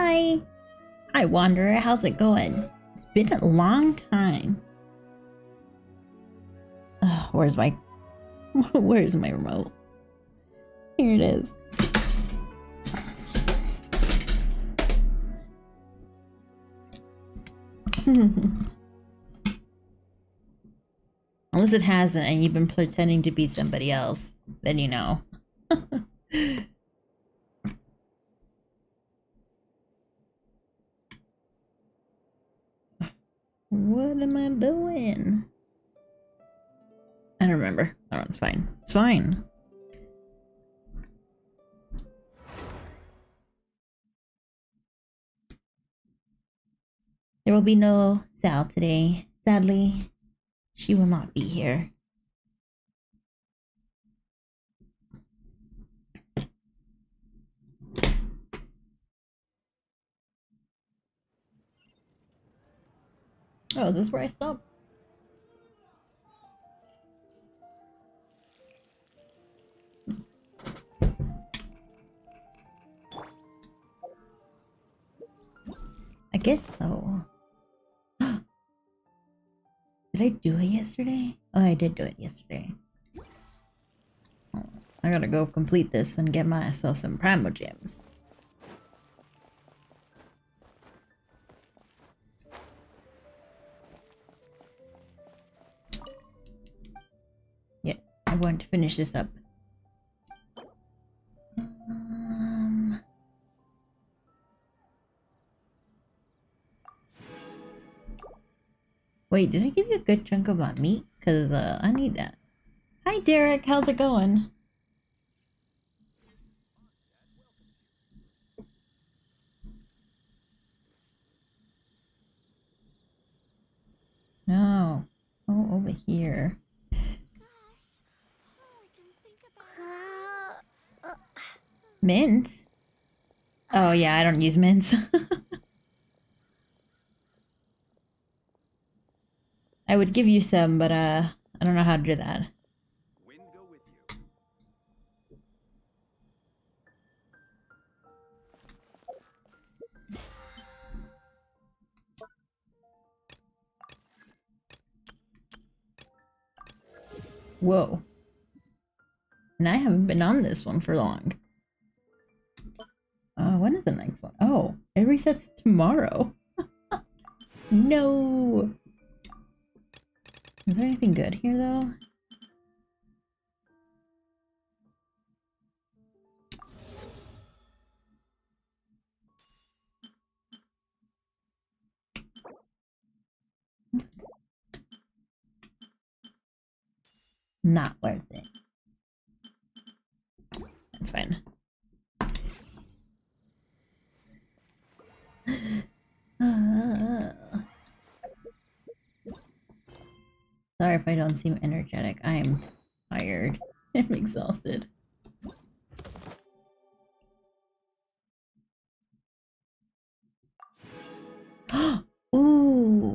Hi! Hi, Wanderer. How's it going? It's been a long time. Where's my... Where's my remote? Here it is. Unless it hasn't and you've been pretending to be somebody else, then you know. What am I doing? I don't remember. Oh, it's fine. It's fine. There will be no Sal today. Sadly, she will not be here. Oh, is this where I stopped? I guess so. Did I do it yesterday? Oh, I did do it yesterday. Oh, I gotta go complete this and get myself some Primo Gems. Yeah, I want to finish this up. Wait, did I give you a good chunk of my meat? Because I need that. Hi Derek, how's it going? No. Oh, over here. Mints? Oh yeah, I don't use mints. I would give you some, but I don't know how to do that. Whoa. And I haven't been on this one for long. When is the next one? Oh, it resets tomorrow. No. Is there anything good here though? Not worth it. That's fine. Sorry if I don't seem energetic. I am tired. I'm exhausted. Ooh.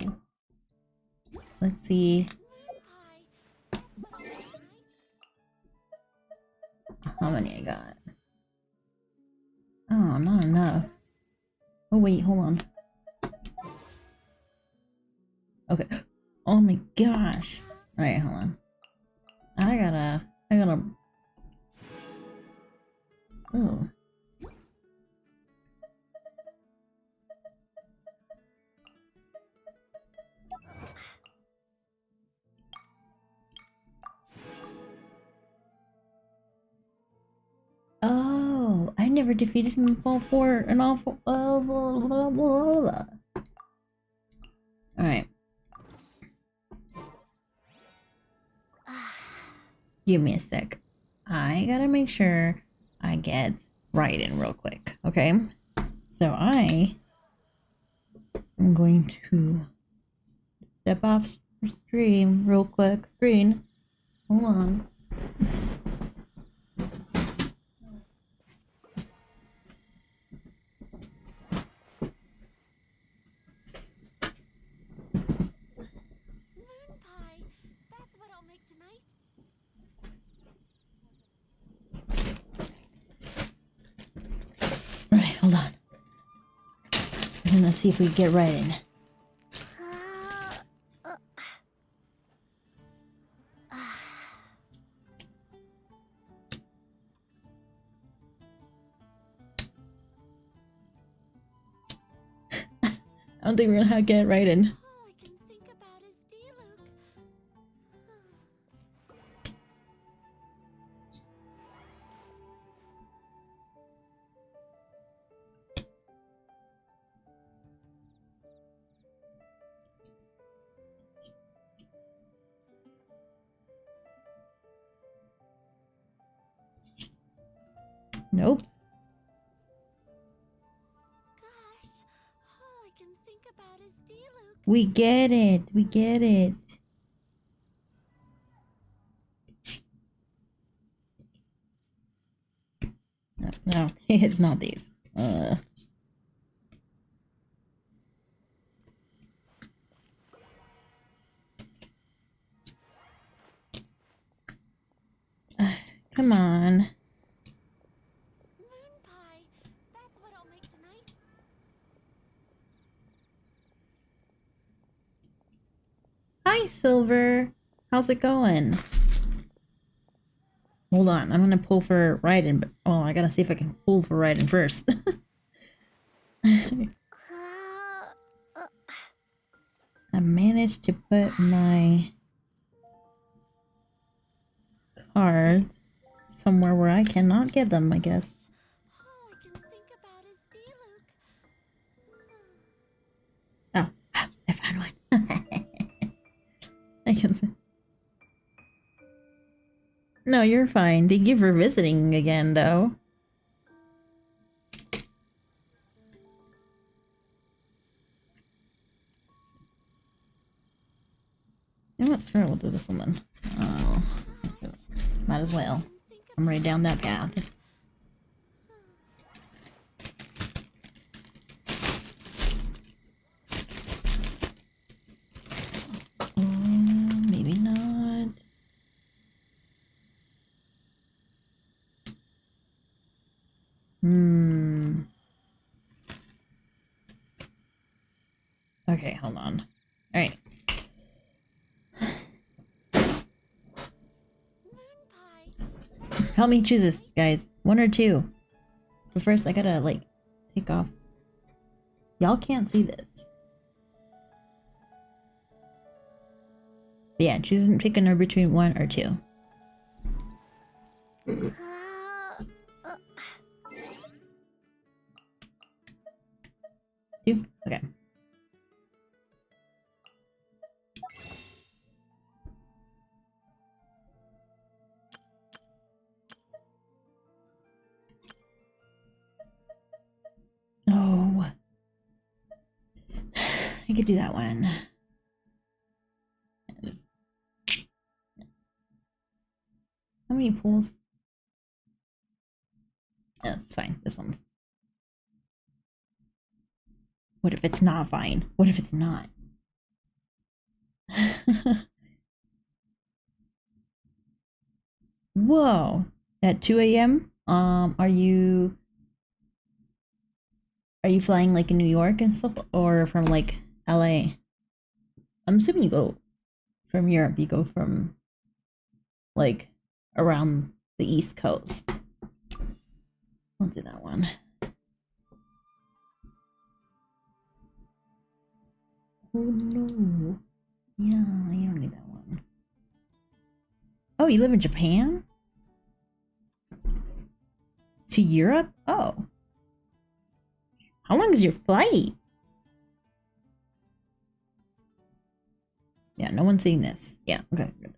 Let's see. How many I got? Oh, not enough. Oh wait, hold on. Okay. Oh my gosh. Alright, hold on. I gotta... Oh. Oh, I never defeated him in Fall 4 and awful. Alright. Give me a sec. I gotta make sure I get right in real quick, okay? So I am going to step off stream real quick. Screen. Hold on. Alright, hold on. And let's see if we get right in. I don't think we're gonna get right in. All I can think about is D-Luke. Nope. Gosh, all I can think about is D-Luke. We get it. We get it. No, no, it's not these. Come on. Moon pie. That's what I'll make tonight. Hi, Silver. How's it going? Hold on, I'm gonna pull for Raiden, but oh, I gotta see if I can pull for Raiden first. I managed to put my cards somewhere where I cannot get them, I guess. All I can think about is D-Luke. Oh, I found one. I can see. No, you're fine. Thank you for visiting again, though. You know what? Screw it, we'll do this one then. Oh, might as well. I'm right down that path. Maybe not. Okay, hold on. Alright. Help me choose this, guys. One or two. But first, I gotta, like, take off. Y'all can't see this. But yeah, pick a number between 1 or 2. 2? Okay. Oh. I could do that one. How many pulls? That's fine. This one's. What if it's not fine? What if it's not? Whoa. At 2 a.m.? Are you flying like in New York and stuff? Or from like LA? I'm assuming you go from Europe, you go from like around the East Coast. I'll do that one. Oh no. Yeah, you don't need that one. Oh, you live in Japan? To Europe? Oh. How long is your flight? Yeah, no one's seeing this. Yeah, okay, good.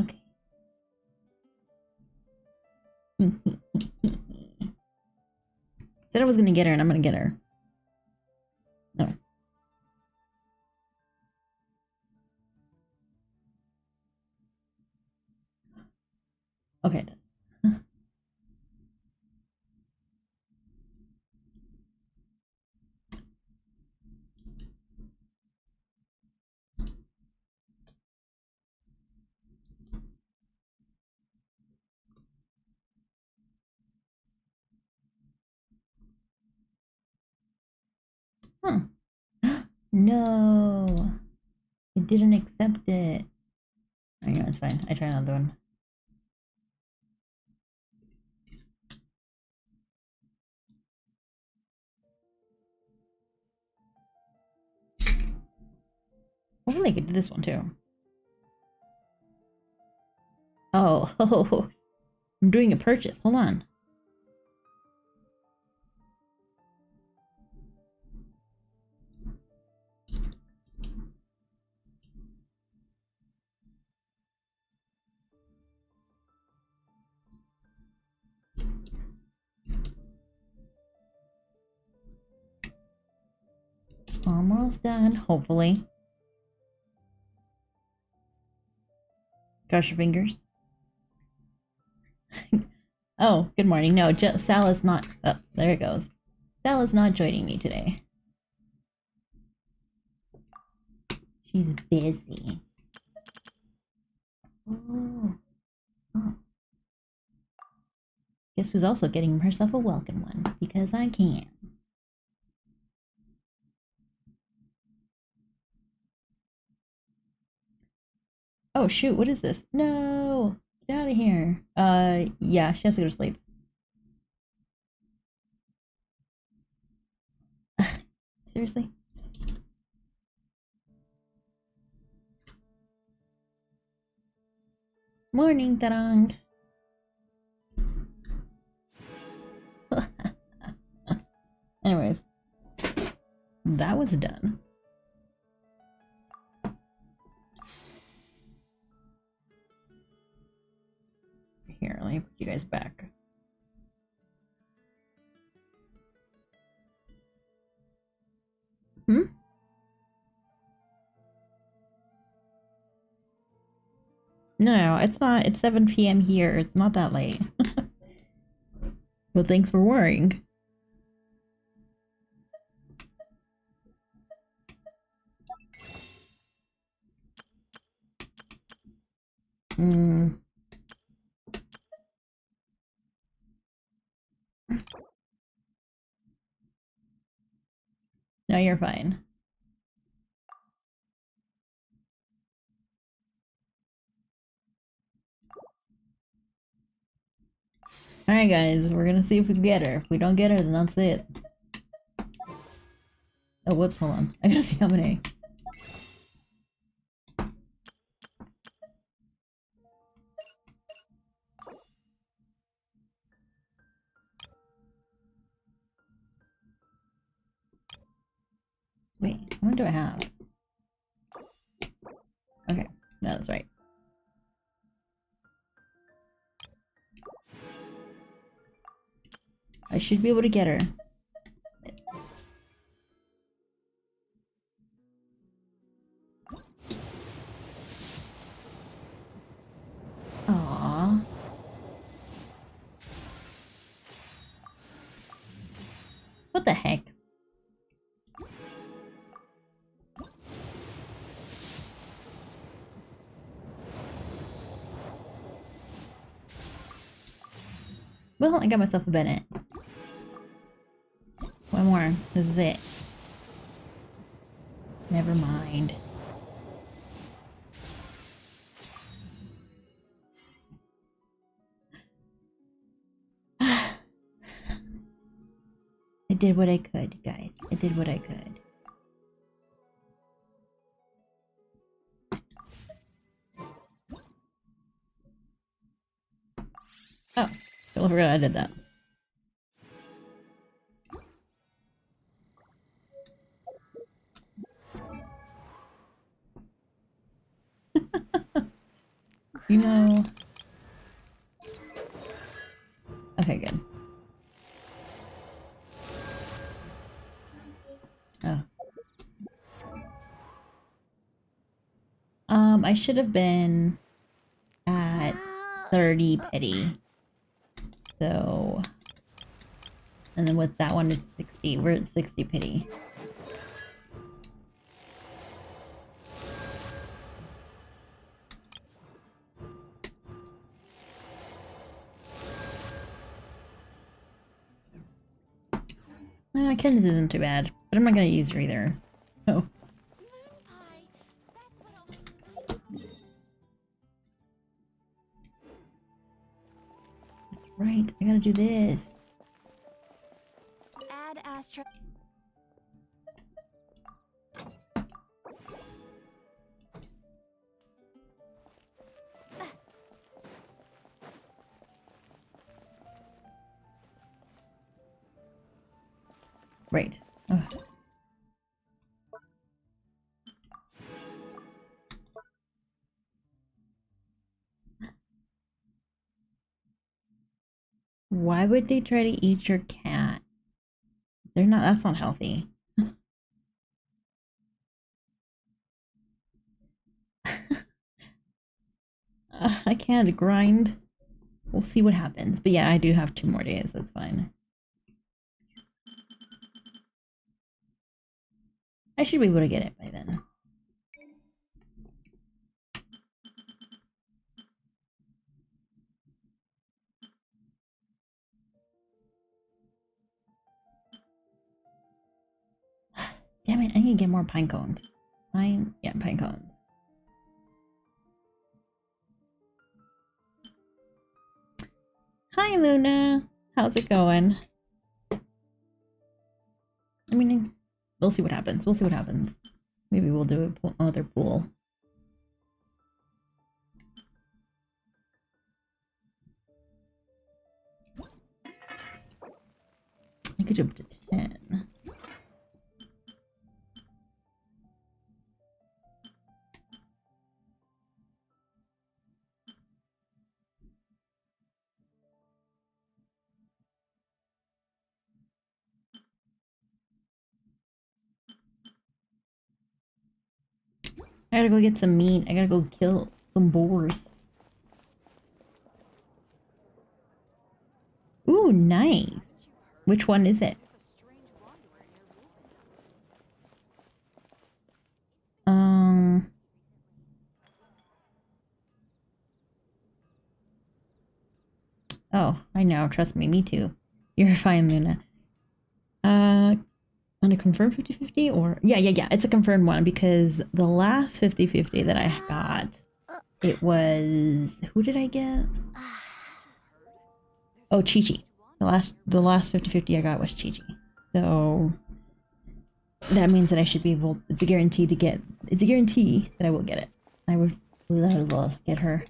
Okay. Said I was gonna get her and I'm gonna get her. No. Okay. Huh. No. It didn't accept it. I know, it's fine. I try another one. Hopefully I could do this one too. Oh, I'm doing a purchase. Hold on. Almost done, hopefully. Cross your fingers. Oh, good morning. No, Sal is not. Oh, there it goes. Sal is not joining me today. She's busy. Oh. Oh. Guess who's also getting herself a welcome one? Because I can. Oh shoot, what is this? No! Get out of here. Yeah, she has to go to sleep. Seriously? Morning, Tarang. Anyways, that was done. Here, let me put you guys back. Hmm? No, it's not. It's 7 p.m. here. It's not that late. But thanks for worrying. Hmm. No, you're fine. Alright guys, we're gonna see if we can get her. If we don't get her, then that's it. Oh, whoops, hold on. I gotta see how many. Wait, how many do I have? Okay, that's right. I should be able to get her. Aww. What the heck? Well, I got myself a Bennett. One more. This is it. Never mind. I did what I could, guys. I did what I could. Oh, totally forgot I did that. You know... Okay, good. Oh. I should have been at 30 pity. So... And then with that one, it's 60. We're at 60 pity. Candace isn't too bad. But I'm not gonna use her either. Oh. Moon pie. That's what I'll make tonight. Right, I gotta do this. Add Astra. Right. Ugh. Why would they try to eat your cat? They're not, that's not healthy. I can't grind. We'll see what happens. But yeah, I do have 2 more days. That's fine. I should be able to get it by then. Damn it, I need to get more pine cones. Yeah, pine cones. Hi, Luna. How's it going? I mean, we'll see what happens. We'll see what happens. Maybe we'll do another pool. I could jump to 10. I gotta go get some meat. I gotta go kill some boars. Ooh, nice. Which one is it? Um. Oh, I know. Trust me. Me too. You're fine, Luna. On a confirmed 50-50 or yeah. It's a confirmed one because the last 50-50 that I got, it was who did I get? Oh, Chi-Chi. The last 50-50 I got was Chi-Chi. So that means that I should be able. It's a guarantee to get. It's a guarantee that I will get it. I would love get her.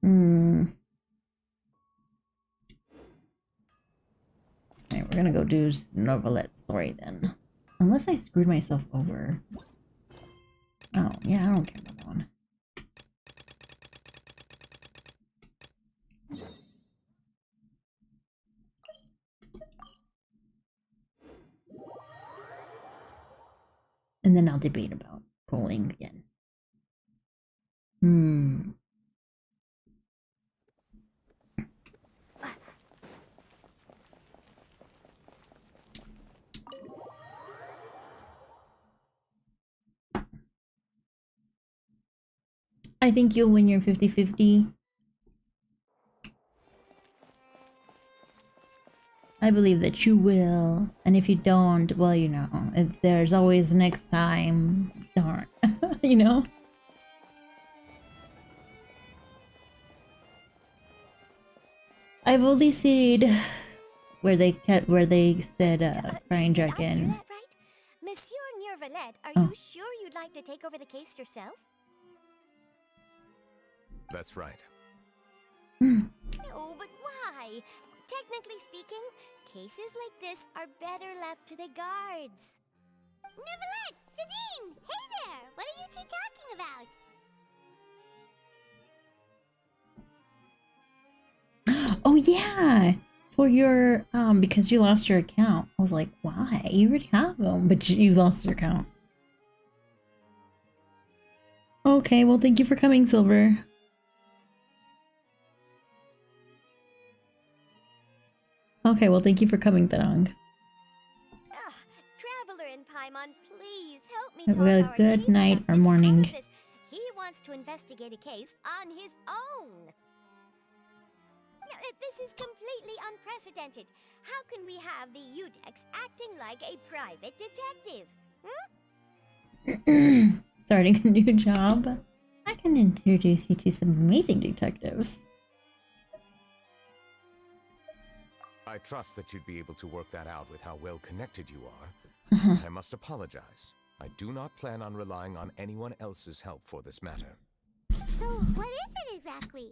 Hmm. Alright, we're gonna go do Novelet story then. Unless I screwed myself over. Oh, yeah, I don't care about that one. And then I'll debate about polling again. Hmm. I think you'll win your 50-50. I believe that you will. And if you don't, well, you know, there's always next time. Darn. You know? I've only seen where they said Brian Did I hear Dragon. that right? Monsieur Nervalette, are Oh. you sure you'd like to take over the case yourself? That's right. No, but why? Technically speaking, cases like this are better left to the guards. Nervalette! Sabine! Hey there! What are you two talking about? Oh yeah, for your because you lost your account. I was like, why? You already have them, but you lost your account. Okay, well, thank you for coming, Silver. Okay, well, thank you for coming, Tarang. Traveler in Paimon, please help me Have talk a our good Chief night or Justice out morning. of this. He wants to investigate a case on his own. Now, this is completely unprecedented. How can we have the Udex acting like a private detective? Starting a new job. I can introduce you to some amazing detectives. I trust that you'd be able to work that out with how well connected you are. I must apologize. I do not plan on relying on anyone else's help for this matter. So, what is it exactly?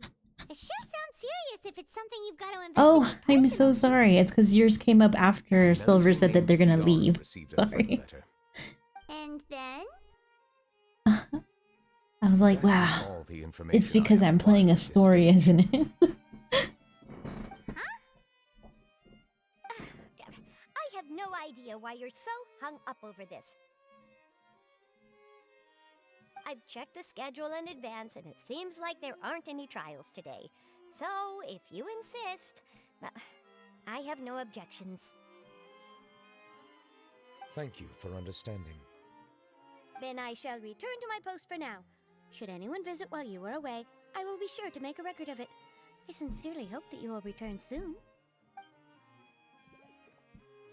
It sure sounds serious if it's something you've got to investigate Oh, I'm so personally. sorry. It's because yours came up after Silver said that they're gonna PR leave. received a threat Sorry. letter. And then? I was like, That is wow. all the information It's because I have I'm playing a acquired at this story, stage. isn't it? I have no idea why you're so hung up over this. I've checked the schedule in advance, and it seems like there aren't any trials today. So, if you insist, I have no objections. Thank you for understanding. Then I shall return to my post for now. Should anyone visit while you are away, I will be sure to make a record of it. I sincerely hope that you will return soon.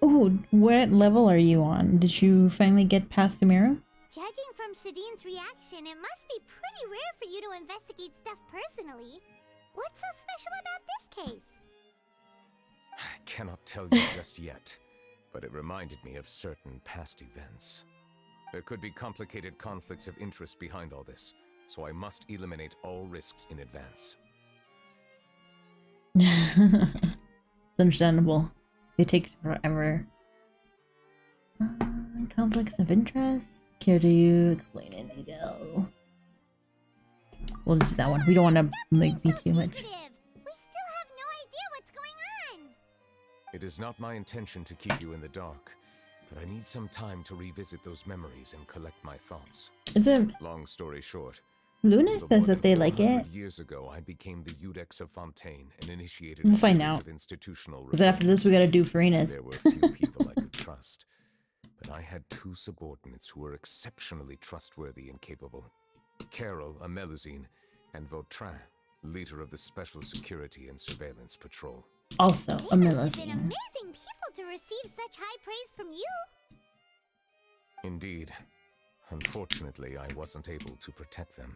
Ooh, what level are you on? Did you finally get past Sumeru? Judging from Sadine's reaction, it must be pretty rare for you to investigate stuff personally. What's so special about this case? I cannot tell you just yet, but it reminded me of certain past events. There could be complicated conflicts of interest behind all this, so I must eliminate all risks in advance. It's understandable. They take forever. Conflicts of interest? Care to you explain in detail? We'll just do that one. We don't want to like be too much. We still have no idea what's going on. It is not my intention to keep you in the dark, but I need some time to revisit those memories and collect my thoughts. It's a Long story short, Luna little says more that than they like 400 it. years ago, I became the Udex of Fontaine and initiated We'll a find series out. of institutional Because after this, we gotta do Farina's. There were few people I could trust, but I had two subordinates who were exceptionally trustworthy and capable. Carol, a Melusine, and Vautrin, leader of the Special Security and Surveillance Patrol. Also, a They must have been Melusine. amazing people to receive such high praise from you. Indeed. Unfortunately, I wasn't able to protect them.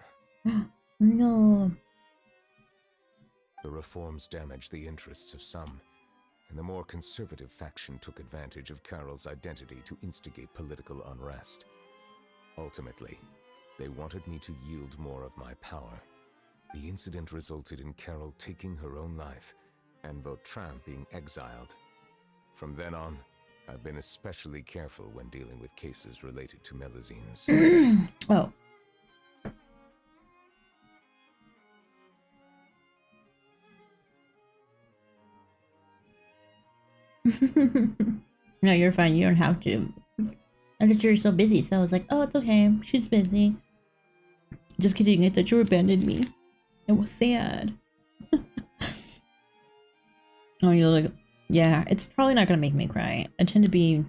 No. The reforms damaged the interests of some, and the more conservative faction took advantage of Carol's identity to instigate political unrest. Ultimately, they wanted me to yield more of my power. The incident resulted in Carol taking her own life, and Vautrin being exiled. From then on, I've been especially careful when dealing with cases related to Melusines. Oh. No, you're fine. You don't have to. I thought you were so busy, so I was like, oh, it's okay. She's busy. Just kidding. I thought you abandoned me. It was sad. Oh, you're like, yeah, it's probably not gonna make me cry. I tend to be.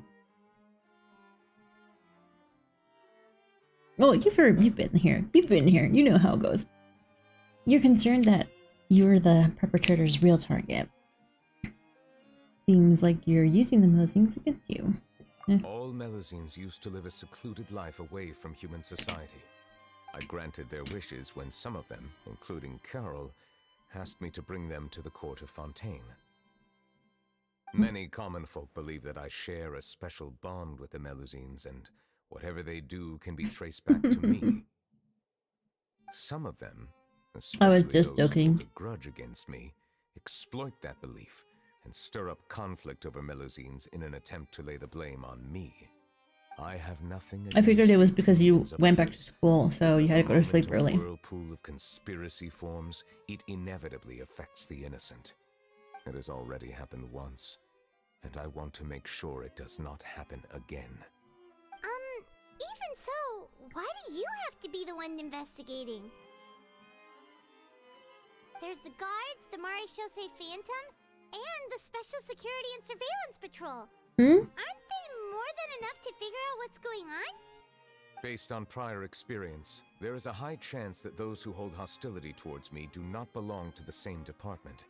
Oh, you've been here. You've been here. You know how it goes. You're concerned that you're the perpetrator's real target. Seems like you're using the Melusines against you. All Melusines used to live a secluded life away from human society. I granted their wishes when some of them, including Carol, asked me to bring them to the court of Fontaine. Many common folk believe that I share a special bond with the Melusines, and whatever they do can be traced back to me. Some of them, especially just those joking. who hold a grudge against me, exploit that belief and stir up conflict over Melusines in an attempt to lay the blame on me. I have nothing. I figured it was against the because you opinions of went back to others. school, so you had to The go to sleep moment early. a whirlpool of conspiracy forms, it inevitably affects the innocent. It has already happened once, and I want to make sure it does not happen again. Even so, why do you have to be the one investigating? There's the guards, the Maréchaussée Phantom, and the Special Security and Surveillance Patrol. Aren't they more than enough to figure out what's going on? Based on prior experience, there is a high chance that those who hold hostility towards me do not belong to the same department.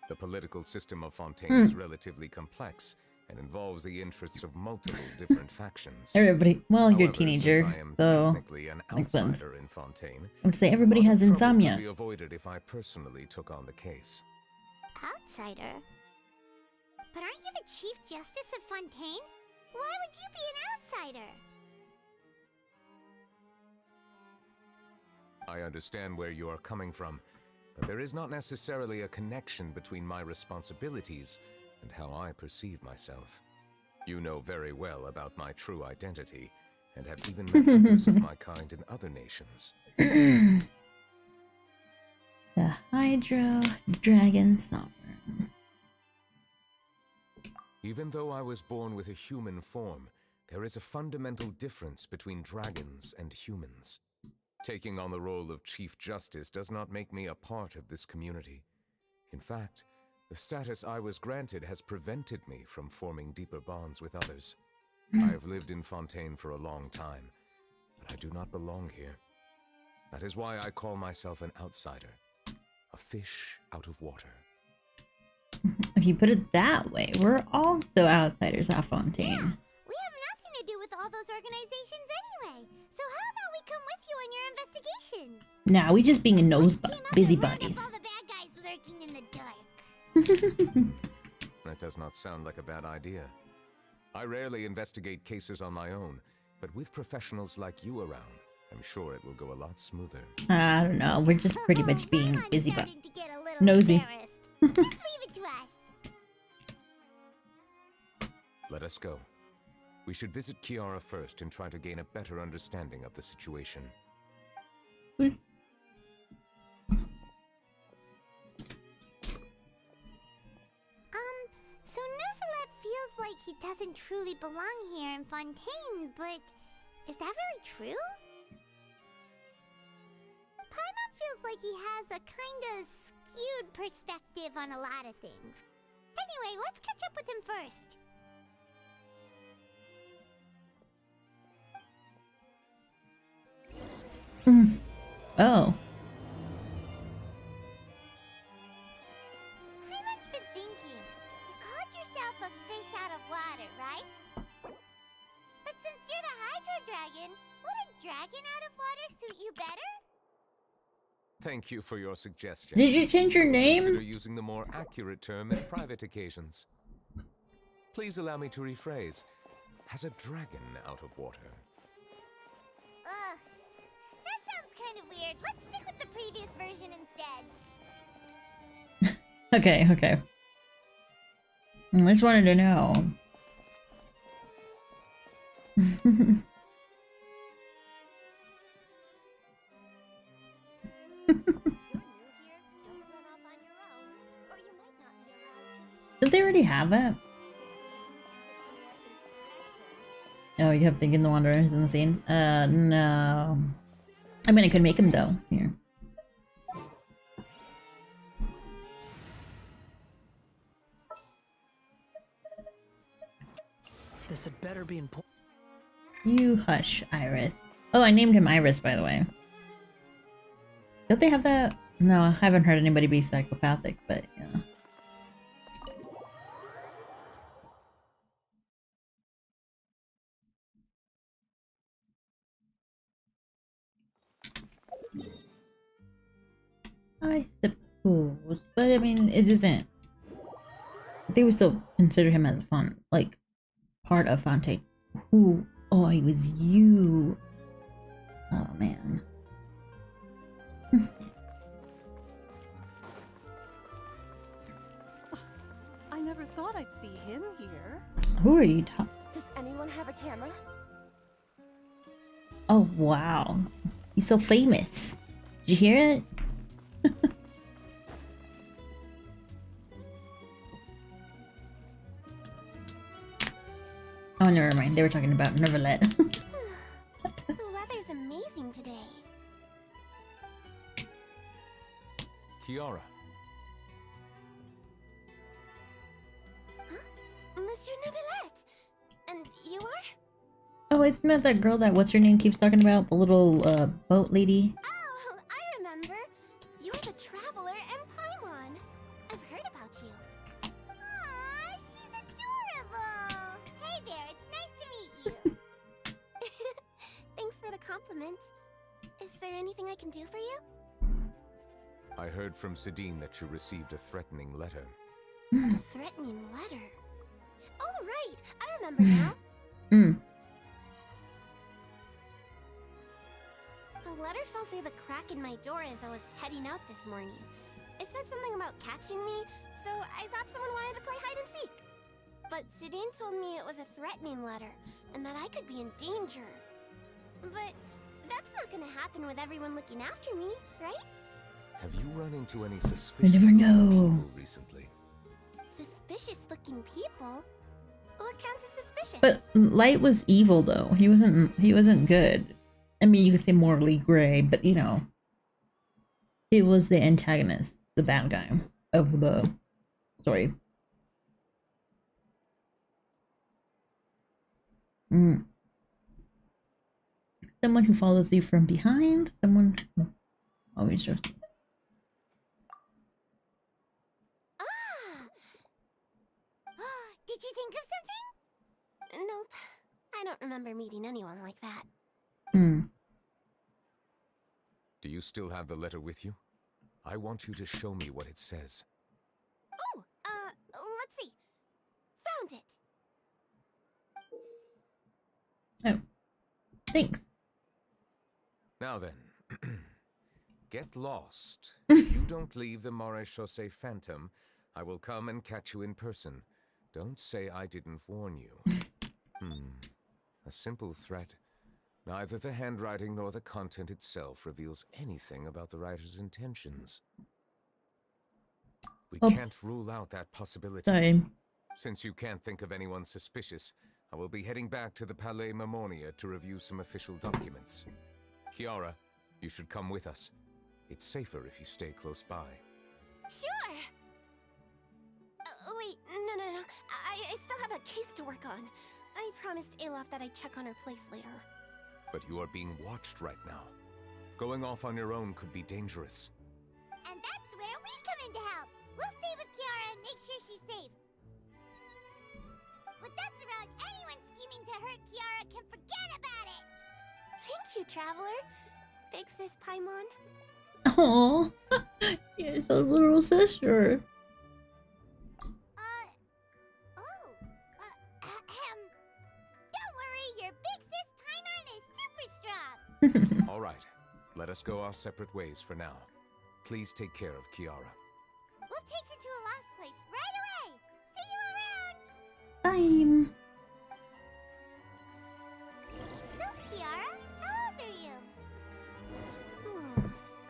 The political system of Fontaine is relatively complex and involves the interests of multiple different factions. Everybody, well, you're a However, teenager, since I am so technically an makes sense. outsider in Fontaine, I would say a everybody lot has of trouble insomnia. could be avoided if I personally took on the case. Outsider? But aren't you the Chief Justice of Fontaine? Why would you be an outsider? I understand where you are coming from, but there is not necessarily a connection between my responsibilities and how I perceive myself. You know very well about my true identity, and have even met others of my kind in other nations. The Hydro Dragon Sovereign. Even though I was born with a human form, there is a fundamental difference between dragons and humans. Taking on the role of Chief Justice does not make me a part of this community. In fact, the status I was granted has prevented me from forming deeper bonds with others. I have lived in Fontaine for a long time, but I do not belong here. That is why I call myself an outsider, a fish out of water. If you put it that way, we're also outsiders at Fontaine. Yeah, we have nothing to do with all those organizations anyway. So how about we come with you on your investigation? Nah, we just being a busybodies. All the bad guys lurking in the dark. That does not sound like a bad idea. I rarely investigate cases on my own, but with professionals like you around, I'm sure it will go a lot smoother. I don't know, we're just pretty much being I'm busybodies. starting to get a little Nosy. embarrassed. Just leave it to us. Let us go. We should visit Kiara first and try to gain a better understanding of the situation. So Neverlet feels like he doesn't truly belong here in Fontaine, but is that really true? Paimon feels like he has a kinda skewed perspective on a lot of things. Anyway, let's catch up with him first. Oh. Paimon's been thinking. You called yourself a fish out of water, right? But since you're the Hydro Dragon, would a dragon out of water suit you better? Thank you for your suggestion. Did you change your Consider name? using the more accurate term at private occasions. Please allow me to rephrase. As a dragon out of water. Ugh. That sounds kind of weird. Let's stick with the previous version instead. Okay, okay. I just wanted to know. Did they already have it? Oh, you kept thinking the Wanderers in the scenes? No. I mean, I could make him though. Here. This had better be important. You hush, Iris. Oh, I named him Iris, by the way. Don't they have that? No, I haven't heard anybody be psychopathic, but yeah. I suppose, but I mean, it isn't. They would still consider him as fun, like part of Fontaine. Ooh, oh, it was you. Oh man. I never thought I'd see him here. Who are you talking? Does anyone have a camera? Oh wow, he's so famous. Did you hear it? Oh, never mind. They were talking about Neverlet. The weather's amazing today. Kiara. Huh? Monsieur Neverlet! And you are? Oh, isn't that girl that what's her name keeps talking about? The little boat lady? Oh, I remember. You're the Traveler and Paimon. I've heard about you. Aw, she's adorable. Hey there, it's nice to meet you. Thanks for the compliment. Is there anything I can do for you? I heard from Sidine that you received a threatening letter. A threatening letter? Oh, right. I remember now. Mm. The letter fell through the crack in my door as I was heading out this morning. It said something about catching me, so I thought someone wanted to play hide and seek. But Sidine told me it was a threatening letter, and that I could be in danger. But that's not gonna happen with everyone looking after me, right? Have you run into any I suspicious never know. people recently? Suspicious-looking people? What counts as suspicious? But Light was evil though. He wasn't good. I mean, you could say morally gray, but you know, he was the antagonist, the bad guy of the story. Mm. Someone who follows you from behind. Someone who always just. Ah! Did you think of something? Nope. I don't remember meeting anyone like that. Hmm. Do you still have the letter with you? I want you to show me what it says. Oh, let's see. Found it. Oh. Thanks. Now then, get lost. If you don't leave the Maréchaussée Phantom, I will come and catch you in person. Don't say I didn't warn you. A simple threat. Neither the handwriting nor the content itself reveals anything about the writer's intentions. We Oh. can't rule out that possibility. Sorry. Since you can't think of anyone suspicious, I will be heading back to the Palais Mermonia to review some official documents. Kiara, you should come with us. It's safer if you stay close by. Sure. Wait, no. I still have a case to work on. I promised Alof that I'd check on her place later. But you are being watched right now. Going off on your own could be dangerous. And that's where we come in to help. We'll stay with Kiara and make sure she's safe. With us around, anyone scheming to hurt Kiara can forget about it. Thank you, Traveler. Big Sis Paimon. Oh, you're so little sister. Don't worry, your Big Sis Paimon is super strong. All right, let us go our separate ways for now. Please take care of Kiara. We'll take her to Alaf's place right away. See you around. Bye. So, Kiara, how old are you?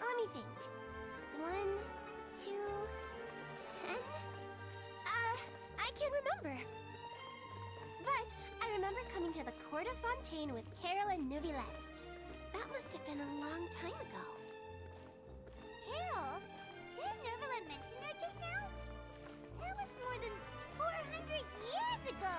Let me think. 1, 2, 10? I can't remember. But I remember coming to the Court of Fontaine with Carol and Neuvillette. That must have been a long time ago. Carol? Didn't Neuvillette mention her just now? That was more than 400 years ago.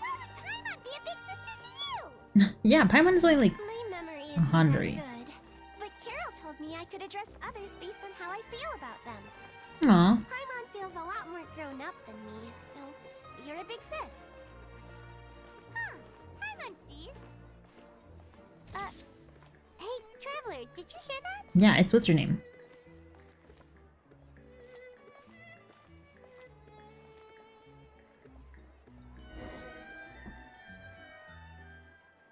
Why would Paimon be a big sister to you? Yeah, Paimon is only like My memory isn't 100. that good. But Carol told me I could address others based on how I feel about them. Aw. Paimon feels a lot more grown up than me, so you're a big sis. Paimon sees. Hey, Traveler, did you hear that? Yeah, it's what's her name?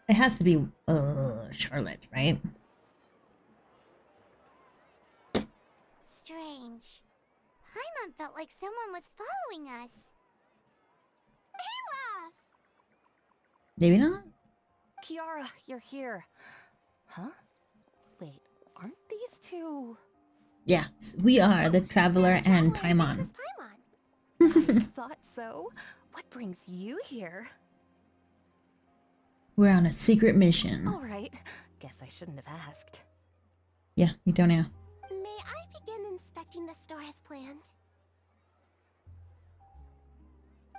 It has to be Charlotte, right? Strange. Paimon felt like someone was following us. Olaf! Maybe not? Kiara, you're here. Huh? Wait, aren't these two? Yes, we are the Traveler and Traveler Paimon. and Big Sis Paimon. I thought so. What brings you here? We're on a secret mission. All right. Guess I shouldn't have asked. Yeah, you don't ask. May I begin inspecting the store as planned?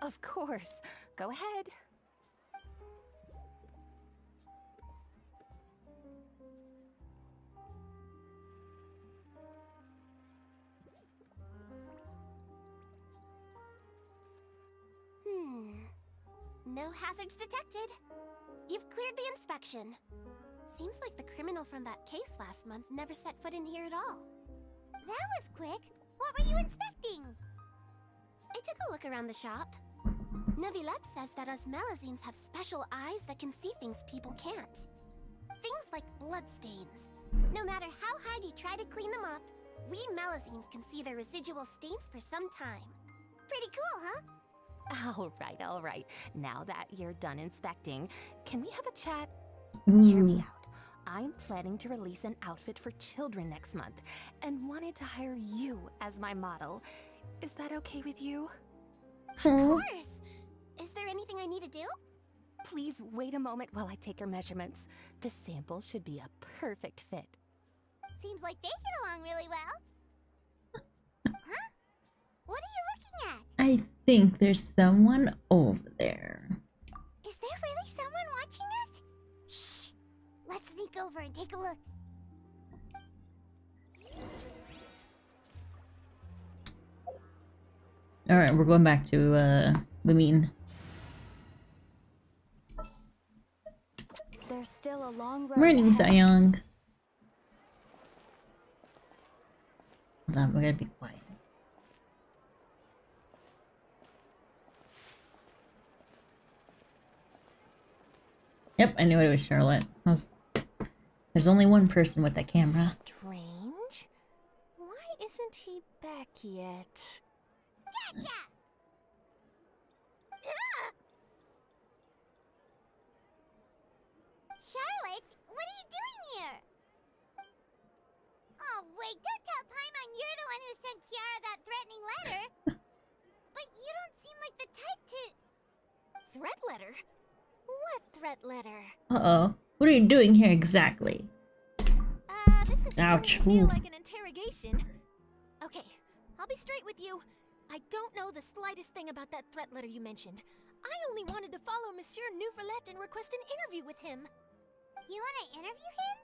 Of course. Go ahead. No hazards detected. You've cleared the inspection. Seems like the criminal from that case last month never set foot in here at all. That was quick. What were you inspecting? I took a look around the shop. Neuvillette says that us Melazines have special eyes that can see things people can't. Things like bloodstains. No matter how hard you try to clean them up, we Melazines can see their residual stains for some time. Pretty cool, huh? All right. Now that you're done inspecting, can we have a chat? Ooh. Hear me out. I'm planning to release an outfit for children next month and wanted to hire you as my model. Is that okay with you? Of course! Is there anything I need to do? Please wait a moment while I take your measurements. The sample should be a perfect fit. Seems like they get along really well. Huh? What are you looking at? I think there's someone over there. Is there really someone watching us? Shh! Let's sneak over and take a look. Alright, we're going back to Lumine. There's still a long road Morning, ahead. Sayong. Hold on, we're gonna be quiet. Yep, I knew it was Charlotte. There's only one person with that camera. Strange. Why isn't he back yet? Gotcha! Ah! Charlotte, what are you doing here? Oh, wait, don't tell Paimon you're the one who sent Kiara that threatening letter. But you don't seem like the type to... Threat letter? What threat letter? Uh-oh. What are you doing here exactly? This is Ouch. starting to feel Ooh. like an interrogation. Okay, I'll be straight with you. I don't know the slightest thing about that threat letter you mentioned. I only wanted to follow Monsieur Neuvillette and request an interview with him. You want to interview him?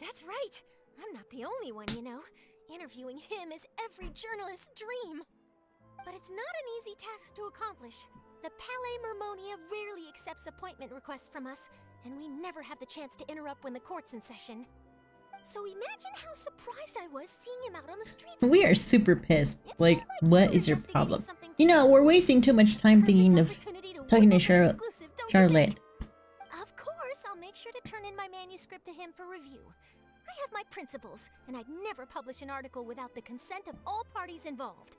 That's right. I'm not the only one, you know. Interviewing him is every journalist's dream. But it's not an easy task to accomplish. The Palais Mermonia rarely accepts appointment requests from us, and we never have the chance to interrupt when the court's in session. So imagine how surprised I was seeing him out on the streets. We are super pissed. It's Like, not like what you is your investigating problem? something You know, we're wasting too much time thinking of talking to Charlotte. Charlotte. Of course, I'll make sure to turn in my manuscript to him for review. I have my principles, and I'd never publish an article without the consent of all parties involved.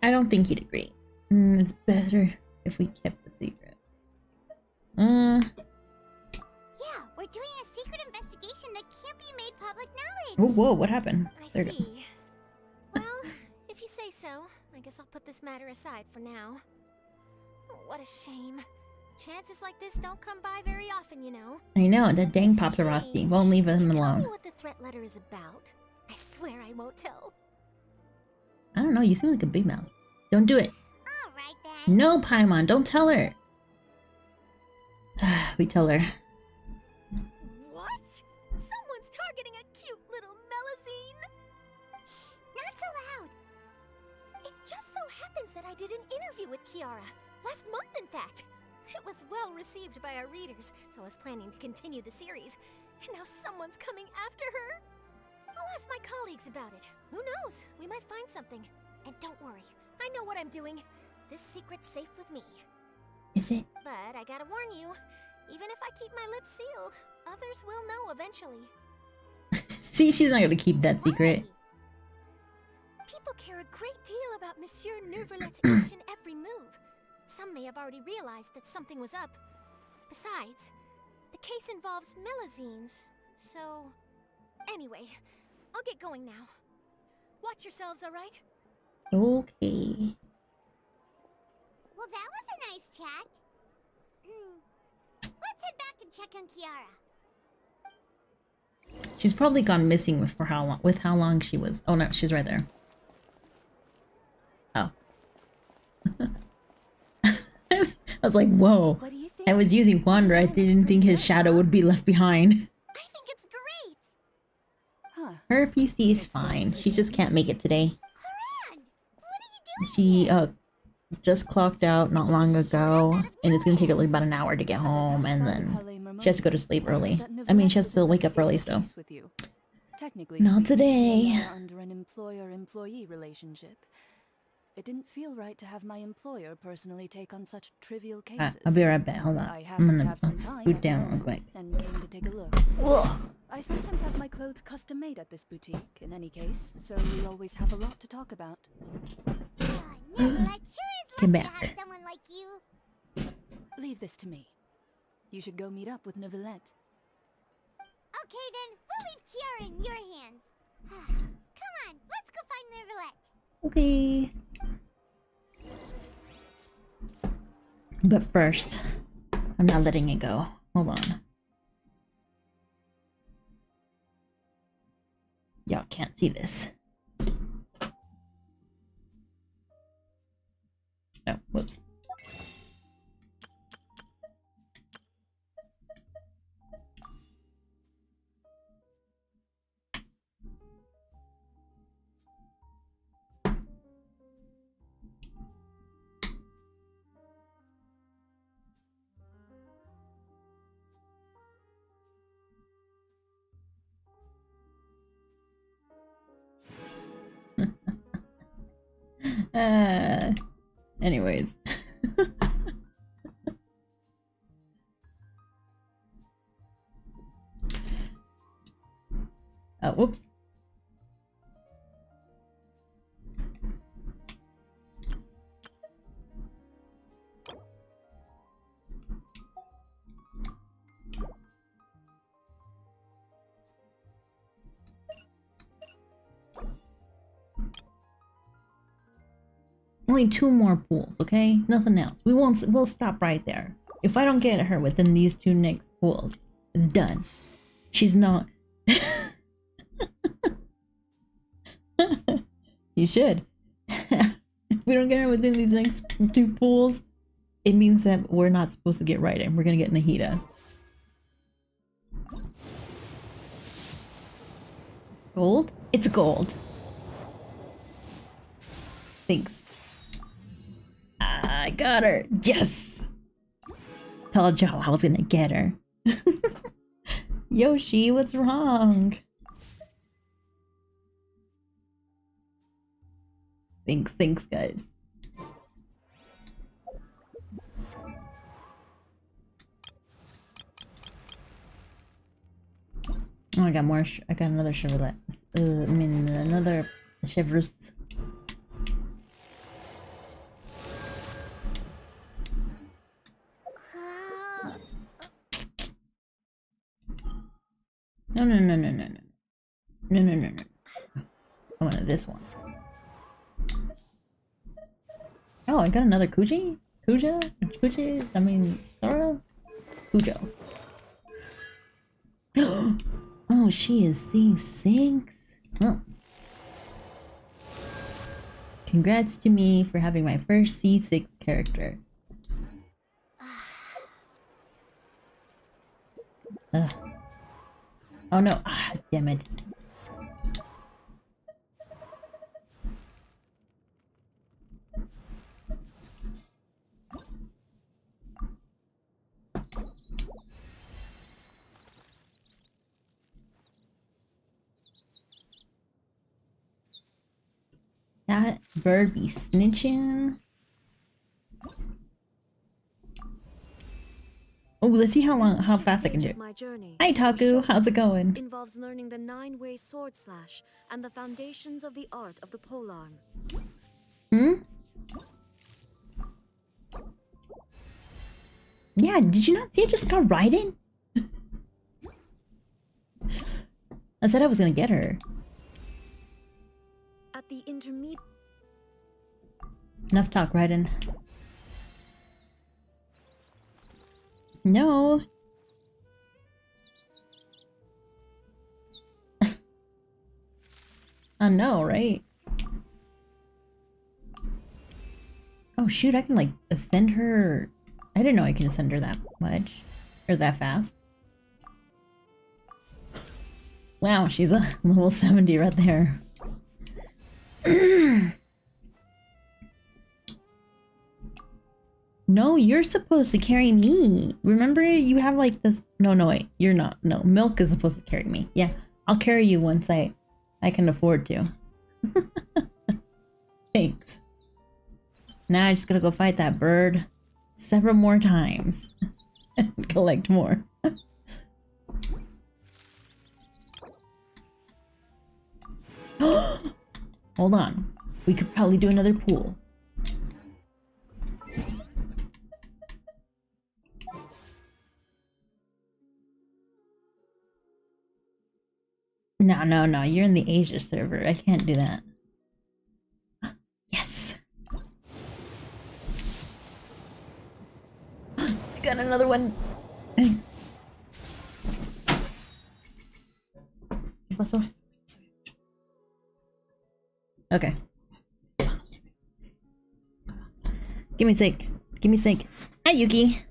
I don't think he'd agree. It's better if we kept the secret. Yeah, we're doing a secret investigation that can't be made public Oh, knowledge. whoa, what happened? I There we go. see. Well, if you say so, I guess I'll put this matter aside for now. Oh, what a shame. Chances like this don't come by very often, you know. I know, that dang paparazzi won't leave him Tell me alone. what the threat letter is about. I swear I won't tell. I don't know, you seem like a big mouth. Don't do it. All right then. No, Paimon, don't tell her. We tell her. What? Someone's targeting a cute little Melazine? Shh, not so loud. It just so happens that I did an interview with Kiara. Last month, in fact. It was well received by our readers, so I was planning to continue the series. And now someone's coming after her. I'll ask my colleagues about it. Who knows? We might find something. And don't worry, I know what I'm doing. This secret's safe with me. Is it? But I gotta warn you, even if I keep my lips sealed, others will know eventually. See, she's not gonna keep that secret. Why? People care a great deal about Monsieur Neuvillette's each and every move. Some may have already realized that something was up. Besides, the case involves Melazines, so... Anyway, I'll get going now. Watch yourselves, alright? Okay. Well, that was a nice chat. Let's head back and check on Kiara. She's probably gone missing with how long she was. Oh no, she's right there. Oh. I was like, whoa. What do you think? I was using Wander. I didn't think his shadow would be left behind. I think it's great. Huh. Her PC is fine. She just can't make it today. Haran, what are you doing She here? just clocked out not long ago, and it's gonna take her like about an hour to get home, and then she has to go to sleep early. I mean, she has to wake up early, so. Technically Not speaking, today. we are under an employer-employee relationship. It didn't feel right to have my employer personally take on such trivial cases. I'll be right back. Hold on. I I'm happened to gonna have some time scoot at the down real moment quick. and came to take a look. I sometimes have my clothes custom made at this boutique, in any case, so we always have a lot to talk about. Neverlet sure is Come lucky to back. have someone like you. Leave this to me. You should go meet up with Neuvillette. Okay then, we'll leave Kiara in your hands. Come on, let's go find Neverlet. Okay. But first, I'm not letting it go. Hold on. Y'all can't see this. Oh, whoops. Anyways. Whoops. Only 2 more pools, okay? Nothing else. We'll stop right there. If I don't get her within these 2 next pools, it's done. She's not. You should. If we don't get her within these next 2 pools, it means that we're not supposed to get right in. We're gonna get Nahida. Gold? It's gold. Thanks. I got her. Yes! Told y'all I was gonna get her. Yoshi, what's wrong? Thanks, guys. Oh, I got more. I got another Chevrolet. I mean, another Chevrolet. No. I wanted this one. Oh, I got another Kuji? Kuji? I mean, Sora? Kujo. Oh, she is C6? Oh. Congrats to me for having my first C6 character. Oh no, damn it. That bird be snitching. Oh, let's see how fast I can do it. Hi Taku, how's it going? Involves learning the 9-way sword slash and the foundations of the art of the polearm. Yeah, did you not see I just got right in? I said I was gonna get her. At the intermediate. Enough talk, Raiden. No. I know, right? Oh shoot, I can like ascend her. I didn't know I can ascend her that much. Or that fast. Wow, she's a level 70 right there. No, you're supposed to carry me. Remember, you have like this. No, no, wait. You're not. No, Milk is supposed to carry me. Yeah, I'll carry you once I can afford to. Thanks. Now I just gotta go fight that bird several more times and collect more. Hold on. We could probably do another pool. No, no, no. You're in the Asia server. I can't do that. Yes. I got another one. Okay. Give me sake. Give me sake. Hi, Yuki.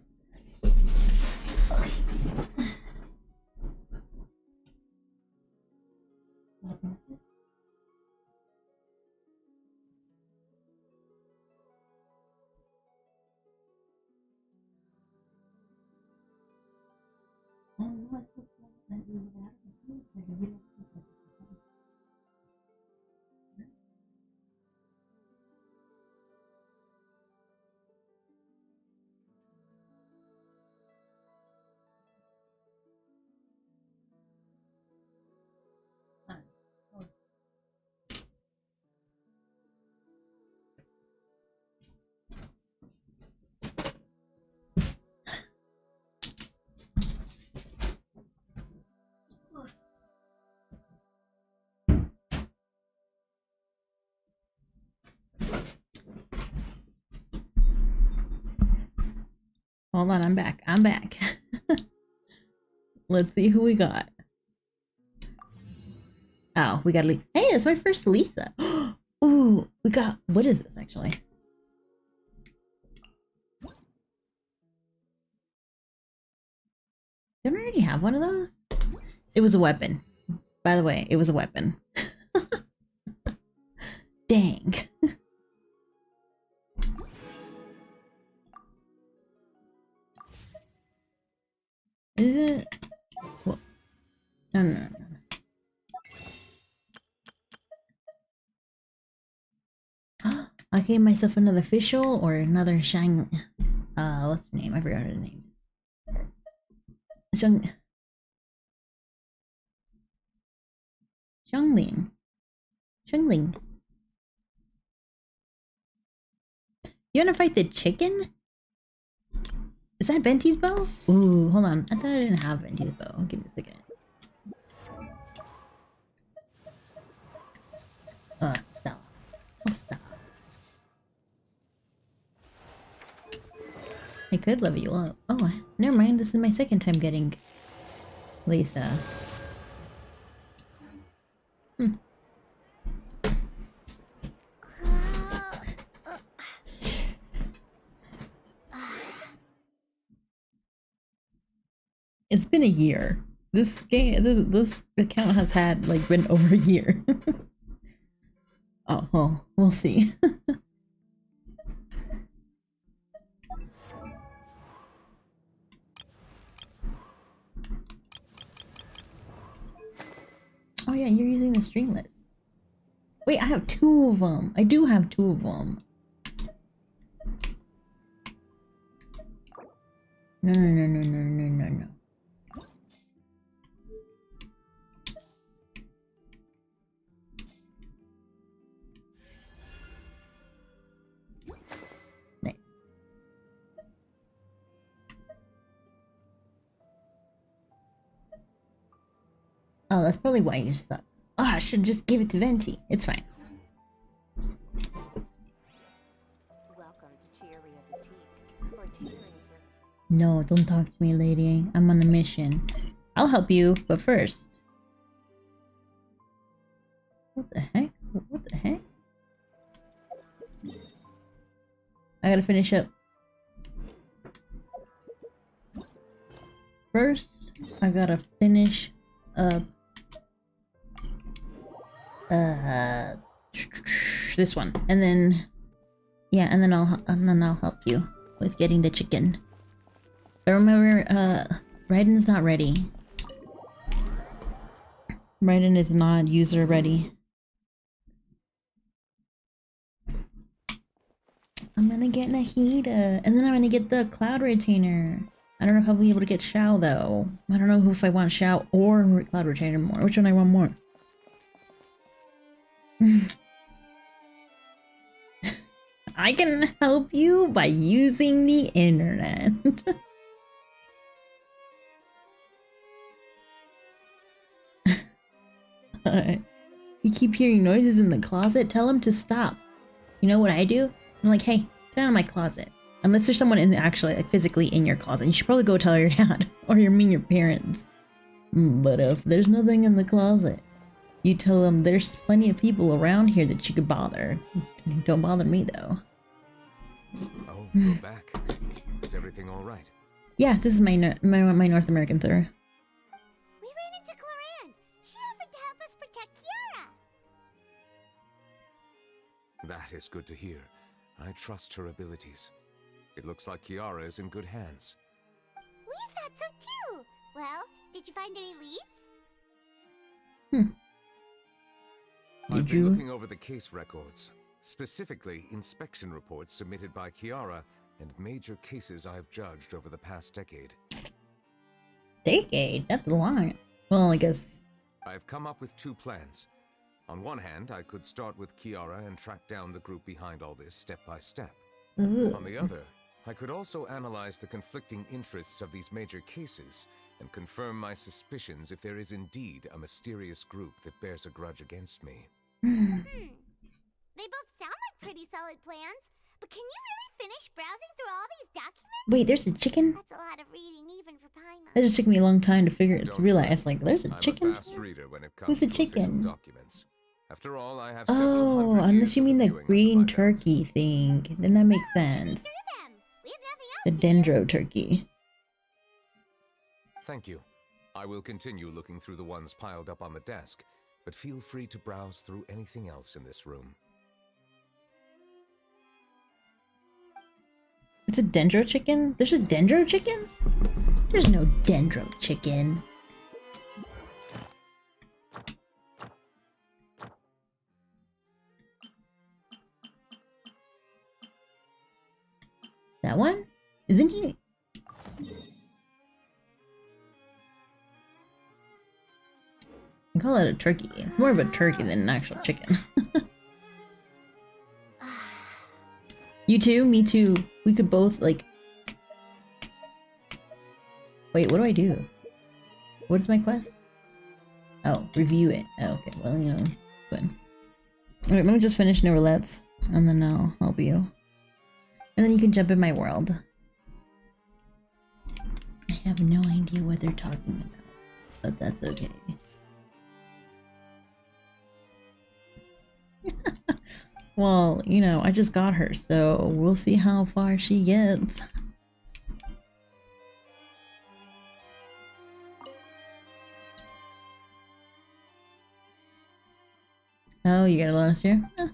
Hold on, I'm back. I'm back. Let's see who we got. Oh, we got Lisa. Hey, that's my first Lisa. Ooh, we got. What is this actually? Don't I already have one of those? It was a weapon. By the way, it was a weapon. Dang. Is it? Well, no, no, no, no. I gave myself another official or another Shang. What's her name? I forgot her name. Xiangling. Xiangling. You wanna fight the chicken? Is that Venti's bow? Ooh, hold on. I thought I didn't have Venti's bow. Give me a second. Oh, stop. Oh, stop. I could level you up. Oh, never mind. This is my second time getting Lisa. It's been a year. This game, this account has had like been over a year. Oh, well, we'll see. Oh yeah, you're using the stringlets. Wait, I have two of them. I do have two of them. No, no, no, no, no, no, no, no. Nice. Oh, that's probably why you sucks. Oh, I should just give it to Venti. It's fine. Welcome to Cheeria Boutique for tailoring services. No, don't talk to me, lady. I'm on a mission. I'll help you, but first. What the heck? What the heck? I gotta finish up. First, I gotta finish up. This one, and then, yeah, and then I'll help you. with getting the chicken. But remember, Raiden's not ready. Raiden is not user ready. I'm gonna get Nahida, and then I'm gonna get the Cloud Retainer. I don't know if I'll be able to get Shao though. I don't know if I want Shao or Cloud Retainer more. Which one I want more? I can help you by using the internet. You keep hearing noises in the closet? Tell him to stop. You know what I do? I'm like, hey, get out of my closet. Unless there's someone actually like physically in your closet. You should probably go tell your dad or your parents. But if there's nothing in the closet, you tell them there's plenty of people around here that you could bother. Don't bother me though. Oh, you're back. Is everything all right? Yeah, this is my North American sir. We ran into Cloran. She offered to help us protect Kiara. That is good to hear. I trust her abilities. It looks like Kiara is in good hands. We thought so too. Well, did you find any leads? I've been looking over the case records, specifically inspection reports submitted by Kiara and major cases I've judged over the past decade. Decade? That's long. Well, I guess. I've come up with two plans. On one hand, I could start with Kiara and track down the group behind all this step by step. Ugh. On the other, I could also analyze the conflicting interests of these major cases and confirm my suspicions if there is indeed a mysterious group that bears a grudge against me. They both sound like pretty solid plans, but can you really finish browsing through all these documents? Wait, there's a chicken? That's a lot of reading even for Paimon. That just took me a long time to Don't realize, like, there's a I'm chicken? a fast reader when it comes Who's a to official chicken? documents. After all, I have several Oh, hundred unless years you of mean the reviewing green under my belt. turkey thing. Then that makes sense. Through them. We have nothing else The to do. dendro turkey. Thank you. I will continue looking through the ones piled up on the desk, but feel free to browse through anything else in this room. It's a dendro chicken? There's a dendro chicken? There's no dendro chicken. That one? Isn't he? I call it a turkey. It's more of a turkey than an actual chicken. You too? Me too. We could both, like... Wait, what do I do? What is my quest? Oh, review it. Oh, okay, well, you know, fine. Alright, let me just finish No Roulettes, and then I'll help you. And then you can jump in my world. I have no idea what they're talking about, but that's okay. Well, you know, I just got her, so we'll see how far she gets. Oh, you got a last year? Huh.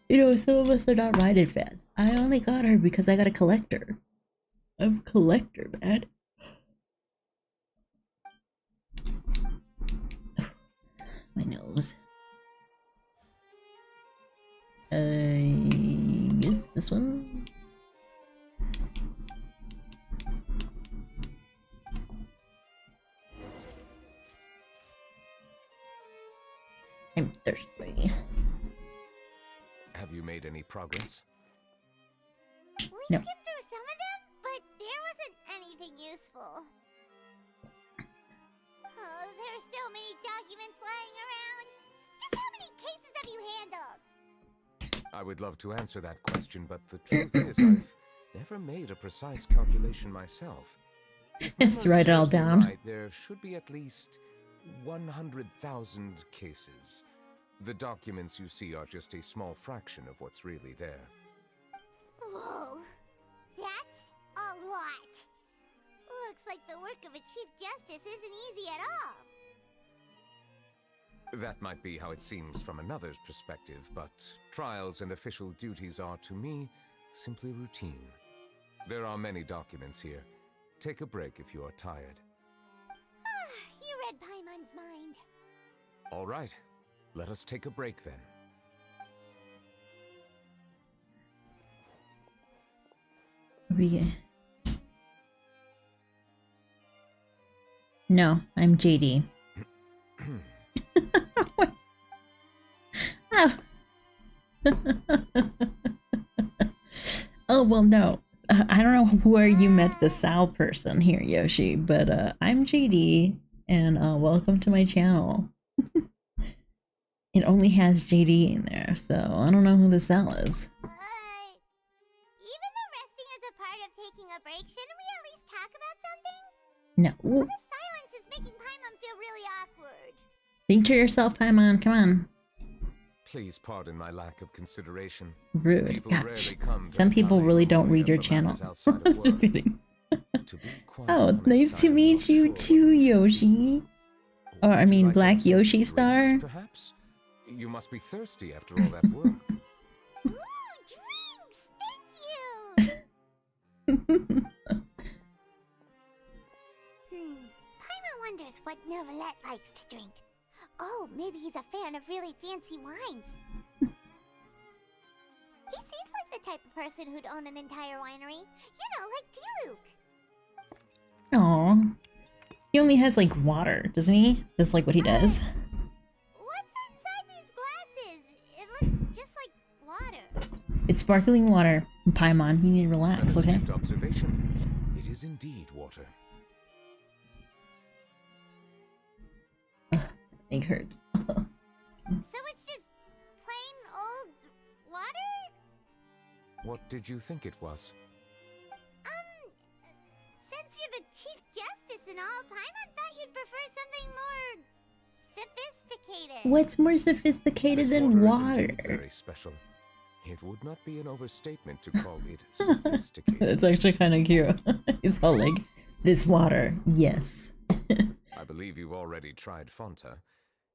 You know, some of us are not Raiden fans. I only got her because I got a collector. I'm a collector, man. My nose. Guess this one? I'm thirsty. Have you made any progress? We No. skimmed through some of them, but there wasn't anything useful. Oh, there's so many documents lying around. Just how many cases have you handled? I would love to answer that question, but the truth is I've never made a precise calculation myself. If Let's memory write it all serves me down. right, there should be at least 100,000 cases. The documents you see are just a small fraction of what's really there. Whoa, that's a lot. Looks like the work of a Chief Justice isn't easy at all. That might be how it seems from another's perspective, but trials and official duties are, to me, simply routine. There are many documents here. Take a break if you are tired. You read Paimon's mind. All right, let us take a break then. No, I'm JD. Oh. Oh, well, no. I don't know where you met the Sal person here, Yoshi, but I'm JD, and welcome to my channel. It only has JD in there, so I don't know who the Sal is. Even though resting is a part of taking a break, shouldn't we at least talk about something? No. The silence is making Paimon feel really awkward. Think to yourself, Paimon, come on. Please pardon my lack of consideration. Rude. People Gosh. rarely come to Some people Pali really don't Moya read your for channel. matters outside of work. Just kidding. To be quite Oh, honest, nice to I'm meet not you sure too, what you Yoshi. Or, I Would you mean, like to Black have some Yoshi drinks, Star. Perhaps? You must be thirsty after all that work. Ooh, drinks! Thank you! Paimon wonders what Novelette likes to drink. Oh, maybe he's a fan of really fancy wines. He seems like the type of person who'd own an entire winery. You know, like D-Luke. Aw. He only has, like, water, doesn't he? That's, like, what he does. What's inside these glasses? It looks just like water. It's sparkling water. Paimon, you need to An relax, okay? astute observation. It is indeed water. It hurts. So it's just plain old water? What did you think it was? Since you're the Chief Justice and all, Paimon thought you'd prefer something more sophisticated. What's more sophisticated This than water is indeed water? very special. It would not be an overstatement to call it sophisticated. It's actually kind of cute. It's all like, this water, yes. I believe you've already tried Fonta.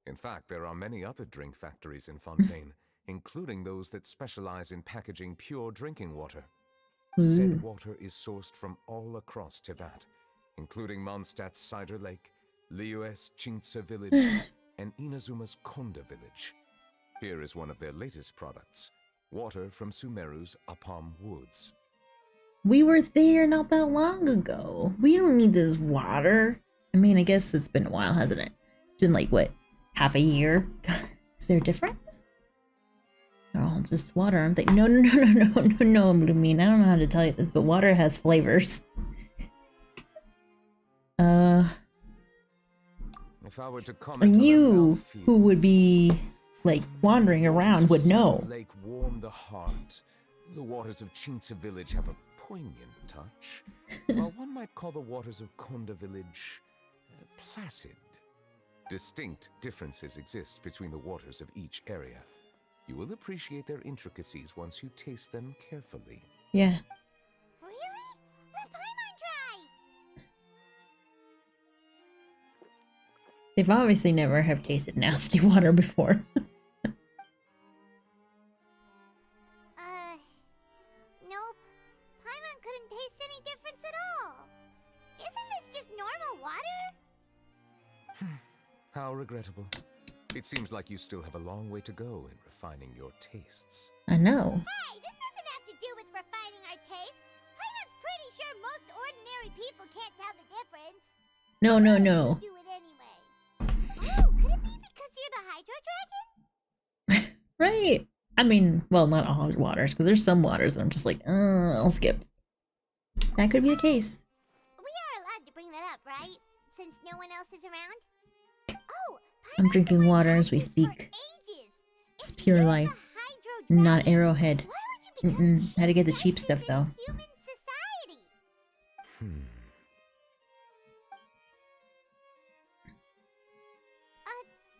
In fact, there are many other drink factories in Fontaine, including those that specialize in packaging pure drinking water. Said water is sourced from all across Tivat, including Mondstadt's Cider Lake, Liyue's Chintsa village, and Inazuma's Konda village. Here is one of their latest products, water from Sumeru's Apam Woods. We were there not that long ago. We don't need this water. I mean, I guess it's been a while, hasn't it? It's been like, what, half a year? Is there a difference? They're all just water, aren't they? No, Bloomine. I don't know how to tell you this, but water has flavors. If I were to comment on You, who would be, like, wandering around, would know. Lake warm the heart. The waters of Chintsa village have a poignant touch, while one might call the waters of Konda village placid. Distinct differences exist between the waters of each area. You will appreciate their intricacies once you taste them carefully. Yeah. Really? Let Paimon try! They've obviously never have tasted nasty water before. Nope. Paimon couldn't taste any difference at all. Isn't this just normal water? How regrettable. It seems like you still have a long way to go in refining your tastes. I know. Hey, this doesn't have to do with refining our taste. Paimon's pretty sure most ordinary people can't tell the difference. No. Do it anyway. Oh, could it be because you're the Hydro Dragon? Right. I mean, well, not all waters, because there's some waters that I'm just like, I'll skip. That could be the case. We are allowed to bring that up, right? Since no one else is around? Oh, I'm Paimon's drinking been water like as we this for speak. ages. It's If pure you're life, the Hydro not Dragon, Arrowhead. why would you become Had to get the Chief cheap stuff, Justice though. in human society?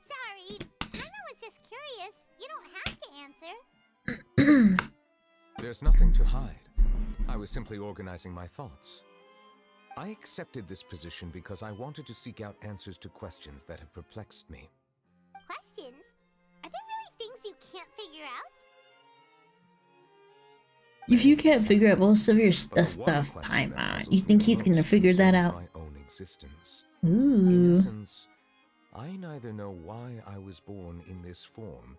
Sorry. Paimon was just curious. You don't have to answer. There's nothing to hide. I was simply organizing my thoughts. I accepted this position because I wanted to seek out answers to questions that have perplexed me. Questions? Are there really things you can't figure out? If you can't figure out most of your But the one stuff, question I'm that on. puzzles You me think the he's gonna most figure that concerns out? my own existence. In Ooh. essence, I neither know why I was born in this form,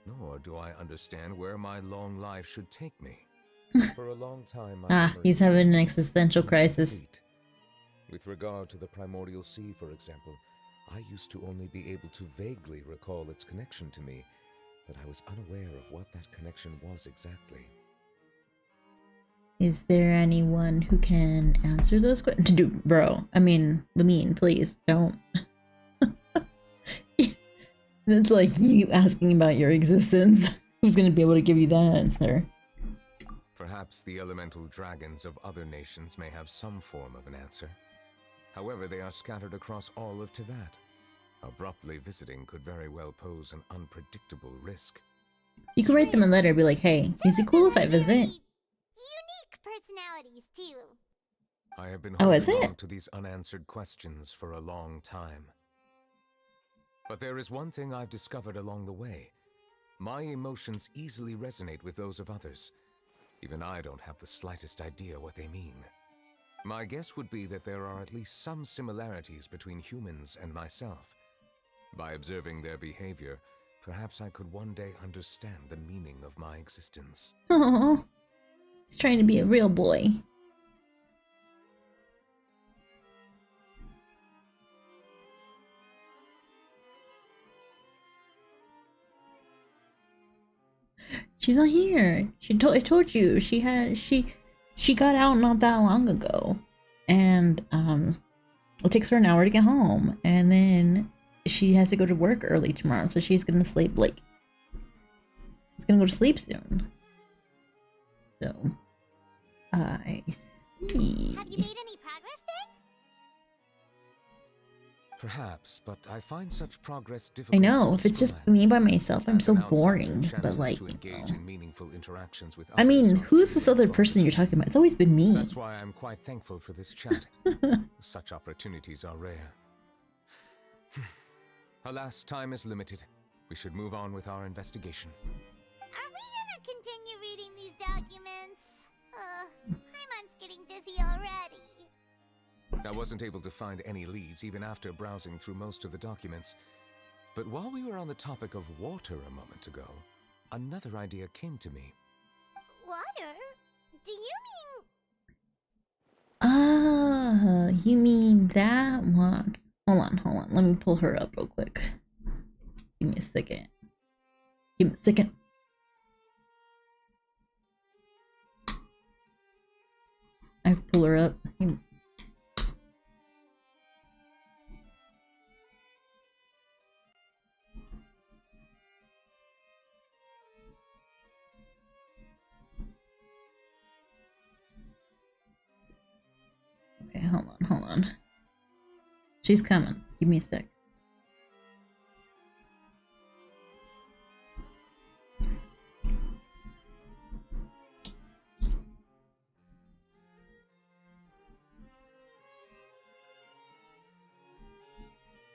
nor do I understand where my long life should take me. For a long time, my Ah, memory he's was having an lacking, existential crisis. incomplete. With regard to the primordial sea, for example, I used to only be able to vaguely recall its connection to me, but I was unaware of what that connection was exactly. Is there anyone who can answer those questions? Dude, bro. I mean, Lamine, please don't. It's like you asking about your existence. Who's gonna be able to give you that answer? Perhaps the elemental dragons of other nations may have some form of an answer. However, they are scattered across all of Teyvat. Abruptly visiting could very well pose an unpredictable risk. You could write them a letter, be like, hey, is it cool if I visit? Unique personalities, too. I have been Oh, is holding it? on to these unanswered questions for a long time. But there is one thing I've discovered along the way. My emotions easily resonate with those of others. Even I don't have the slightest idea what they mean. My guess would be that there are at least some similarities between humans and myself. By observing their behavior, perhaps I could one day understand the meaning of my existence. Oh, he's trying to be a real boy. She's not here. I told you she got out not that long ago, and it takes her an hour to get home, and then she has to go to work early tomorrow, so she's gonna sleep like she's gonna go to sleep soon. So I see. Have you made any progress then? Perhaps, but I find such progress I difficult know. to If it's just describe. me by myself, I'm As so an outsider, boring. But chances like, to you engage know. in meaningful interactions with I others mean, are who's few this and other far person you're between. talking about? It's always been me. That's why I'm quite thankful for this chat. Such opportunities are rare. Alas, time is limited. We should move on with our investigation. Are we gonna continue reading these documents? Paimon's getting dizzy already. I wasn't able to find any leads even after browsing through most of the documents. But while we were on the topic of water a moment ago, another idea came to me. Water? Do you mean... Ah, you mean that one? Hold on. Let me pull her up real quick. Give me a second. I pull her up. Okay, hold on. She's coming. Give me a sec.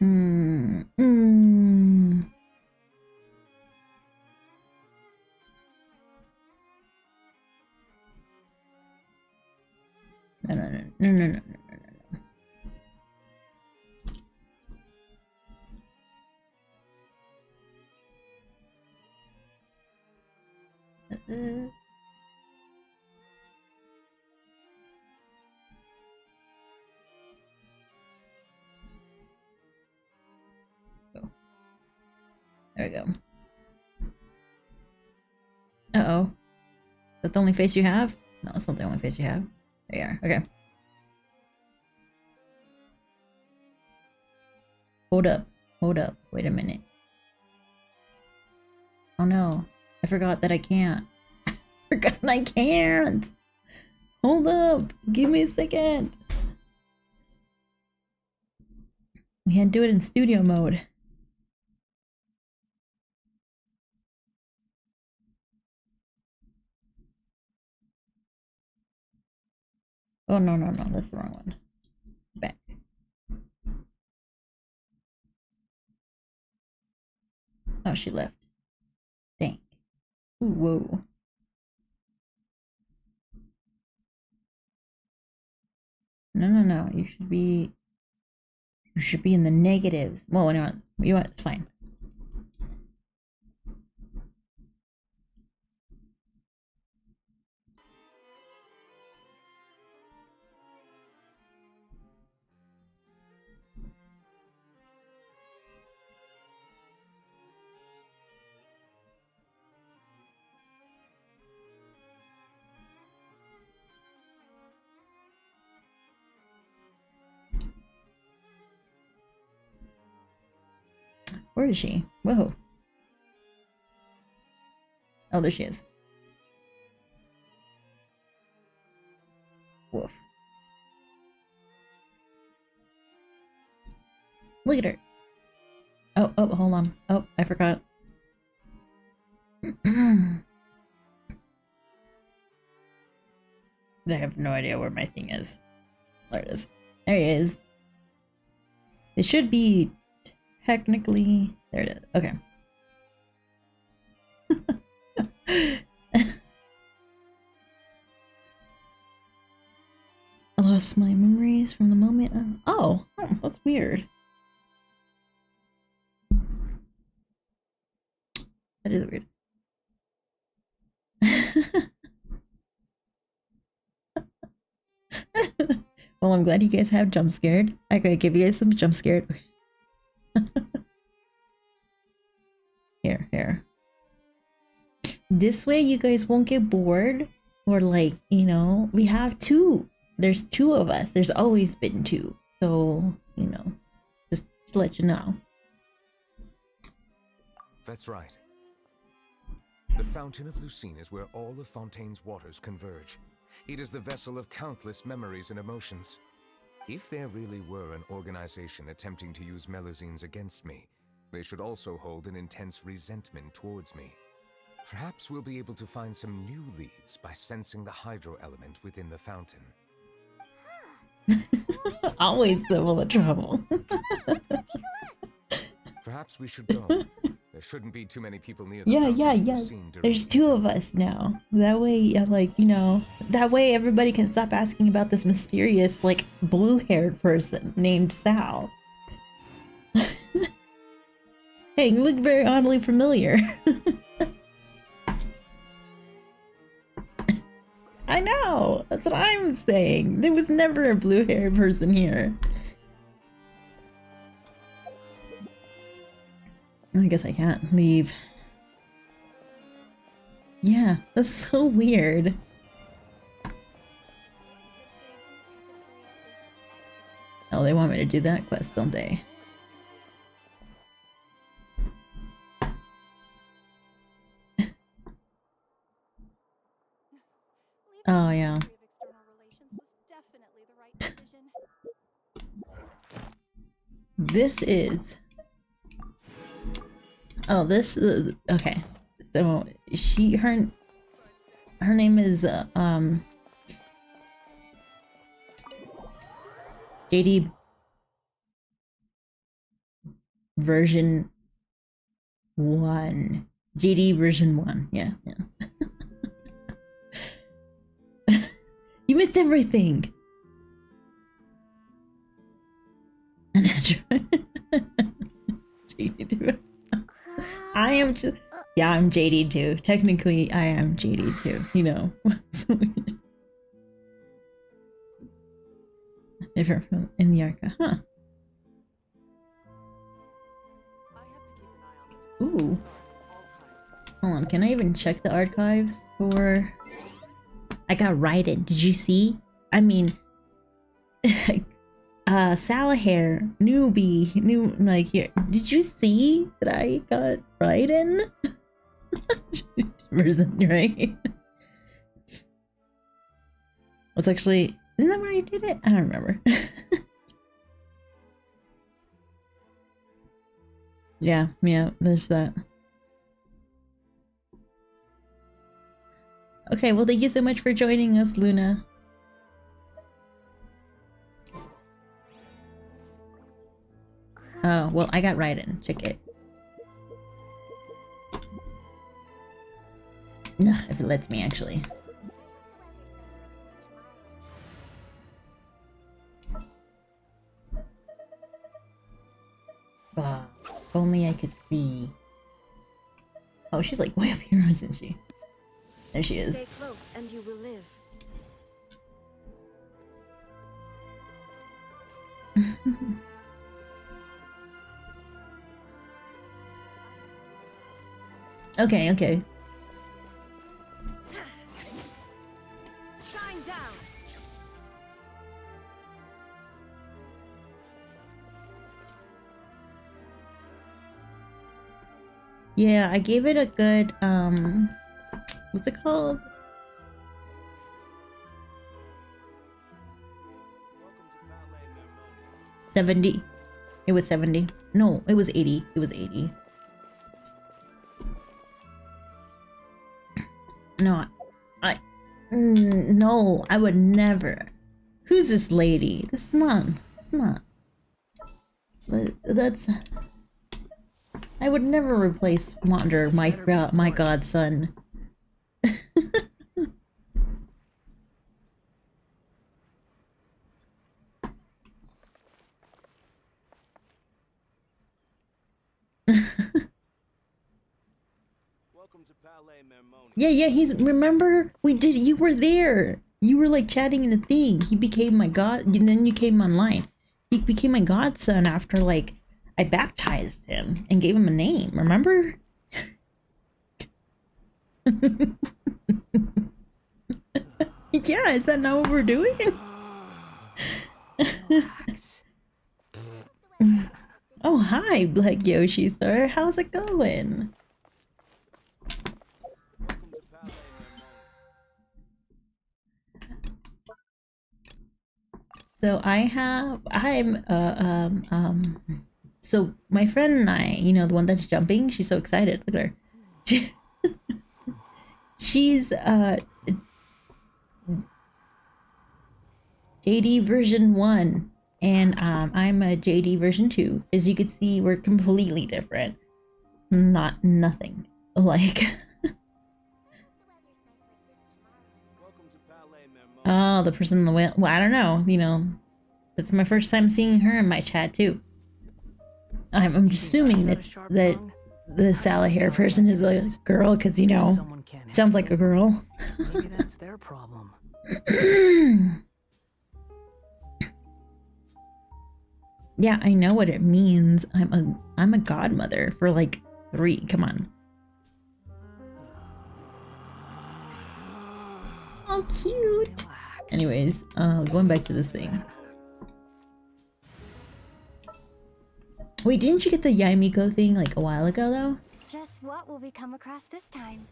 Mm, mm. No. Go. There we go. Uh-oh. Is that the only face you have? No, that's not the only face you have. There you are. Okay. Hold up. Wait a minute. Oh no. I forgot that I can't. I can't. Hold up. Give me a second. We can't do it in studio mode. Oh, no. That's the wrong one. Back. Oh, she left. Dang. Ooh, whoa. No. You should be in the negatives. Well, you know what? It's fine. Where is she? Whoa. Oh, there she is. Woof. Look at her. Oh, hold on. Oh, I forgot. I have no idea where my thing is. There it is. There it is. It should be technically... There it is. Okay. I lost my memories from the moment of... Oh, that's weird. That is weird. Well, I'm glad you guys have jump scared. I gotta give you guys some jump scared. Here. This way you guys won't get bored. Or like, you know, we have two. There's two of us. There's always been two. So, you know, just to let you know. That's right. The Fountain of Lucine is where all of Fontaine's waters converge. It is the vessel of countless memories and emotions. If there really were an organization attempting to use Melusines against me, they should also hold an intense resentment towards me. Perhaps we'll be able to find some new leads by sensing the hydro element within the fountain. Always full of trouble. Perhaps we should go. There shouldn't be too many people near the Yeah. Lucine during There's the two of event. us now. That way, like, you know, that way everybody can stop asking about this mysterious, like, blue-haired person named Sal. Hey, you look very oddly familiar. I know! That's what I'm saying. There was never a blue-haired person here. I guess I can't leave. Yeah, that's so weird. Oh, they want me to do that quest, don't they? Oh, yeah. This is... Oh, this is... Okay. So, her name is, JD version 1. JD version 1. Yeah. You missed everything! An android. JD2. I am just... Yeah, I'm JD too. Technically, I am JD too. You know. Different from in the Arca, huh? Ooh. Hold on, can I even check the archives for... I got Raiden. Did you see? I mean... Salahare, newbie, like, here. Did you see that I got Raiden? Right? It's actually... Isn't that where I did it? I don't remember. Yeah, there's that. Okay, well, thank you so much for joining us, Luna. Oh, well, I got Raiden. Check it. No, if it lets me, actually. only I could see. Oh, she's like way up here, isn't she? There she is. Stay close and you will live. Okay, okay. Shine down. Yeah, I gave it a good, what's it called? $70. It was 70. No, it was 80. It was 80. No, no, I would never. Who's this lady? That's not. That's not. That's. I would never replace Wander, my godson. Yeah, he's, remember? We did, you were there. You were like chatting in the thing. He became my god, and then you came online. He became my godson after like, I baptized him and gave him a name, remember? Yeah, is that not what we're doing? Oh, hi, Black Yoshi, sir. How's it going? So so my friend and I, you know, the one that's jumping, she's so excited. Look at her. She's JD version 1 and I'm a JD version 2. As you can see, we're completely different. Nothing like. Oh, the person in the whale. Well, I don't know. You know, it's my first time seeing her in my chat too. I'm assuming that the Salahare person is a girl because, you know, sounds like a girl. Maybe that's their problem. Yeah, I know what it means. I'm a godmother for like 3. Come on. Oh, cute. Anyways, going back to this thing. Wait, didn't you get the Yaimiko thing like a while ago though? Just what will we come across this time?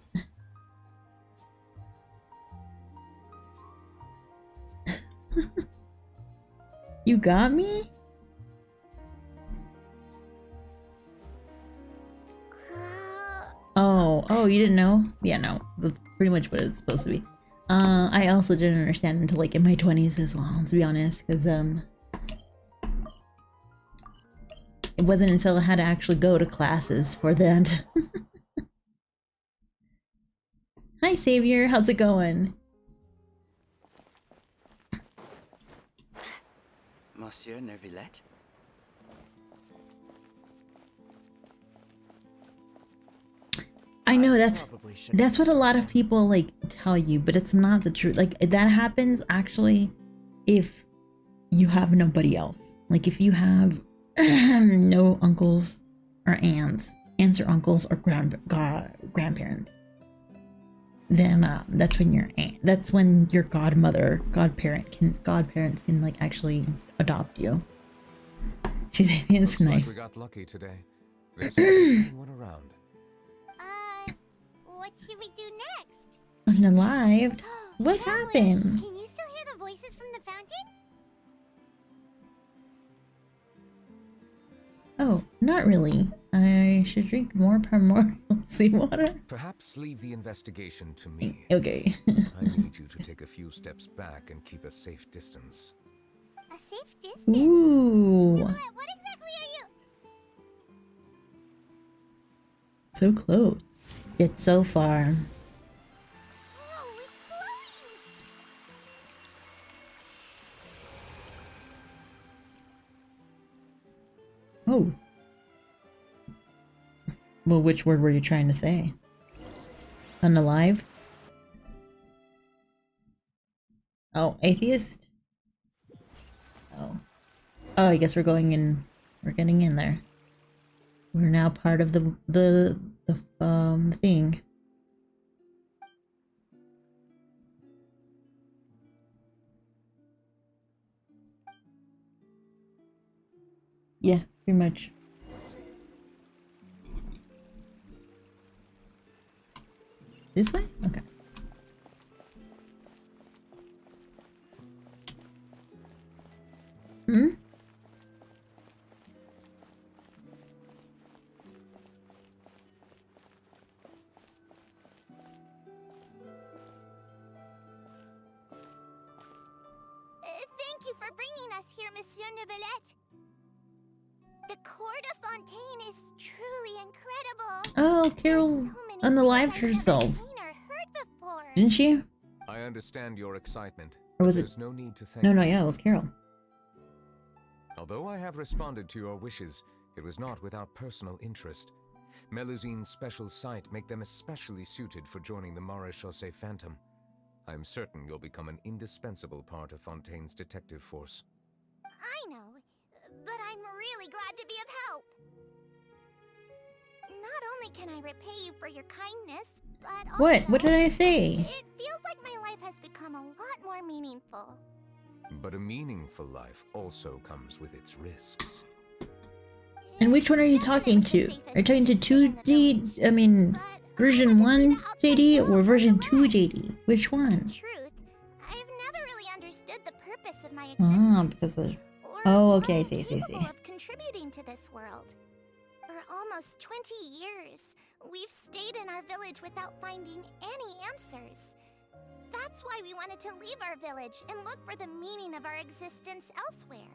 You got me? Oh, you didn't know? Yeah, no. That's pretty much what it's supposed to be. I also didn't understand until like in my 20s as well, to be honest, because it wasn't until I had to actually go to classes for that. Hi, Savior. How's it going? Monsieur Neuvillette? I know that's what a lot of people like tell you, but it's not the truth. Like that happens actually if you have nobody else. Like if you have no uncles or aunts or uncles or grandparents, then that's when your godparents can like actually adopt you. She's it's nice. Like we got lucky today. There's anyone around. What should we do next? Unalived? What Travelers, happened? Can you still hear the voices from the fountain? Oh, not really. I should drink more primordial seawater. Perhaps leave the investigation to me. Okay. I need you to take a few steps back and keep a safe distance. A safe distance? Ooh. What exactly are you? So close. Yet so far. Oh, it's glowing! Oh. Well, which word were you trying to say? Unalive? Oh, atheist? Oh. Oh, I guess we're going in. We're getting in there. We're now part of the thing. Yeah, pretty much. This way? Okay. Hmm? Thank you for bringing us here, Monsieur Neuvillette. The Court of Fontaine is truly incredible. Oh, Carol There's so many unalived things I've never herself. seen or heard before. Didn't she? I understand your excitement, Or was but it? there's no need to thank No, me. yeah, it was Carol. Although I have responded to your wishes, it was not without personal interest. Melusine's special sight make them especially suited for joining the Maréchaussée Phantom. I'm certain you'll become an indispensable part of Fontaine's detective force. I know, but I'm really glad to be of help. Not only can I repay you for your kindness, but also... What? What did I say? It feels like my life has become a lot more meaningful. But a meaningful life also comes with its risks. And which one are you talking to? Are you talking to 2D? I mean, version 1 JD or version 2 JD? Which one? Truth, I've never really understood the purpose of my Ah, existence. because of... Or Oh, okay, I why see, I I'm see, I see. capable of contributing to this world. For almost 20 years, we've stayed in our village without finding any answers. That's why we wanted to leave our village and look for the meaning of our existence elsewhere.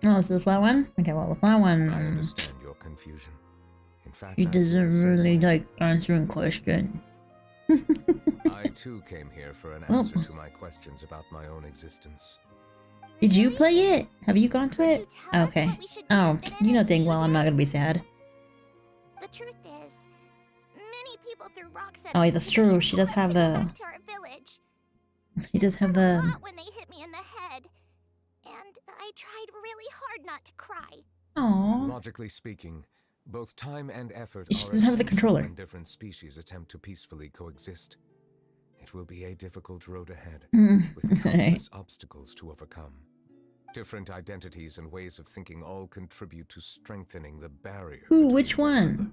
Oh, it's the flat one? Okay, well, the flat one... I understand your confusion. In fact, He I feel the doesn't same really way. like answering questions. I too came here for an Oh. answer to my questions about my own existence. Did you Really? play it? Have you gone to Could it? you tell us Okay. what we should do Oh, to fit in you know as dang you well I'm not did? gonna be sad. The truth is, many people threw rocks at Oh, yeah, us that's and true. told She does us have to go the... back to our village. He does have Hurt a the... lot when they hit me in the head, and I tried really hard not to cry. Aww. Logically speaking, both time and effort She are doesn't have the essential controller. when different species attempt to peacefully coexist. It will be a difficult road ahead, with Okay. countless obstacles to overcome. Different identities and ways of thinking all contribute to strengthening the barrier. Ooh, between which one one? another.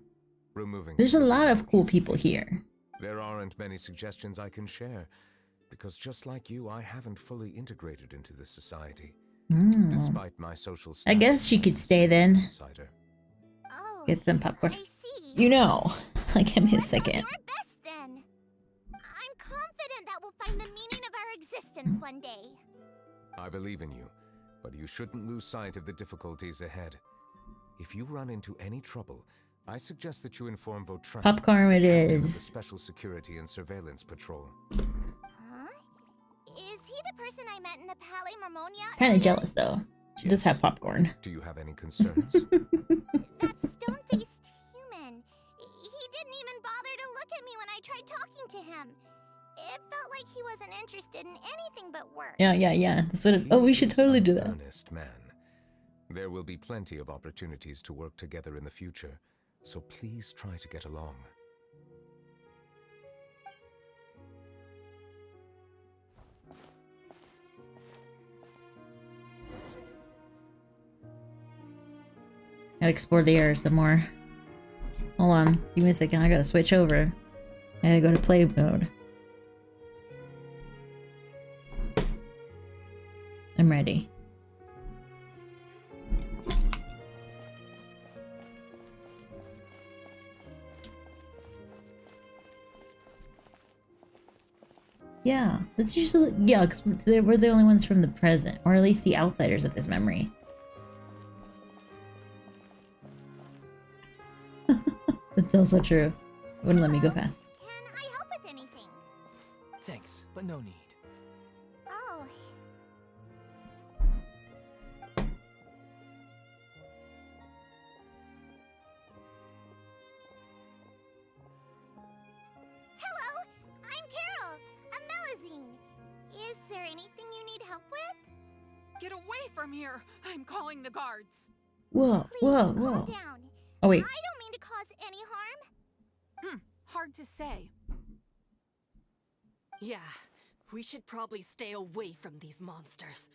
Removing There's a will be lot no of cool easy people feat. here. There aren't many suggestions I can share, because just like you, I haven't fully integrated into this society. Mm. Despite my social I status, guess she I could am stay still an then. outsider. Oh, Get some popcorn. I see. You know. Like, give me a Let's all do second. our best then. I'm confident that we'll find the meaning of our existence one day. I believe in you, but you shouldn't lose sight of the difficulties ahead. If you run into any trouble, I suggest that you inform Vautrin, Popcorn it the captain of the is. Special Security and Surveillance Patrol. Huh? Is he the person I met in the Palais Marmonia? Kind of earlier? jealous, though. She does have popcorn. Do you have any concerns? That stone-faced human. He didn't even bother to look at me when I tried talking to him. It felt like he wasn't interested in anything but work. Yeah. That's what it... Oh, we He should is totally an do that. earnest man. There will be plenty of opportunities to work together in the future, so please try to get along. Gotta explore the air some more. Hold on. Give me a second. I gotta switch over. I gotta go to play mode. I'm ready. Yeah, that's usually... Yeah, because we're the only ones from the present. Or at least the outsiders of this memory. That's also true. Wouldn't let me go fast. Can I help with anything? Thanks, but no need. Oh. Get away from here! I'm calling the guards! Whoa, Please, whoa, calm whoa. down. Oh, wait. I don't mean to cause any harm. Hard to say. Yeah, we should probably stay away from these monsters.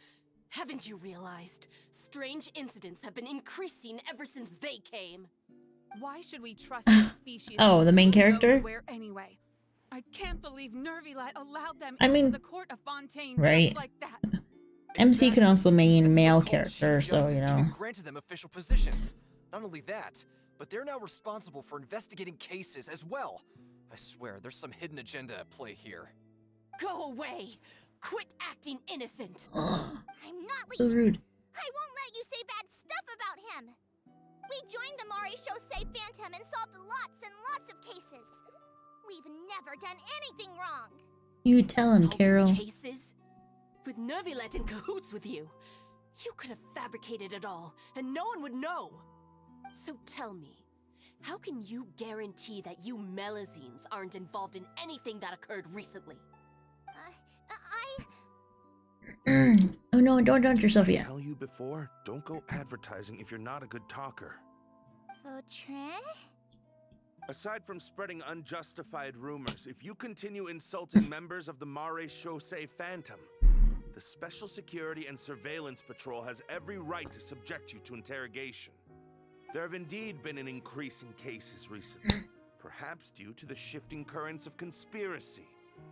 Haven't you realized? Strange incidents have been increasing ever since they came. Why should we trust this species? Oh, the main who knows character? where anyway? I can't believe Nervilat allowed them I into mean, the court of Fontaine right. just like that. MC can also mean That's male so-called character, Chief so, Justice you know. even granted them official positions. Not only that, but they're now responsible for investigating cases as well. I swear, there's some hidden agenda at play here. Go away! Quit acting innocent! I'm not So leaving. rude. I won't let you say bad stuff about him. We joined the Maréchaussée Phantom and solved lots and lots of cases. We've never done anything wrong. You tell him, Solving Carol. Cases? With Nervilet in cahoots with you. You could have fabricated it all, and no one would know. So tell me, how can you guarantee that you Melazines aren't involved in anything that occurred recently? Oh no, don't daunt yourself yet. Tell you before, don't go advertising if you're not a good talker. Vautrin? Aside from spreading unjustified rumors, if you continue insulting members of the Maréchaussée Phantom, the Special Security and Surveillance Patrol has every right to subject you to interrogation. There have indeed been an increase in cases recently, perhaps due to the shifting currents of conspiracy,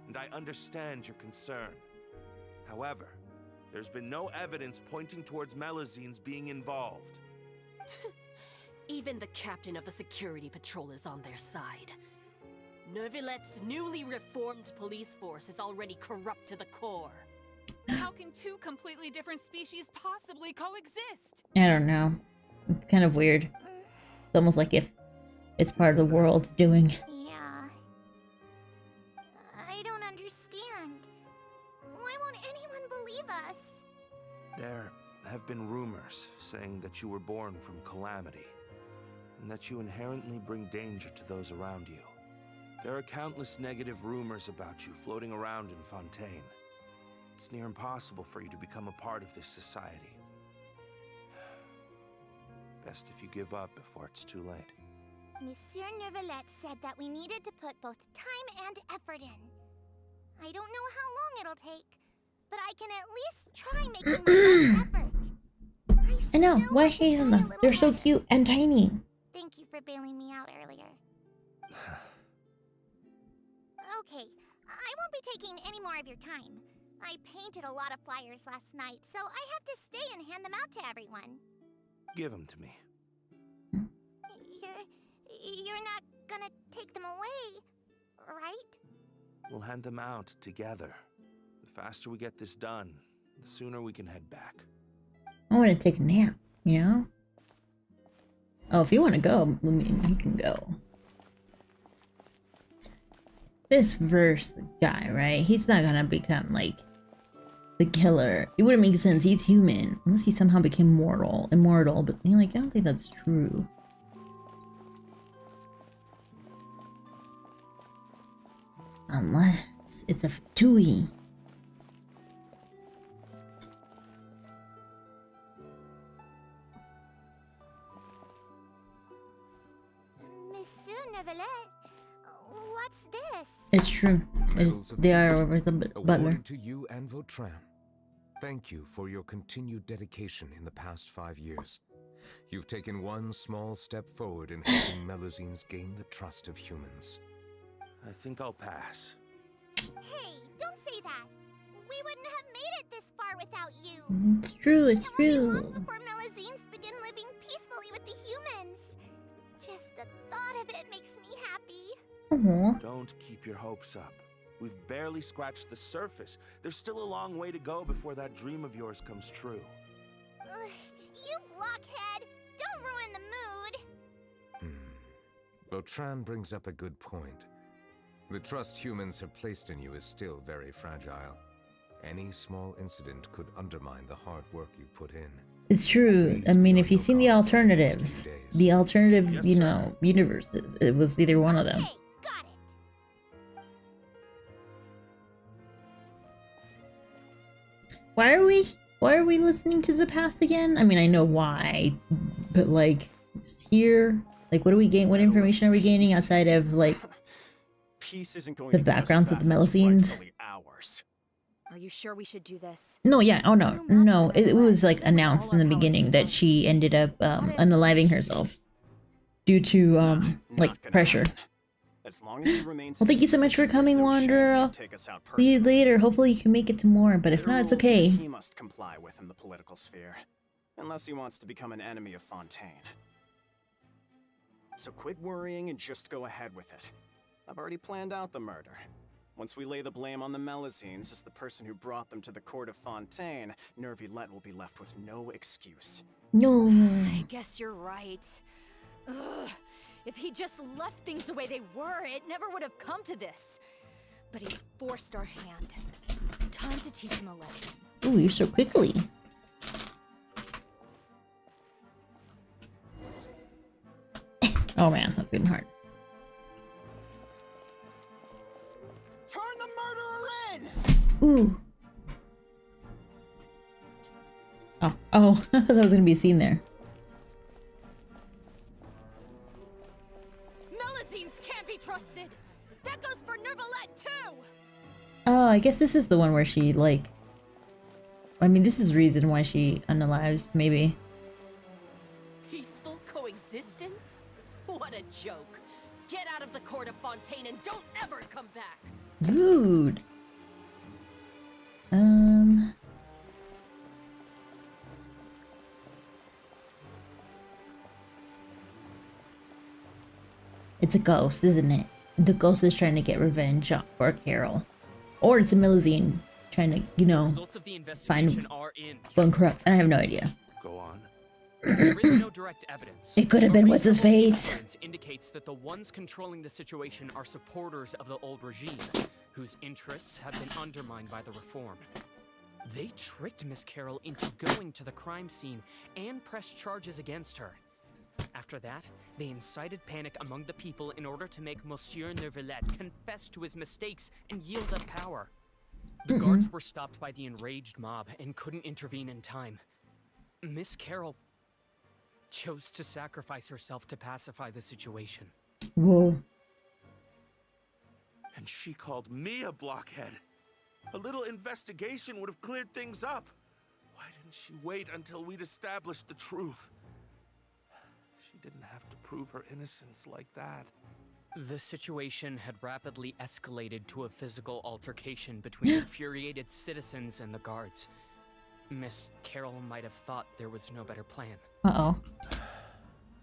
and I understand your concern. However, there's been no evidence pointing towards Melazines being involved. Even the captain of the security patrol is on their side. Nervilet's newly reformed police force is already corrupt to the core. How can two completely different species possibly coexist? I don't know. It's kind of weird. It's almost like if it's part of the world's doing. Yeah. I don't understand. Why won't anyone believe us? There have been rumors saying that you were born from calamity, and that you inherently bring danger to those around you. There are countless negative rumors about you floating around in Fontaine. It's near impossible for you to become a part of this society. Best if you give up before it's too late. Monsieur Nervilet said that we needed to put both time and effort in. I don't know how long it'll take, but I can at least try making my best effort. I know. still Why want to hate try on a them? little They're so harder. cute and tiny. Thank you for bailing me out earlier. Okay, I won't be taking any more of your time. I painted a lot of flyers last night, so I have to stay and hand them out to everyone. Give them to me. You're not gonna take them away, right? We'll hand them out together. The faster we get this done, the sooner we can head back. I want to take a nap, you know? Oh, if you want to go, I mean, you can go. This verse guy, right? He's not gonna become, like, the killer. It wouldn't make sense. He's human. Unless he somehow became immortal. But, you know, like, I don't think that's true. Unless it's a Fatui. Monsieur Nervilet, what's this? It's true. Medals of They Peace, are over the butler. awarded to you and Vautrin. Thank you for your continued dedication in the past 5 years. You've taken one small step forward in helping Melazines gain the trust of humans. I think I'll pass. Hey, don't say that. We wouldn't have made it this far without you. It's true, it's It won't be long true. before Melazines begin living peacefully with the humans. Just the thought of it makes me happy. Aww. Don't keep your hopes up. We've barely scratched the surface. There's still a long way to go before that dream of yours comes true. Ugh, you blockhead! Don't ruin the mood! Vautrin brings up a good point. The trust humans have placed in you is still very fragile. Any small incident could undermine the hard work you've put in. It's true. I mean, if you've seen the alternatives, the alternative, Yes, you sir. know, universes, it was either one of them. Okay, got it. Why are we Why are we listening to the past again? I mean, I know why, but like here, like what do we gain? What information are we gaining outside of like Peace isn't going the to get us backgrounds of the back what's Melusines? rightfully ours. Are you sure we should do this? No, yeah. Oh no, no. It was like announced in the beginning that she ended up unaliving herself due to like pressure. As long as he remains Well, thank you so much for coming, Wanderer. See you later. Hopefully you can make it to more, but if not, it's okay. He must comply with in the political sphere, unless he wants to become an enemy of Fontaine. So quit worrying and just go ahead with it. I've already planned out the murder. Once we lay the blame on the Melusines as the person who brought them to the court of Fontaine, Nervilette will be left with no excuse. No. I guess you're right. Ugh. If he just left things the way they were, it never would have come to this. But he's forced our hand. Time to teach him a lesson. Ooh, you're so quickly. Oh man, that's getting hard. Turn the murderer in! Ooh. Oh, that was gonna be a scene there. Melusines can't be trusted. That goes for Nervilette too. Oh, I guess this is the one where she like. I mean, this is the reason why she unalives, maybe. Peaceful coexistence? What a joke. Get out of the court of Fontaine and don't ever come back. Rude. It's a ghost, isn't it? The ghost is trying to get revenge for Carol. Or it's a Melusine trying to, you know, find Bone Corrupt. I have no idea. Go on. There is no direct evidence. It could have been what's his face. Evidence indicates that the ones controlling the situation are supporters of the old regime, whose interests have been undermined by the reform. They tricked Miss Carol into going to the crime scene and pressed charges against her. After that, they incited panic among the people in order to make Monsieur Nervilette confess to his mistakes and yield up power. The guards were stopped by the enraged mob and couldn't intervene in time. Miss Carol chose to sacrifice herself to pacify the situation. Whoa. And she called me a blockhead. A little investigation would have cleared things up. Why didn't she wait until we'd established the truth? She didn't have to prove her innocence like that. The situation had rapidly escalated to a physical altercation between infuriated citizens and the guards. Miss Carol might have thought there was no better plan. Uh-oh.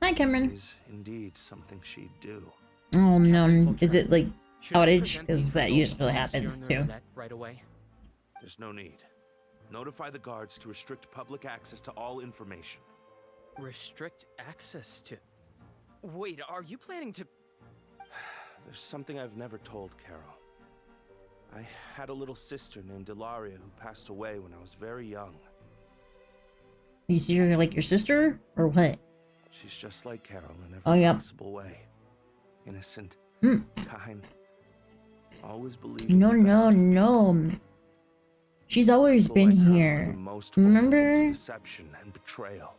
Hi, Cameron. Is indeed something she'd do. Oh no, is it like outage? Because that usually happens too. Right away. There's no need. Notify the guards to restrict public access to all information. Restrict access to... Wait, are you planning to... There's something I've never told Carol. I had a little sister named Ilaria who passed away when I was very young. You see her like your sister? Or what? She's just like Carol in every possible way. Innocent, kind, always believing No. She's always been here. Remember? Deception and betrayal.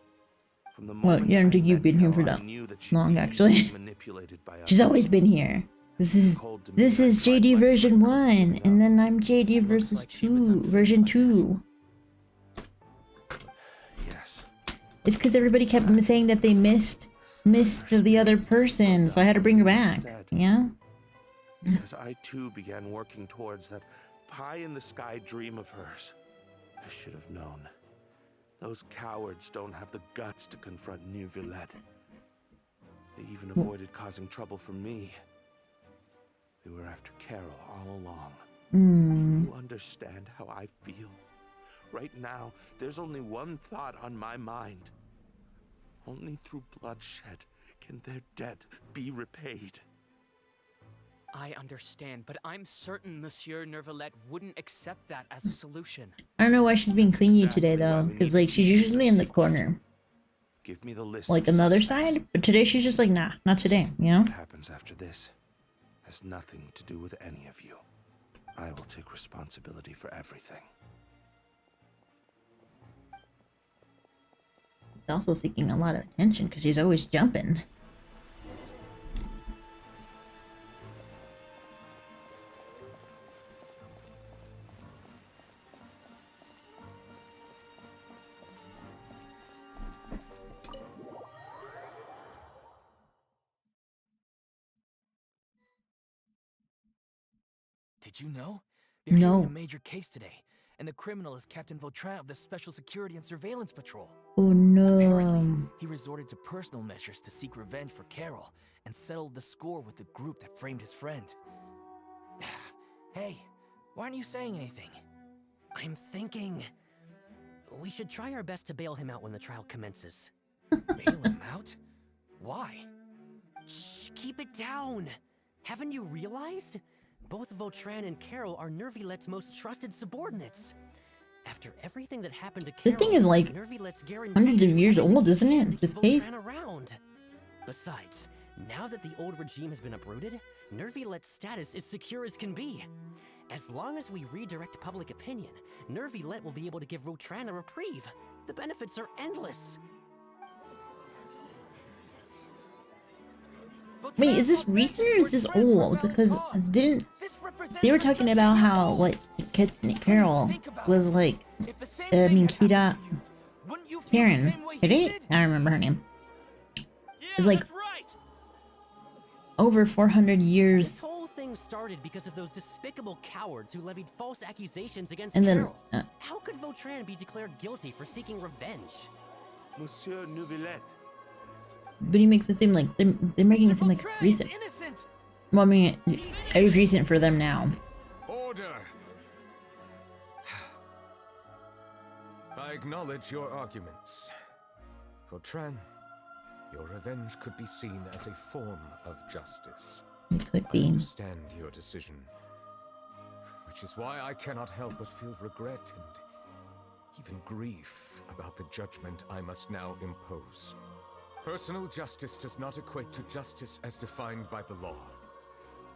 From the Well, you don't think you've been here for that long, actually. She's always been here. This is JD version 1, and then I'm JD version 2. Yes. It's because everybody kept saying that they missed the other person, so I had to bring her back. Yeah? Because I too began working towards that pie-in-the-sky dream of hers. I should have known. Those cowards don't have the guts to confront Nervilette. They even avoided causing trouble for me. They were after Carol all along. Do you understand how I feel? Right now, there's only one thought on my mind. Only through bloodshed can their debt be repaid. I understand, but I'm certain Monsieur Nervilette wouldn't accept that as a solution. I don't know why she's being clingy today, though, because like she's usually in the corner. Give me the list. Like on the other side, but today she's just like, nah, not today, you know? What happens after this has nothing to do with any of you. I will take responsibility for everything. also seeking a lot of attention because she's always jumping. Did you know? They're hearing No. a major case today, and the criminal is Captain Vautrin of the Special Security and Surveillance Patrol. Oh no. Apparently, he resorted to personal measures to seek revenge for Carol and settled the score with the group that framed his friend. Hey, why aren't you saying anything? I'm thinking... we should try our best to bail him out when the trial commences. Bail him out? Why? Shh, keep it down! Haven't you realized? Both Vautrin and Carol are Nervilette's most trusted subordinates. After everything that happened to Carol, This thing is like Nervilette's hundreds of years old, isn't it? This case? Around. Besides, now that the old regime has been uprooted, Nervilette's status is secure as can be. As long as we redirect public opinion, Nervilette will be able to give Vautrin a reprieve. The benefits are endless. Wait, is this recent or is this old? Because didn't they were talking about how like Carol was like Kira Karen, right? I remember her name. It's like over 400 years. This whole thing started because of those despicable cowards who levied false accusations against And then, Carol. How could Vautrin be declared guilty for seeking revenge? Monsieur Neuvillette. But he makes it seem like they're making it seem like recent. Well, I mean, it's recent for them now. Order! I acknowledge your arguments. Vautrin, your revenge could be seen as a form of justice. It could be. I understand your decision, which is why I cannot help but feel regret and even grief about the judgment I must now impose. Personal justice does not equate to justice as defined by the law.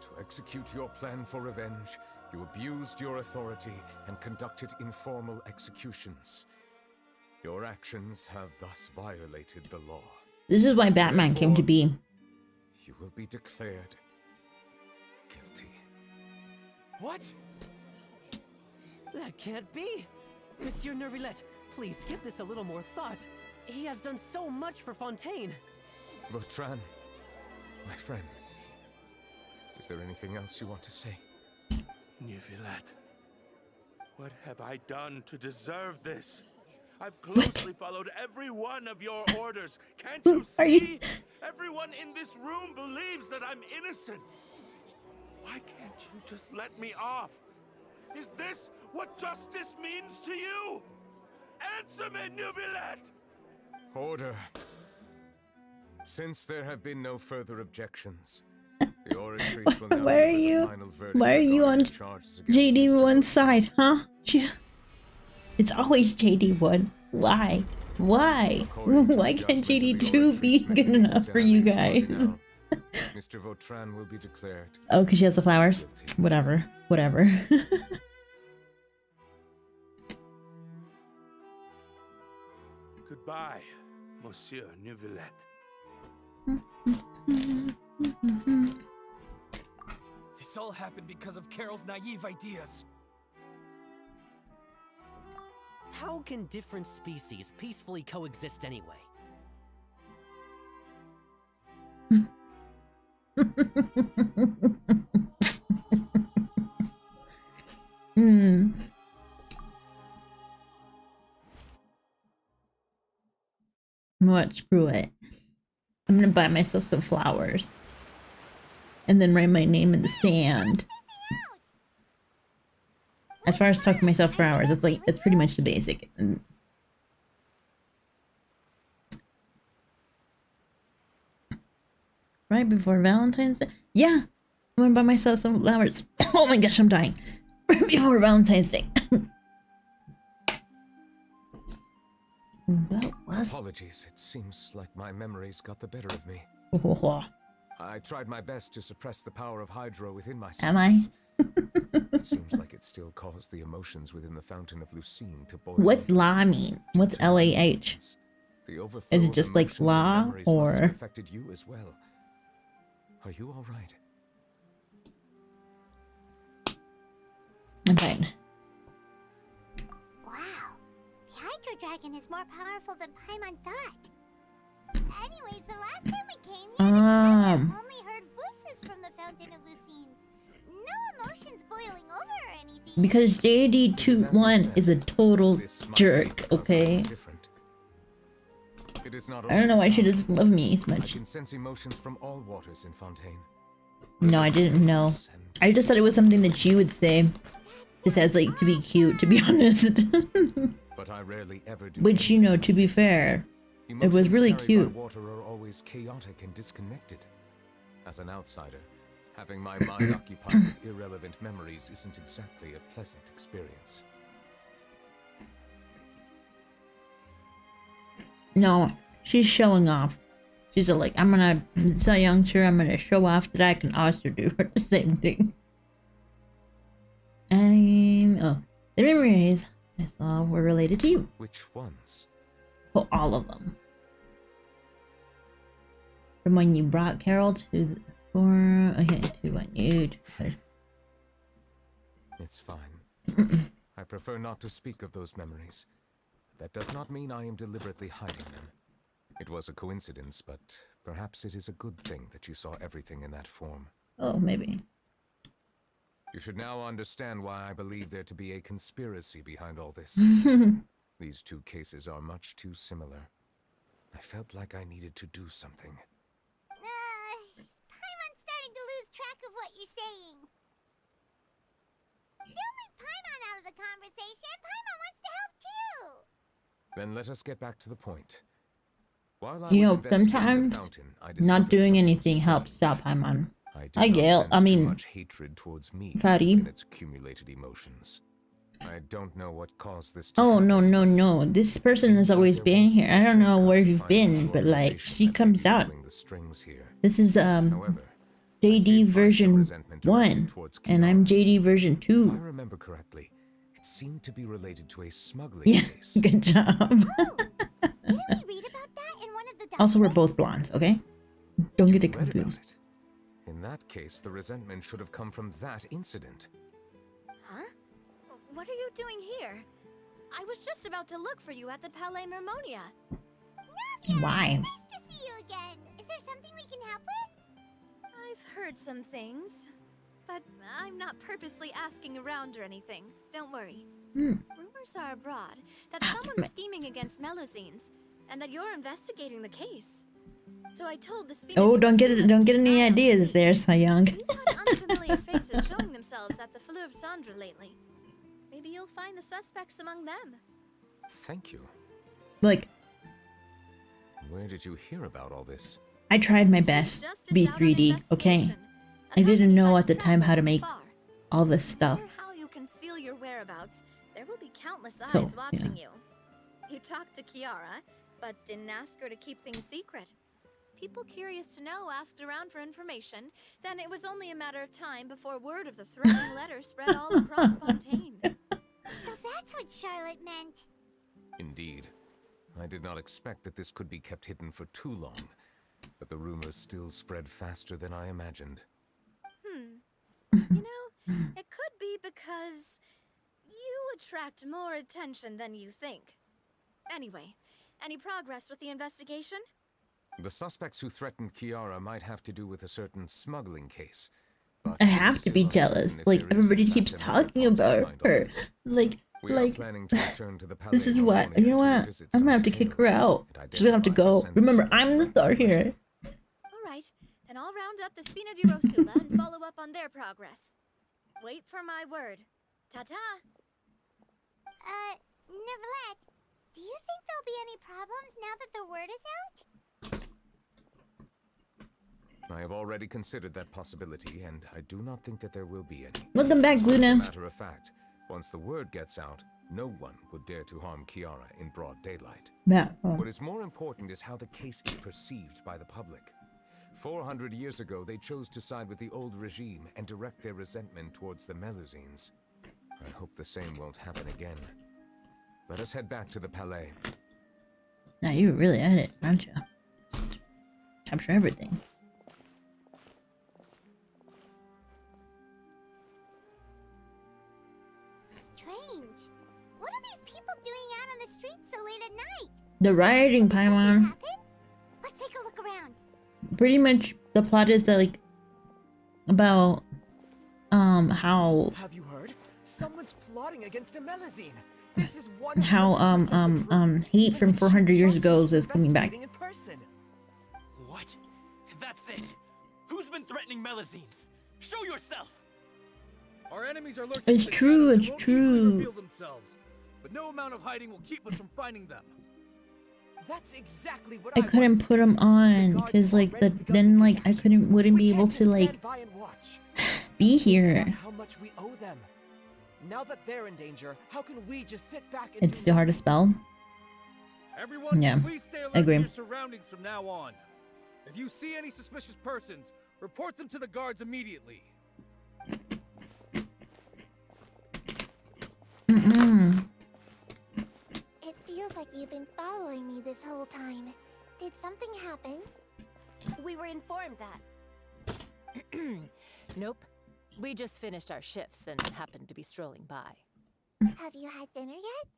To execute your plan for revenge, you abused your authority and conducted informal executions. Your actions have thus violated the law. This is why Batman came to be. You will be declared guilty. What? That can't be! Monsieur Nervillette, please give this a little more thought. He has done so much for Fontaine. Vautrin, my friend, is there anything else you want to say? Neuvillette, what have I done to deserve this? I've closely followed every one of your orders. Can't you see? Everyone in this room believes that I'm innocent. Why can't you just let me off? Is this what justice means to you? Answer me, Neuvillette! Order. Since there have been no further objections, the oratories will now Why are you? Why are you on JD1's side, huh? It's always JD1. Why? Why? Why can't JD2 be good enough for you guys? Mr. Vautrin will be declared. Oh, because she has the flowers? Whatever. Whatever. Goodbye, Monsieur Neuvillette. This all happened because of Carol's naive ideas. How can different species peacefully coexist anyway? What? Screw it. I'm gonna buy myself some flowers. And then write my name in the sand. As far as talking to myself for hours, it's like, it's pretty much the basic. Right before Valentine's Day? Yeah! I'm gonna buy myself some flowers. Oh my gosh, I'm dying. Right before Valentine's Day. What was... Apologies, it seems like my memories got the better of me. I tried my best to suppress the power of Hydro within myself. Am I? It seems like it still caused the emotions within the Fountain of Lucine to boil. What's LA mean? What's LAH? The overflow Is it of just like emotions and law, memories must have or affected you as well. Are you all right? I'm fine. Wow. The Hydro Dragon is more powerful than Paimon thought. Anyways, the last time we came here, the professor only heard voices from the Fountain of Lucine. No emotions boiling over or anything. Because JD21 is a total jerk, okay? It is not I don't know why she doesn't love me as I much. can sense emotions from all waters in Fontaine. No, I didn't know. I just thought it was something that she would say. Just as, like, to be cute, to be honest. But I rarely ever do. Which, you know, to be fair, it was really cute. Water are always chaotic and disconnected. As an outsider, having my mind occupied with irrelevant memories isn't exactly a pleasant experience. No, she's showing off. She's like, I'm gonna, so young, sure, I'm gonna show off that I can also do the same thing. Oh, the memories I saw were related to you. Which ones? Oh, all of them. From when you brought Carol to the forum, okay, to when you... It's fine. I prefer not to speak of those memories. That does not mean I am deliberately hiding them. It was a coincidence, but perhaps it is a good thing that you saw everything in that form. Oh, maybe. You should now understand why I believe there to be a conspiracy behind all this. These two cases are much too similar. I felt like I needed to do something. Paimon's starting to lose track of what you're saying. Don't leave Paimon out of the conversation. Paimon wants to help too. Then let us get back to the point. While I You was know, investigating the sometimes fountain, I not discovered doing something anything helps strange. stop Paimon. I Gail. I mean, much hatred towards me Fatty. and its accumulated emotions. I don't know what caused this to Oh, happen. no, no, no. This person has always been here. I don't know where you've been, but like, she comes out. This is, JD version 1, and I'm JD version 2. If I remember correctly, it seemed to be related to a smuggling Yeah, case. good job. Didn't we read about that in one of the documents? Also, we're both blondes, okay? Don't get it confused. In that case, the resentment should have come from that incident. Huh? What are you doing here? I was just about to look for you at the Palais Mermonia. Why? Nice to see you again. Is there something we can help with? I've heard some things, but I'm not purposely asking around or anything. Don't worry. Rumors are abroad that someone's scheming against Melusines, and that you're investigating the case. So I told the Oh, don't get any ideas there, Sayang. We've had unfamiliar faces showing themselves at the Fleuve Cendre lately. Maybe you'll find the suspects among them. Thank you. Like, where did you hear about all this? I tried my best to be 3D, okay? I didn't know at the time how to make all this stuff. No matter how you conceal your whereabouts, there will be countless So, eyes watching yeah. you. You talked to Kiara, but didn't ask her to keep things secret. People curious to know asked around for information, then it was only a matter of time before word of the threatening letter spread all across Fontaine. So that's what Charlotte meant. Indeed. I did not expect that this could be kept hidden for too long, but the rumors still spread faster than I imagined. You know, it could be because you attract more attention than you think. Anyway, any progress with the investigation? The suspects who threatened Kiara might have to do with a certain smuggling case. I have to be jealous. Like, everybody keeps talking about her. Like, this is what, you know what? I'm gonna have to kick her out. She's gonna have to go. Remember, I'm the star here. Alright, then I'll round up the Spina di Rosula and follow up on their progress. Wait for my word. Ta-ta! Neverlet, do you think there'll be any problems now that the word is out? I have already considered that possibility, and I do not think that there will be any. Welcome back, Luna. As a matter of fact, once the word gets out, no one would dare to harm Kiara in broad daylight. Yeah. What is more important is how the case is perceived by the public. 400 years ago, they chose to side with the old regime and direct their resentment towards the Melusines. I hope the same won't happen again. Let us head back to the Palais. Now you're really at it, aren't you? Capture everything. Strange. What are these people doing out on the streets so late at night? The rioting, Paimon. Let's take a look around. Pretty much the plot is that like about how Have you heard? Someone's plotting against a Melazine. This is one hate from 400 years ago is coming back. in person. What? That's it. Who's been threatening Melazines? Show yourself. Our enemies are lurking. It's true, it's won't true. easily reveal themselves, but no amount of hiding will keep us from finding them. That's exactly what I couldn't put them on because like then like I wouldn't be able to like be here. How much we owe them. Now that they're in danger, how can we just sit back and It's too hard to spell. Everyone, Yeah, please stay alert I agree. to your surroundings from now on. If you see any suspicious persons, report them to the guards immediately. It feels like you've been following me this whole time. Did something happen? We were informed that. Nope. We just finished our shifts and happened to be strolling by. Have you had dinner yet?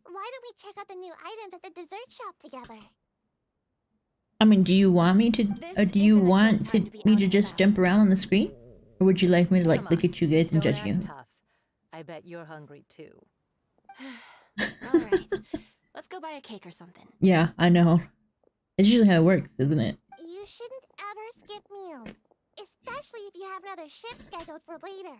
Why don't we check out the new items at the dessert shop together? I mean, do you want me to, or do you want me to just jump around on the screen? Or would you like me to like look at you guys and Don't judge you? act tough. I bet you're hungry too. Alright. Let's go buy a cake or something. Yeah, I know. It's usually how it works, isn't it? You shouldn't ever skip meals, especially if you have another shift scheduled for later.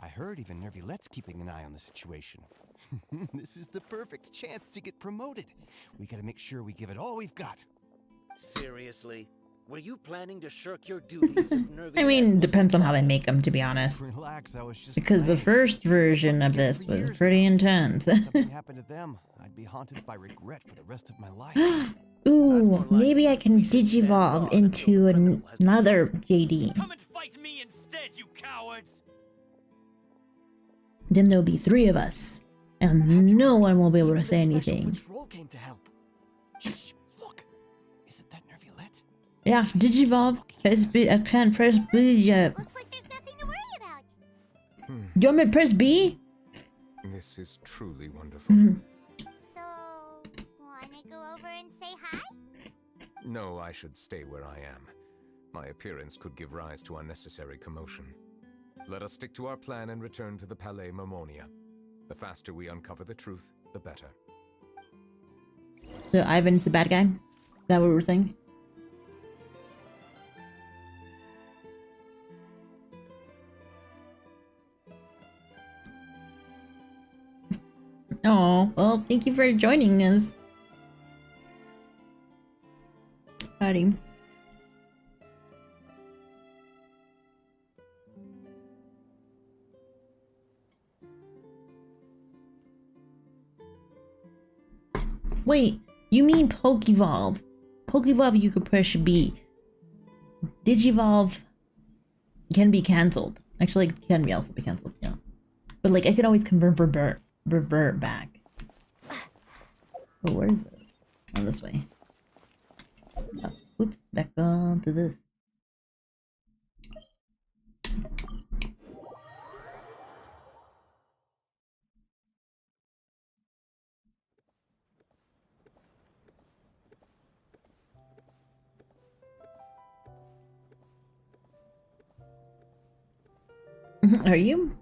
I heard even Nervilette's keeping an eye on the situation. This is the perfect chance to get promoted. We gotta make sure we give it all we've got. Seriously? Were you planning to shirk your duties if Nervy I mean, depends on how they make them, to be honest. Relax, I was just Because the first version of this was pretty intense. If something happened to them, I'd be haunted by regret for the rest of my life. Ooh, maybe I can digivolve into another JD. Come and fight me instead, you cowards! Then there'll be 3 of us, and no one will be able to say anything. Patrol came to help. Shh, look. Is it that Nervilette? Yeah, digivolve. Press B. I can't press B yet. Looks like there's nothing to worry about. Do you want me to press B? This is truly wonderful. So, wanna go over and say hi? No, I should stay where I am. My appearance could give rise to unnecessary commotion. Let us stick to our plan and return to the Palais Mermonia. The faster we uncover the truth, the better. So Ivan's the bad guy? Is that what we're saying? Oh, well, thank you for joining us. Howdy. Wait, you mean Pokevolve? Pokevolve you could push B. Digivolve can be cancelled. Actually, it can be also be cancelled, yeah. But like, I can always revert back. Oh, where is it? Oh, this way. Oh, oops, back on to this. Are you?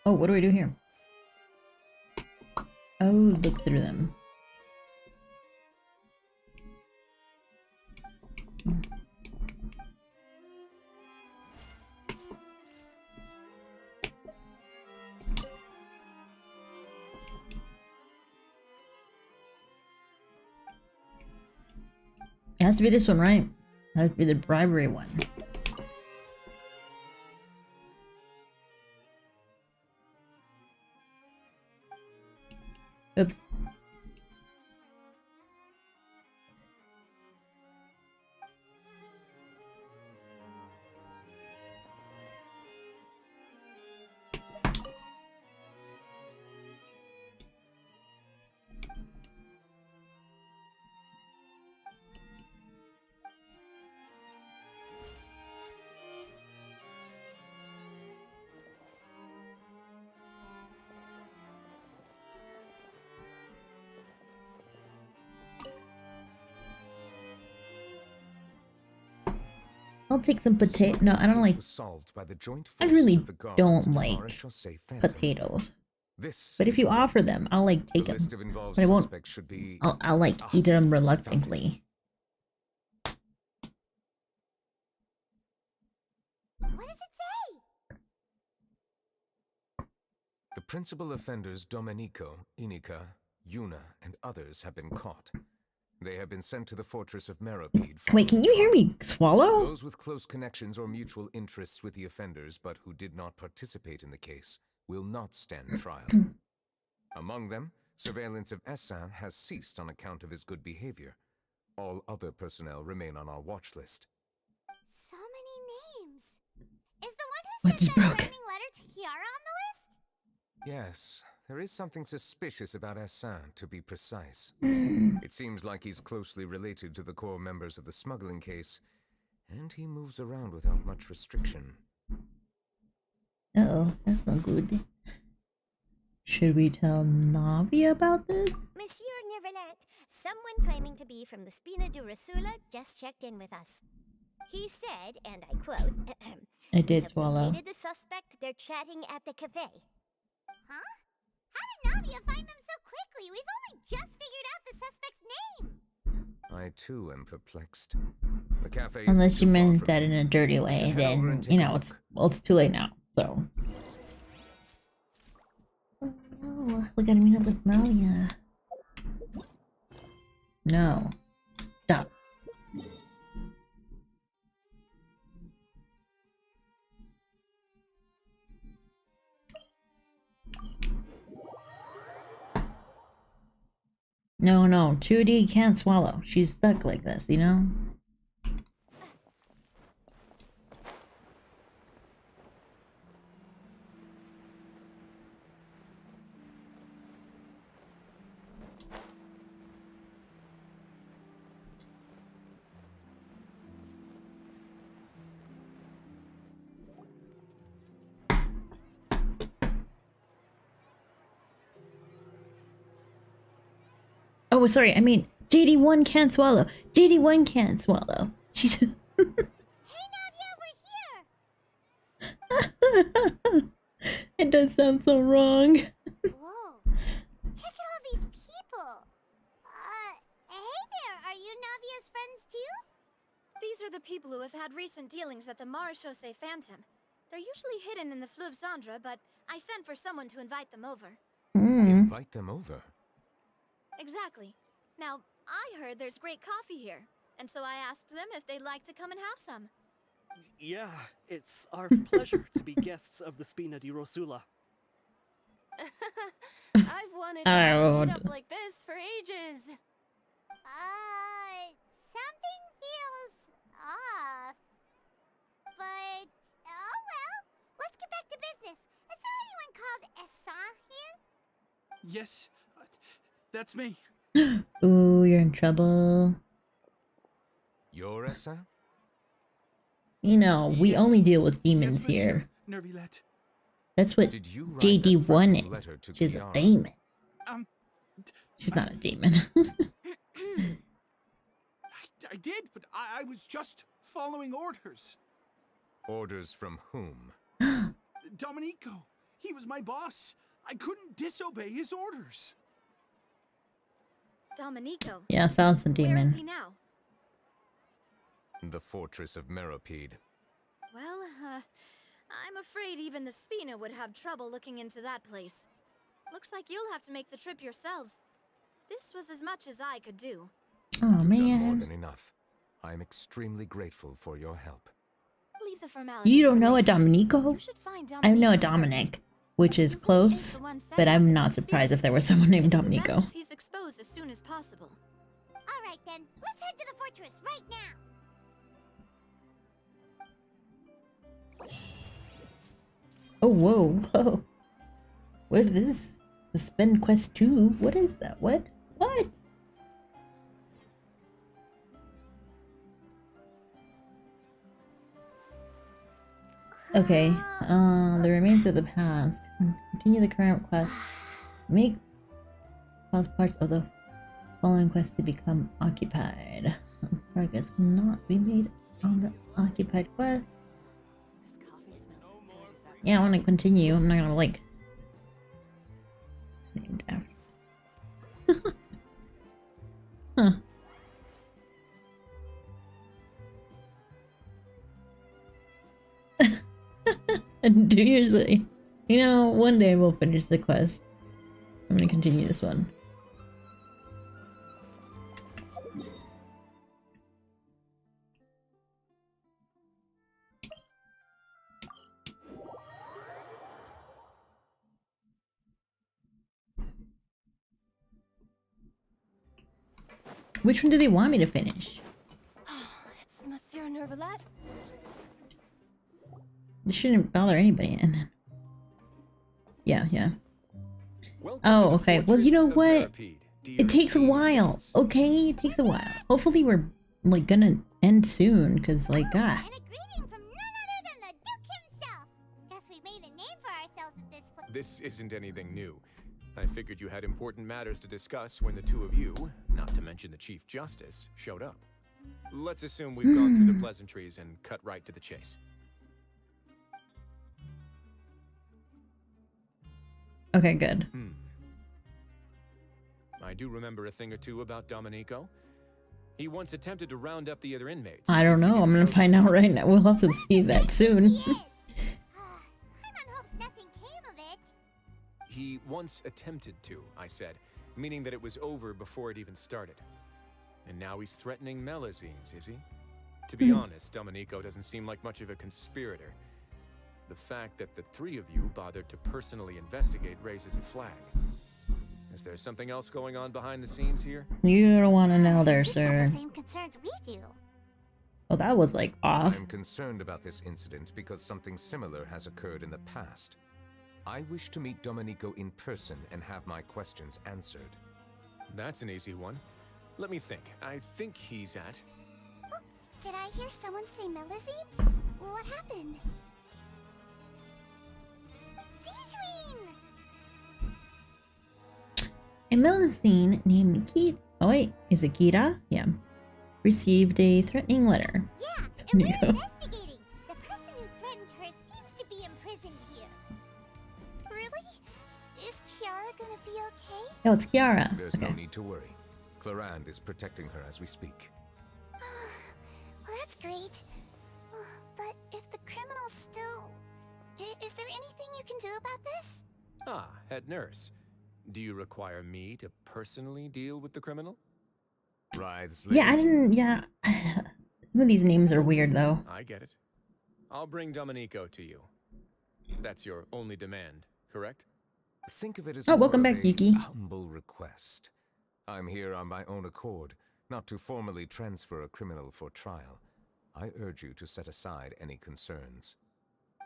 Oh, what do I do here? Oh, look through them. has to be this one, right? It has to be the bribery one. Oops. I'll take some potato. No, I don't like. I really don't like potatoes. But if you offer them, I'll like take them. But I won't. I'll like eat them reluctantly. What does it say? The principal offenders Domenico, Inica, Yuna, and others have been caught. They have been sent to the fortress of Meropide. Wait, can you hear me swallow? Those with close connections or mutual interests with the offenders, but who did not participate in the case, will not stand trial. Among them, surveillance of Essin has ceased on account of his good behavior. All other personnel remain on our watch list. So many names. Is the one who sent that threatening letter to Kiara on the list? Yes, there is something suspicious about Essin, to be precise. It seems like he's closely related to the core members of the smuggling case, and he moves around without much restriction. Uh-oh, that's not good. Should we tell Navi about this? Monsieur Neverlet, someone claiming to be from the Spina di Rosula just checked in with us. He said, and I quote, I did swallow. Located the suspect, they're chatting at the cafe. Huh? How did Navia find them so quickly? We've only just figured out the suspect's name. I too am perplexed. The cafe Unless you meant that in a dirty way, then you know it's too late now. So. Oh no, we gotta meet up with Nadia. No, stop. No, Judy can't swallow. She's stuck like this, you know? Oh, sorry, I mean, JD1 can't swallow. JD1 can't swallow. She's... Hey, Nadia, we're here! It does sound so wrong. Whoa, check out all these people. Hey there, are you Navia's friends too? These are the people who have had recent dealings at the Marechaussee Phantom. They're usually hidden in the Fleuve Cendre, but I sent for someone to invite them over. Invite them over? Exactly. Now, I heard there's great coffee here, and so I asked them if they'd like to come and have some. Yeah, it's our pleasure to be guests of the Spina di Rosula. I've wanted to have a meet up like this for ages. Something feels off. But, oh well, let's get back to business. Is there anyone called Essin here? Yes, that's me. Ooh, you're in trouble. You're Essin? You know, we only deal with demons here. Nervilet. That's what JD1 is. She's a demon. She's not a demon. I did, but I was just following orders. Orders from whom? Domenico. He was my boss. I couldn't disobey his orders. Domenico? Yeah, sounds a demon. Where is he now? The fortress of Meropide. Well, I'm afraid even the Spina would have trouble looking into that place. Looks like you'll have to make the trip yourselves. This was as much as I could do. Oh man. More than enough. I am extremely grateful for your help. Leave the formalities. You don't for know a later. Dominico? You should find I know a Dominico Dominic, first. which is close, but I'm not surprised if there was someone named Dominico. Best if he's exposed as soon as possible. All right then, let's head to the fortress right now. Oh, whoa, whoa. What is this? Suspend quest 2? What is that? What? What? Okay, the remains of the past. Continue the current quest. Make cause parts of the following quest to become occupied. Progress cannot be made on the occupied quest. Yeah, I want to continue. I'm not gonna like named after. Huh. And 2 years later, you know, one day we'll finish the quest. I'm gonna continue this one. Which one do they want me to finish? It's Monsieur Nervalet. It shouldn't bother anybody. And then, yeah. Oh, okay. Well, you know what? It takes a while. Okay, it takes a while. Hopefully, we're like gonna end soon, because like, ah. This isn't anything new. I figured you had important matters to discuss when the two of you, not to mention the Chief Justice, showed up. Let's assume we've gone through the pleasantries and cut right to the chase. Okay, good. I do remember a thing or two about Dominico. He once attempted to round up the other inmates. I don't know. I'm gonna find out right now. We'll have to see that soon. He once attempted to, I said, meaning that it was over before it even started. And now he's threatening Melazines, is he? To be honest, Dominico doesn't seem like much of a conspirator. The fact that the three of you bothered to personally investigate raises a flag. Is there something else going on behind the scenes here? You don't want to know there, sir. The same concerns we do. Oh, that was like off. I'm concerned about this incident because something similar has occurred in the past. I wish to meet Dominico in person and have my questions answered. That's an easy one. Let me think. I think he's at... Oh, did I hear someone say Melazine? What happened? A Melazine named Kira. Oh wait, is it Kira? Yeah. Received a threatening letter. Yeah, and we're investigating. The person who threatened her seems to be imprisoned here. Really? Is Kiara gonna be okay? Oh, it's Kiara. There's no need to worry. Clarand is protecting her as we speak. Well, that's great. But if the criminal's still... Is there anything you can do about this? Ah, head nurse. Do you require me to personally deal with the criminal? Writhes. Yeah, I didn't. Yeah. Some of these names are weird, though. I get it. I'll bring Dominico to you. That's your only demand, correct? Think of it as welcome back, Yuki. Humble request. I'm here on my own accord, not to formally transfer a criminal for trial. I urge you to set aside any concerns.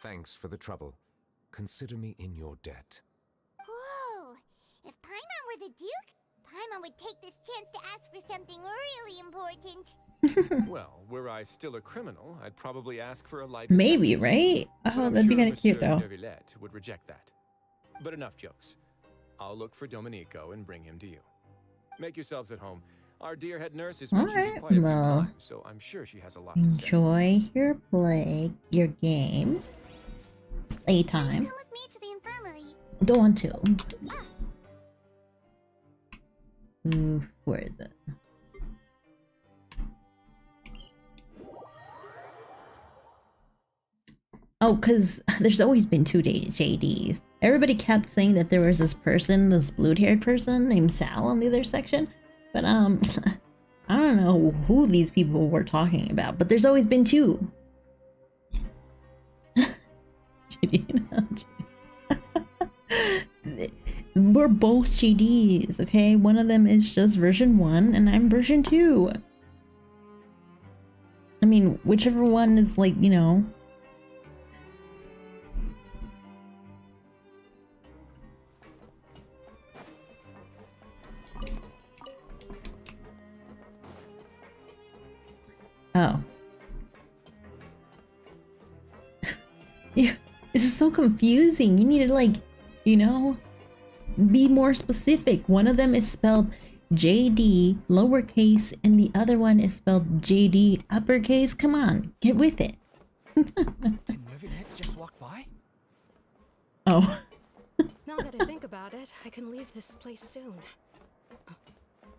Thanks for the trouble. Consider me in your debt. Whoa! If Paimon were the Duke, Paimon would take this chance to ask for something really important. Well, were I still a criminal, I'd probably ask for a lighter Maybe, sentence. right? But Oh, I'm that'd be sure kind of cute, Monsieur though. Nervillet would reject that. But enough jokes. I'll look for Dominico and bring him to you. Make yourselves at home. Our dear head nurse has mentioned you quite a few times, so I'm sure she has a lot to say. Enjoy your game. Playtime. Come with me to the infirmary. Don't want to. Where is it? Oh, because there's always been two JDs. Everybody kept saying that there was this person, this blue-haired person named Sal on the other section. But, I don't know who these people were talking about, but there's always been two. We're both JDs, okay? One of them is just version 1 and I'm version 2. I mean, whichever one is like, you know. Oh. This is so confusing. You need to, like, you know, be more specific. One of them is spelled JD lowercase and the other one is spelled JD uppercase. Come on, get with it. Did Nervinets just walk by? Oh. Now that I think about it, I can leave this place soon.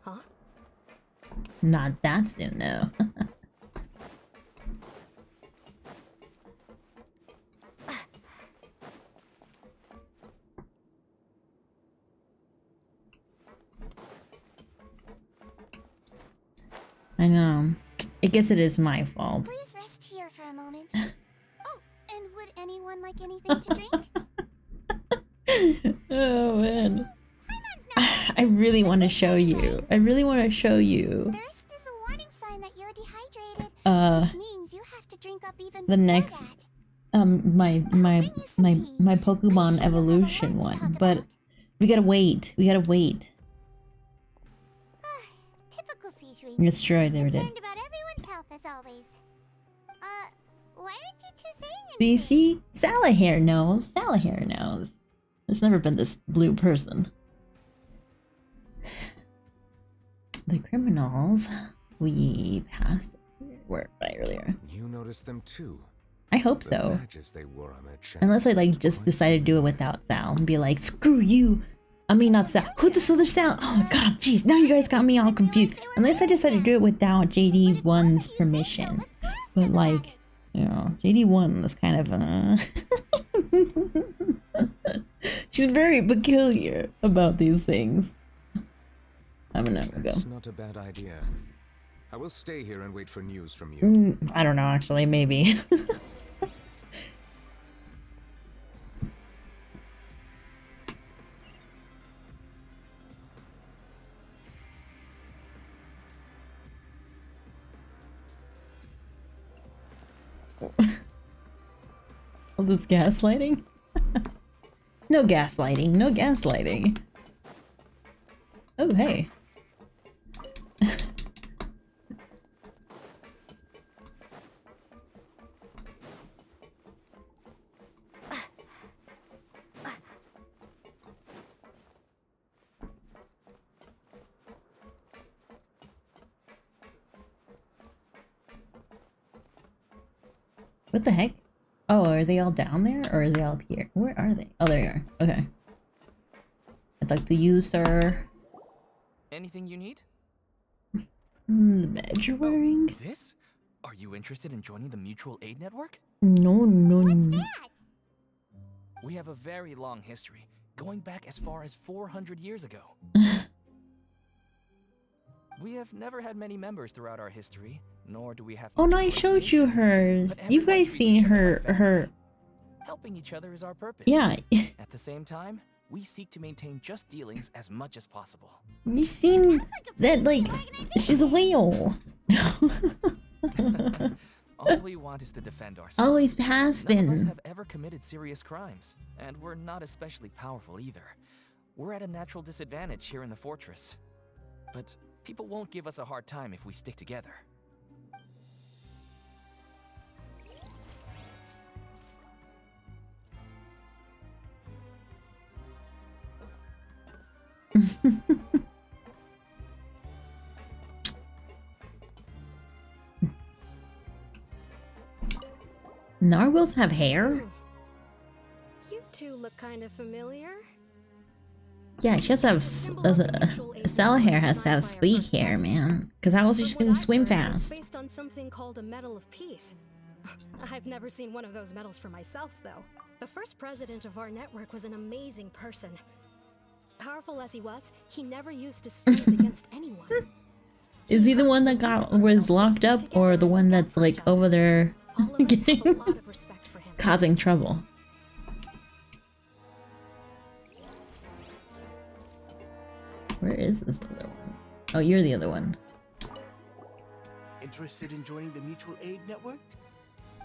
Huh? Not that soon, though. I know. I guess it is my fault. Please rest here for a moment. Oh, and would anyone like anything to drink? Oh man. I really want to show you. I really want to show you. Thirst is a warning sign that you're dehydrated, which means you have to drink up even the next my Pokemon evolution one, but we gotta wait. We gotta wait. Typical situation. It's true, I never did. Concerned about everyone's health as always. Why aren't you two saying See? Salahare knows. Salahare knows. There's never been this blue person. The criminals we passed were by earlier. You noticed them too. I hope The so. badges they wore on their chests. Unless I like just decided to do it without Sal and be like, screw you. I mean, not Sal. Who's this other Sal? Oh god, jeez. Now you guys got me all confused. Unless I decided to do it without JD1's permission. But like, you know, JD1 is kind of she's very peculiar about these things. I'm gonna go. That's not a bad idea. I will stay here and wait for news from you. I don't know, actually, maybe. All this gaslighting? No gaslighting, no gaslighting. Oh, hey. What the heck? Oh, are they all down there or are they all up here? Where are they? Oh, there you are. Okay. I'd like to use sir. Anything you need? The badge you're wearing? This? Are you interested in joining the Mutual Aid Network? No, no, no. We have a very long history, going back as far as 400 years ago. We have never had many members throughout our history, nor do we have. Oh no, I showed you hers. You guys seen her. Helping each other is our purpose. Yeah. At the same time, we seek to maintain just dealings as much as possible. You seen that? Like, she's a whale. All we want is to defend ourselves. Always has None of us been. have ever committed serious crimes, and we're not especially powerful either. We're at a natural disadvantage here in the fortress. But people won't give us a hard time if we stick together. Narwhals have hair? You two look kind of familiar. Yeah, she has to have Salahare has to have sleek hair, man. Because how else is she gonna swim It's fast? based on something called a Medal of Peace. I've never seen one of those medals for myself, though. The first president of our network was an amazing person. Powerful as he was, he never used his strength against anyone. Is he the one that was locked up, or the one that's like over there getting causing trouble? Where is this other one? Oh, you're the other one. Interested in joining the mutual aid network?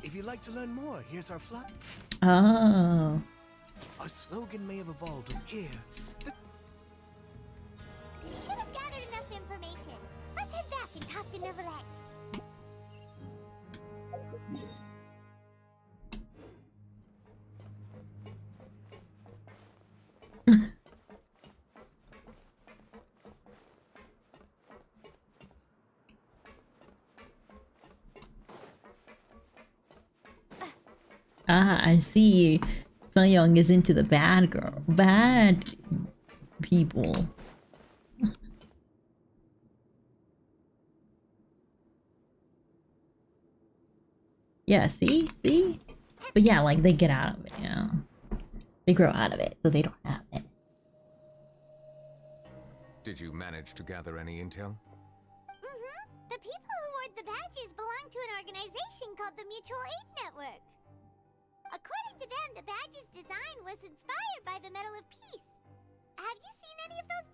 If you'd like to learn more, here's our flyer. Oh. Our slogan may have evolved from here. We should have gathered enough information. Let's head back and talk to Neuvillette. Ah, I see. Young is into the bad people. Yeah, see? But yeah, like, they get out of it, you know? They grow out of it, so they don't have it. Did you manage to gather any intel? The people who wore the badges belong to an organization called the Mutual Aid Network. According to them, the badge's design was inspired by the Medal of Peace. Have you seen any of those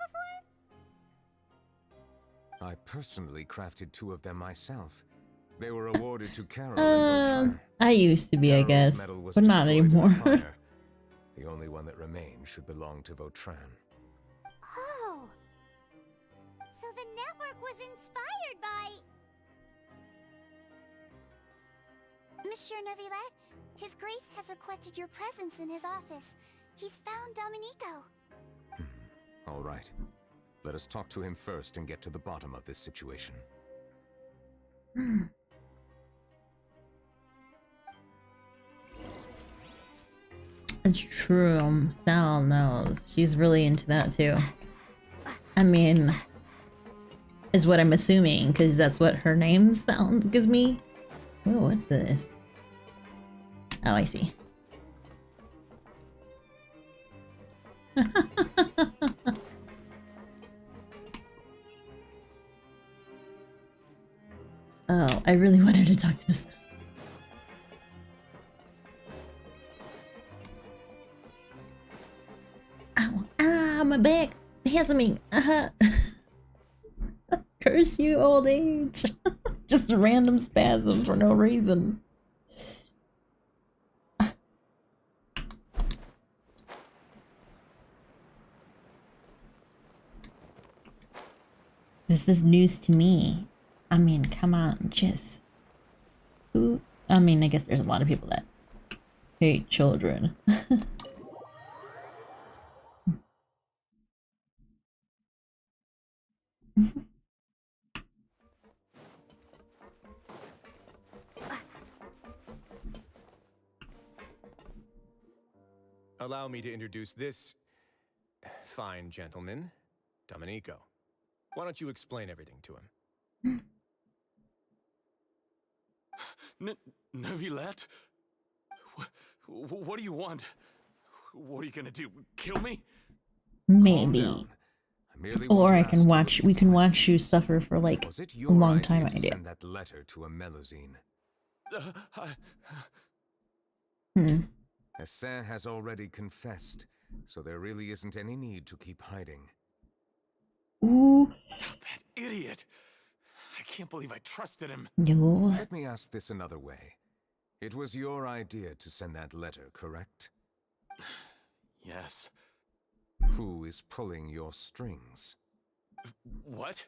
before? I personally crafted 2 of them myself. They were awarded to Carol and Vautrin. I used to be, I guess, medal was but not destroyed in a anymore. fire. The only one that remains should belong to Vautrin. Oh. So the network was inspired by... Monsieur Neuvillette, His Grace has requested your presence in his office. He's found Domenico. All right. Let us talk to him first and get to the bottom of this situation. It's true. Sal knows. She's really into that too. I mean, is what I'm assuming, because that's what her name gives me. Oh, what's this? Oh, I see. Oh, I really wanted to talk to this. Ow, ah, my back. Handsome me. Curse you, old age. Just a random spasm for no reason. This is news to me. I mean, come on, just... Who? I mean, I guess there's a lot of people that hate children. Allow me to introduce this fine gentleman, Domenico. Why don't you explain everything to him? Neuvillette? What do you want? What are you gonna do? Kill me? Maybe. Or I can watch. We can watch you suffer for like a long time. I do. Send that letter to a Melusine. Hassan has already confessed, so there really isn't any need to keep hiding. Ooh. That idiot! I can't believe I trusted him. No. Let me ask this another way. It was your idea to send that letter, correct? Yes. Who is pulling your strings? What?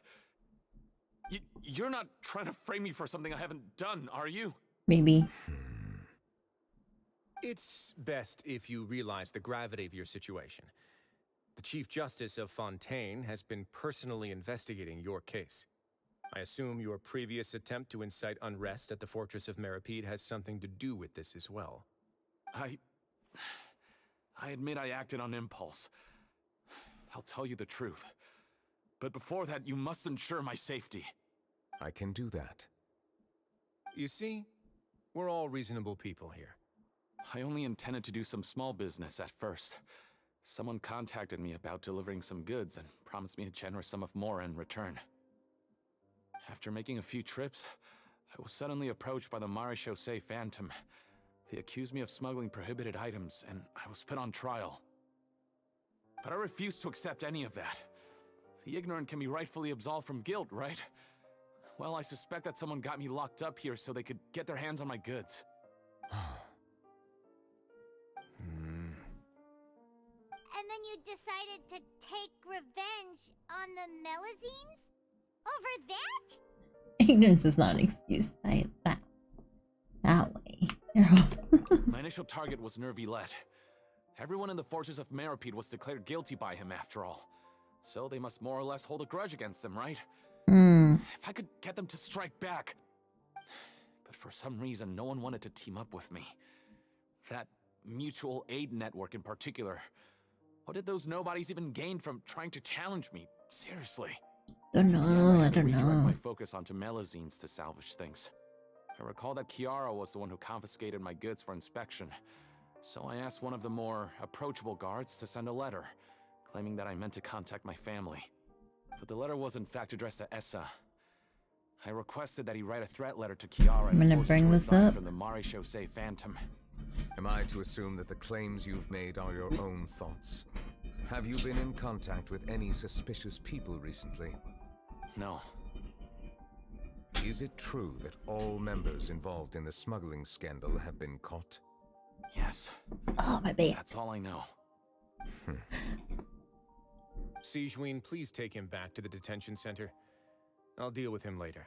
You're not trying to frame me for something I haven't done, are you? Maybe. It's best if you realize the gravity of your situation. The Chief Justice of Fontaine has been personally investigating your case. I assume your previous attempt to incite unrest at the Fortress of Meripede has something to do with this as well. I admit I acted on impulse. I'll tell you the truth. But before that, you must ensure my safety. I can do that. You see, we're all reasonable people here. I only intended to do some small business at first. Someone contacted me about delivering some goods and promised me a generous sum of more in return. After making a few trips, I was suddenly approached by the Marechaussee Phantom. They accused me of smuggling prohibited items, and I was put on trial. But I refused to accept any of that. The ignorant can be rightfully absolved from guilt, right? Well, I suspect that someone got me locked up here so they could get their hands on my goods. And then you decided to take revenge on the Melazines? Over that? Ignorance is not an excuse. That way. My initial target was Nervilette. Everyone in the fortress of Meripede was declared guilty by him after all. So they must more or less hold a grudge against him, right? If I could get them to strike back. But for some reason, no one wanted to team up with me. That mutual aid network in particular. What did those nobodies even gain from trying to challenge me? Seriously. I don't know. Redirect my focus onto Melazines to salvage things. I recall that Kiara was the one who confiscated my goods for inspection. So I asked one of the more approachable guards to send a letter, claiming that I meant to contact my family. But the letter was in fact addressed to Essa. I requested that he write a threat letter to Kiara I'm gonna bring this up from the Marechaussee Phantom. Am I to assume that the claims you've made are your own thoughts? Have you been in contact with any suspicious people recently? No. Is it true that all members involved in the smuggling scandal have been caught? Yes. Oh, my bad. That's all I know. Sigewinne, please take him back to the detention center. I'll deal with him later.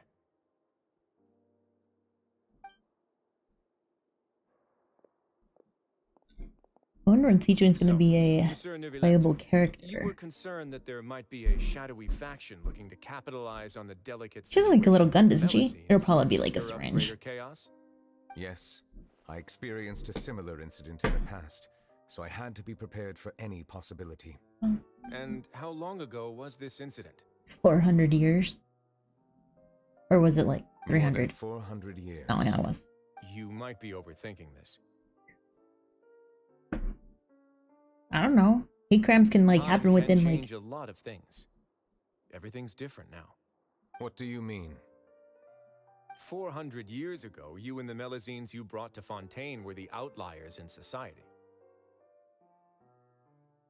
I wonder when Sigewinne's going to be a playable character. You were concerned that there might be a shadowy faction looking to capitalize on the delicate. She has like a little gun, doesn't she? It'll probably be like a syringe. Yes. I experienced a similar incident in the past, so I had to be prepared for any possibility. And how long ago was this incident? 400 years? Or was it like 300? More than 400 years. Oh, yeah, it was. You might be overthinking this. I don't know. Hate crimes can like happen within change like a lot of things. Everything's different now. What do you mean? 400 years ago, you and the Melazines you brought to Fontaine were the outliers in society.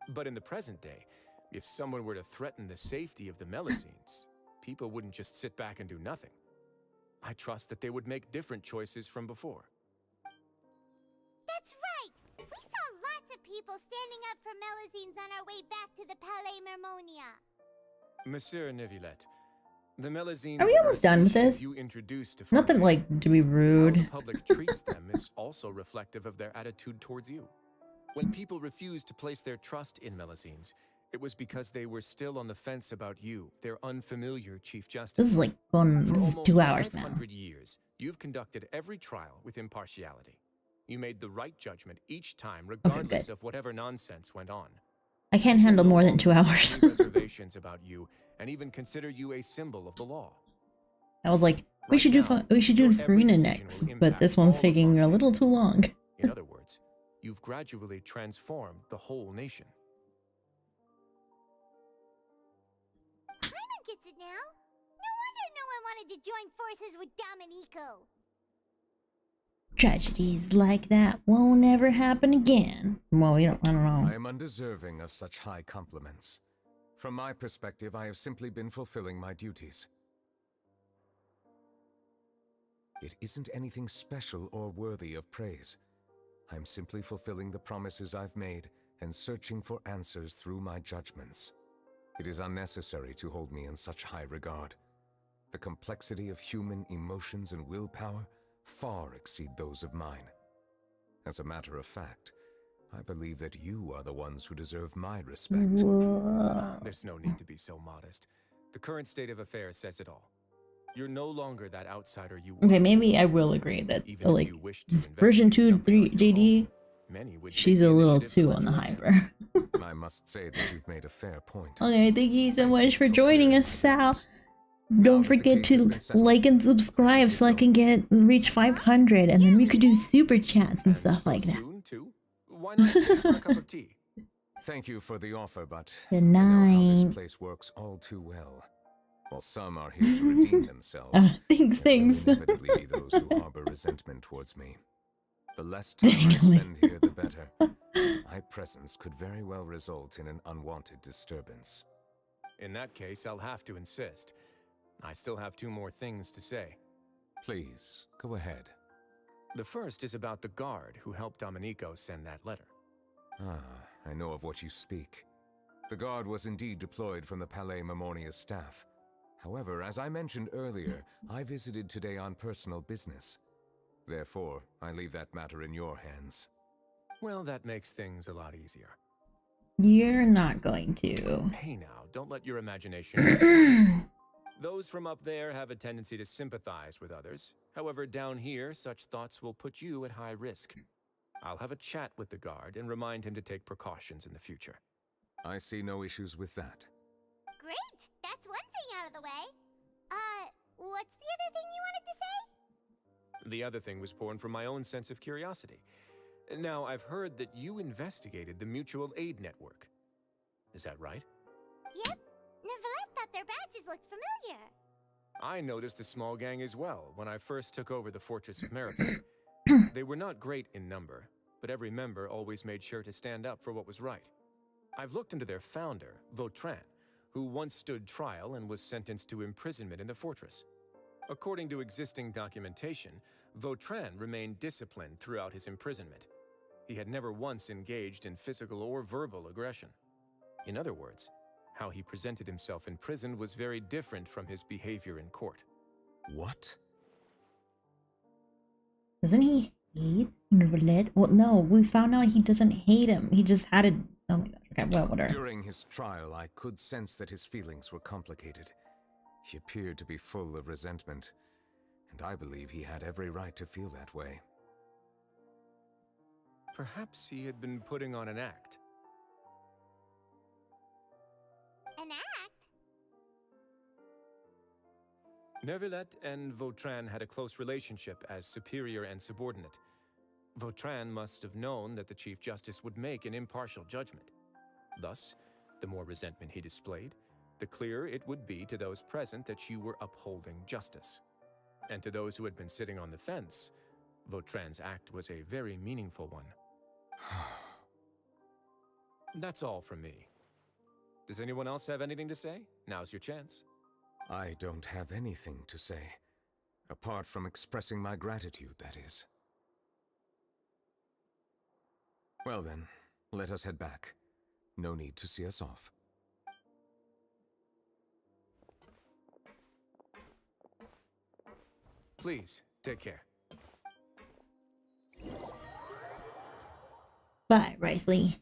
But in the present day, if someone were to threaten the safety of the Melazines, people wouldn't just sit back and do nothing. I trust that they would make different choices from before. That's right! We saw lots of people standing up for Melazines on our way back to the Palais Mermonia. Monsieur Neuvillette, the Melazines Are we almost done with this? you introduced to Nothing like to be rude. How the public treats them is also reflective of their attitude towards you. When people refused to place their trust in Melazines, it was because they were still on the fence about you, their unfamiliar Chief Justice. This is like going. This is 2 hours now. For 500 years, you've conducted every trial with impartiality. You made the right judgment each time, regardless of whatever nonsense went on. I can't handle more than 2 hours. Reservations about you, and even consider you a symbol of the law. I was like, we should do Farina next, but this one's taking a little too long. In other words, you've gradually transformed the whole nation. Paimon gets it now. No wonder no one wanted to join forces with Domenico. Tragedies like that won't ever happen again. Well, I don't know. I am undeserving of such high compliments. From my perspective, I have simply been fulfilling my duties. It isn't anything special or worthy of praise. I'm simply fulfilling the promises I've made and searching for answers through my judgments. It is unnecessary to hold me in such high regard. The complexity of human emotions and willpower far exceed those of mine. As a matter of fact, I believe that you are the ones who deserve my respect. There's no need to be so modest. The current state of affairs says it all. You're no longer that outsider you were. Okay, maybe I will agree that like version 2 3 JD, she's a little too on the hyper. I must say that you've made a fair point. Okay, thank you so much for joining us, Sal. Don't forget to like and subscribe so I can reach 500, and then we could do super chats and stuff like that. Why not stay for a cup of tea? Thank you for the offer, but Good I know how night. this place works all too well. While some are here to redeem themselves, thanks. there will inevitably be those who harbor resentment towards me. The less time I spend here, the better. My presence could very well result in an unwanted disturbance. In that case, I'll have to insist. I still have 2 more things to say. Please, go ahead. The first is about the guard who helped Domenico send that letter. Ah, I know of what you speak. The guard was indeed deployed from the Palais Memoria's staff. However, as I mentioned earlier, I visited today on personal business. Therefore, I leave that matter in your hands. Well, that makes things a lot easier. You're not going to. Hey now, don't let your imagination... Those from up there have a tendency to sympathize with others. However, down here, such thoughts will put you at high risk. I'll have a chat with the guard and remind him to take precautions in the future. I see no issues with that. Great! That's one thing out of the way. What's the other thing you wanted to say? The other thing was born from my own sense of curiosity. Now, I've heard that you investigated the mutual aid network. Is that right? Yep. Nervalette thought their badges looked familiar. I noticed the small gang as well when I first took over the Fortress of Meripede. They were not great in number, but every member always made sure to stand up for what was right. I've looked into their founder, Vautrin, who once stood trial and was sentenced to imprisonment in the fortress. According to existing documentation, Vautrin remained disciplined throughout his imprisonment. He had never once engaged in physical or verbal aggression. In other words, how he presented himself in prison was very different from his behavior in court. What? Doesn't he hate Nervalette? Well, no, we found out he doesn't hate him. He just had a... Oh my gosh, okay, well, whatever. During his trial, I could sense that his feelings were complicated. He appeared to be full of resentment, and I believe he had every right to feel that way. Perhaps he had been putting on an act. An act? Nervalette and Vautrin had a close relationship as superior and subordinate. Vautrin must have known that the Chief Justice would make an impartial judgment. Thus, the more resentment he displayed, the clearer it would be to those present that you were upholding justice. And to those who had been sitting on the fence, Vautrin's act was a very meaningful one. That's all from me. Does anyone else have anything to say? Now's your chance. I don't have anything to say. Apart from expressing my gratitude, that is. Well then, let us head back. No need to see us off. Please, take care. Bye, Risley.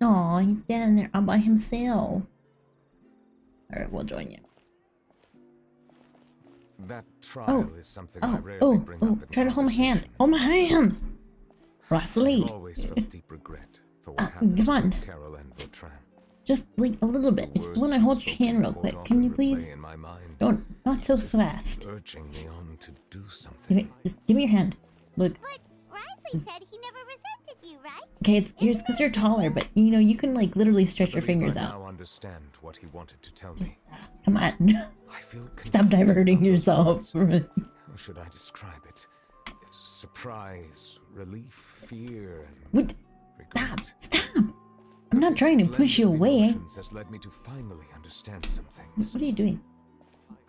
Oh, he's standing there all by himself. Alright, we'll join you. That trial is something I rarely bring up in try to hold my hand. Hold my hand! Risley! I've always felt deep regret for what happened come on. with Carol and Vautrin. Just like a little bit. I just want to hold your hand real quick. Can you please? Don't, not so fast. Urging me on to do something. Just give me your hand. Look. But Risley said he never resented you, right? Okay, it's because you're taller, but you know you can like literally stretch your fingers I out. now understand what he wanted to tell me. Come on. I feel Stop diverting yourself. How should I describe it? Surprise, relief, fear, and What? Stop! I'm not trying to push you away. Has led me to finally understand some things. What are you doing?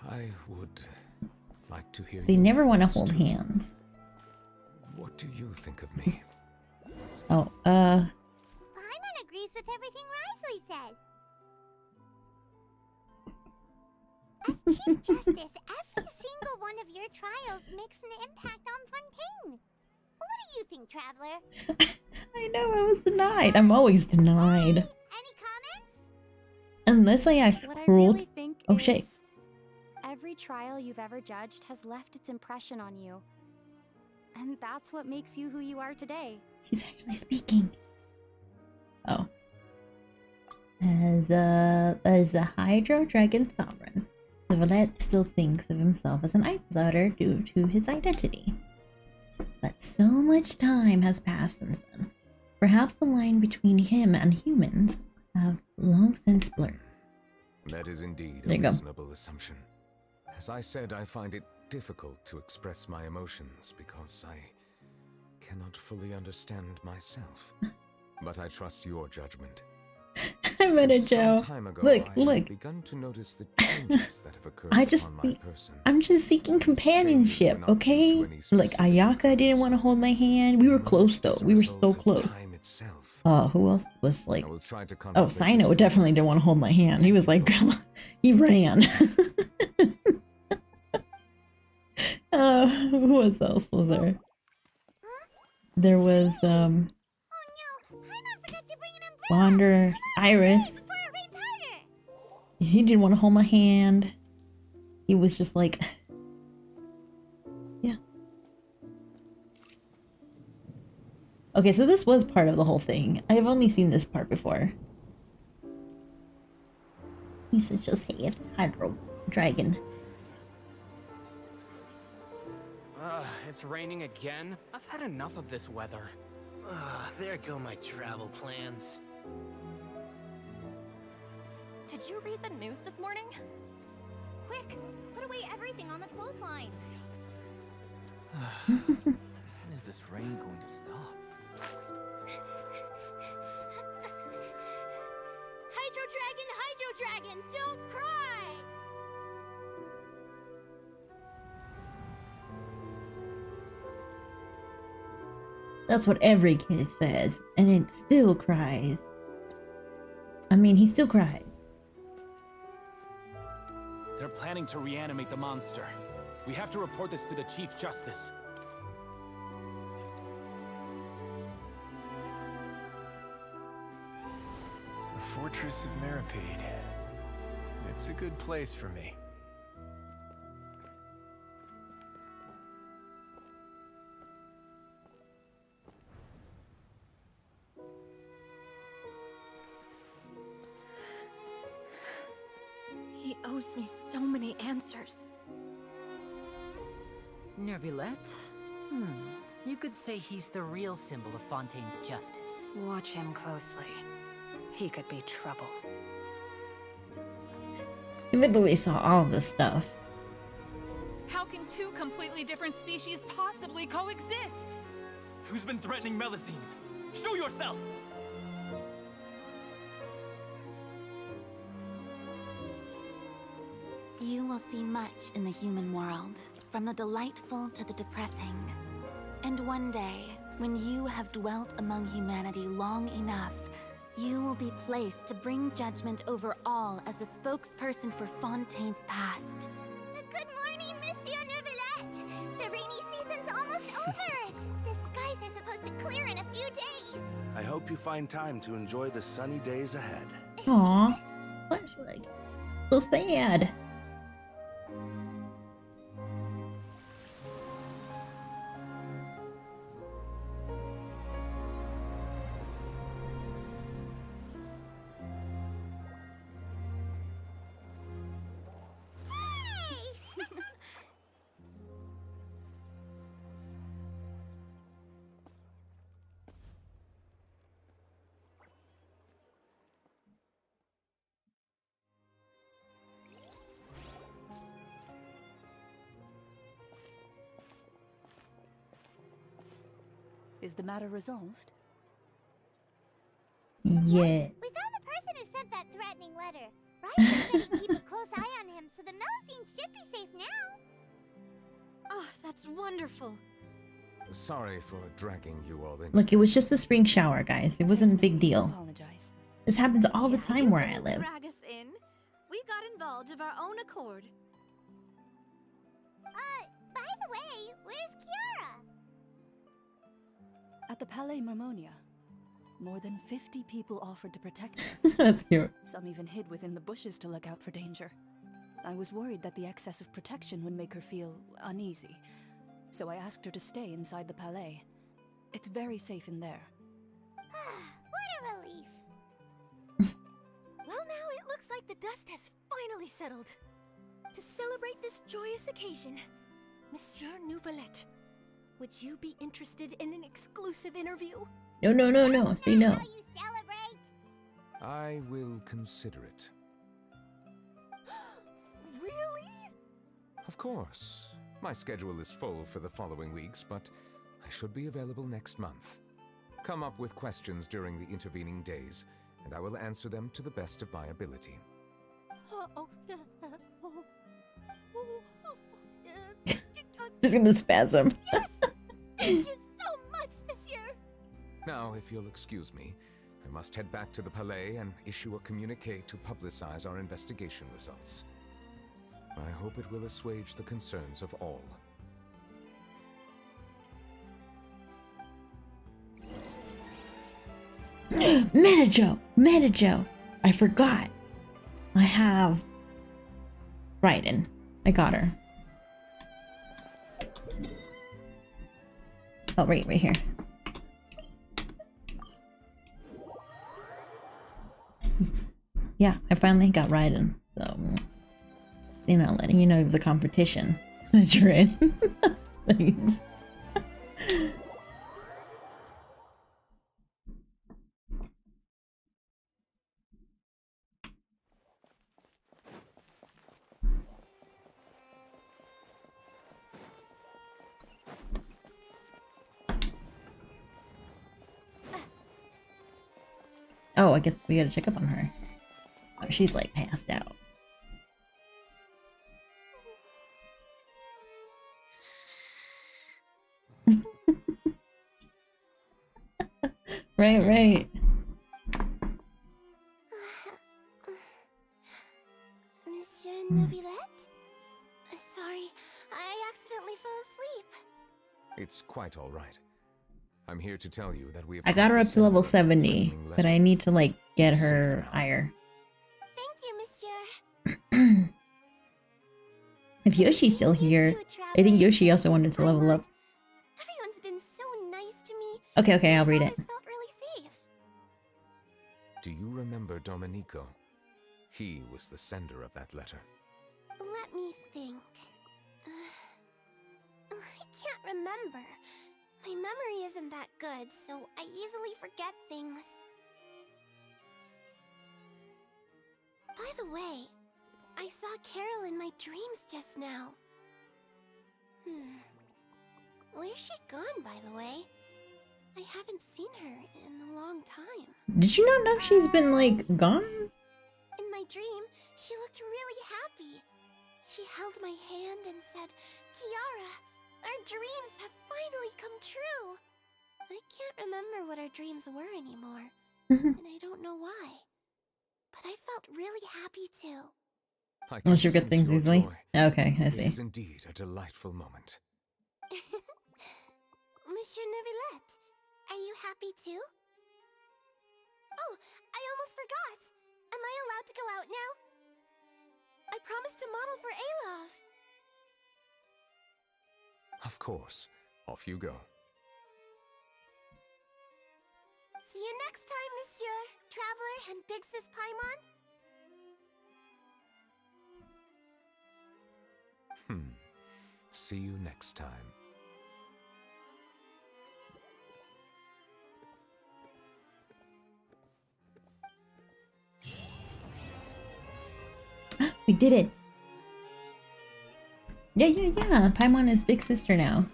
I would like to hear. They never want to hold hands. What do you think of me? Oh, Paimon agrees with everything Risley said. As Chief Justice, every single one of your trials makes an impact on Fontaine. What do you think, Traveler? I know I was denied. I'm always denied. Any comments? Unless I act What I cruel. really think Oh is shit. every trial you've ever judged has left its impression on you. And that's what makes you who you are today. He's actually speaking. Oh. As a Hydro Dragon Sovereign, Nervalette still thinks of himself as an outsider due to his identity. But so much time has passed since then. Perhaps the line between him and humans have long since blurred. That is indeed There a you go. reasonable assumption. As I said, I find it difficult to express my emotions because I cannot fully understand myself. But I trust your judgment. I met a Joe. Some time ago, Look, I look. have begun to notice the changes that have occurred I'm just seeking companionship, okay? Like Ayaka didn't want to hold my hand. We were close though. We were so close. Who else was like? Oh, Sino definitely didn't want to hold my hand. He was like, he ran. Who else was there? There was Wander, Iris. He didn't want to hold my hand. He was just like, yeah. Okay, so this was part of the whole thing. I've only seen this part before. He said just hate Hydro Dragon. It's raining again. I've had enough of this weather. There go my travel plans. Did you read the news this morning? Quick, put away everything on the clothesline. When is this rain going to stop? Hydro Dragon, don't cry! That's what every kid says, and it still cries. I mean, he still cries. They're planning to reanimate the monster. We have to report this to the Chief Justice. The Fortress of Maripede. It's a good place for me. He owes me so many answers. Nervillette? You could say he's the real symbol of Fontaine's justice. Watch him closely. He could be trouble. He literally saw all this stuff. How can two completely different species possibly coexist? Who's been threatening Melusines? Show yourself! You will see much in the human world, from the delightful to the depressing. And one day, when you have dwelt among humanity long enough, you will be placed to bring judgment over all as a spokesperson for Fontaine's past. Good morning, Monsieur Neuvillette! The rainy season's almost over! The skies are supposed to clear in a few days! I hope you find time to enjoy the sunny days ahead. Aww. What's like so sad? Is the matter resolved? Yeah. We found the person who sent that threatening letter. Ryder said he'd keep a close eye on him, so the Melusines should be safe now. Oh, that's wonderful. Sorry for dragging you all in. Look, it was just a spring shower, guys. It wasn't a big deal. Apologize. This happens all the time where I live. Drag us in. We got involved of our own accord. By the way, where's Kiara? At the Palais Mermonia, more than 50 people offered to protect her. That's cute. Some even hid within the bushes to look out for danger. I was worried that the excess of protection would make her feel uneasy, so I asked her to stay inside the Palais. It's very safe in there. What a relief. Well, now it looks like the dust has finally settled. To celebrate this joyous occasion, Monsieur Neuvillette, would you be interested in an exclusive interview? No, no, no, no. Say no. I will consider it. Really? Of course. My schedule is full for the following weeks, but I should be available next month. Come up with questions during the intervening days, and I will answer them to the best of my ability. Just gonna spasm. Yes! Thank you so much, monsieur! Now, if you'll excuse me, I must head back to the Palais and issue a communique to publicize our investigation results. I hope it will assuage the concerns of all. Manajo! I forgot. I have Raiden. I got her. Oh, right here. Yeah, I finally got Raiden. So, just, you know, letting you know the competition that you're in. Thanks. Oh, I guess we gotta check up on her. Oh, she's like passed out. Right. Monsieur Neuvillette? Sorry, I accidentally fell asleep. It's quite all right. I'm here to tell you that we have I got her up to level 70, but I need to like get her higher. Thank you, monsieur. If Yoshi's still here, I think Yoshi also wanted to level up. Everyone's been so nice to me. Okay, I'll read it. I felt really safe. Do you remember Domenico? He was the sender of that letter. Let me think. I can't remember. My memory isn't that good, so I easily forget things. By the way, I saw Carol in my dreams just now. Where's she gone, by the way? I haven't seen her in a long time. Did you not know she's been like gone? In my dream, she looked really happy. She held my hand and said, "Kiara, our dreams have finally come true." I can't remember what our dreams were anymore, and I don't know why. But I felt really happy too. Unless you get things your easily. joy. Okay, I see. It is indeed a delightful moment. Monsieur Neuvillette, are you happy too? Oh, I almost forgot. Am I allowed to go out now? I promised to model for Alov. Of course. Off you go. See you next time, Monsieur, Traveler, and Big Sis Paimon. See you next time. We did it! Yeah. Paimon is big sister now.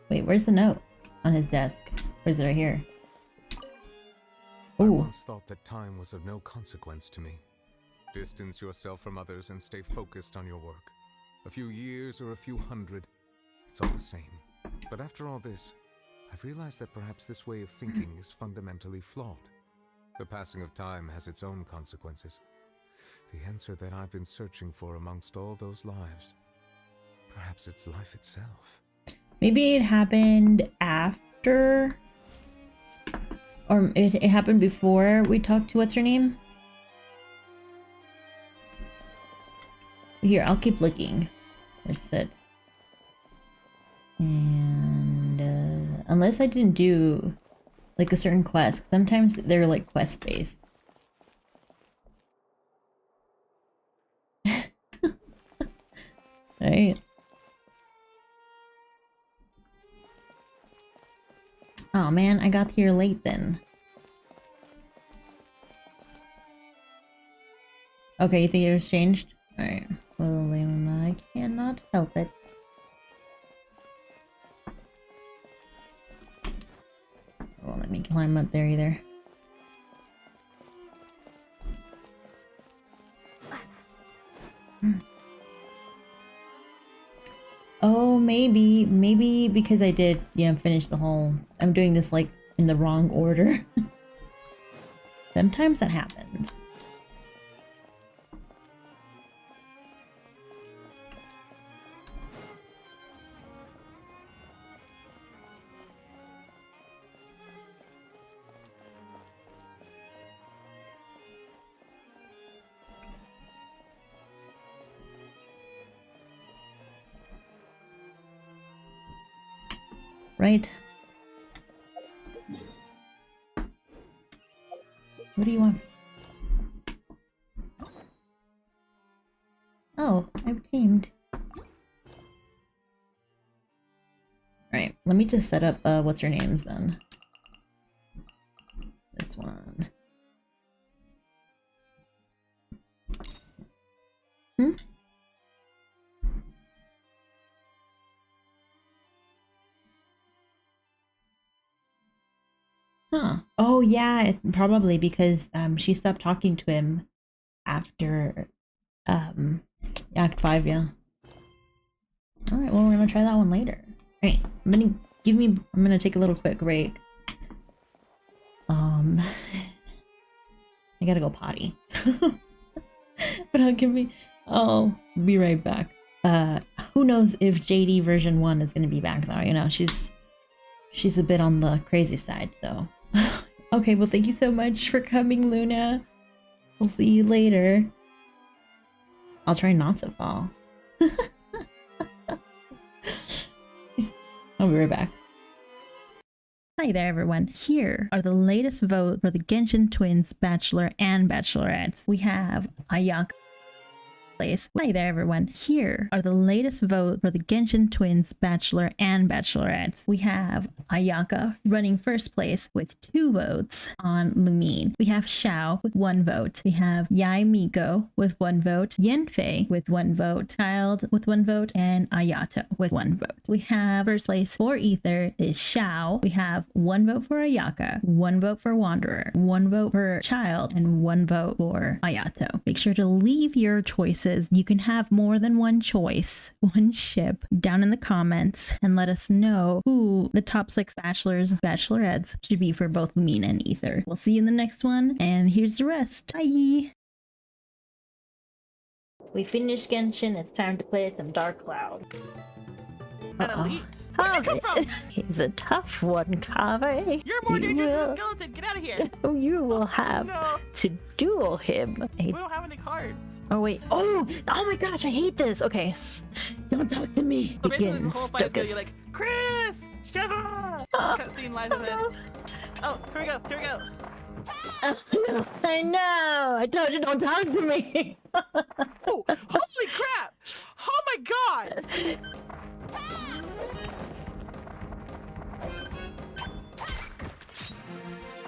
Wait, where's the note? On his desk. Or is it right here? I Ooh. once thought that time was of no consequence to me. Distance yourself from others and stay focused on your work. A few years or a few hundred, it's all the same. But after all this, I've realized that perhaps this way of thinking is fundamentally flawed. The passing of time has its own consequences. The answer that I've been searching for amongst all those lives. Perhaps it's life itself. Maybe it happened after... Or it happened before we talked to what's her name? Here, I'll keep looking. Where's it? And unless I didn't do like a certain quest, sometimes they're like quest based. Right. Oh man, I got here late then. Okay, you think it was changed? Alright. Well, then I cannot help it. Won't let me climb up there either. Oh, maybe because I did, finish the whole... I'm doing this, like, in the wrong order. Sometimes that happens. Right. What do you want? Oh, I've tamed. Alright, let me just set up what's her names then. This one. Hmm? Huh. Oh yeah, probably because she stopped talking to him after Act 5, yeah. Alright, well we're gonna try that one later. Alright, I'm gonna take a little quick break. I gotta go potty. But I'll be right back. Who knows if JD version 1 is gonna be back though, she's a bit on the crazy side, so. Okay, well thank you so much for coming, Luna. We'll see you later. I'll try not to fall. I'll be right back. Hi there everyone. Here are the latest votes for the Genshin Twins Bachelor and Bachelorettes. We have Ayaka. Hi there everyone. Here are the latest votes for the Genshin Twins Bachelor and Bachelorettes. We have Ayaka running first place with 2 votes on Lumine. We have Xiao with 1 vote. We have Yai Miko with 1 vote. Yanfei with 1 vote. Child with 1 vote. And Ayato with 1 vote. We have first place for Ether is Xiao. We have 1 vote for Ayaka, 1 vote for Wanderer, 1 vote for Child, and 1 vote for Ayato. Make sure to leave your choices. You can have more than 1 choice, 1 ship, down in the comments and let us know who the top 6 bachelors, bachelorettes should be for both Lumine and Ether. We'll see you in the next one, and here's the rest. Bye! We finished Genshin, it's time to play some Dark Cloud. Elite. Where'd you come from? He's a tough one, Kave. You're more dangerous than a skeleton. Get out of here. You will have to duel him. We don't have any cards. Oh wait. Oh my gosh, I hate this. Okay. Don't talk to me. So basically the whole fight is gonna be like, Chris! Shiva! Cutscene live events. Oh, here we go. Here we go. No, I know. I told you don't talk to me. Oh, holy crap! Oh my god!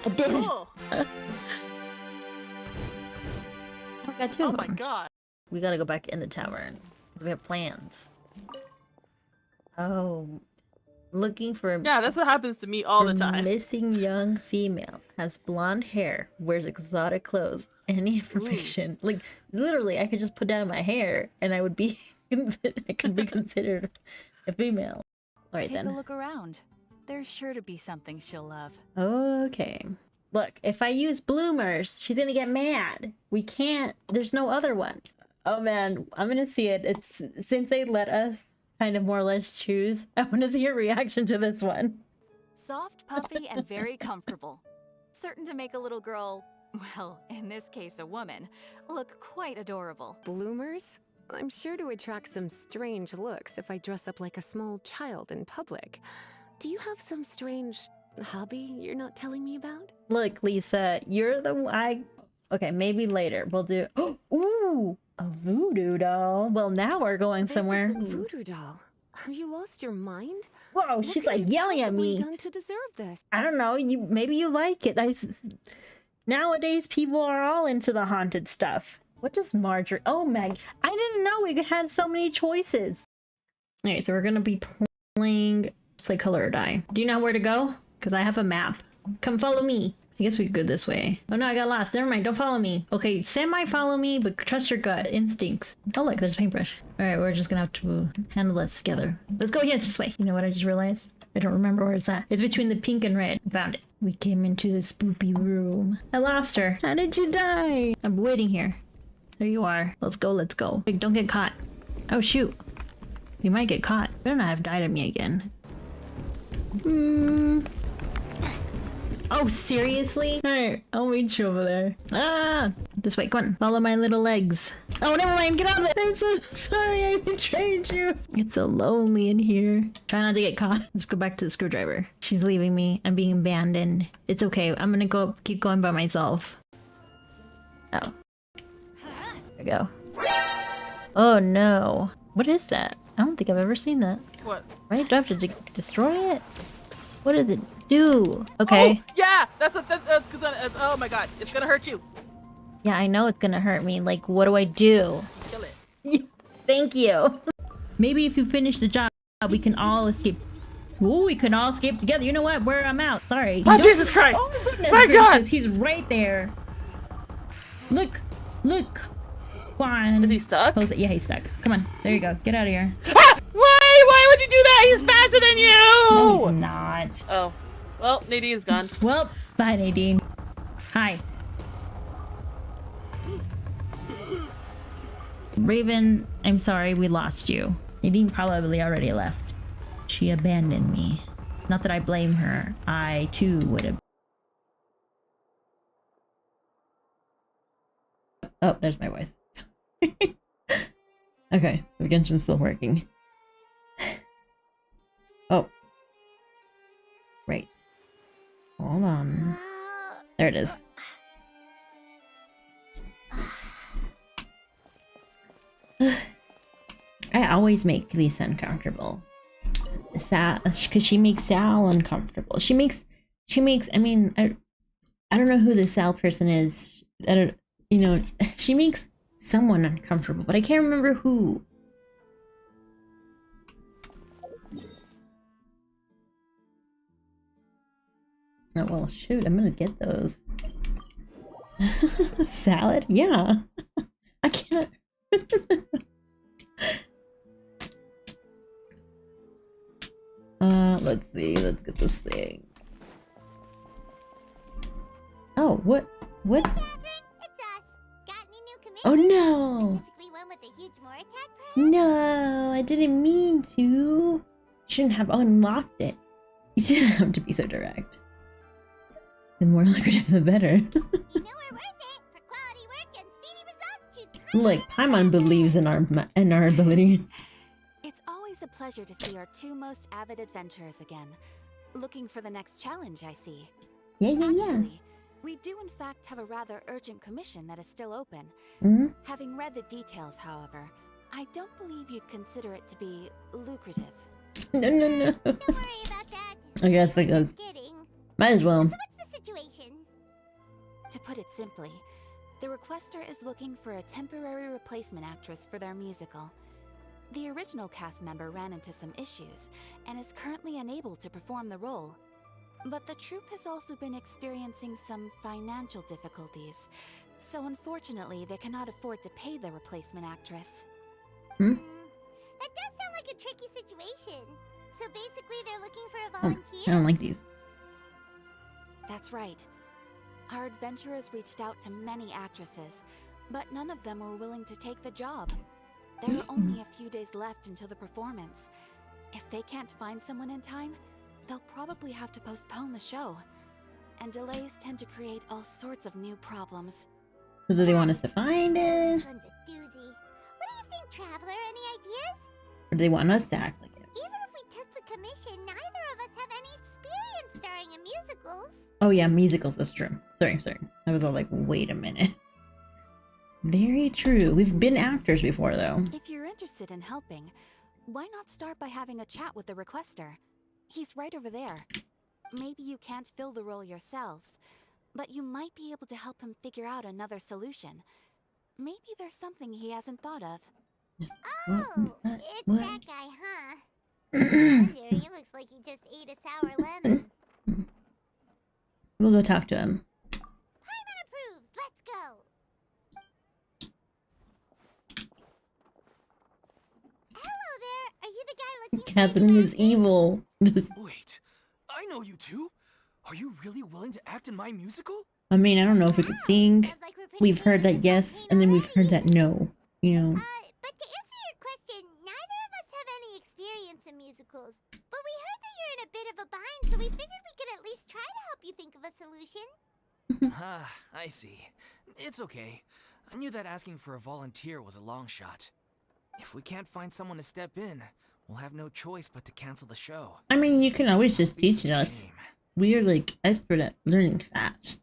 I did it. Cool. I got 2 Oh of my them. god. We gotta go back in the tavern because we have plans. Oh, looking for Yeah, that's what happens to me all the time. Missing young female, has blonde hair, wears exotic clothes. Any information? Like literally, I could just put down my hair and I would be, I could be considered a female. All right Take then. a look around. There's sure to be something she'll love. Okay. Look, if I use bloomers, she's gonna get mad. We can't. There's no other one. Oh man, I'm gonna see it. It's since they let us kind of more or less choose. I want to see your reaction to this one. Soft, puffy, and very comfortable. Certain to make a little girl, well, in this case a woman, look quite adorable. Bloomers? I'm sure to attract some strange looks if I dress up like a small child in public. Do you have some strange hobby you're not telling me about? Look, Lisa, you're the okay, maybe later we'll do. Ooh, A voodoo doll? Well, now we're going somewhere. This is a voodoo doll. Have you lost your mind? Whoa, What she's could like you've yelling at possibly me. done to deserve this? I don't know. Maybe you like it. Nowadays, people are all into the haunted stuff. What does Marjorie? Oh, Meg, I didn't know we had so many choices. All right, so we're gonna be playing play color or die. Do you know where to go? Because I have a map. Come follow me. I guess we could go this way. Oh no, I got lost. Never mind. Don't follow me. Okay, semi-follow me, but trust your gut instincts. Oh look, there's a paintbrush. All right, we're just gonna have to handle this together. Let's go again this way. You know what I just realized? I don't remember where it's at. It's between the pink and red. I found it. We came into the spoopy room. I lost her. How did you die? I'm waiting here. There you are. Let's go, let's go. Wait, don't get caught. Oh shoot. You might get caught. Better not have died at me again. Oh, seriously? Alright, I'll meet you over there. Ah! This way, come on. Follow my little legs. Oh, never mind. Get out of there. I'm so sorry. I betrayed you. It's so lonely in here. Try not to get caught. Let's go back to the screwdriver. She's leaving me. I'm being abandoned. It's okay. I'm gonna keep going by myself. Oh. There we go. Oh, no. What is that? I don't think I've ever seen that. What? Right? Do I have to destroy it? What does it do? Okay. Oh, yeah! That's oh my god. It's gonna hurt you. Yeah, I know it's gonna hurt me. Like, what do I do? Kill it. Thank you. Maybe if you finish the job, we can all escape. Ooh, we can all escape together. You know what? Where I'm out. Sorry. Oh, Jesus Christ! Oh, my goodness My gracious. God! He's right there. Look. Look. Juan. Is he stuck? Yeah, he's stuck. Come on. There you go. Get out of here. Ah! Why would you do that? He's faster than you! No, he's not. Oh. Well, Nadine's gone. Well, bye, Nadine. Hi. Raven, I'm sorry we lost you. Nadine probably already left. She abandoned me. Not that I blame her. I, too, would have... Oh, there's my voice. Okay, the Genshin's still working. Oh. Right. Hold on. There it is. I always make Lisa uncomfortable. Because she makes Sal uncomfortable. She makes, I mean, I don't know who the Sal person is. I don't, you know, she makes someone uncomfortable, but I can't remember who. Oh, well, shoot, I'm gonna get those. Salad? Yeah. I can't. Let's see. Let's get this thing. Oh, what? What? Oh no! No, I didn't mean to. Shouldn't have unlocked it. You didn't have to be so direct. The more lucrative, the better. Look, Paimon believes in our ability. It's always a pleasure to see our two most avid adventurers again. Looking for the next challenge, I see. Yeah. Actually, we do in fact have a rather urgent commission that is still open. Having read the details, however, I don't believe you'd consider it to be lucrative. No. Don't worry about that. I guess it goes. Might as well. So what's the situation? To put it simply, the requester is looking for a temporary replacement actress for their musical. The original cast member ran into some issues and is currently unable to perform the role. But the troupe has also been experiencing some financial difficulties, so unfortunately they cannot afford to pay the replacement actress. That does sound like a tricky situation. So basically they're looking for a volunteer? I don't like these. That's right. Our adventurers reached out to many actresses, but none of them were willing to take the job. There are only a few days left until the performance. If they can't find someone in time, they'll probably have to postpone the show. And delays tend to create all sorts of new problems. So do they want us to find it? This one's a doozy. What do you think, Traveler? Any ideas? Or do they want us to act like it? Even if we took the commission, neither of us have any experience starring in musicals. Oh yeah, musicals, that's true. Sorry. I was all like, wait a minute. Very true. We've been actors before, though. If you're interested in helping, why not start by having a chat with the requester? He's right over there. Maybe you can't fill the role yourselves, but you might be able to help him figure out another solution. Maybe there's something he hasn't thought of. Oh, it's that guy, huh? Wonder, he looks like he just ate a sour lemon. We'll go talk to him. Paimon approves. Let's go. Hello there. Are you the guy looking? Catherine is evil. Wait, I know you two. Are you really willing to act in my musical? I mean, I don't know if we could sing. We've heard that yes, and then we've heard that no. You know. But to answer your question, neither of us have any experience in musicals. But we heard that you're in a bit of a bind, so we figured we could at least try to help you think of a solution. Ah, I see. It's okay. I knew that asking for a volunteer was a long shot. If we can't find someone to step in, we'll have no choice but to cancel the show. I mean, you can always just teach us. We are like expert at learning fast.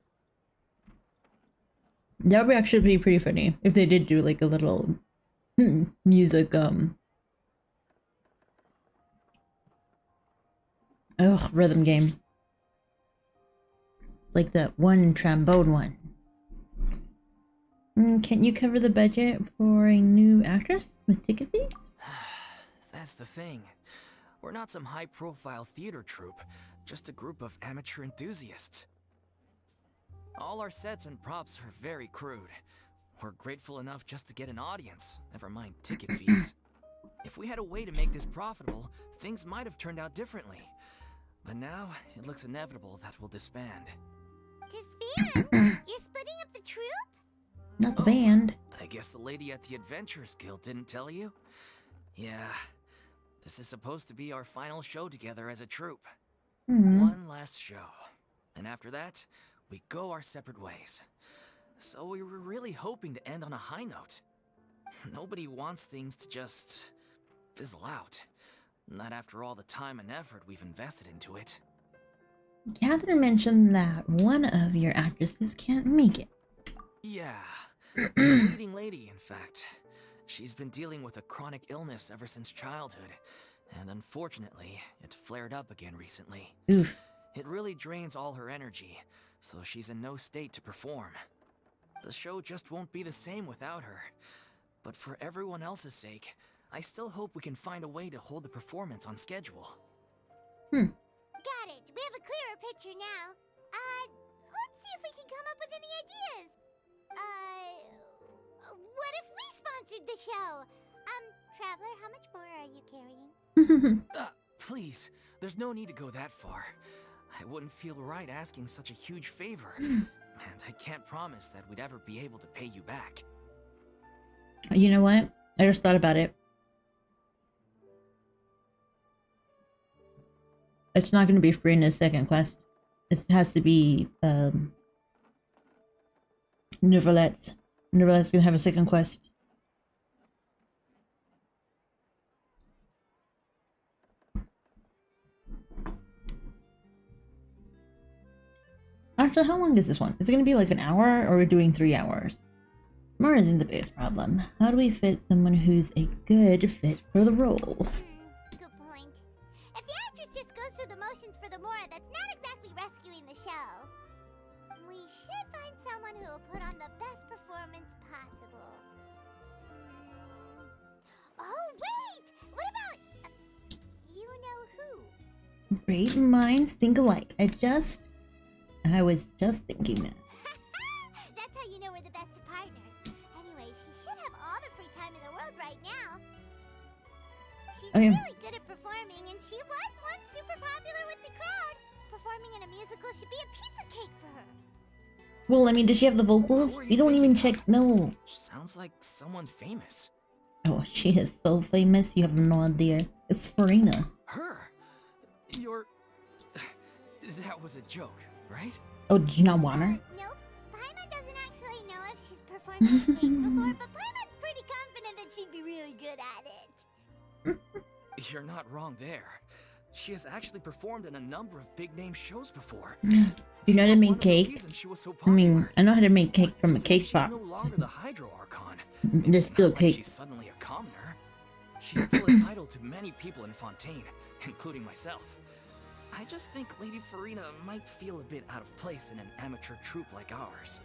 That would actually be pretty funny if they did do like a little music rhythm game. Like that one trombone one. Can't you cover the budget for a new actress with ticket fees? That's the thing. We're not some high-profile theater troupe, just a group of amateur enthusiasts. All our sets and props are very crude. We're grateful enough just to get an audience, never mind ticket fees. If we had a way to make this profitable, things might have turned out differently. But now, it looks inevitable that we'll disband. Disband? You're splitting up the troupe? Not the band. I guess the lady at the Adventurers Guild didn't tell you? Yeah, this is supposed to be our final show together as a troupe. One last show. And after that, we go our separate ways. So we were really hoping to end on a high note. Nobody wants things to just fizzle out. Not after all the time and effort we've invested into it. Catherine mentioned that one of your actresses can't make it. Yeah, the leading lady, in fact. She's been dealing with a chronic illness ever since childhood, and unfortunately, it flared up again recently. Oof. It really drains all her energy, so she's in no state to perform. The show just won't be the same without her. But for everyone else's sake, I still hope we can find a way to hold the performance on schedule. Got it. We have a clearer picture now. Let's see if we can come up with any ideas. What if we sponsored the show? Traveler, how much more are you carrying? Please, there's no need to go that far. I wouldn't feel right asking such a huge favor, and I can't promise that we'd ever be able to pay you back. You know what? I just thought about it. It's not going to be free in the second quest. It has to be Neverlet's. Neverlet's going to have a second quest. Actually, how long is this one? Is it going to be like an hour, or are we doing 3 hours? More isn't the biggest problem. How do we fit someone who's a good fit for the role? Good point. If the actress just goes through the motions for the Mora, that's not exactly rescuing the show. We should find someone who will put on the best performance possible. Oh, wait! What about... you know who? Great minds think alike. I was just thinking that. That's how you know we're the best of partners. Anyway, she should have all the free time in the world right now. She's really good at performing, and she was once super popular with the crowd. Performing in a musical should be a piece of cake for her. Well, I mean, does she have the vocals? You don't even check. No. Sounds like someone famous. Oh, she is so famous. You have no idea. It's Farina. Her? You're... That was a joke, right? Oh, did you not want her? Nope. Paimon doesn't actually know if she's performed on stage before, but Paimon's pretty confident that she'd be really good at it. You're not wrong there. She has actually performed in a number of big-name shows before. You know how to make cake? reason she was so I mean, popular. I know how to make cake from a cake She's pop. no longer the Hydro Archon. There's It's still not like cake. she's suddenly a commoner. She's still entitled to many people in Fontaine, including myself. I just think Lady Farina might feel a bit out of place in an amateur troupe like ours.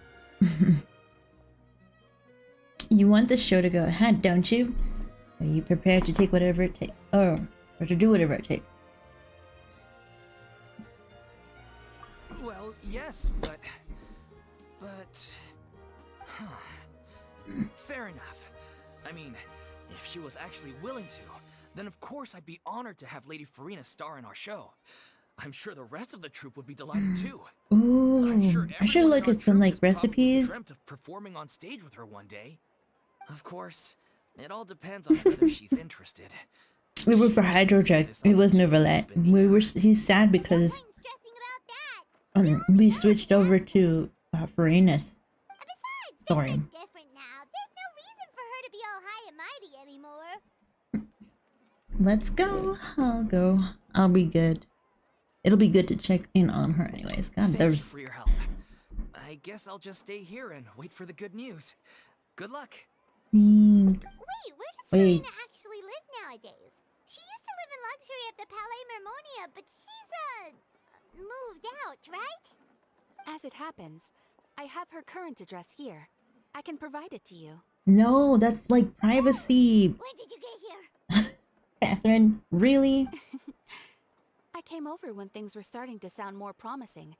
You want the show to go ahead, don't you? Are you prepared to take whatever it takes? Or to do whatever it takes? Well, yes, but... Huh. Fair enough. I mean, if she was actually willing to, then of course I'd be honored to have Lady Farina star in our show. I'm sure the rest of the troupe would be delighted too. Ooh, I'm sure I should everyone look in our at some troupe like has probably recipes. dreamt of performing on stage with her one day. Of course, it all depends on whether she's interested. It was for Hydrojack. It was Neverlet. He's sad because we switched over to Farina's story. Different now. There's no reason for her to be all high and mighty anymore. Let's go. I'll go. I'll be good. It'll be good to check in on her anyways. God, Thank there's... you for your help. I guess I'll just stay here and wait for the good news. Good luck. Thanks. Wait, where does Wait. Farina actually live nowadays? She used to live in luxury at the Palais Mermonia, but she's, moved out, right? As it happens, I have her current address here. I can provide it to you. No, that's like privacy. When did you get here? Catherine, really? I came over when things were starting to sound more promising.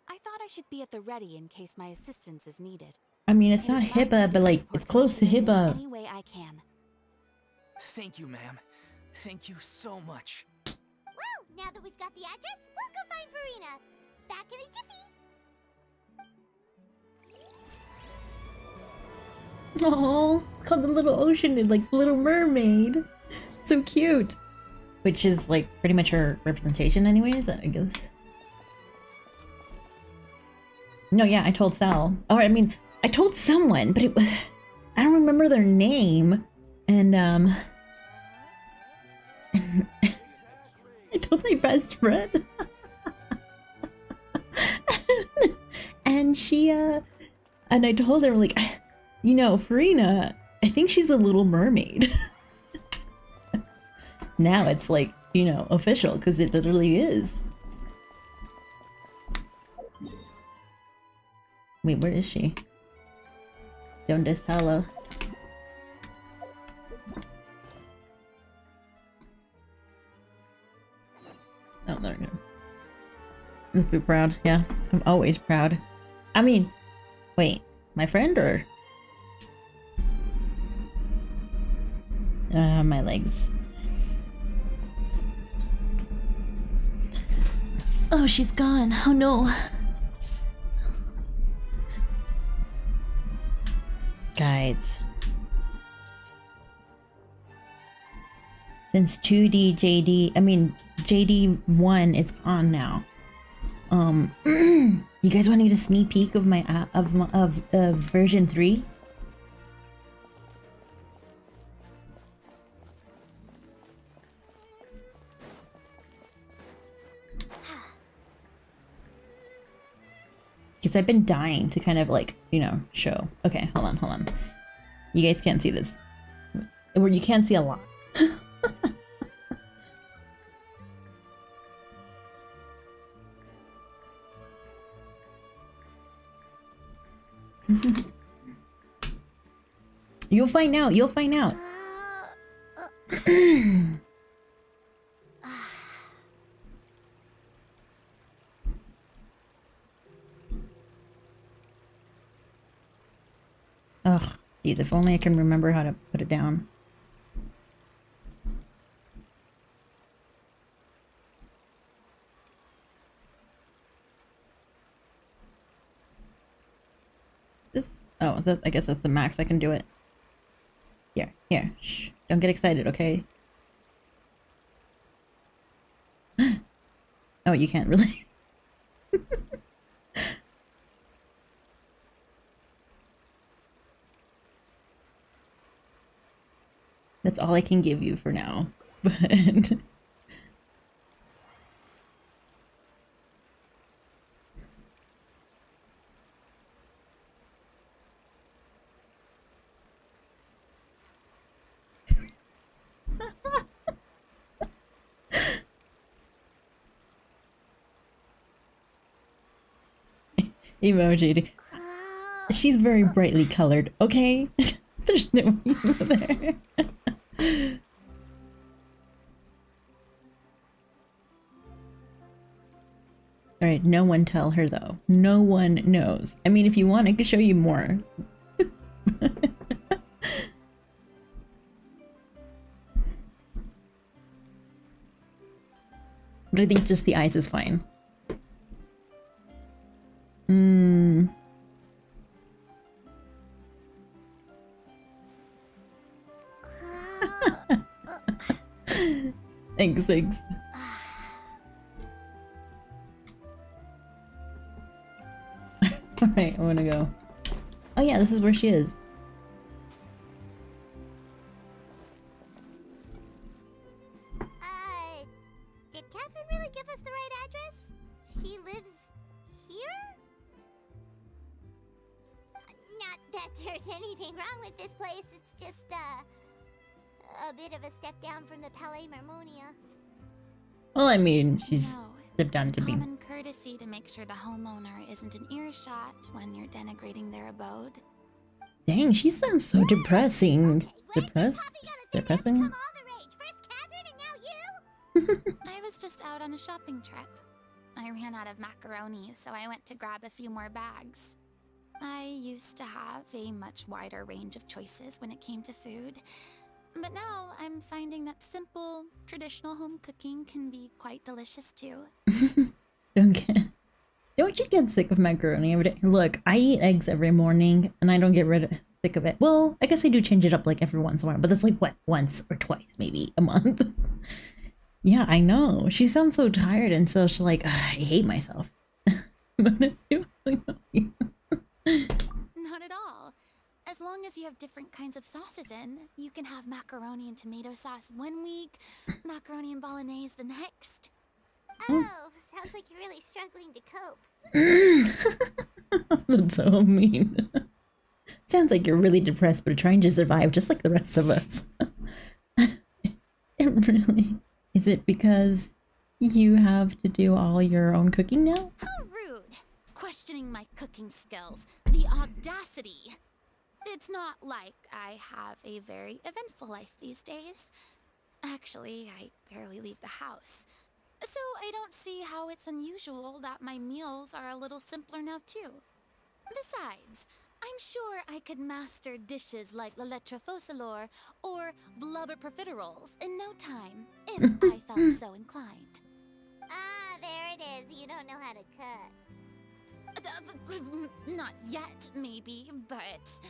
I thought I should be at the ready in case my assistance is needed. I mean, it's not HIPAA, but like, it's close to HIPAA. Any way I can. Thank you, ma'am. Thank you so much. Well, now that we've got the address, we'll go find Farina. Back in a jiffy. Oh, it's called the Little Ocean and like Little Mermaid. So cute. Which is like pretty much her representation anyways, I guess. No, yeah, I told Sal. Or I mean, I told someone, but it was... I don't remember their name. And I told my best friend. And she, and I told her, like, you know, Farina, I think she's a Little Mermaid. Now it's like, you know, official, because it literally is. Wait, where is she? Donde está la... Oh, there we go. Let's be proud. Yeah, I'm always proud. I mean, wait, my friend or... my legs. Oh, she's gone. Oh no. Guys. Since 2D JD1 is on now. You guys want to get a sneak peek of my of version 3? Because I've been dying to kind of like, you know, show. Okay, hold on. You guys can't see this. Or you can't see a lot. You'll find out. You'll find out. Ugh, geez, if only I can remember how to put it down. This, oh, I guess that's the max I can do it. Here, shh, don't get excited, okay? Oh, you can't really. That's all I can give you for now. But emoji. She's very brightly colored, okay? There's no emo there. Alright, no one tell her though. No one knows. I mean, if you want, I could show you more. But I think just the eyes is fine. Thanks. Alright, I wanna go. Oh yeah, this is where she is. Did Catherine really give us the right address? She lives here? Not that there's anything wrong with this place, it's just, a bit of a step down from the Palais Marmonia. Well, I mean, she's stepped down to be. Common courtesy to make sure the homeowner isn't in earshot when you're denigrating their abode. Dang, she sounds so depressing. Depressing? I was just out on a shopping trip. I ran out of macaroni, so I went to grab a few more bags. I used to have a much wider range of choices when it came to food, but now I'm finding that simple, traditional home cooking can be quite delicious too. Don't you get sick of macaroni every day? Look, I eat eggs every morning and I don't get sick of it. Well, I guess I do change it up like every once in a while, but that's like what, once or twice maybe a month. Yeah, I know. She sounds so tired and so she's like, I hate myself. Not at all. As long as you have different kinds of sauces in, you can have macaroni and tomato sauce one week, macaroni and bolognese the next. Oh, sounds like you're really struggling to cope. That's so mean. Sounds like you're really depressed but trying to survive just like the rest of us. It really... Is it because you have to do all your own cooking now? How rude! Questioning my cooking skills. The audacity! It's not like I have a very eventful life these days. Actually, I barely leave the house. So I don't see how it's unusual that my meals are a little simpler now too. Besides, I'm sure I could master dishes like la lettre faucilor or blubber profiteroles in no time, if I felt so inclined. Ah, there it is. You don't know how to cook. Not yet, maybe, but...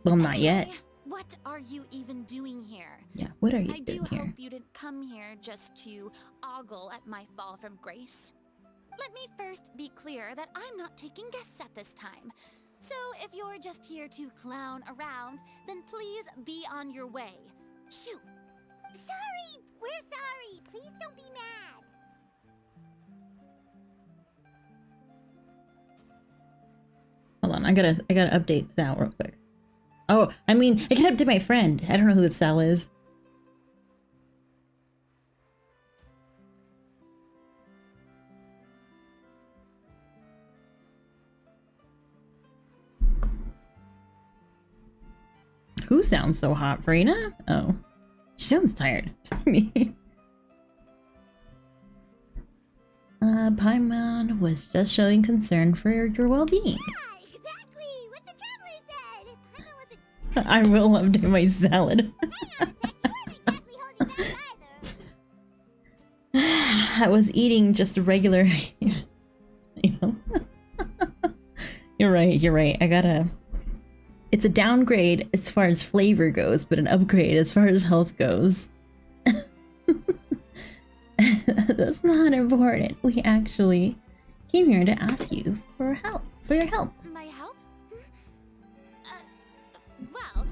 Well, not yet. What are you even doing here? Yeah, what are you I doing do here? hope you didn't come here just to ogle at my fall from grace. Let me first be clear that I'm not taking guests at this time. So if you're just here to clown around, then please be on your way. Shoot! Sorry! We're sorry! Please don't be mad! Hold on, I gotta update Sal real quick. Oh, I mean, I can update my friend. I don't know who Sal is. Who sounds so hot, Frina? Oh, she sounds tired. Me. Paimon was just showing concern for your well-being. I will update my salad. I was eating just a regular, you know. You're right. I gotta... It's a downgrade as far as flavor goes, but an upgrade as far as health goes. That's not important. We actually came here to ask you for help, for your help. My help? Well,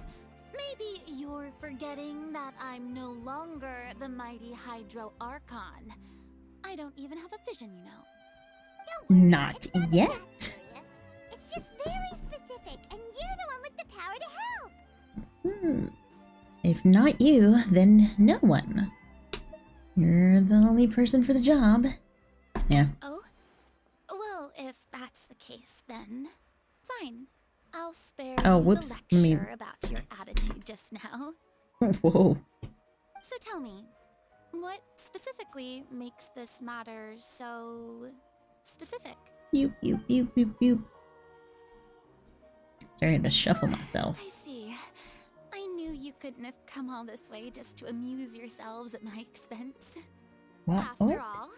maybe you're forgetting that I'm no longer the mighty Hydro Archon. I don't even have a vision, you know. Not yet. It's just very specific, and you're the one with the power to help. If not you, then no one. You're the only person for the job. Yeah. Oh? Well, if that's the case, case, then. Fine. I'll spare Oh, you whoops. the Let me- lecture about your attitude just now. Whoa. So tell me, what specifically makes this matter so specific? Pew, pew, pew, pew, pew. Sorry, I had to shuffle myself. I see. I knew you couldn't have come all this way just to amuse yourselves at my expense. What? After all,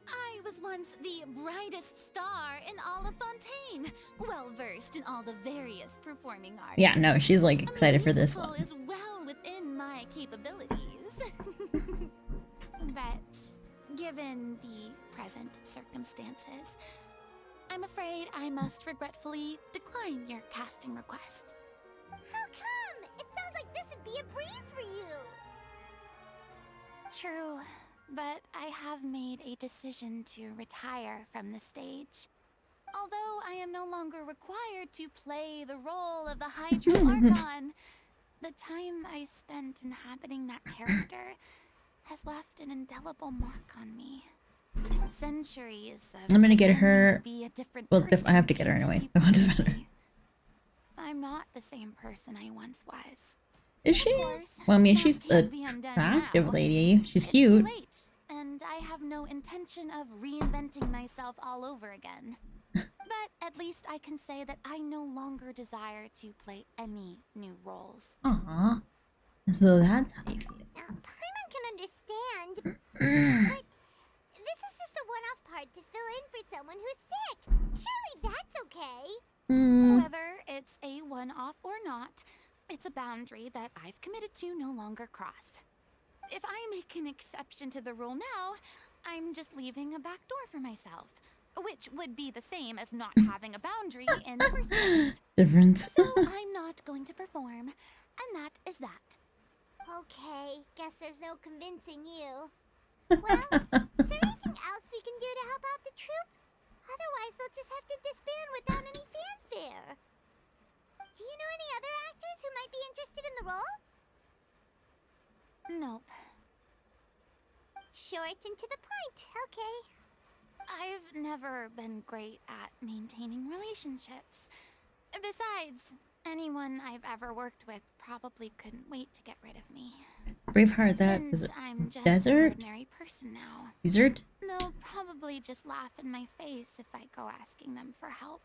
I was once the brightest star in all of Fontaine, well versed in all the various performing arts. Yeah, no, she's like excited for this Musical one. is well within my capabilities. But given the present circumstances, I'm afraid I must regretfully decline your casting request. How come? It sounds like this would be a breeze for you. True, but I have made a decision to retire from the stage. Although I am no longer required to play the role of the Hydra Archon, the time I spent inhabiting that character has left an indelible mark on me. Centuries of I'm gonna get pretending her. to be a different Well, person I have to get her changes anyway, you so it doesn't matter. I'm not the same person I once was. Is she? Of course, Well, I mean, that she's can't a be undone attractive now. lady. She's It's cute. too late, and I have no intention of reinventing myself all over again. But at least I can say that I no longer desire to play any new roles. Aw. So that's how you feel. Paimon can understand, but this is just a one-off part to fill in for someone who's sick. Surely that's okay. Whether it's a one-off or not, it's a boundary that I've committed to no longer cross. If I make an exception to the rule now, I'm just leaving a back door for myself, which would be the same as not having a boundary in the first place. Different. So I'm not going to perform, and that is that. Okay, guess there's no convincing you. Well, is there anything else we can do to help out the troupe? Otherwise, they'll just have to disband without any fanfare. Do you know any other actors who might be interested in the role? Nope. Short and to the point, okay. I've never been great at maintaining relationships. Besides, anyone I've ever worked with probably couldn't wait to get rid of me. Braveheart, that Since is it I'm just an desert? ordinary person now. Desert? They'll probably just laugh in my face if I go asking them for help.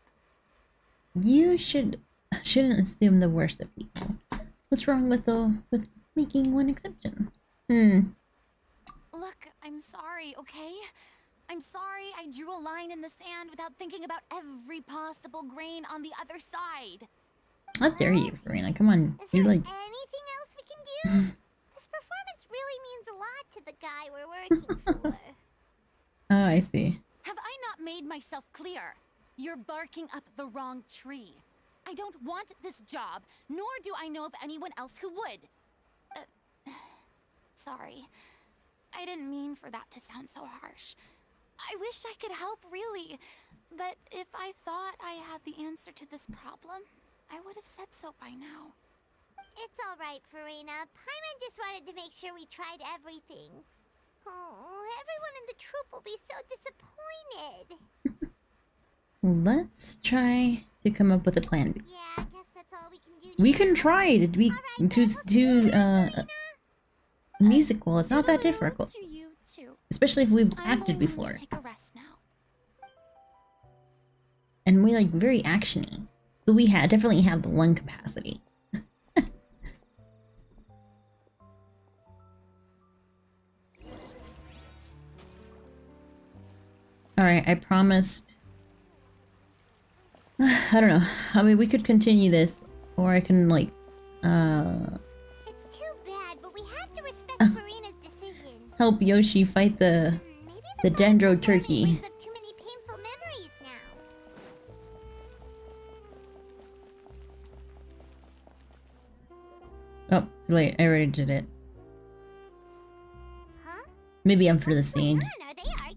You shouldn't assume the worst of people. What's wrong with making one exception? Look, I'm sorry, okay? I'm sorry I drew a line in the sand without thinking about every possible grain on the other side. How dare you, Farina? Come on. You're like Anything else we can do? This performance really means a lot to the guy we're working for. Oh, I see. Have I not made myself clear? You're barking up the wrong tree. I don't want this job, nor do I know of anyone else who would. Sorry. I didn't mean for that to sound so harsh. I wish I could help, really. But if I thought I had the answer to this problem, I would have said so by now. It's all right, Farina. Paimon just wanted to make sure we tried everything. Oh, everyone in the troupe will be so disappointed. Let's try to come up with a plan B. Yeah, I guess that's all we can do. We can try to be to musical. It's not that difficult. To you too. Especially if we've I'm acted going before. to take a rest now. And we like very actiony. So we definitely have the lung capacity. Alright, I promised. I don't know. I mean, we could continue this, or I can like, It's too bad, but we have to respect Farina's decision. help Yoshi fight the Dendro Turkey. Brings up too many painful memories now. Oh, too late. I already did it. Huh? Maybe I'm for the scene. Hold on, are they arguing?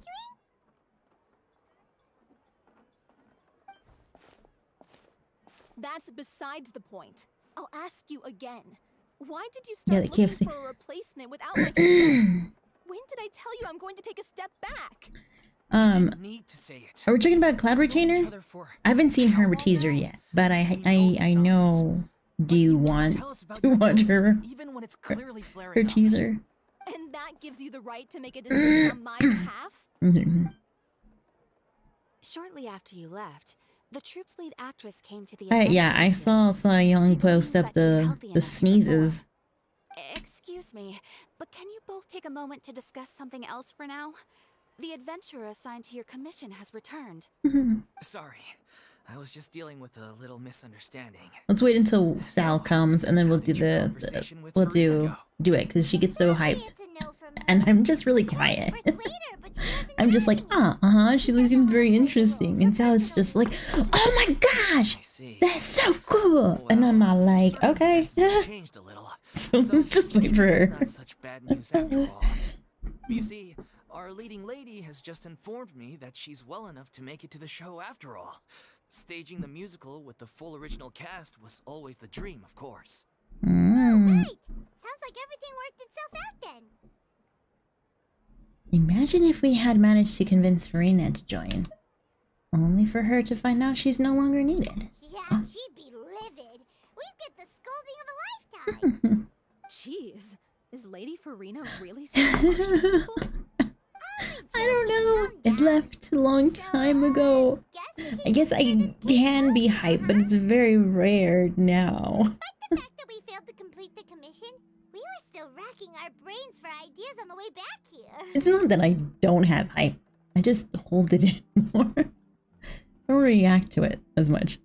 That's besides the point. I'll ask you again. Why did you Yeah, start the looking KFC. for a replacement without my consent? When did I tell you I'm going to take a step back? Need to say it. Are we talking about Cloud Retainer? I haven't seen her teaser yet, but I know. Do you want to watch her her teaser? And that gives you the right to make a decision on my behalf? Shortly after you left, the troop's lead actress came to the Yeah, I saw Young post up the sneezes. Excuse me, but can you both take a moment to discuss something else for now? The adventurer assigned to your commission has returned. Sorry, I was just dealing with a little misunderstanding. Let's wait until Sal comes, and then we'll do we'll do it because she gets so hyped, and I'm just really quiet. I'm just like, she seems very interesting, and Sal's just like, oh my gosh, that's so cool, and I'm all like, okay. Changed a little. So let's just wait for her. Not such bad news after all. You see, our leading lady has just informed me that she's well enough to make it to the show after all. Staging the musical with the full original cast was always the dream, of course. Oh, right. Sounds like everything worked itself out then. Imagine if we had managed to convince Farina to join. Only for her to find out she's no longer needed. Yeah, she'd be livid. We'd get the scolding of a lifetime. Jeez, is Lady Farina really so much? I don't know. It left a long time ago. I guess I can be hyped, but it's very rare now. Despite the fact that we failed to complete the commission, we were still racking our brains for ideas on the way back here. It's not that I don't have hype. I just hold it in more. I don't react to it as much.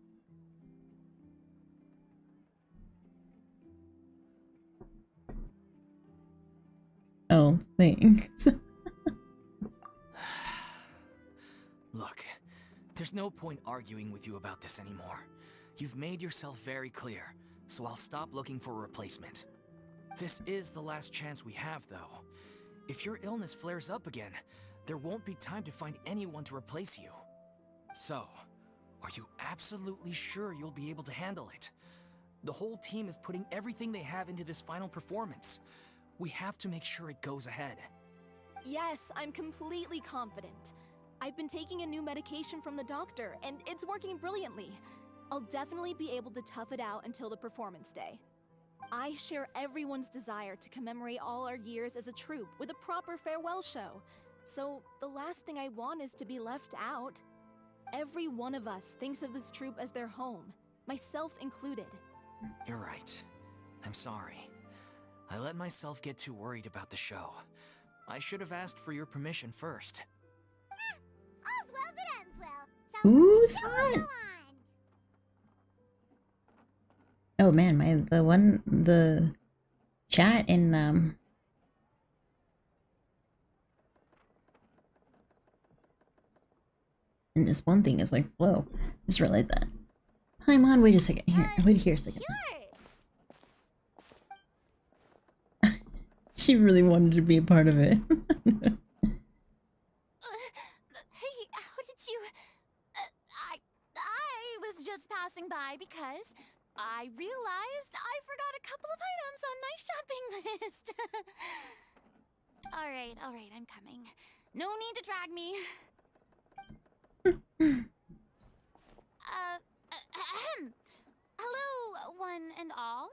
Oh, thanks. Look, there's no point arguing with you about this anymore. You've made yourself very clear, so I'll stop looking for a replacement. This is the last chance we have, though. If your illness flares up again, there won't be time to find anyone to replace you. So, are you absolutely sure you'll be able to handle it? The whole team is putting everything they have into this final performance. We have to make sure it goes ahead. Yes, I'm completely confident. I've been taking a new medication from the doctor, and it's working brilliantly. I'll definitely be able to tough it out until the performance day. I share everyone's desire to commemorate all our years as a troupe with a proper farewell show. So the last thing I want is to be left out. Every one of us thinks of this troupe as their home, myself included. You're right. I'm sorry. I let myself get too worried about the show. I should have asked for your permission first. All's well that ends well. Who's hot? Oh man, the chat in this one thing is like slow. Just realized that. Hi, Mon, wait a second. Here, wait here a second. She really wanted to be a part of it. Hey, how did you... I was just passing by because I realized I forgot a couple of items on my shopping list. All right, I'm coming. No need to drag me. Hello, one and all.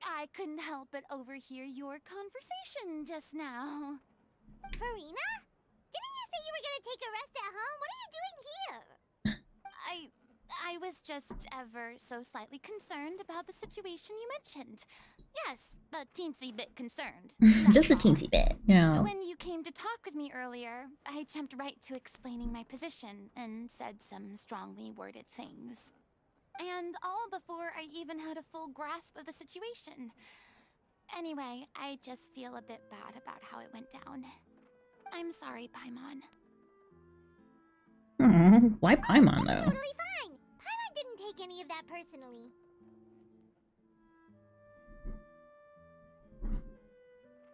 I couldn't help but overhear your conversation just now. Farina? Didn't you say you were gonna take a rest at home? What are you doing here? I was just ever so slightly concerned about the situation you mentioned. Yes, a teensy bit concerned. Just a teensy bit. Yeah. When you came to talk with me earlier, I jumped right to explaining my position and said some strongly worded things. And all before I even had a full grasp of the situation. Anyway, I just feel a bit bad about how it went down. I'm sorry, Paimon. Why Paimon, though? Totally fine. Paimon didn't take any of that personally.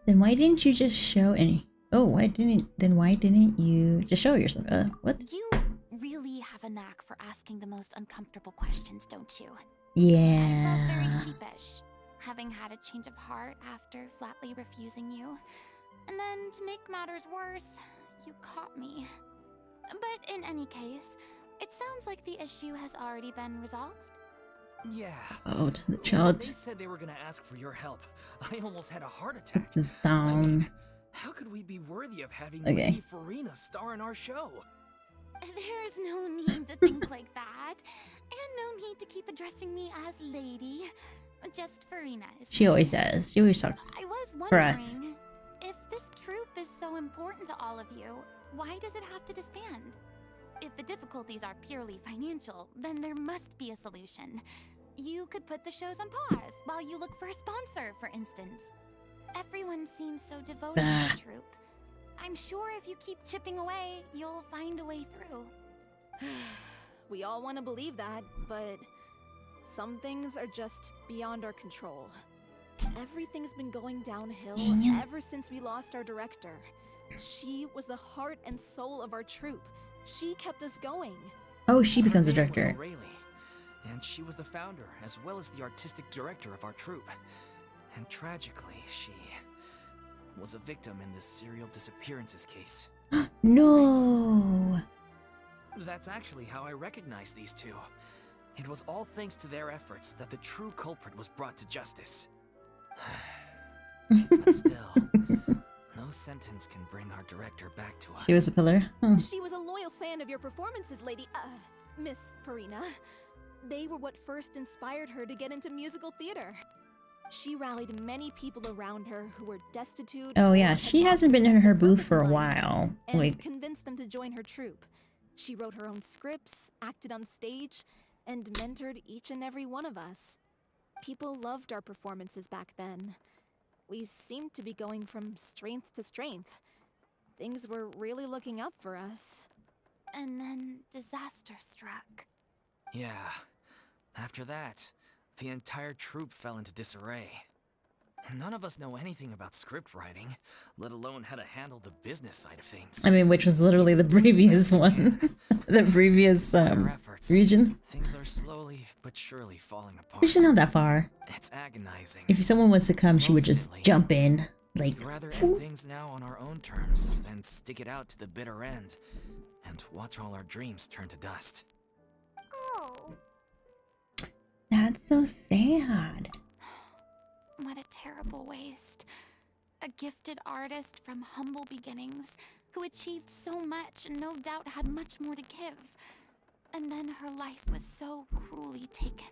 Then why didn't you just show any? Oh, why didn't you just show yourself? What? You really have a knack for asking the most uncomfortable questions, don't you? Yeah. I felt very sheepish, having had a change of heart after flatly refusing you. And then, to make matters worse, you caught me. But in any case, it sounds like the issue has already been resolved. Yeah. Oh, to the When child. they said they were gonna ask for your help, I almost had a heart attack. This down. How could we be worthy of having Okay. Lady Farina star in our show? There's no need to think like that. And no need to keep addressing me as lady. Just Farina. She always says. She always talks I was for us. wondering, if this troupe is so important to all of you, why does it have to disband? If the difficulties are purely financial, then there must be a solution. You could put the shows on pause while you look for a sponsor, for instance. Everyone seems so devoted to the troupe. I'm sure if you keep chipping away, you'll find a way through. We all want to believe that, but some things are just beyond our control. Everything's been going downhill ever since we lost our director. She was the heart and soul of our troupe. She kept us going. Oh, she becomes the Her name was director. O'Reilly, and she was the founder as well as the artistic director of our troupe. And tragically, she was a victim in this serial disappearances case. No. That's actually how I recognized these two. It was all thanks to their efforts that the true culprit was brought to justice. But still, no sentence can bring our director back to us. She was a pillar. She was a loyal fan of your performances, Miss Farina. They were what first inspired her to get into musical theater. She rallied many people around her who were destitute. Oh or yeah, had she lost hasn't a been in sense her of booth purpose for a in life, while. and Like, convinced them to join her troupe. She wrote her own scripts, acted on stage, and mentored each and every one of us. People loved our performances back then. We seemed to be going from strength to strength. Things were really looking up for us. And then disaster struck. Yeah. After that, the entire troupe fell into disarray. None of us know anything about script writing, let alone how to handle the business side of things. I mean, which was literally the previous one, the previous region. Things are slowly but surely falling apart. But she's not that far. It's agonizing. If someone was to come, she would just jump in. Like, We'd rather end things now on our own terms than stick it out to the bitter end and watch all our dreams turn to dust. Oh. that's so sad. What a terrible waste. A gifted artist from humble beginnings who achieved so much and no doubt had much more to give. And then her life was so cruelly taken.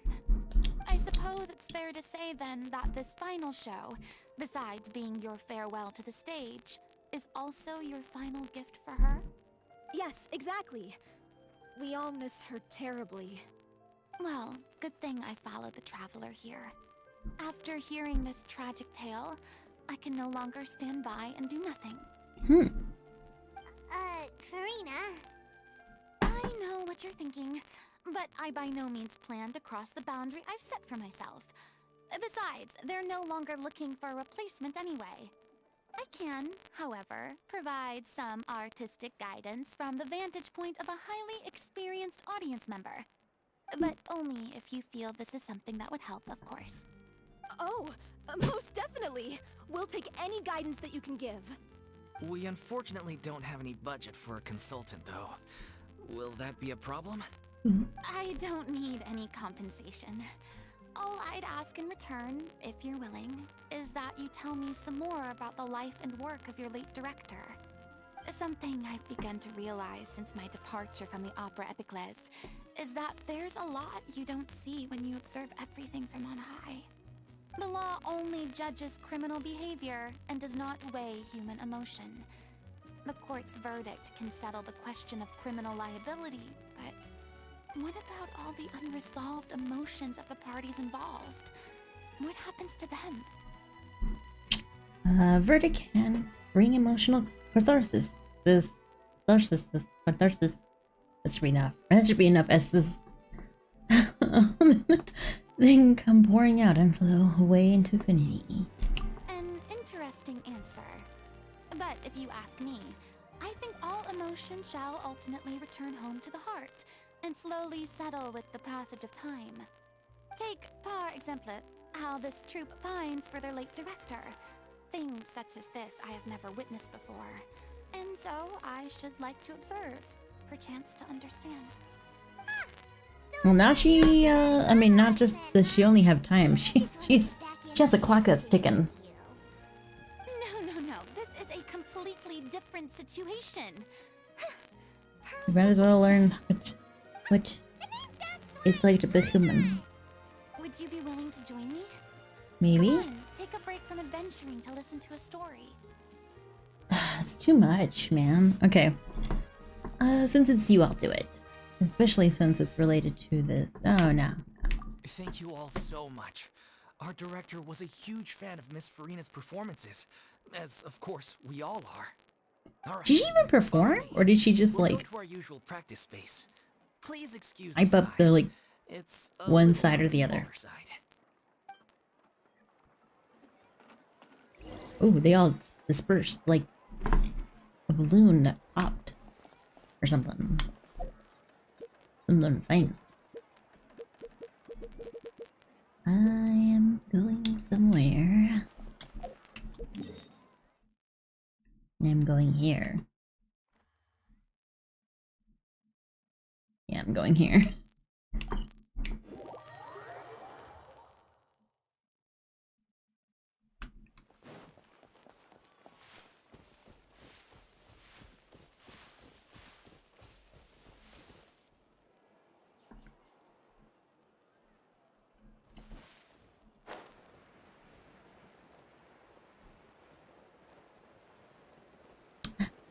I suppose it's fair to say then that this final show, besides being your farewell to the stage, is also your final gift for her? Yes, exactly. We all miss her terribly. Well, good thing I followed the traveler here. After hearing this tragic tale, I can no longer stand by and do nothing. Karina. I know what you're thinking, but I by no means plan to cross the boundary I've set for myself. Besides, they're no longer looking for a replacement anyway. I can, however, provide some artistic guidance from the vantage point of a highly experienced audience member. But only if you feel this is something that would help, of course. Oh, most definitely. We'll take any guidance that you can give. We unfortunately don't have any budget for a consultant, though. Will that be a problem? I don't need any compensation. All I'd ask in return, if you're willing, is that you tell me some more about the life and work of your late director. Something I've begun to realize since my departure from the Opera Epiclese is that there's a lot you don't see when you observe everything from on high. The law only judges criminal behavior and does not weigh human emotion. The court's verdict can settle the question of criminal liability, but what about all the unresolved emotions of the parties involved? What happens to them? Verdict can bring emotional catharsis. Catharsis. That should be enough. That should be enough as this then come pouring out and flow away into infinity. An interesting answer. But if you ask me, I think all emotion shall ultimately return home to the heart and slowly settle with the passage of time. Take, par exemple, how this troupe pines for their late director. Things such as this I have never witnessed before, and so I should like to observe. proper chance to understand. Well, now she, I mean, not just does she only have time, she has a clock that's ticking. No. This is a completely different situation. You might as well learn what it's like to be human. Would you be willing to join me? Maybe? Come on, take a break from adventuring to listen to a story. It's too much, man. Okay. Since it's you, I'll do it. Especially since it's related to this. Oh, no. Thank you all so much. Our director was a huge fan of Miss Farina's performances, as of course we all are. All right. Did she even perform? Or did she just, We'll like, go to our usual practice space. Please excuse hype up the, like, it's one side or the other? Oh, they all dispersed like a balloon that popped. Or something. Something fancy. I am going somewhere. I'm going here. Yeah, I'm going here.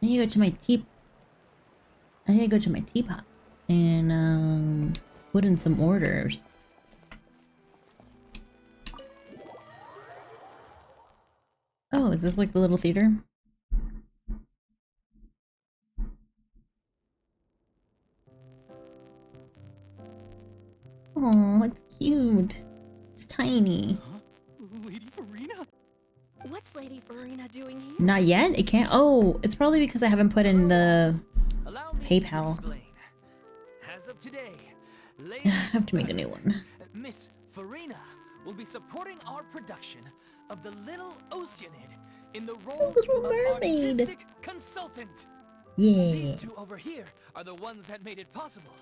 I need to go to my I need to go to my teapot and put in some orders. Oh, is this like the little theater? Oh, it's cute. It's tiny. Lady Farina? What's Lady Farina doing here? Not yet? It can't? Oh, it's probably because I haven't put in the PayPal. As of today, I have to make a new one. Miss Farina will be supporting our production of The Little Oceanid in the role Little of Mermaid. artistic consultant. Yeah. These two over here are the ones that made it possible.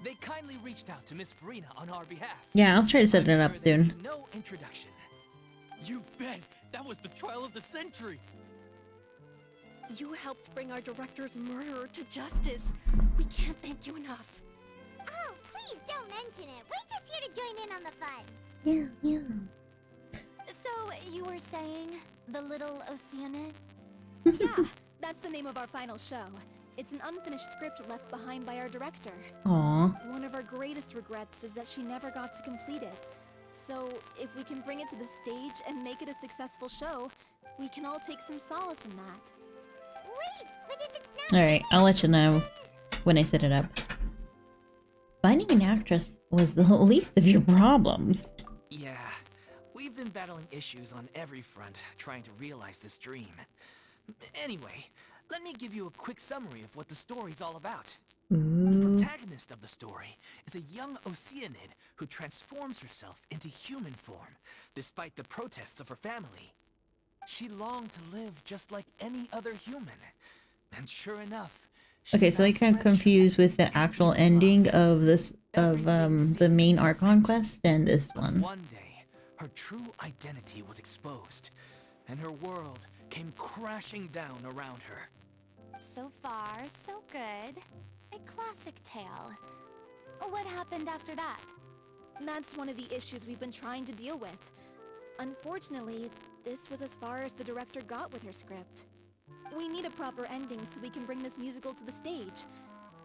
They kindly reached out to Miss Farina on our behalf. Yeah, I'll try to set it up soon. No introduction. You bet! That was the trial of the century! You helped bring our director's murderer to justice. We can't thank you enough. Oh, please don't mention it. We're just here to join in on the fun. Yeah. So, you were saying The Little Oceanid? Yeah, that's the name of our final show. It's an unfinished script left behind by our director. Aww. One of our greatest regrets is that she never got to complete it. So, if we can bring it to the stage and make it a successful show, we can all take some solace in that. Wait, but if it's not... Alright, I'll let you know when I set it up. Finding an actress was the least of your problems. Yeah, we've been battling issues on every front, trying to realize this dream. Anyway, let me give you a quick summary of what the story's all about. The protagonist of the story is a young Oceanid who transforms herself into human form, despite the protests of her family. She longed to live just like any other human, and sure enough, Okay, so I got confused with the actual ending of this the main Archon quest and this one. one day, her true identity was exposed, and her world came crashing down around her. So far, so good. A classic tale. What happened after that? That's one of the issues we've been trying to deal with. Unfortunately, this was as far as the director got with her script. We need a proper ending so we can bring this musical to the stage.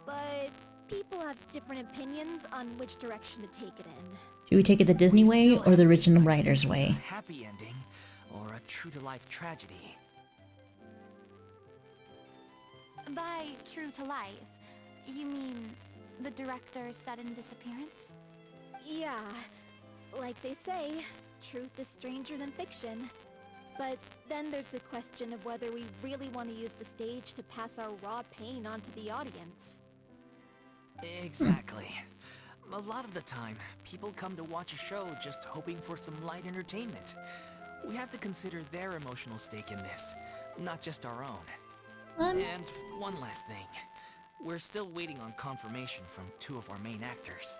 But people have different opinions on which direction to take it in. Should we take it the Disney way or the original writer's way? A happy ending, or a true-to-life tragedy. By true to life, you mean the director's sudden disappearance? Yeah, like they say, truth is stranger than fiction. But then there's the question of whether we really want to use the stage to pass our raw pain onto the audience. Exactly. A lot of the time, people come to watch a show just hoping for some light entertainment. We have to consider their emotional stake in this, not just our own. And one last thing. we're still waiting on confirmation from 2 of our main actors.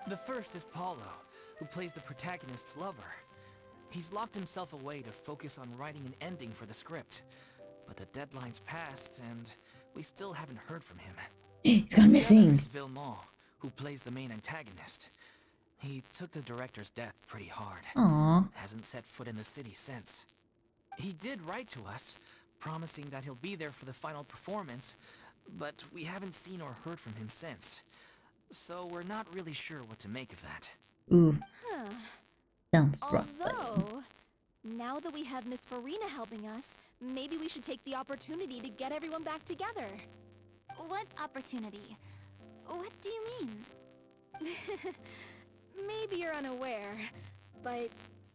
The first is Paulo, who plays the protagonist's lover. He's locked himself away to focus on writing an ending for the script. But the deadline's passed, and we still haven't heard from him. He's gone missing. The other is Villemont, who plays the main antagonist. He took the director's death pretty hard. Aww. Hasn't set foot in the city since. He did write to us, promising that he'll be there for the final performance, but we haven't seen or heard from him since. So we're not really sure what to make of that. Ooh. Huh. Sounds rough. Although, now that we have Miss Farina helping us, maybe we should take the opportunity to get everyone back together. What opportunity? What do you mean? Maybe you're unaware, but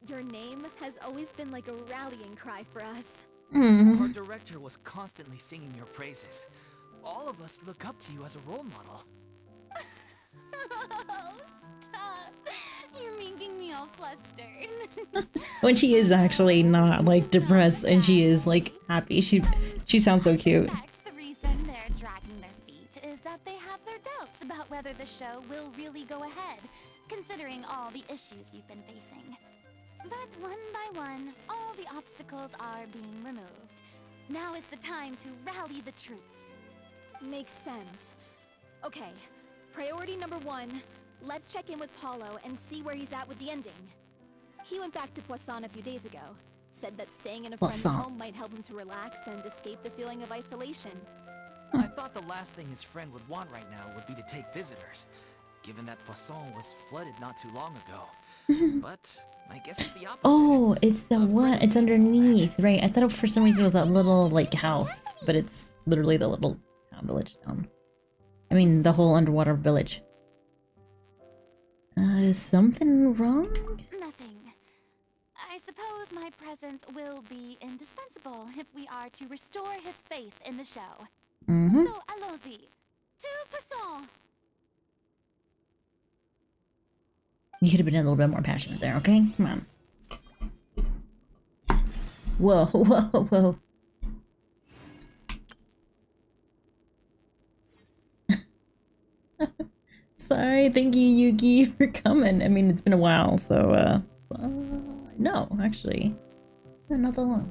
your name has always been like a rallying cry for us. Our director was constantly singing your praises. All of us look up to you as a role model. Oh, stop. You're making me all flustered. When she is actually not like depressed and she is like happy, she sounds so cute. The reason they're dragging their feet is that they have their doubts about whether the show will really go ahead, considering all the issues you've been facing. But one by one, all the obstacles are being removed. Now is the time to rally the troops. Makes sense. Okay, priority number 1, let's check in with Paulo and see where he's at with the ending. He went back to Poisson a few days ago. Said that staying in a friend's Poisson. home might help him to relax and escape the feeling of isolation. I thought the last thing his friend would want right now would be to take visitors, given that Poisson was flooded not too long ago. But I guess it's the opposite. Oh, it's the one. It's underneath, right? I thought for some reason it was that little like house, but it's literally the little village down. I mean, the whole underwater village. Is something wrong? Nothing. I suppose my presence will be indispensable if we are to restore his faith in the show. Mm-hmm. So, allons-y. To Poisson! You could have been a little bit more passionate there, okay? Come on. Whoa, whoa, whoa. Sorry, thank you, Yuki, for coming. I mean, it's been a while, so, no, actually. Not that long.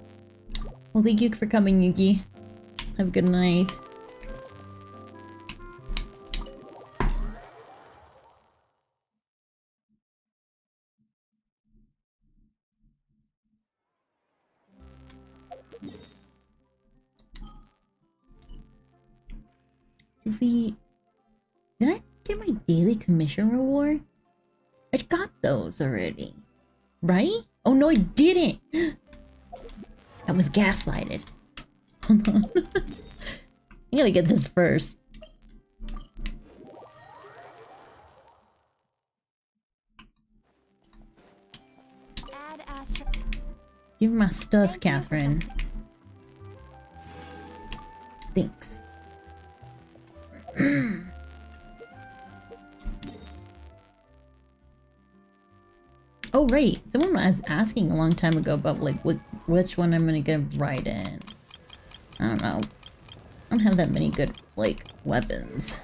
Well, thank you for coming, Yuki. Have a good night. Did I get my daily commission reward? I got those already. Right? Oh no, I didn't! I was gaslighted. Hold on. I gotta get this first. Give me my stuff, Catherine. Thanks. Oh right, someone was asking a long time ago about like which one I'm gonna get right in. I don't know. I don't have that many good like weapons.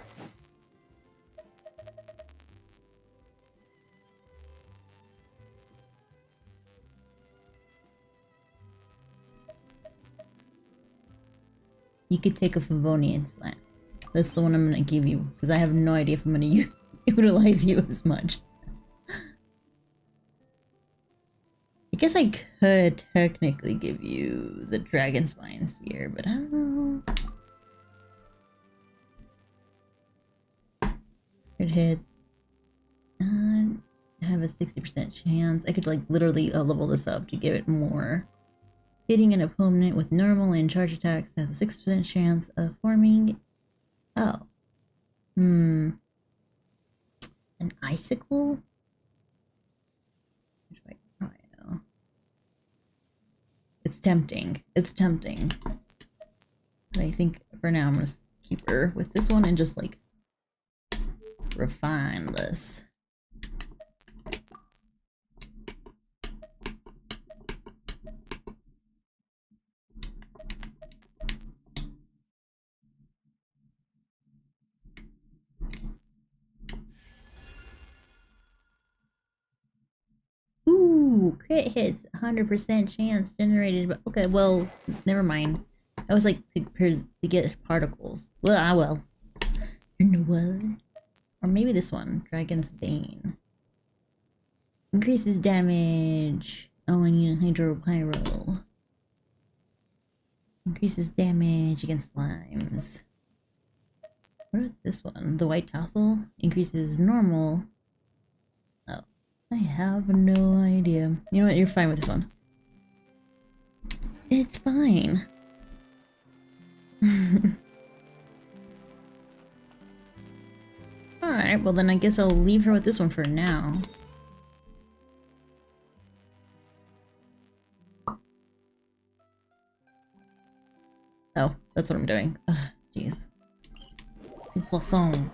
You could take a Favonian slant. That's the one I'm gonna give you because I have no idea if I'm gonna utilize you as much. I guess I could technically give you the Dragon Spine Spear, but I don't know. It hits. I have a 60% chance. I could like literally level this up to give it more. Hitting an opponent with normal and charge attacks has a 6% chance of forming. Oh. An icicle? It's tempting. It's tempting. But I think for now I'm gonna keep her with this one and just like refine this. crit hits, 100% chance generated. But okay, well, never mind. I was like to get particles. Well, I will. You know what? Or maybe this one, Dragon's Bane. Increases damage. Oh, and you hydropyro. Increases damage against slimes. What is this one? The white tassel increases normal. Oh, I have no idea. You know what? You're fine with this one. It's fine. Alright, well then I guess I'll leave her with this one for now. Oh, that's what I'm doing. Ugh, jeez. Poisson.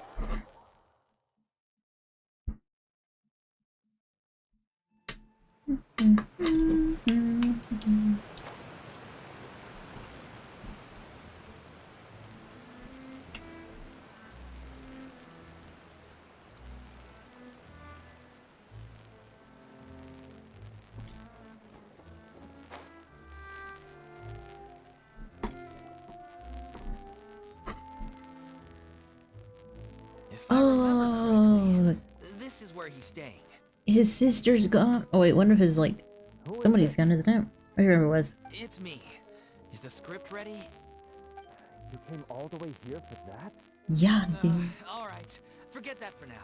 Oh, This is where he's staying. his sister's gone. Oh wait, one of his like somebody's gone, isn't it? I remember it was. It's me. Is the script ready? You came all the way here for that? Yeah, dude. All right. Forget that for now.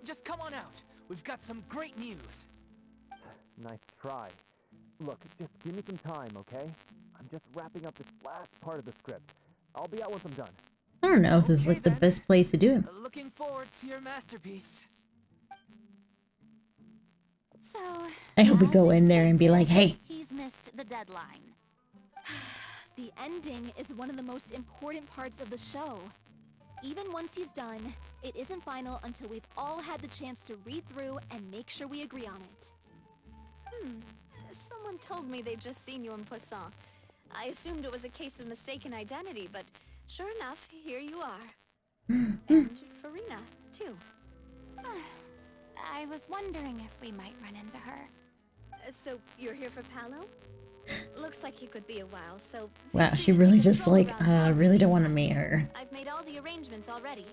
Just come on out. We've got some great news. Nice try. Look, just give me some time, okay? I'm just wrapping up this last part of the script. I'll be out once I'm done. I don't know if this is like the best place to do it. Looking forward to your masterpiece. So, I hope we go in there and be like, hey. He's missed the deadline. The ending is one of the most important parts of the show. Even once he's done, it isn't final until we've all had the chance to read through and make sure we agree on it. Someone told me they'd just seen you in Poisson. I assumed it was a case of mistaken identity, but sure enough, here you are. And Farina, too. I was wondering if we might run into her. So, you're here for Palo? Looks like you could be a while, so... Wow, she really just like, really don't want to meet her. I've made all the arrangements already.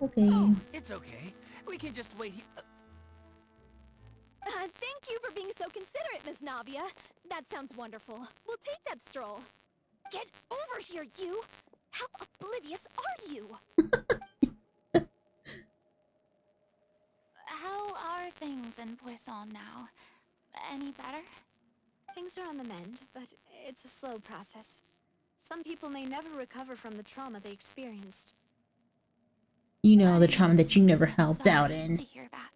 Okay. Oh, it's okay. We can just wait here. Thank you for being so considerate, Miss Navia. That sounds wonderful. We'll take that stroll. Get over here, you! How oblivious are you? How are things in Poisson now? Any better? Things are on the mend, but it's a slow process. Some people may never recover from the trauma they experienced. You know, the trauma that you never helped out in. To hear that.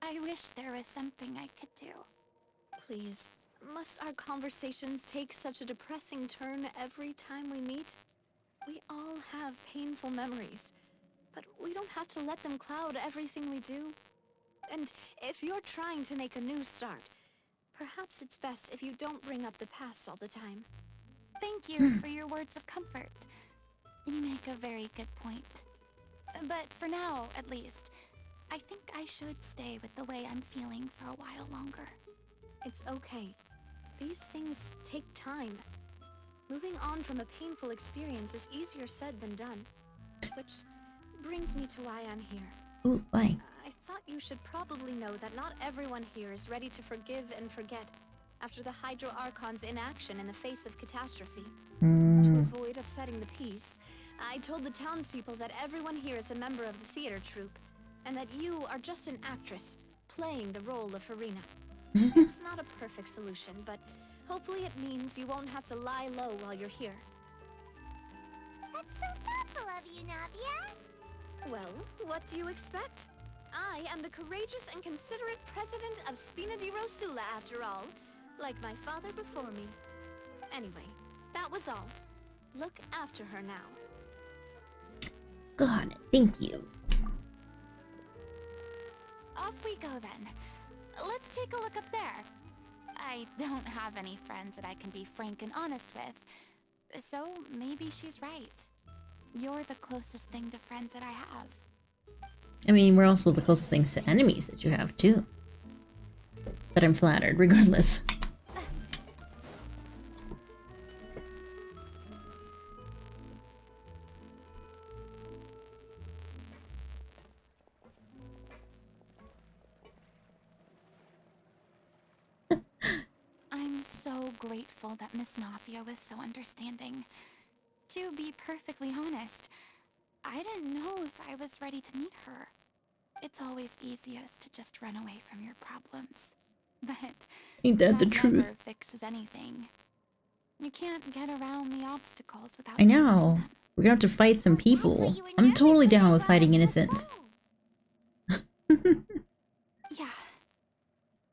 I wish there was something I could do. Please, must our conversations take such a depressing turn every time we meet? We all have painful memories, but we don't have to let them cloud everything we do. And if you're trying to make a new start, perhaps it's best if you don't bring up the past all the time. Thank you for your words of comfort. You make a very good point. But for now, at least, I think I should stay with the way I'm feeling for a while longer. It's okay. These things take time. Moving on from a painful experience is easier said than done. Which brings me to why I'm here. Ooh, why? I thought you should probably know that not everyone here is ready to forgive and forget after the Hydro Archon's inaction in the face of catastrophe. To avoid upsetting the peace, I told the townspeople that everyone here is a member of the theater troupe, and that you are just an actress playing the role of Farina. It's not a perfect solution, but hopefully it means you won't have to lie low while you're here. That's so thoughtful of you, Navia. Well, what do you expect? I am the courageous and considerate president of Spina di Rosula, after all, like my father before me. Anyway, that was all. Look after her now. God, thank you. Off we go then. Let's take a look up there. I don't have any friends that I can be frank and honest with, so maybe she's right. You're the closest thing to friends that I have. I mean, we're also the closest things to enemies that you have, too. But I'm flattered, regardless. I'm so grateful that Miss Nafia was so understanding. To be perfectly honest, I didn't know if I was ready to meet her. It's always easiest to just run away from your problems. But Ain't that the never truth? fixes anything. You can't get around the obstacles without I know. We're gonna have to fight some people. I'm totally down with fighting innocents. Yeah.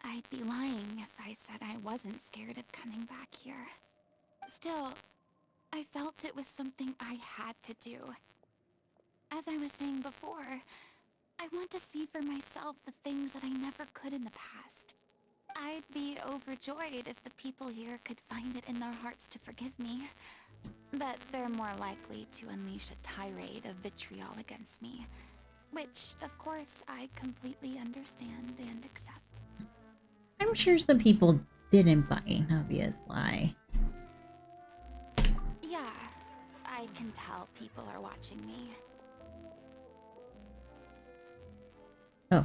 I'd be lying if I said I wasn't scared of coming back here. Still, I felt it was something I had to do. As I was saying before, I want to see for myself the things that I never could in the past. I'd be overjoyed if the people here could find it in their hearts to forgive me. But they're more likely to unleash a tirade of vitriol against me. Which, of course, I completely understand and accept. I'm sure some people didn't buy Navia's lie. Yeah, I can tell people are watching me. Oh.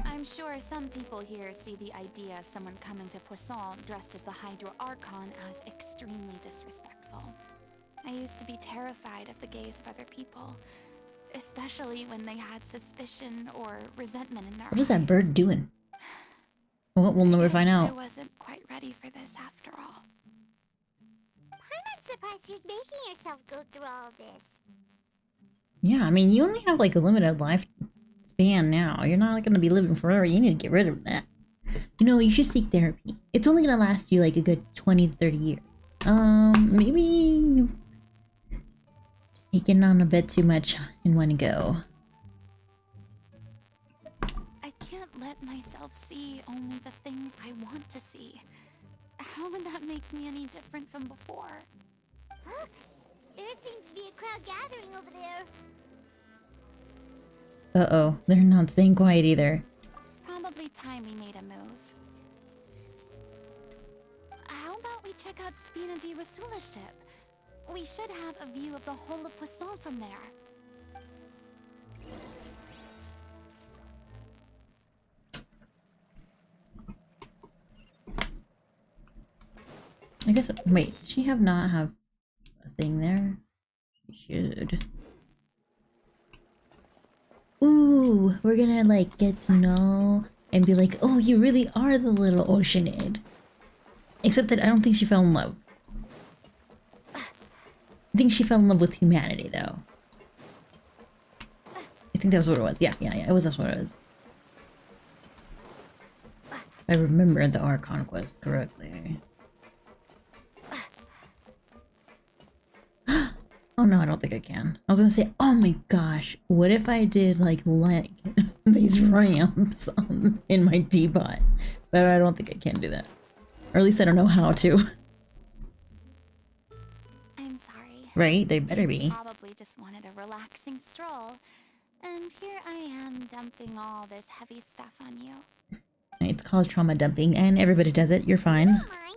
I'm sure some people here see the idea of someone coming to Poisson dressed as the Hydro Archon as extremely disrespectful. I used to be terrified of the gaze of other people, especially when they had suspicion or resentment in their eyes. What is that bird doing? Well, we'll never find I out. wasn't quite ready for this after all. I'm not surprised you're making yourself go through all of this. Yeah, I mean, you only have like a limited lifespan now. You're not going to be living forever. You need to get rid of that. You know, you should seek therapy. It's only going to last you like a good 20 to 30 years. Maybe taking on a bit too much in one go. I can't let myself see only the things I want to see. How would that make me any different from before? Look! There seems to be a crowd gathering over there. Uh-oh, they're not staying quiet either. Probably time we made a move. How about we check out Spina di Rasula's ship? We should have a view of the whole of Poisson from there. I guess, wait, does she not have a thing there? She should. Ooh, we're gonna like get to know and be like, oh, you really are the little Oceanid. Except that I don't think she fell in love. I think she fell in love with humanity, though. I think that was what it was. Yeah, that's what it was. I remember the Archon quest correctly. Oh no, I don't think I can. I was gonna say, oh my gosh, what if I did like these ramps in my D-bot? But I don't think I can do that. Or at least I don't know how to. I'm sorry. Right? They better be. Probably just wanted a relaxing stroll. And here I am dumping all this heavy stuff on you. It's called trauma dumping, and everybody does it. You're fine. Don't mind.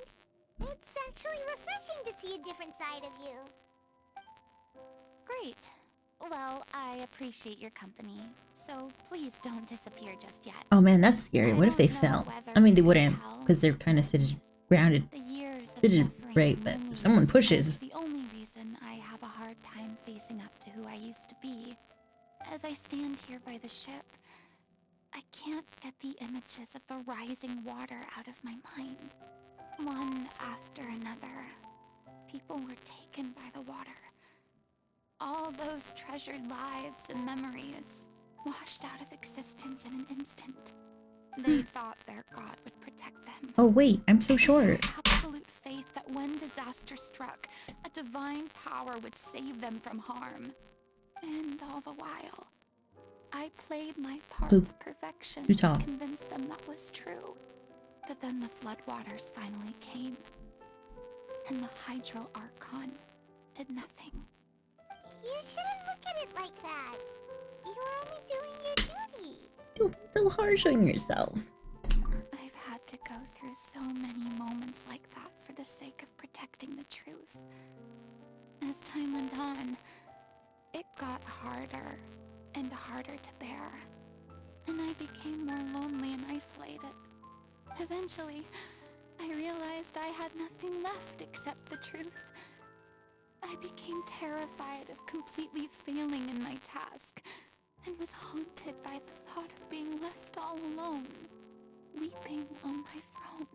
It's actually refreshing to see a different side of you. Great. Well, I appreciate your company, so please don't disappear just yet. Oh man, that's scary. What if they fell? I mean, they wouldn't, because they're kind of grounded. Right, but if someone pushes... The only reason I have a hard time facing up to who I used to be. As I stand here by the ship, I can't get the images of the rising water out of my mind. One after another, people were taken by the water. All those treasured lives and memories washed out of existence in an instant. They thought their god would protect them. Oh wait, I'm so short. Absolute faith that when disaster struck, a divine power would save them from harm. And all the while, I played my part to perfection to convince them that was true. But then the floodwaters finally came, and the Hydro Archon did nothing. You shouldn't look at it like that. You were only doing your duty. Don't be so harsh on yourself. I've had to go. through so many moments like that for the sake of protecting the truth. As time went on, it got harder and harder to bear, and I became more lonely and isolated. Eventually, I realized I had nothing left except the truth. I became terrified of completely failing in my task, and was haunted by the thought of being left all alone, weeping on my throne.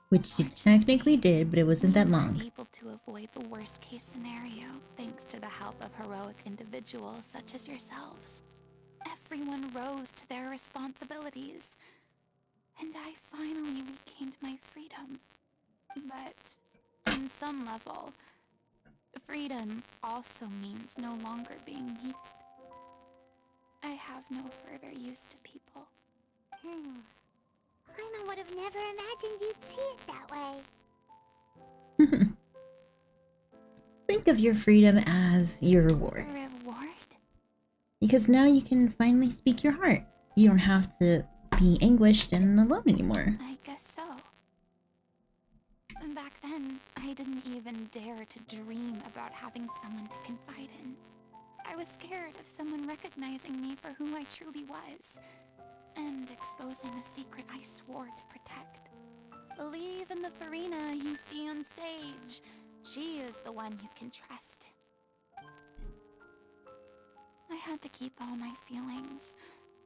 Which you technically did, but it wasn't that We were long. able to avoid the worst case scenario thanks to the help of heroic individuals such as yourselves. Everyone rose to their responsibilities, and I finally regained my freedom. But on some level, freedom also means no longer being needed. I have no further use to people. Paimon would have never imagined you'd see it that way. Think of your freedom as your reward. Reward? Because now you can finally speak your heart. You don't have to be anguished and alone anymore. I guess so. Back then, I didn't even dare to dream about having someone to confide in. I was scared of someone recognizing me for who I truly was, and exposing a secret I swore to protect. Believe in the Farina you see on stage. She is the one you can trust. I had to keep all my feelings,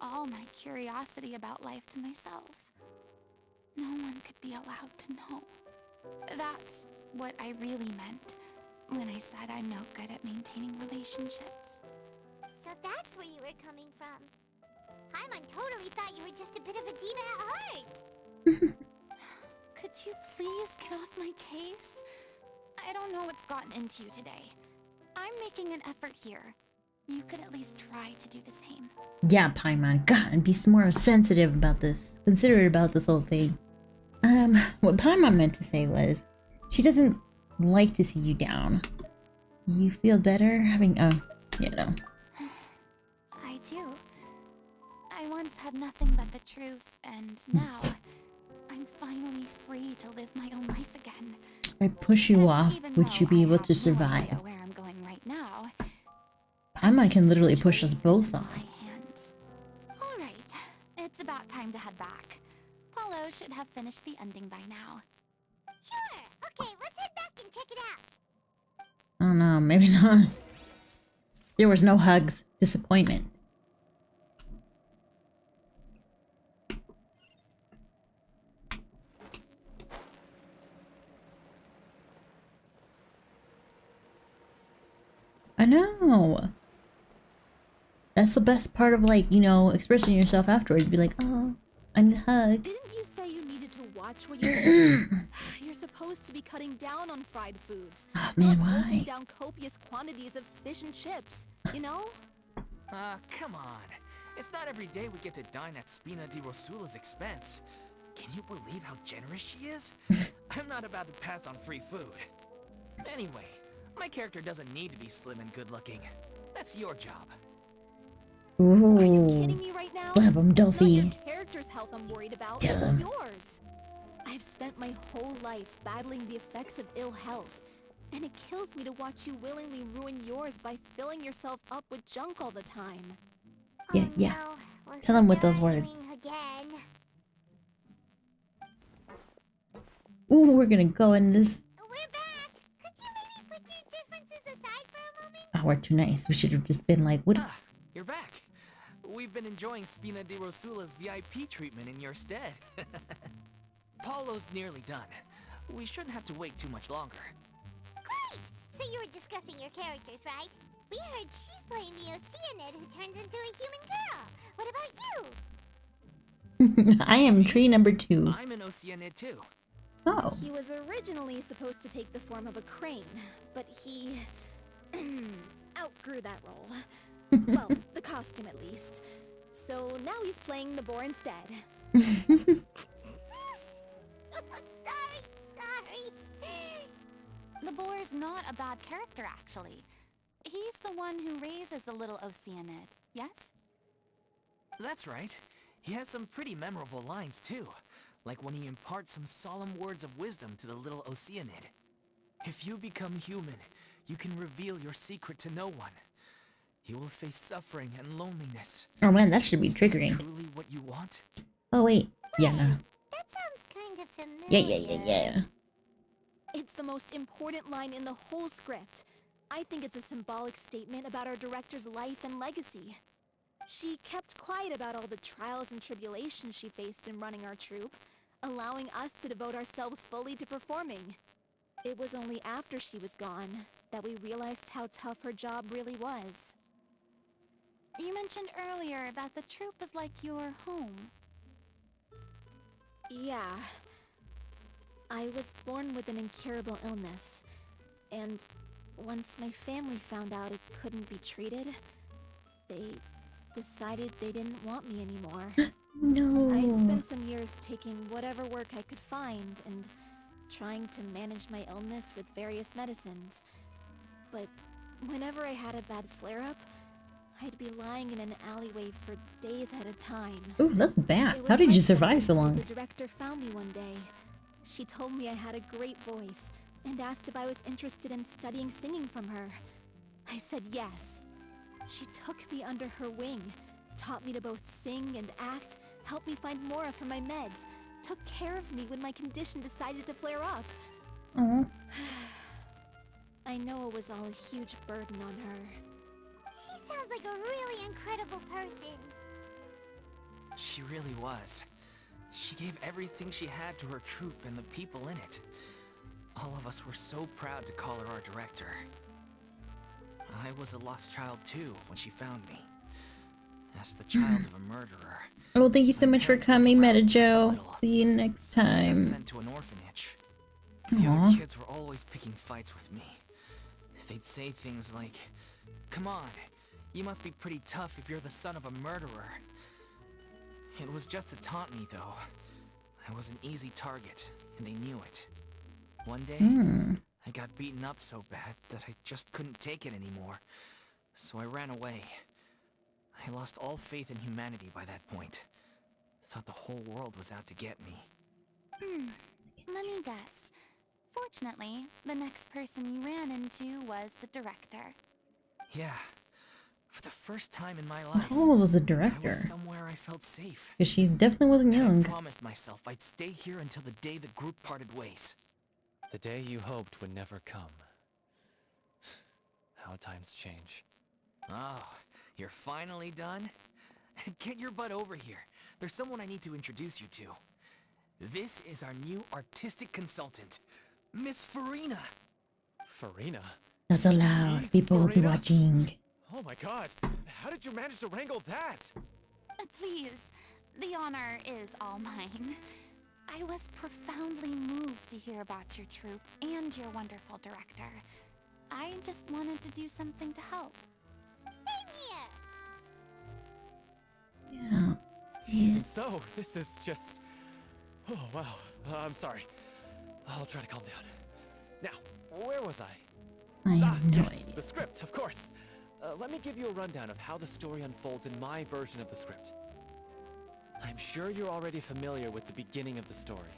all my curiosity about life to myself. No one could be allowed to know. That's what I really meant when I said I'm no good at maintaining relationships. So that's where you were coming from. Paimon totally thought you were just a bit of a diva at heart. Could you please get off my case? I don't know what's gotten into you today. I'm making an effort here. You could at least try to do the same. Yeah, Paimon. God, and be more sensitive about this. Considerate about this whole thing. What Paimon meant to say was, she doesn't like to see you down. You feel better having, you know. I do. I once had nothing but the truth, and now I'm finally free to live my own life again. If I push you off, would you be able to survive? Where I'm going right now. Paimon can literally push us both off. All right, it's about time to head back. Paulo should have finished the ending by now. Sure. Okay, let's head back and check it out. Oh no, maybe not. There was no hugs. Disappointment. I know. That's the best part of, like, you know, expressing yourself afterwards. Be like, oh, I need a hug. Didn't you say you needed to watch what you eat? You're supposed to be cutting down on fried foods. Oh man, not wolfing why? down copious quantities of fish and chips, you know? Come on. It's not every day we get to dine at Spina di Rosula's expense. Can you believe how generous she is? I'm not about to pass on free food. Anyway, my character doesn't need to be slim and good looking. That's your job. Ooh. Are you kidding me right now? Slap him, It's not Delphi. your character's health I'm worried about, Kill it's him. yours. I've spent my whole life battling the effects of ill health, and it kills me to watch you willingly ruin yours by filling yourself up with junk all the time. Yeah, yeah. Tell him with those words. Again. Ooh, we're gonna go in this. We're back. Could you maybe put your differences aside for a moment? Oh, we're too nice. We should have just been like, what? You're back. We've been enjoying Spina di Rosula's VIP treatment in your stead. Paulo's nearly done. We shouldn't have to wait too much longer. Great! So you were discussing your characters, right? We heard she's playing the Oceanid who turns into a human girl. What about you? I am tree number 2. I'm an Oceanid too. Oh. He was originally supposed to take the form of a crane, but he outgrew that role. Well, the costume at least. So now he's playing the boar instead. Sorry. The boar's not a bad character, actually. He's the one who raises the little Oceanid, yes? That's right. He has some pretty memorable lines too. Like when he imparts some solemn words of wisdom to the little Oceanid. If you become human, you can reveal your secret to no one. You will face suffering and loneliness. Oh man, that should be Is this triggering. truly what you want? Oh wait, yeah. That sounds kind of familiar. Yeah. It's the most important line in the whole script. I think it's a symbolic statement about our director's life and legacy. She kept quiet about all the trials and tribulations she faced in running our troupe, allowing us to devote ourselves fully to performing. It was only after she was gone that we realized how tough her job really was. You mentioned earlier that the troupe is like your home. Yeah. I was born with an incurable illness, and once my family found out it couldn't be treated, they decided they didn't want me anymore. No. I spent some years taking whatever work I could find and trying to manage my illness with various medicines. But whenever I had a bad flare-up, I'd be lying in an alleyway for days at a time. Ooh, that's bad. How did you survive so long? The director found me one day. She told me I had a great voice and asked if I was interested in studying singing from her. I said yes. She took me under her wing, taught me to both sing and act, helped me find Mora for my meds, took care of me when my condition decided to flare up. Aww. I know it was all a huge burden on her. She sounds like a really incredible person. She really was. She gave everything she had to her troupe and the people in it. All of us were so proud to call her our director. I was a lost child too when she found me. As the child of a murderer. Oh, thank you so much for coming, MetaJoe. See you next I got time. sent to an orphanage. The Aw. other kids were always picking fights with me. They'd say things like, "Come on, you must be pretty tough if you're the son of a murderer." It was just to taunt me, though. I was an easy target, and they knew it. One day, I got beaten up so bad that I just couldn't take it anymore. So I ran away. I lost all faith in humanity by that point. Thought the whole world was out to get me. Let me guess. Fortunately, the next person you ran into was the director. Yeah. For the first time in my life, How old was the I director? was somewhere I felt safe. Because she definitely wasn't I young. promised myself I'd stay here until the day the group parted ways. The day you hoped would never come. How times change. Oh, you're finally done? Get your butt over here. There's someone I need to introduce you to. This is our new artistic consultant, Miss Farina. Farina? Not so loud. People will be watching. Oh my god! How did you manage to wrangle that? Please, the honor is all mine. I was profoundly moved to hear about your troupe and your wonderful director. I just wanted to do something to help. Same here. Yeah. Even so, this is just... Oh, wow. I'm sorry. I'll try to calm down. Now, where was I? I have no yes, idea. the script, of course. Let me give you a rundown of how the story unfolds in my version of the script. I'm sure you're already familiar with the beginning of the story.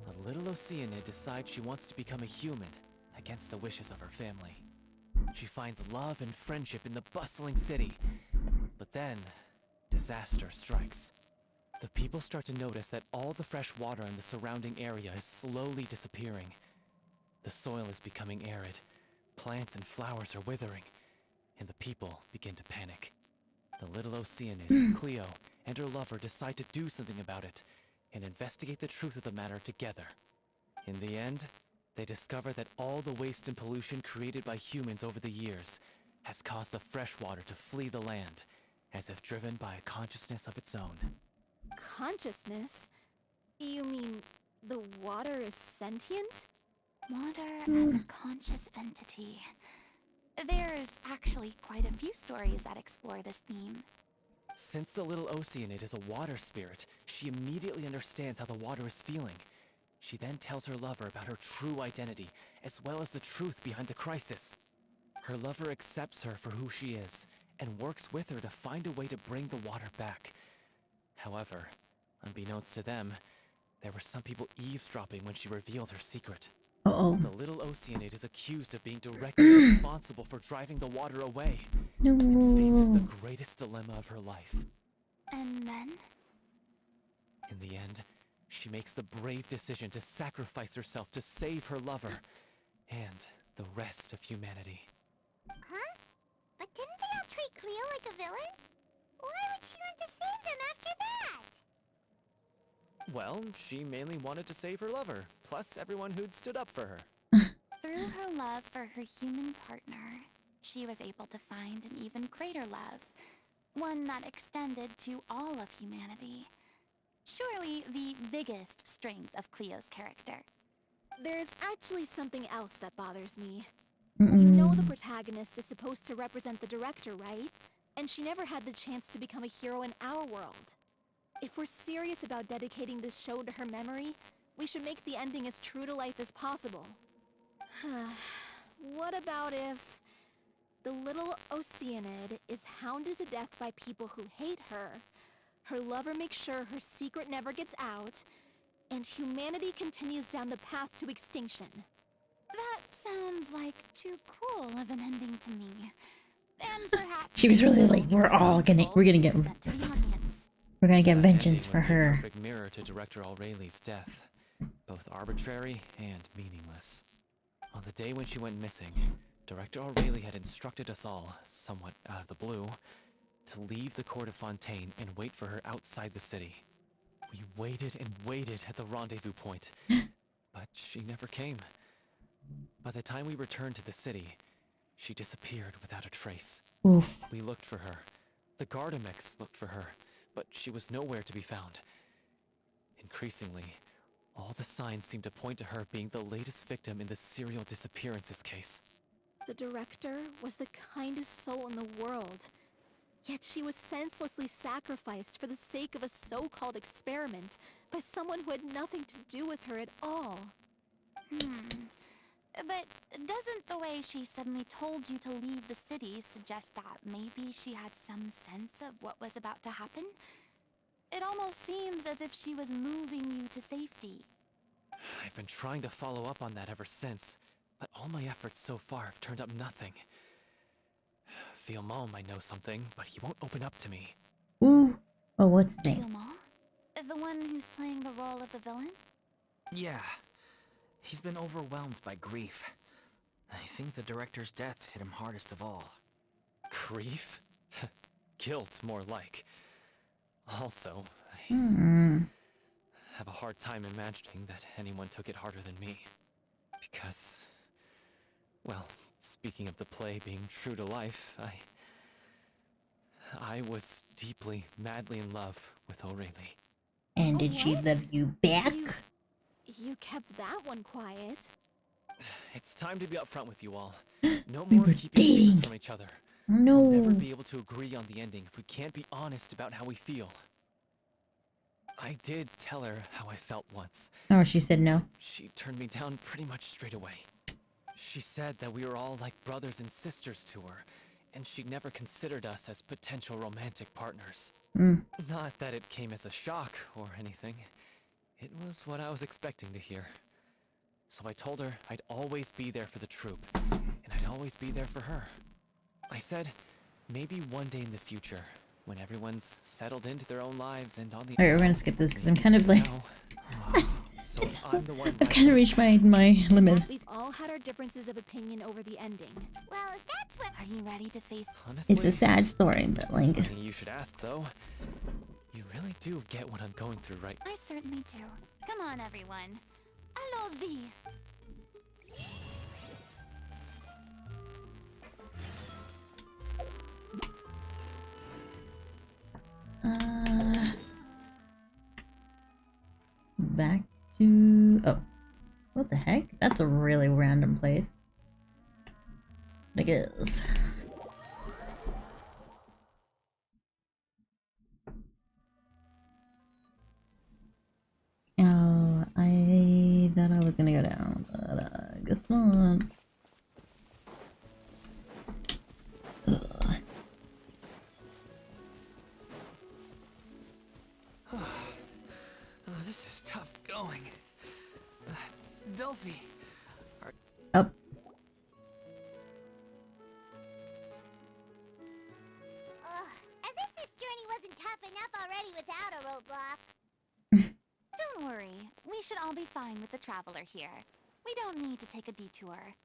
A little Oceanid decides she wants to become a human, against the wishes of her family. She finds love and friendship in the bustling city. But then, disaster strikes. The people start to notice that all the fresh water in the surrounding area is slowly disappearing. The soil is becoming arid, plants and flowers are withering, and the people begin to panic. The little Oceanid, Cleo, and her lover decide to do something about it, and investigate the truth of the matter together. In the end, they discover that all the waste and pollution created by humans over the years has caused the fresh water to flee the land, as if driven by a consciousness of its own. Consciousness? You mean the water is sentient? Water as a conscious entity. There's actually quite a few stories that explore this theme. Since the little Oceanid is a water spirit, she immediately understands how the water is feeling. She then tells her lover about her true identity, as well as the truth behind the crisis. Her lover accepts her for who she is, and works with her to find a way to bring the water back. However, unbeknownst to them, There were some people eavesdropping when she revealed her secret. Uh-oh. The little Oceanid is accused of being directly responsible for driving the water away. No. And faces the greatest dilemma of her life. And then? In the end, she makes the brave decision to sacrifice herself to save her lover and the rest of humanity. Huh? But didn't they all treat Cleo like a villain? Why would she want to save them after that? Well, she mainly wanted to save her lover, plus everyone who'd stood up for her. Through her love for her human partner, she was able to find an even greater love, one that extended to all of humanity. Surely the biggest strength of Cleo's character. There's actually something else that bothers me. You know the protagonist is supposed to represent the director, right? And she never had the chance to become a hero in our world. If we're serious about dedicating this show to her memory, we should make the ending as true to life as possible. What about if the little Oceanid is hounded to death by people who hate her, her lover makes sure her secret never gets out, and humanity continues down the path to extinction? That sounds like too cruel of an ending to me. And perhaps She was really like, we're gonna get vengeance for her. Perfect mirror to Director Aureli's death, both arbitrary and meaningless. On the day when she went missing, Director Aureli had instructed us all, somewhat out of the blue, to leave the court of Fontaine and wait for her outside the city. We waited and waited at the rendezvous point, but she never came. By the time we returned to the city, she disappeared without a trace. Oof. We looked for her. The Gardamex looked for her, but she was nowhere to be found. Increasingly, all the signs seemed to point to her being the latest victim in the serial disappearances case. The director was the kindest soul in the world. Yet she was senselessly sacrificed for the sake of a so-called experiment by someone who had nothing to do with her at all. But doesn't the way she suddenly told you to leave the city suggest that maybe she had some sense of what was about to happen? It almost seems as if she was moving you to safety. I've been trying to follow up on that ever since, but all my efforts so far have turned up nothing. Fiamma might know something, but he won't open up to me. Ooh. Oh, what's his name? Fiamma? The one who's playing the role of the villain? Yeah. He's been overwhelmed by grief. I think the director's death hit him hardest of all. Grief? Guilt, more like. Also, I have a hard time imagining that anyone took it harder than me. Because, well, speaking of the play being true to life, I was deeply, madly in love with Aureli. And did she love you back? You kept that one quiet. It's time to be upfront with you all. No We more were keeping dating. secrets from each other. No. We'll never be able to agree on the ending if we can't be honest about how we feel. I did tell her how I felt once. Oh, she said no. She turned me down pretty much straight away. She said that we were all like brothers and sisters to her, and she never considered us as potential romantic partners. Not that it came as a shock or anything. It was what I was expecting to hear. So I told her I'd always be there for the troupe, and I'd always be there for her. I said, maybe one day in the future, when everyone's settled into their own lives and on the... Alright, we're gonna skip this because I'm kind of like... So I'm the one I've kind of reached my limit. We've all had our differences of opinion over the ending. Well, if that's what... Are you ready to face... Honestly, It's a sad story, but like... funny you should ask, though. You really do get what I'm going through, right? I certainly do. Come on, everyone. Allons-y! Back to... Oh. What the heck? That's a really random place. I guess. Oh, I thought I was gonna go down, but I guess not. Ugh. This is tough going. Delphi. Oh. As if this journey wasn't tough enough already without a roadblock. Don't worry. We should all be fine with the traveler here. We don't need to take a detour.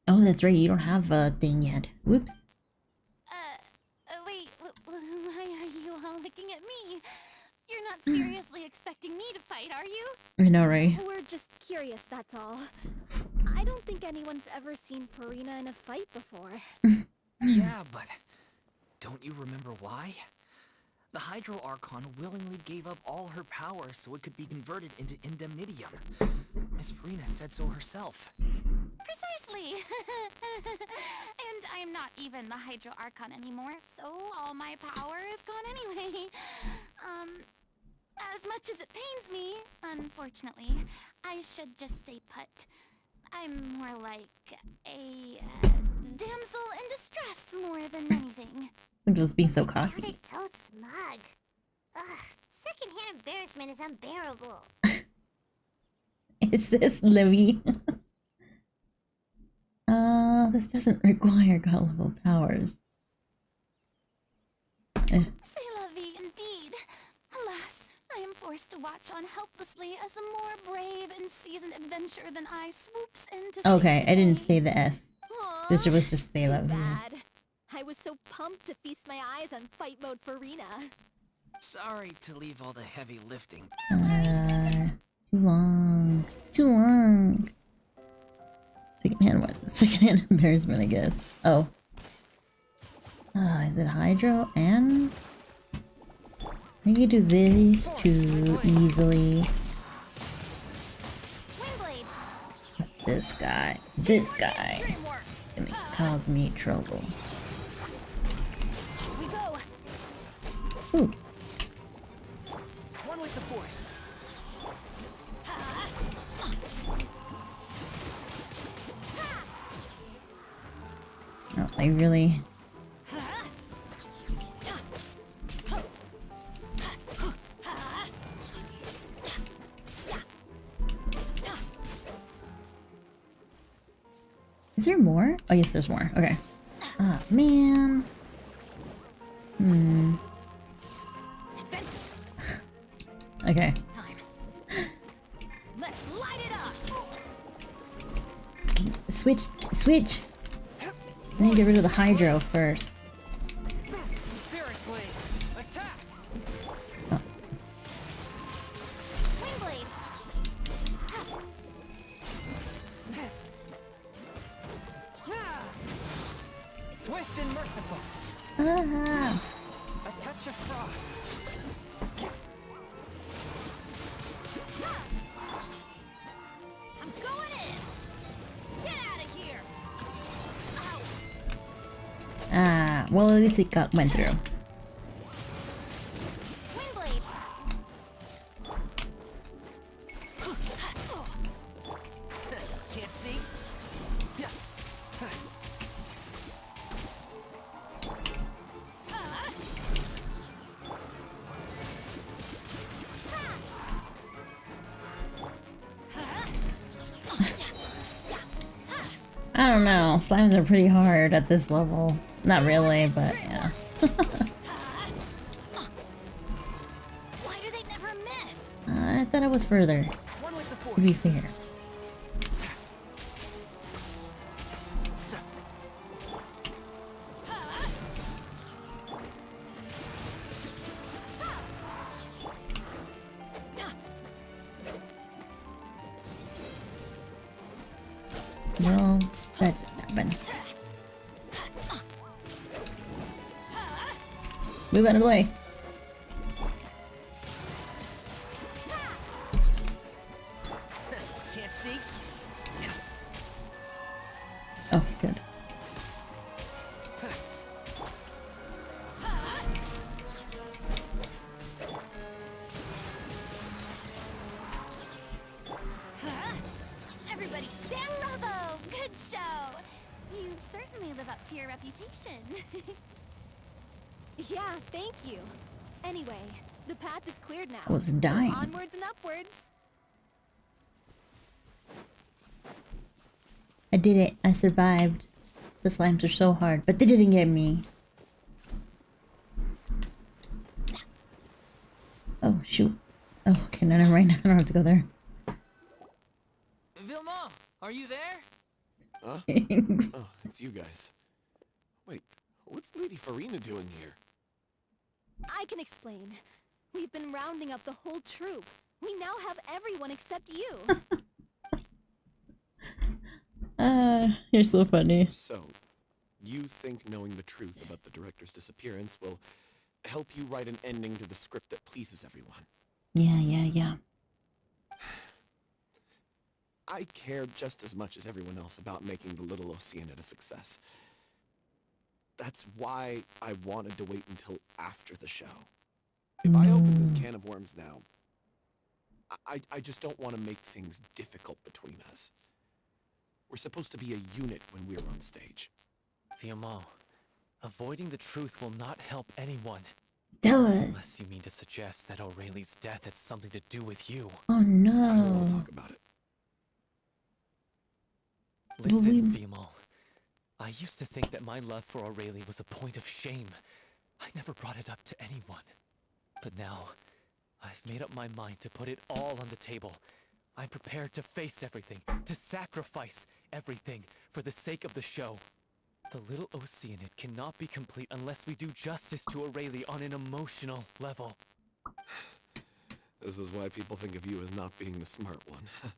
Oh, that's right. You don't have a thing yet. Whoops. Wait. Why are you all looking at me? You're not seriously expecting me to fight, are you? I know, right? We're just curious, that's all. I don't think anyone's ever seen Farina in a fight before. Yeah, but don't you remember why? The Hydro Archon willingly gave up all her power so it could be converted into indemnitium. Miss Farina said so herself. Precisely. And I'm not even the Hydro Archon anymore, so all my power is gone anyway. As much as it pains me, unfortunately, I should just stay put. I'm more like a damsel in distress more than anything. I'm just being so cocky. Sounded so smug. Ugh, secondhand embarrassment is unbearable. It says Livy. This doesn't require god level powers. C'est la vie indeed. Alas, I am forced to watch on helplessly as a more brave and seasoned adventurer than I swoops in to save Okay, the I didn't day. say the S. This was just say love. Bad. I was so pumped to feast my eyes on fight mode Farina. Sorry to leave all the heavy lifting. Too long. Too long. Secondhand what? Secondhand embarrassment, I guess. Oh. Is it Hydro and... I think you do these two easily. This guy. This guy. Gonna cause me trouble. We go. Ooh. One with the force. Oh, I really... Is there more? Oh yes, there's more. Okay. Ah, man. Okay. Let's light it up. Switch! Switch! I need to get rid of the Hydro first. Spirit Blade, attack! Wingblade. Swift and merciful. Ah! A touch of frost. I'm going in. Get out of here. Ah, well at least it went through. Wingblade. Can't see? Yeah. I don't know. Slimes are pretty hard at this level. Not really, but yeah. Why do they never miss? I thought it was further. To be fair. No, that just happened. Move out of the way. Can't see? Oh, good. Everybody stand bravo! Good show! You certainly live up to your reputation. Yeah, thank you. Anyway, the path is cleared now. I was dying. So onwards and upwards. I did it. I survived. The slimes are so hard, but they didn't get me. Oh, shoot. Oh, okay, no, never mind. I don't have to go there. Vilma, are you there? Huh? Thanks. Oh, it's you guys. Wait, what's Lady Farina doing here? I can explain. We've been rounding up the whole troop. We now have everyone except you. You're so funny. So, you think knowing the truth about the director's disappearance will help you write an ending to the script that pleases everyone? Yeah. I care just as much as everyone else about making the Little Oceanid a success. That's why I wanted to wait until after the show. If I open this can of worms now, I just don't want to make things difficult between us. We're supposed to be a unit when we're on stage. Vilma, avoiding the truth will not help anyone. Tell us. Unless you mean to suggest that Aurelie's death had something to do with you. Oh I don't want no. to talk about it. Listen, Vilma. I used to think that my love for Aurelie was a point of shame. I never brought it up to anyone. But now, I've made up my mind to put it all on the table. I'm prepared to face everything, to sacrifice everything for the sake of the show. The Little Oceanid cannot be complete unless we do justice to Aurelie on an emotional level. This is why people think of you as not being the smart one.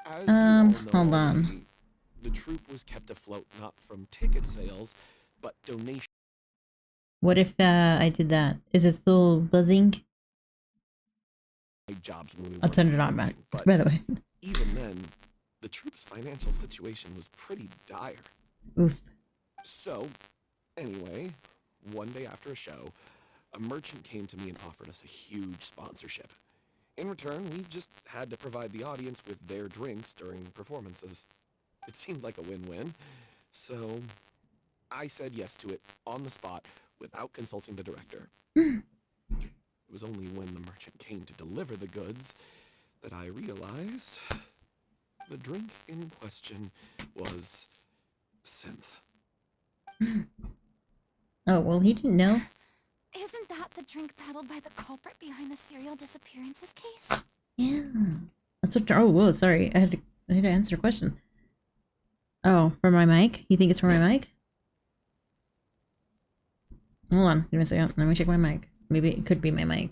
As you all know hold on. already, the troupe was kept afloat not from ticket sales, but donations. What if I did that? Is it still buzzing? Jobs when we I'll weren't turn it on performing, back. By the way. Even then, the troupe's financial situation was pretty dire. Oof. So, anyway, one day after a show, a merchant came to me and offered us a huge sponsorship. In return, we just had to provide the audience with their drinks during performances. It seemed like a win-win, so I said yes to it on the spot without consulting the director. It was only when the merchant came to deliver the goods that I realized the drink in question was synth. Oh, well, he didn't know. Isn't that the drink peddled by the culprit behind the serial disappearances case? Yeah. That's what. Oh, whoa, sorry. I had to answer a question. Oh, for my mic? You think it's for my mic? Hold on. Give me a second. Let me check my mic. Maybe it could be my mic.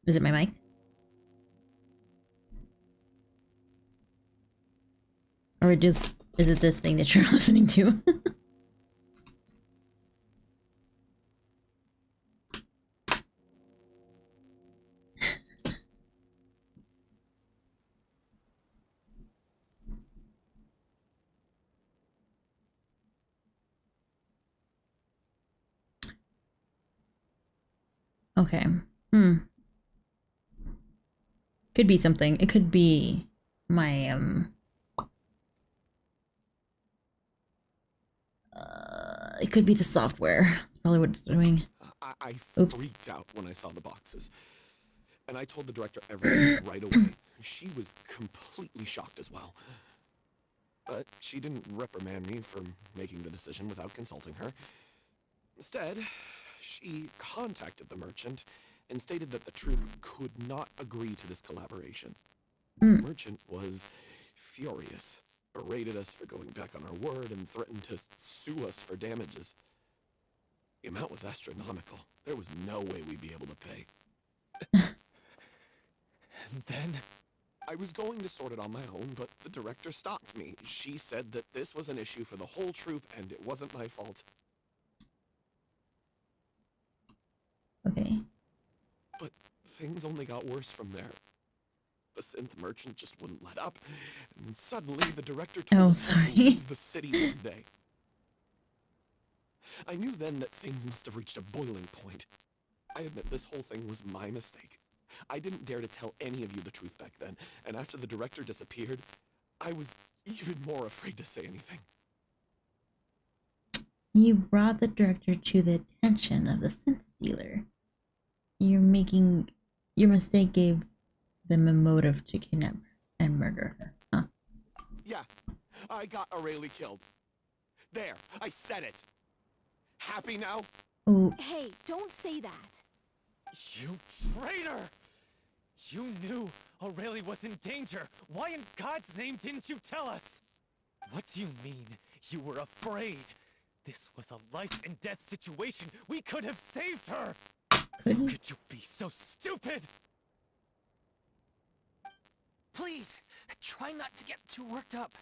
Is it my mic? Or just is it this thing that you're listening to? Okay. Could be something. It could be my it could be the software. That's probably what it's doing. I Oops. freaked out when I saw the boxes. And I told the director everything right away. She was completely shocked as well. But she didn't reprimand me for making the decision without consulting her. Instead, she contacted the merchant and stated that the troupe could not agree to this collaboration. The merchant was furious, berated us for going back on our word, and threatened to sue us for damages. The amount was astronomical. There was no way we'd be able to pay. And then I was going to sort it on my own, but the director stopped me. She said that this was an issue for the whole troupe and it wasn't my fault. Okay. But things only got worse from there. The synth merchant just wouldn't let up, and suddenly the director told us to leave the city one day. I knew then that things must have reached a boiling point. I admit this whole thing was my mistake. I didn't dare to tell any of you the truth back then, and after the director disappeared, I was even more afraid to say anything. You brought the director to the attention of the synth dealer. Your mistake gave them a motive to kidnap and murder her, huh? Yeah, I got Aurelie killed. There, I said it. Happy now? Oh. Hey, don't say that. You traitor! You knew Aurelie was in danger. Why in God's name didn't you tell us? What do you mean, you were afraid? This was a life and death situation. We could have saved her! How could you be so stupid? Please, try not to get too worked up.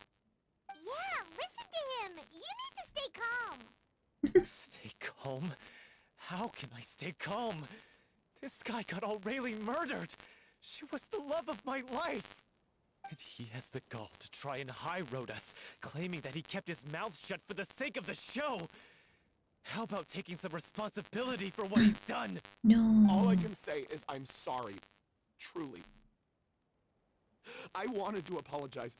Yeah, listen to him. You need to stay calm. Stay calm? How can I stay calm? This guy got Aurelie murdered. She was the love of my life. And he has the gall to try and high-road us, claiming that he kept his mouth shut for the sake of the show. How about taking some responsibility for what he's done? No. All I can say is I'm sorry. Truly. I wanted to apologize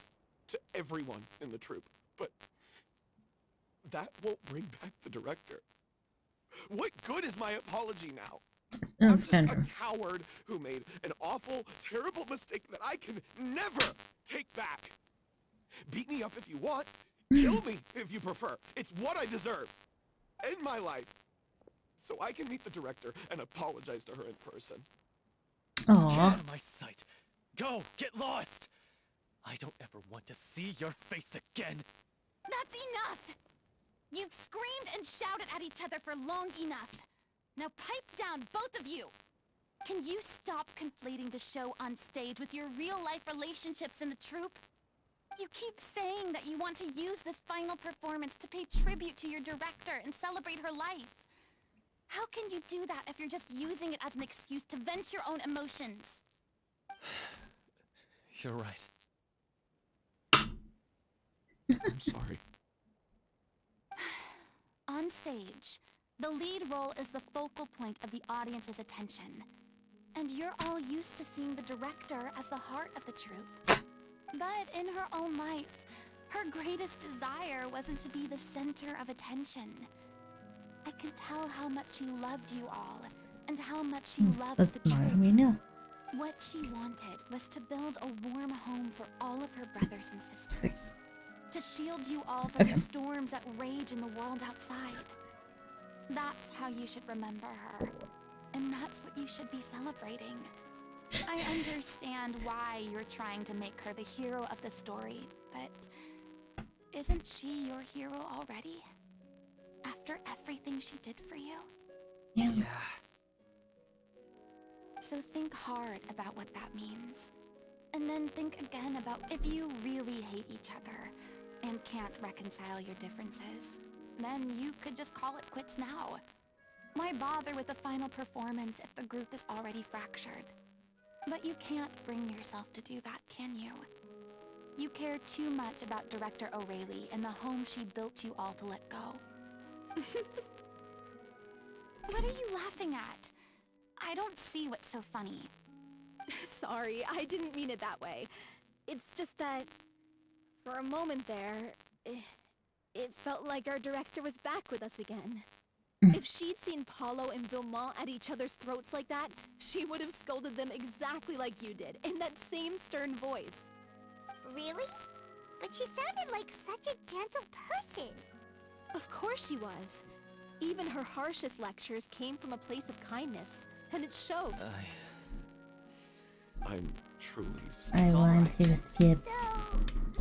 to everyone in the troupe, but that won't bring back the director. What good is my apology now? I'm just a coward who made an awful, terrible mistake that I can never take back. Beat me up if you want. Kill me if you prefer. It's what I deserve. End my life. So I can meet the director and apologize to her in person. Aww. Get out of my sight. Go, get lost. I don't ever want to see your face again. That's enough! You've screamed and shouted at each other for long enough. Now pipe down, both of you! Can you stop conflating the show on stage with your real-life relationships in the troupe? You keep saying that you want to use this final performance to pay tribute to your director and celebrate her life. How can you do that if you're just using it as an excuse to vent your own emotions? You're right. I'm sorry. On stage, the lead role is the focal point of the audience's attention. And you're all used to seeing the director as the heart of the troupe. But in her own life, her greatest desire wasn't to be the center of attention. I can tell how much she loved you all, and how much she loved the troupe. We know. What she wanted was to build a warm home for all of her brothers and sisters. To shield you all from the storms that rage in the world outside. That's how you should remember her. And that's what you should be celebrating. I understand why you're trying to make her the hero of the story, but isn't she your hero already? After everything she did for you? Yeah. So think hard about what that means. And then think again about if you really hate each other and can't reconcile your differences, then you could just call it quits now. Why bother with the final performance if the group is already fractured? But you can't bring yourself to do that, can you? You care too much about Director Aurelie and the home she built you all to let go. What are you laughing at? I don't see what's so funny. Sorry, I didn't mean it that way. It's just that, for a moment there, it felt like our director was back with us again. If she'd seen Paulo and Vilmont at each other's throats like that, she would have scolded them exactly like you did, in that same stern voice. Really? But she sounded like such a gentle person. Of course she was. Even her harshest lectures came from a place of kindness, and it showed. I'm truly... I want to skip.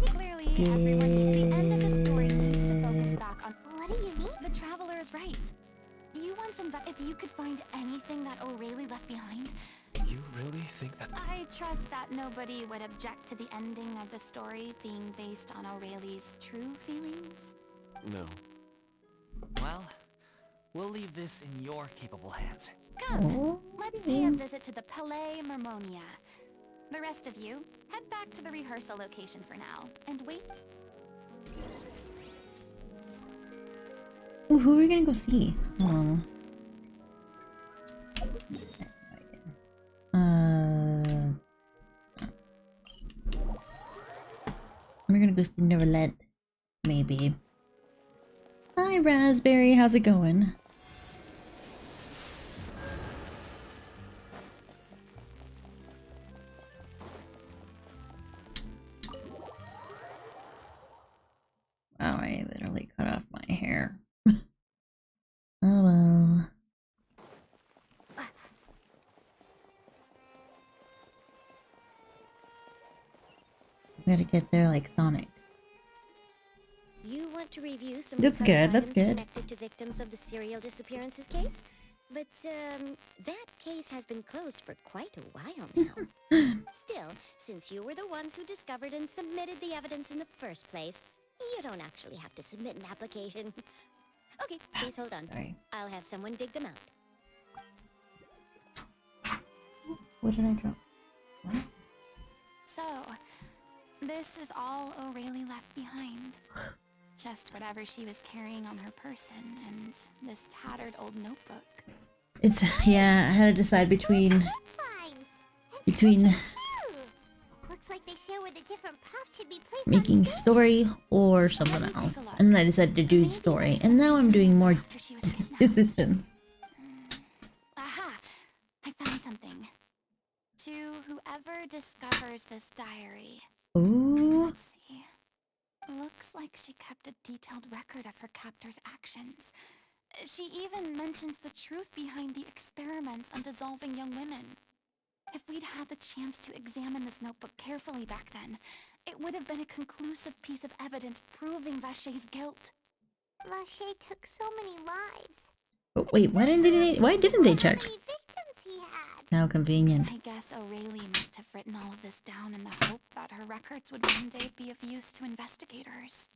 Clearly, everyone at the end of the story needs to focus back on... What do you mean? The Traveler is right. You want some... If you could find anything that Aurelie left behind... You really think that's... I trust that nobody would object to the ending of the story being based on Aurelie's true feelings? No. Well, we'll leave this in your capable hands. Good. Let's pay a visit to the Palais Mermonia. The rest of you, head back to the rehearsal location for now, and wait. Ooh, who are we gonna go see? We're gonna go see Neverland, maybe. Hi, Hi, Raspberry. How's it going? Wow, I literally cut off my hair. Oh well. Gotta get there like Sonic. You want to review some That's recovered good, that's items good. connected to victims of the serial disappearances case? But, that case has been closed for quite a while now. Still, since you were the ones who discovered and submitted the evidence in the first place, you don't actually have to submit an application. Okay, please hold on. Sorry. I'll have someone dig them out. What did I drop? So, this is all O'Reilly left behind. Just whatever she was carrying on her person and this tattered old notebook. It's yeah, I had to decide between Looks like they show where the different props should be placed making story or something else. And then I decided to do story. And now I'm doing more decisions. Aha! I found something. To whoever discovers this diary. Ooh. Let's see. Looks like she kept a detailed record of her captor's actions. She even mentions the truth behind the experiments on dissolving young women. If we'd had the chance to examine this notebook carefully back then, it would have been a conclusive piece of evidence proving Vacher's guilt. Vacher took so many lives. But wait, why didn't they check? How convenient. I guess O'Reilly must have written all of this down in the hope that her records would one day be of use to investigators.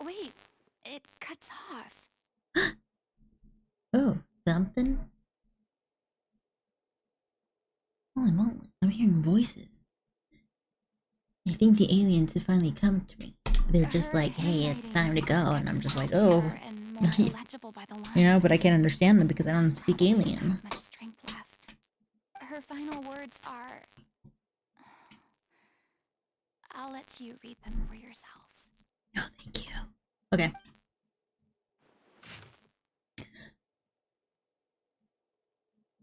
Wait, it cuts off. Oh, something? Holy moly, I'm hearing voices. I think the aliens have finally come to me. They're just like, hey, it's time to go. And I'm just like, oh. You know, but I can't understand them because I don't speak alien. Much strength left. Her final words are... I'll let you read them for yourselves. No, thank you. Okay.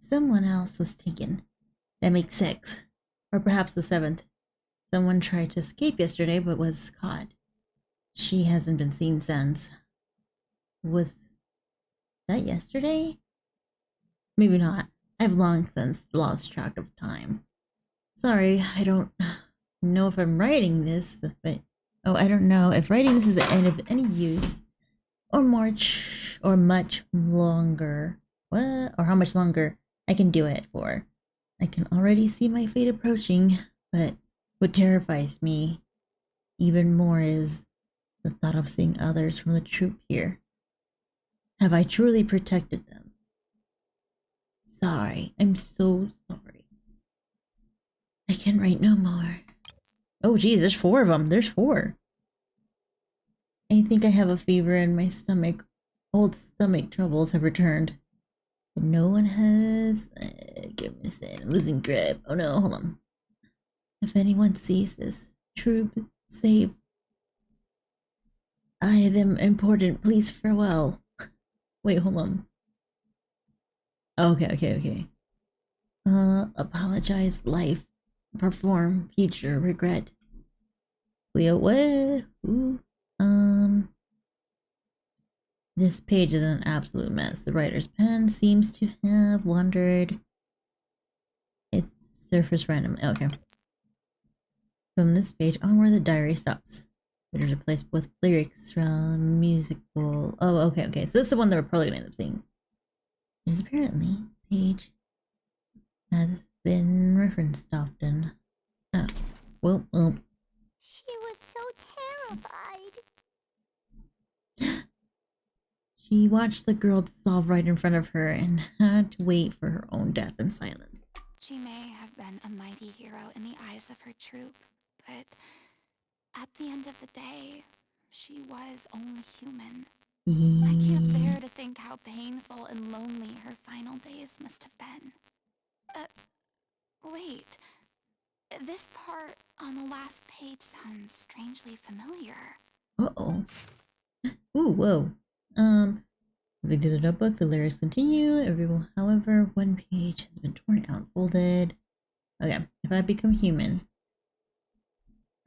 Someone else was taken. That makes 6. Or perhaps the 7th. Someone tried to escape yesterday but was caught. She hasn't been seen since. Was that yesterday? Maybe not. I've long since lost track of time. Sorry, I don't know if I'm writing this, but... Oh, I don't know if writing this is of any use. Or much longer. What? Or how much longer I can do it for. I can already see my fate approaching, but what terrifies me even more is the thought of seeing others from the troop here. Have I truly protected them? Sorry, I'm so sorry. I can write no more. Oh geez, there's 4 of them. There's 4. I think I have a fever in my stomach. Old stomach troubles have returned. But no one has... give me a second, I'm losing grip. Oh no, hold on. If anyone sees this, troop, save. I them important, please farewell. Wait, hold on. Okay. Apologize, life, perform, future, regret. Leo, what? Ooh. This page is an absolute mess. The writer's pen seems to have wandered. It's surfaced randomly. Okay. From this page onward, the diary stops. It is replaced with lyrics from musical. Oh, okay. So this is the one that we're probably gonna end up seeing. There's apparently page has been referenced often. Oh, well. She was so terrified. She watched the girl dissolve right in front of her and had to wait for her own death in silence. She may have been a mighty hero in the eyes of her troop, but at the end of the day, she was only human. I can't bear to think how painful and lonely her final days must have been. Wait. This part on the last page sounds strangely familiar. Uh-oh. Ooh, whoa. We did a notebook, the lyrics continue. Everyone, however, one page has been torn out, folded. Okay, if I become human,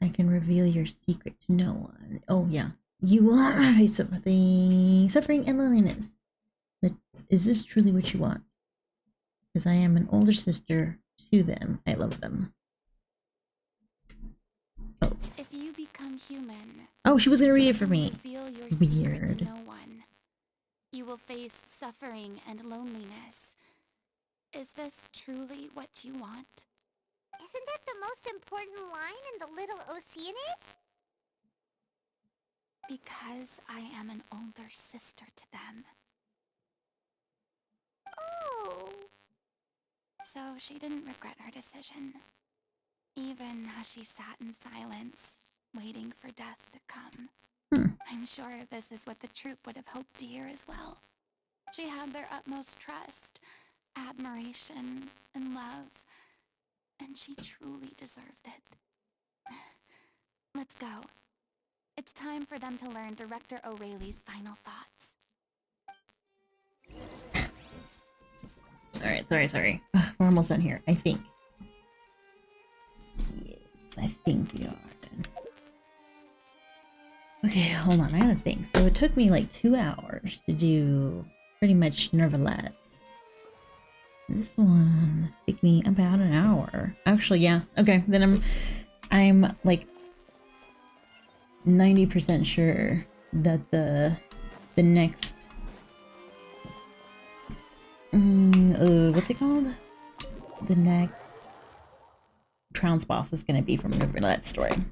I can reveal your secret to no one. Oh yeah, you will face suffering and loneliness. Is this truly what you want? Because I am an older sister to them. I love them. If you become human, Oh, she was gonna read it for me. reveal your secret Weird. to no one. You will face suffering and loneliness. Is this truly what you want? Isn't that the most important line in the Little Oceanid? Because I am an older sister to them. Oh. So she didn't regret her decision, even as she sat in silence, waiting for death to come. I'm sure this is what the troupe would have hoped to hear as well. She had their utmost trust, admiration, and love, and she truly deserved it. Let's go. It's time for them to learn Director O'Reilly's final thoughts. Alright, sorry. We're almost done here, I think. Yes, I think we are done. Okay, hold on, I gotta think. So it took me like 2 hours to do pretty much Nervalettes. This one took me about an hour. Actually, yeah. Okay, then I'm like 90% sure that the next what's it called? The next Trounce boss is gonna be from Nervalette's story.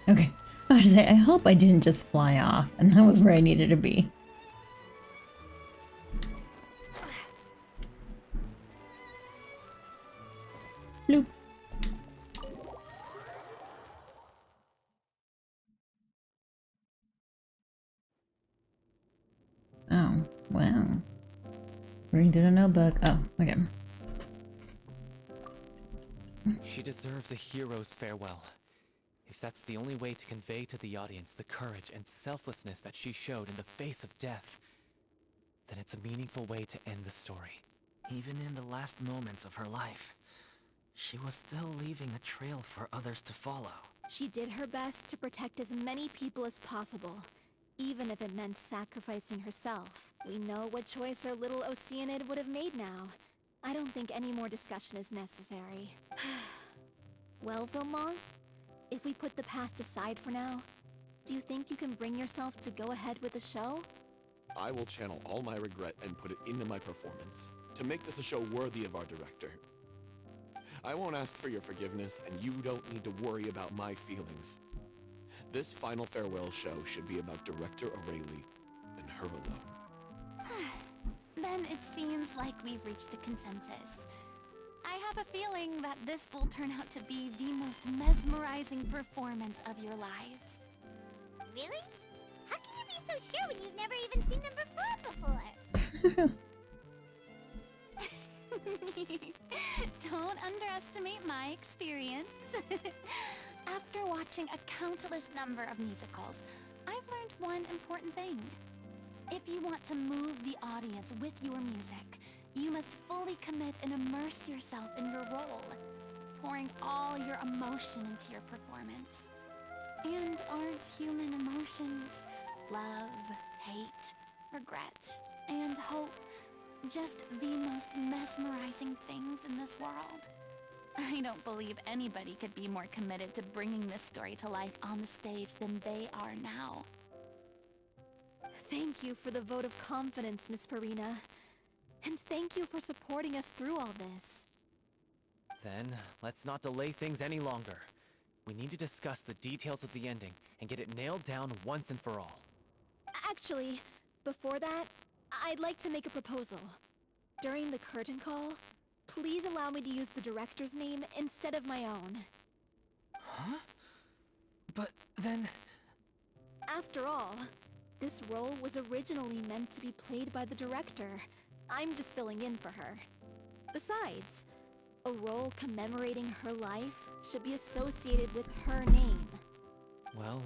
Okay, I was say, I hope I didn't just fly off, and that was where I needed to be. Bloop. Oh, wow. Reading through the notebook. Oh, okay. She deserves a hero's farewell. If that's the only way to convey to the audience the courage and selflessness that she showed in the face of death, then it's a meaningful way to end the story. Even in the last moments of her life, she was still leaving a trail for others to follow. She did her best to protect as many people as possible, even if it meant sacrificing herself. We know what choice our little Oceanid would have made now. I don't think any more discussion is necessary. Well, Vilmont, if we put the past aside for now, do you think you can bring yourself to go ahead with the show? I will channel all my regret and put it into my performance, to make this a show worthy of our director. I won't ask for your forgiveness, and you don't need to worry about my feelings. This final farewell show should be about Director O'Reilly and her alone. Then it seems like we've reached a consensus. I have a feeling that this will turn out to be the most mesmerizing performance of your lives. Really? How can you be so sure when you've never even seen them before? Don't underestimate my experience. After watching a countless number of musicals, I've learned one important thing. If you want to move the audience with your music, you must fully commit and immerse yourself in your role, pouring all your emotion into your performance. And aren't human emotions love, hate, regret, and hope just the most mesmerizing things in this world? I don't believe anybody could be more committed to bringing this story to life on the stage than they are now. Thank you for the vote of confidence, Miss Farina. And thank you for supporting us through all this. Then, let's not delay things any longer. We need to discuss the details of the ending and get it nailed down once and for all. Actually, before that, I'd like to make a proposal. During the curtain call, please allow me to use the director's name instead of my own. Huh? But then... After all, this role was originally meant to be played by the director. I'm just filling in for her. Besides, a role commemorating her life should be associated with her name. Well,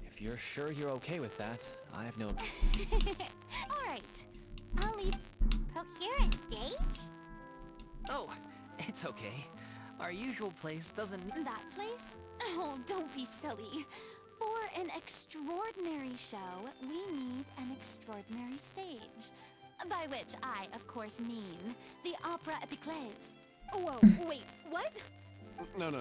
if you're sure you're okay with that, I have no... Alright, I'll leave. Procure a stage? Oh, it's okay. Our usual place doesn't... That place? Oh, don't be silly. For an extraordinary show, we need an extraordinary stage. By which I, of course, mean the Opera Epiclese. Whoa, wait, what? No.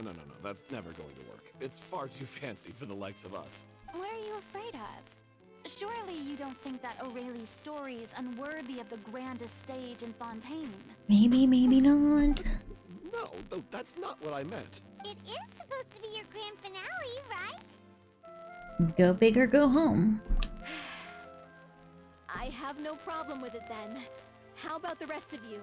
That's never going to work. It's far too fancy for the likes of us. What are you afraid of? Surely you don't think that Aurelie's story is unworthy of the grandest stage in Fontaine? Maybe, maybe not. No, that's not what I meant. It is supposed to be your grand finale, right? Go big or go home. I have no problem with it then. How about the rest of you?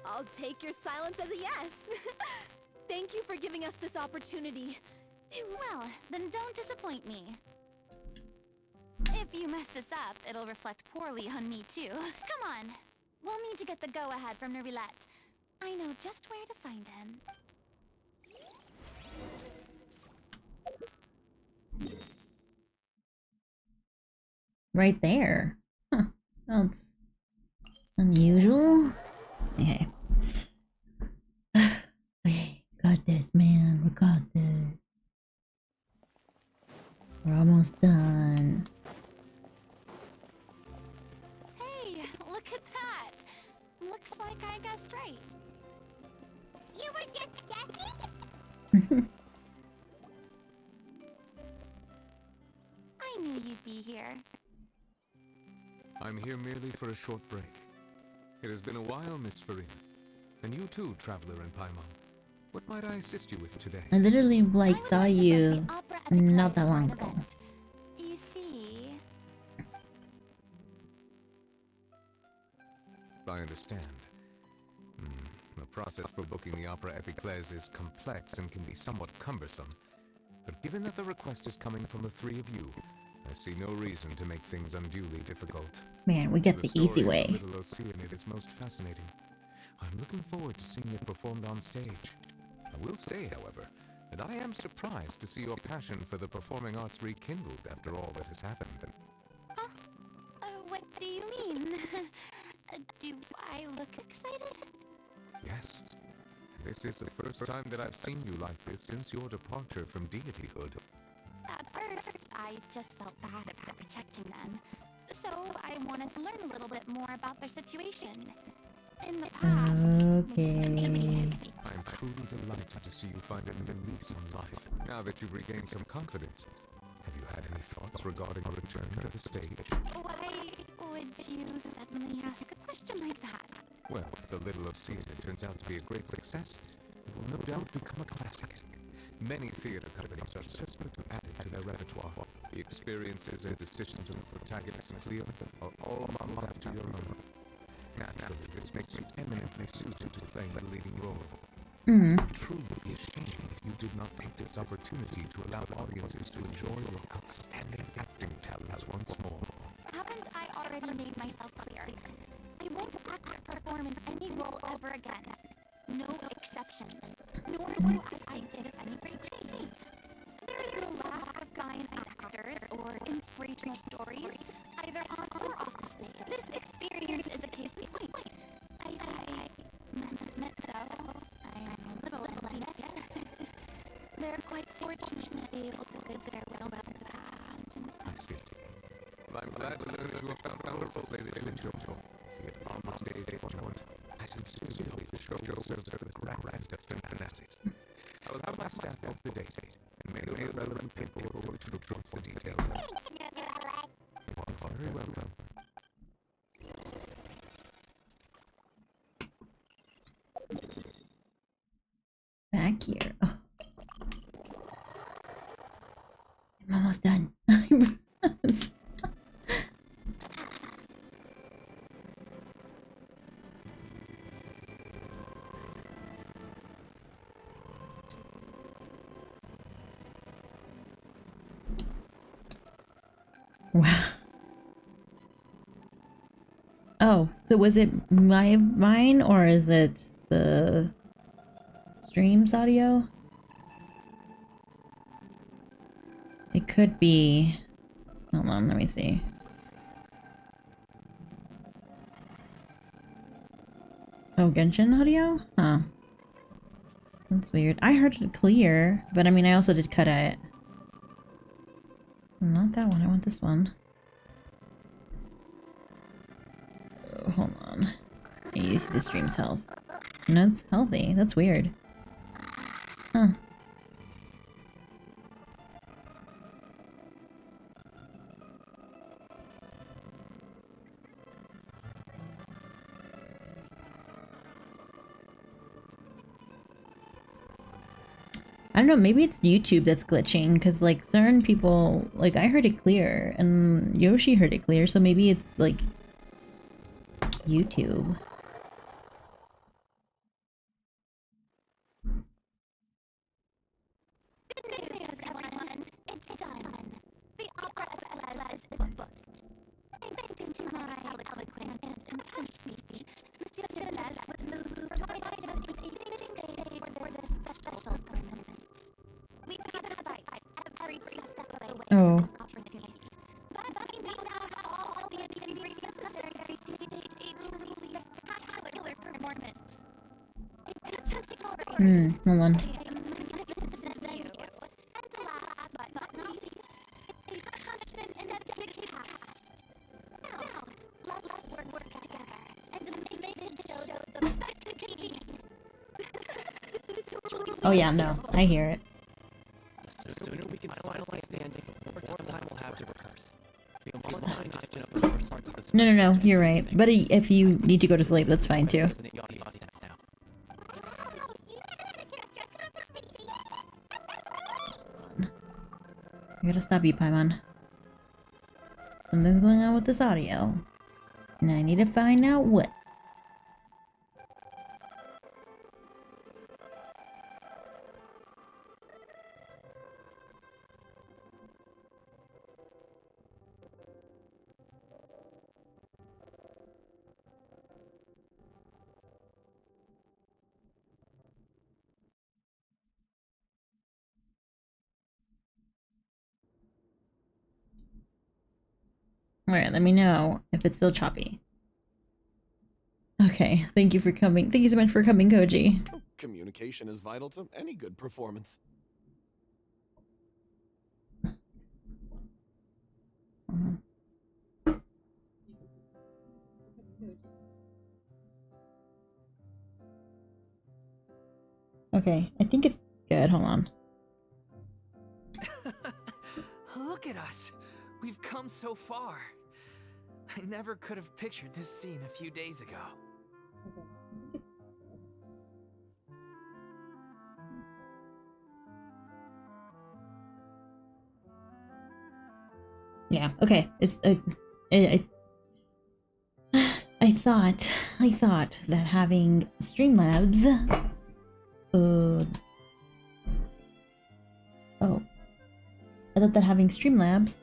I'll take your silence as a yes. Thank you for giving us this opportunity. Well, then don't disappoint me. If you mess this up, it'll reflect poorly on me too. Come on. We'll need to get the go-ahead from Nerilette. I know just where to find him. Right there. Huh. That's unusual. Okay. Okay, got this, man. We got this. We're almost done. Hey, look at that! Looks like I guessed right. You were just guessing? I knew you'd be here. I'm here merely for a short break. It has been a while, Miss Farina. And you too, traveler in Paimon. What might I assist you with today? I literally saw you not that long ago. You see... I understand. The process for booking the Opera Epiclese is complex and can be somewhat cumbersome. But given that the request is coming from the three of you, I see no reason to make things unduly difficult. Man, we get the easy way. The Little Oceanid is most fascinating. I'm looking forward to seeing it performed on stage. I will say, however, that I am surprised to see your passion for the performing arts rekindled after all that has happened. Huh? What do you mean? Do I look excited? Yes. This is the first time that I've seen you like this since your departure from deityhood. At first, I just felt bad about protecting them. So I wanted to learn a little bit more about their situation. In the past, I'm truly delighted to see you find a new lease on life. Now that you've regained some confidence, have you had any thoughts regarding a return to the stage? Why would you suddenly ask a question like that? Well, if The Little Oceanid turns out to be a great success, it will no doubt become a classic. Many theater companies are desperate to add it to their repertoire. The experiences and decisions of the protagonist, Miss Leo, are all modeled after your own. Naturally, this makes you eminently suited to playing the leading role. It would truly be a shame if you did not take this opportunity to allow audiences to enjoy your outstanding acting talents once more. Haven't I already made myself clear? I won't act or perform in any role ever again. No exceptions. Nor do I think it is any great shame. There is no lack of fine actors or inspirational stories, either on or off the stage. This experience is a case in point. I must admit, though, I am a little envious. They're quite fortunate to be able to bid their will back to the past. I see. Well, I'm glad to learn that you have found a role that you enjoy. Be it on the stage or not. I sincerely hope the show will serve as the grandest of finale. I will have my staff book the date and mail the relevant paperwork to report the details. You're very welcome. Back here. Oh. I'm almost done. Wow. Oh, so was it mine or is it the stream's audio? It could be. Hold on, let me see. Oh, Genshin audio? Huh. That's weird. I heard it clear, but I mean, I also did cut it. Not that one, I want this one. Oh, hold on. You see the stream's health. No, it's healthy. That's weird. Huh. I don't know, maybe it's YouTube that's glitching, because, like, certain people, like, I heard it clear, and Yoshi heard it clear, so maybe it's, like, YouTube. Good news, everyone. It's done. The opera of Les is booked. Thanks to my eloquent and impassioned speech, Monsieur Les was moved to provide us with a fitting stage for this special performance. We've had to fight every step of the way for this opportunity. But we now have all the ingredients necessary to stage a truly spectacular performance. A touching story. Hold on. Oh yeah, no, I hear it. The sooner we can finalize the ending, the more time we'll have to rehearse. If you don't mind, just finish up the first parts of the No, you're right. But if you need to go to sleep, that's fine too. I gotta stop you, Paimon. Something's going on with this audio. And I need to find out what. Alright, let me know if it's still choppy. Okay, thank you for coming. Thank you so much for coming, Koji. Communication is vital to any good performance. Okay, I think it's good. Hold on. Look at us. We've come so far. I never could have pictured this scene a few days ago. Yeah, okay. It's I thought that having Streamlabs I thought that having Streamlabs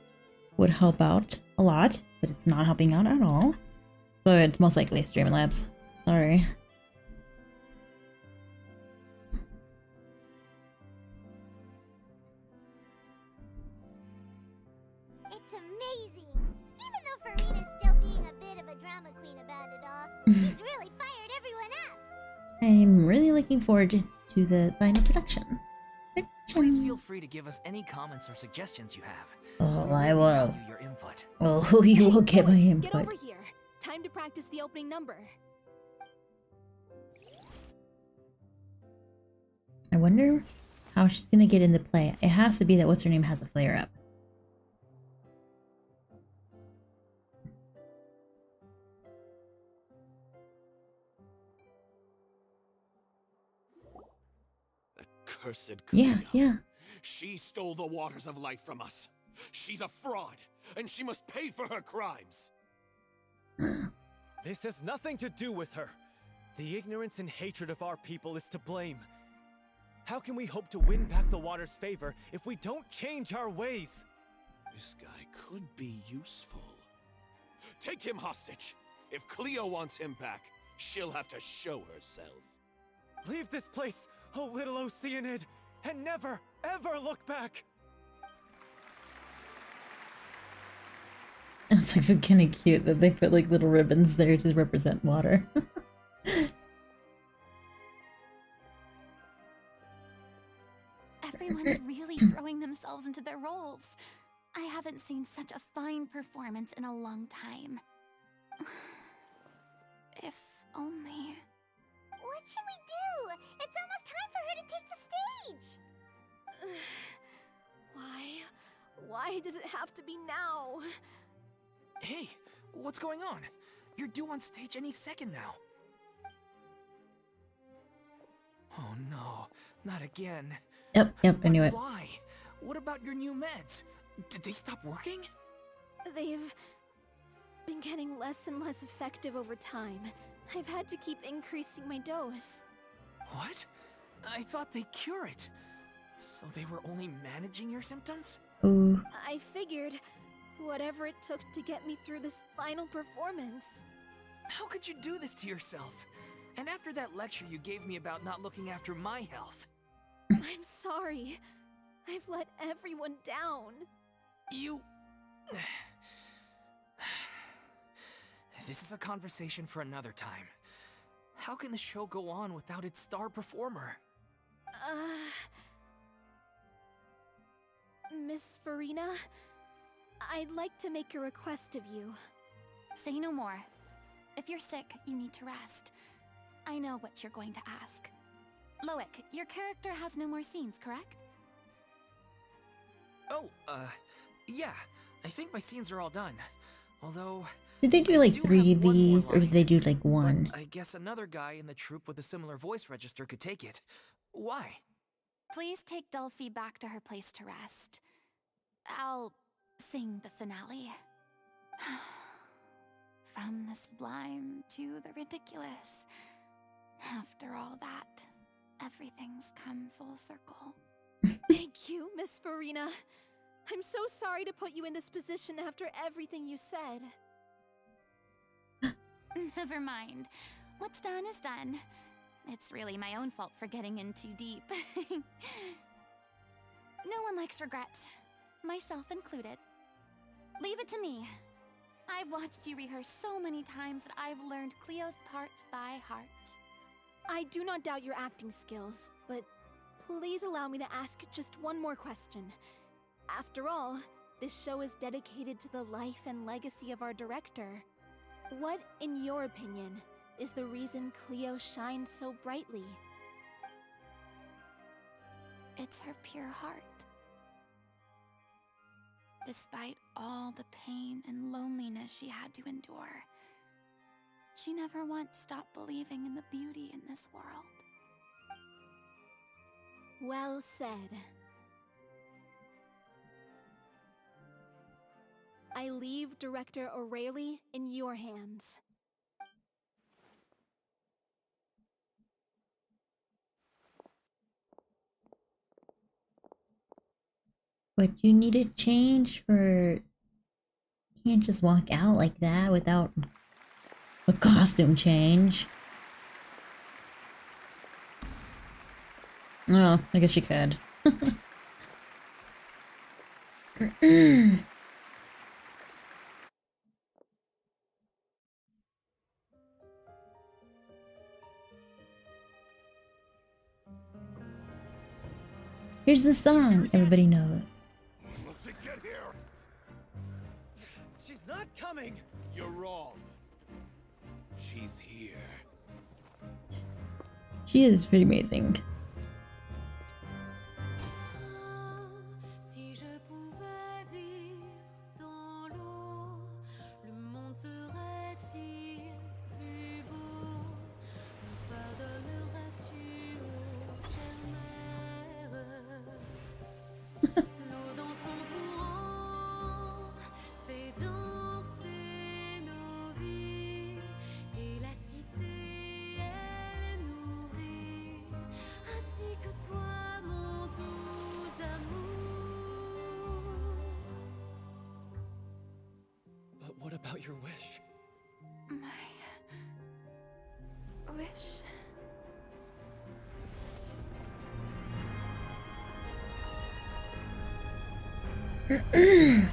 would help out a lot, but it's not helping out at all. So it's most likely Streamlabs. Sorry. It's amazing. Even though Farina's still being a bit of a drama queen about it all, she's really fired everyone up. I'm really looking forward to the final production. Please feel free to give us any comments or suggestions you have. Oh, I will. Value your input. Oh, you will get my input. Get over here. Time to practice the opening number. I wonder how she's gonna get into play. It has to be that what's her name has a flare up. That cursed Yeah, Camille. yeah. She stole the waters of life from us. She's a fraud, and she must pay for her crimes. This has nothing to do with her. The ignorance and hatred of our people is to blame. How can we hope to win back the water's favor if we don't change our ways? This guy could be useful. Take him hostage. If Cleo wants him back, she'll have to show herself. Leave this place, oh little Oceanid, and never, ever look back! It's actually kind of cute that they put like little ribbons there to represent water. Everyone's really throwing themselves into their roles. I haven't seen such a fine performance in a long time. If only... What should we do? It's almost time for her to take the stage! Why? Why does it have to be now? Hey, what's going on? You're due on stage any second now. Oh no, not again. Yep, I knew it. Why? What about your new meds? Did they stop working? They've been getting less and less effective over time. I've had to keep increasing my dose. What? I thought they cure it. So they were only managing your symptoms? Ooh. I figured whatever it took to get me through this final performance. How could you do this to yourself? And after that lecture you gave me about not looking after my health. I'm sorry. I've let everyone down. You... This is a conversation for another time. How can the show go on without its star performer? Miss Farina, I'd like to make a request of you. Say no more. If you're sick, you need to rest. I know what you're going to ask. Loic, your character has no more scenes, correct? Oh, yeah. I think my scenes are all done. Although... Did they do like 3 of these, or did they do like 1? I guess another guy in the troupe with a similar voice register could take it. Why? Please take Delphi back to her place to rest. I'll sing the finale. From the sublime to the ridiculous. After all that, everything's come full circle. Thank you, Miss Farina. I'm so sorry to put you in this position after everything you said. Never mind. What's done is done. It's really my own fault for getting in too deep. No one likes regrets, myself included. Leave it to me. I've watched you rehearse so many times that I've learned Cleo's part by heart. I do not doubt your acting skills, but please allow me to ask just one more question. After all, this show is dedicated to the life and legacy of our director. What, in your opinion, is the reason Cleo shines so brightly? It's her pure heart. Despite all the pain and loneliness she had to endure, she never once stopped believing in the beauty in this world. Well said. I leave Director O'Reilly in your hands. But you need to change for... You can't just walk out like that without a costume change. Oh, I guess you could. Here's the song everybody knows. Let's get here. She's not coming! You're wrong. She's here. She is pretty amazing. Si je pouvais vivre dans l'eau, le monde serait-il plus beau? Me pardonneras-tu, ô chère mère? about your wish? My wish. If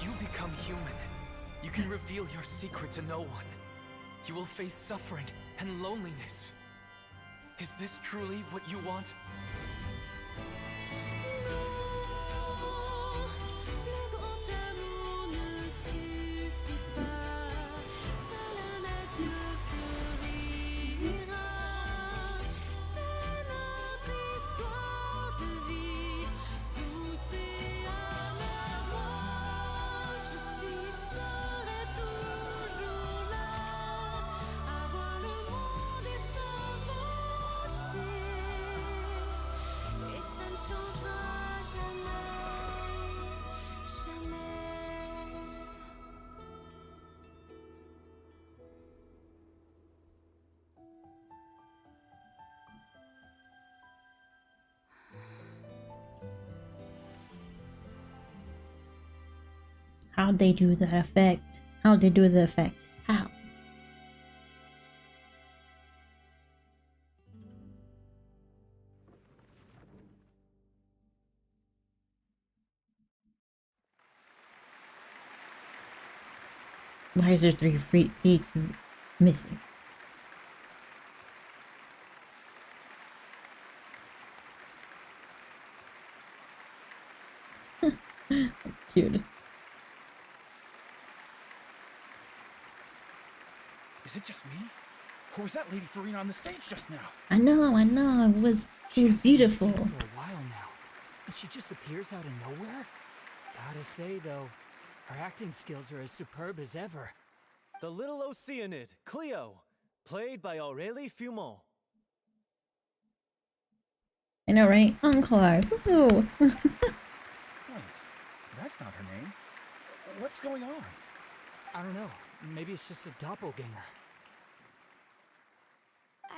you become human, you can reveal your secret to no one. You will face suffering and loneliness. Is this truly what you want? Le grand amour ne suffit pas. Seule la nature fleurira. C'est notre histoire de vie, douce et amère. Moi, je suis seule et toujours là, à voir le monde et sa beauté. Et ça ne changera jamais, jamais. How'd they do that effect? How'd they do the effect? How? Why is there 3 free seats missing? Cute. Is it just me? Or was that Lady Farina on the stage just now? I know. It was beautiful. For a while now, and she just appears out of nowhere. Gotta say though, her acting skills are as superb as ever. The little Oceanid, Cleo, played by Aurélie Fumont. I know, right? Encore. Woohoo! Wait, that's not her name. What's going on? I don't know. Maybe it's just a doppelganger.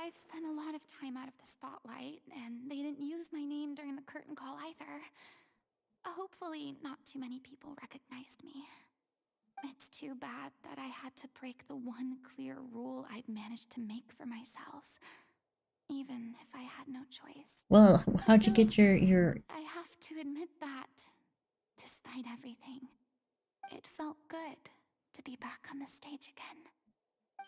I've spent a lot of time out of the spotlight, and they didn't use my name during the curtain call either. Hopefully, not too many people recognized me. It's too bad that I had to break the one clear rule I'd managed to make for myself, even if I had no choice. Well, how'd you get your... I have to admit that, despite everything, it felt good to be back on the stage again.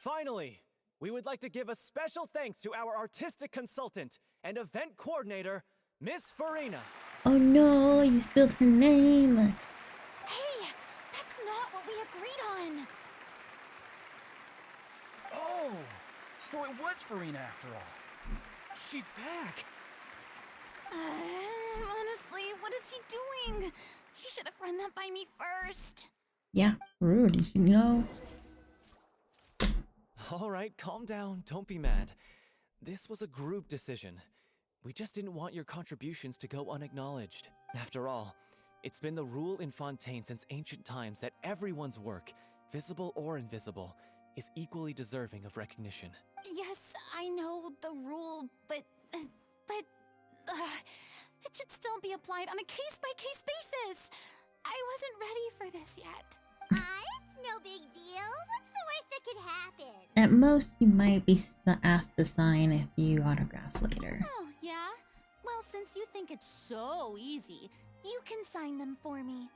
Finally, we would like to give a special thanks to our artistic consultant and event coordinator, Miss Farina. Oh no, you spilled her name. Hey, that's not what we agreed on. Oh, so it was Farina after all. She's back. Honestly, what is he doing? He should have run that by me first. Yeah, rude, you should know. All right, calm down. Don't be mad. This was a group decision. We just didn't want your contributions to go unacknowledged. After all, it's been the rule in Fontaine since ancient times that everyone's work, visible or invisible, is equally deserving of recognition. Yes, I know the rule, but it should still be applied on a case-by-case basis. I wasn't ready for this yet. It's no big deal. What's the worst that could happen? At most, you might be asked to sign a few autographs later. Oh, yeah? Well, since you think it's so easy, you can sign them for me.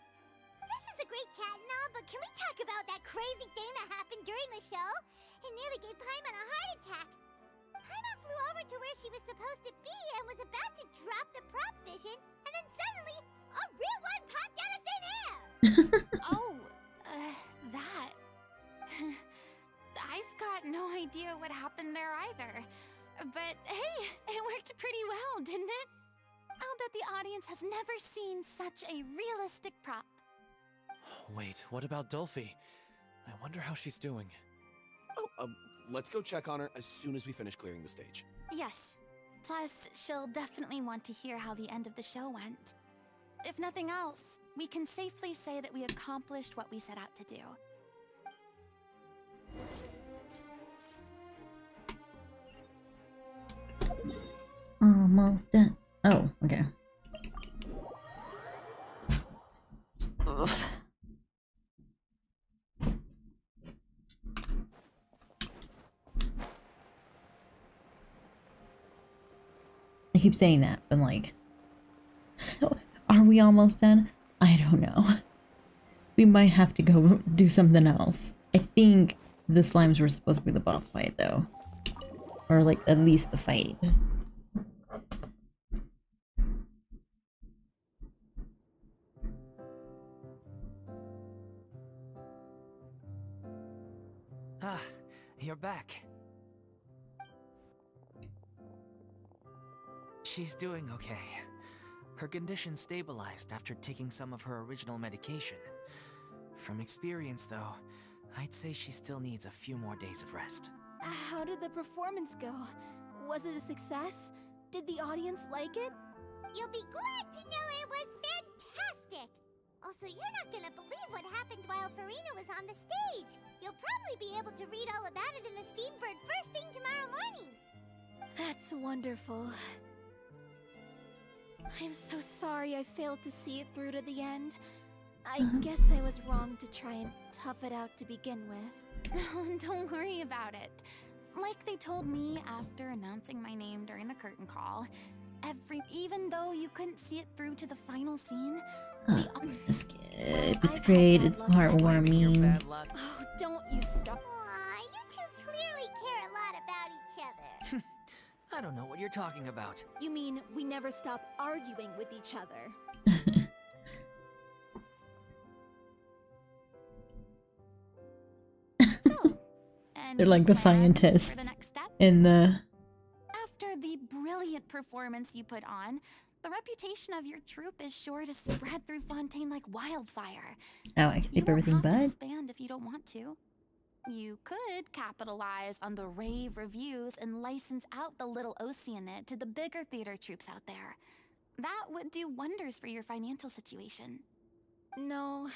This is a great chat and all, but can we talk about that crazy thing that happened during the show? It nearly gave Paimon a heart attack. Paimon flew over to where she was supposed to be and was about to drop the prop vision, and then suddenly, a real one popped out of thin air! That. I've got no idea what happened there either. But hey, it worked pretty well, didn't it? I'll bet the audience has never seen such a realistic prop. Wait, what about Dolphy? I wonder how she's doing. Oh, let's go check on her as soon as we finish clearing the stage. Yes. Plus, she'll definitely want to hear how the end of the show went. If nothing else, we can safely say that we accomplished what we set out to do. Almost done. Oh, okay. Ugh. I keep saying that, but like, are we almost done? I don't know. We might have to go do something else. I think the slimes were supposed to be the boss fight, though. Or, like, at least the fight. Ah, you're back. She's doing okay. Her condition stabilized after taking some of her original medication. From experience, though, I'd say she still needs a few more days of rest. How did the performance go? Was it a success? Did the audience like it? You'll be glad to know it was fantastic! Also, you're not gonna believe what happened while Farina was on the stage. You'll probably be able to read all about it in the Steambird first thing tomorrow morning. That's wonderful. I'm so sorry I failed to see it through to the end. I guess I was wrong to try and tough it out to begin with. Don't worry about it. Like they told me after announcing my name during the curtain call, even though you couldn't see it through to the final scene, Skip. It's great. It's heartwarming. Oh, don't you stop. Aw, you two clearly care a lot about each other. I don't know what you're talking about. You mean we never stop arguing with each other? They're like the scientists in the... After the brilliant performance you put on, the reputation of your troupe is sure to spread through Fontaine like wildfire. Oh, I can skip everything, You won't have to but... disband if you don't want to. You could capitalize on the rave reviews and license out the Little Oceanid to the bigger theater troupes out there. That would do wonders for your financial situation. No,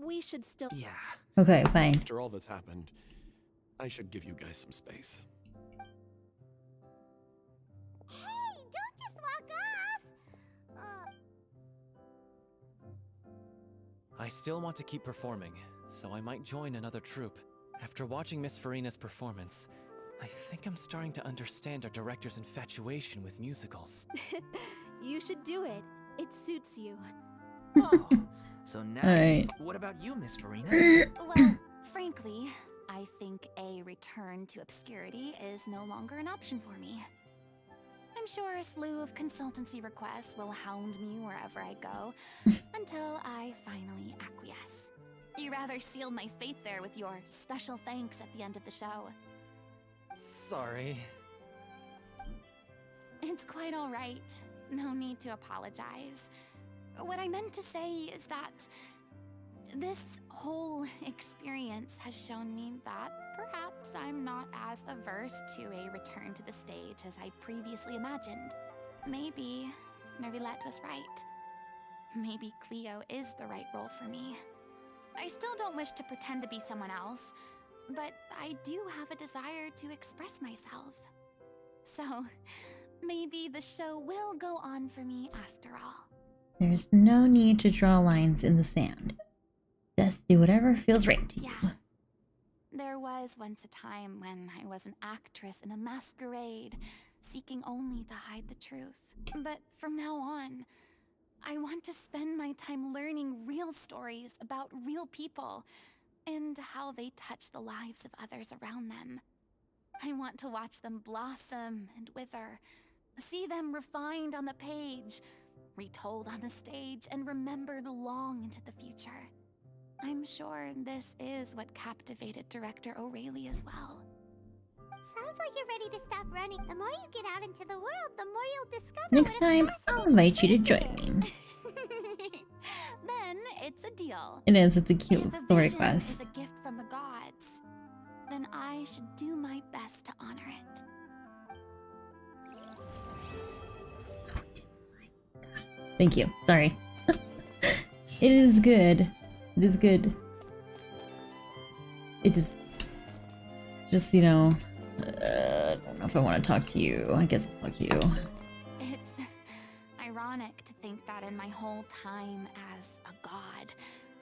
we should still... Yeah. Okay, fine. After all that's happened, I should give you guys some space. Hey, don't just walk off! I still want to keep performing, so I might join another troupe. After watching Miss Farina's performance, I think I'm starting to understand our director's infatuation with musicals. You should do it. It suits you. Oh, so now, Alright. what about you, Miss Farina? Well, frankly, I think a return to obscurity is no longer an option for me. I'm sure a slew of consultancy requests will hound me wherever I go, until I finally acquiesce. You rather sealed my fate there with your special thanks at the end of the show. Sorry. It's quite all right. No need to apologize. What I meant to say is that this whole experience has shown me that perhaps I'm not as averse to a return to the stage as I previously imagined. Maybe Nervilette was right. Maybe Cleo is the right role for me. I still don't wish to pretend to be someone else, but I do have a desire to express myself. So, maybe the show will go on for me after all. There's no need to draw lines in the sand. Just do whatever feels right to you. Yeah. There was once a time when I was an actress in a masquerade, seeking only to hide the truth. But from now on, I want to spend my time learning real stories about real people and how they touch the lives of others around them. I want to watch them blossom and wither, see them refined on the page, retold on the stage, and remembered long into the future. I'm sure this is what captivated director O'Reilly as well. Sounds like you're ready to stop running. The more you get out into the world, the more you'll discover Next what time, I'll invite you to join me. Then it's a deal. It is, it's a cute If a story vision quest. is a gift from the gods, then I should do my best to honor it. Thank you. Sorry. It is good. It is good. It just, you know, I don't know if I want to talk to you. I guess I'll talk to you. It's ironic to think that in my whole time as a god,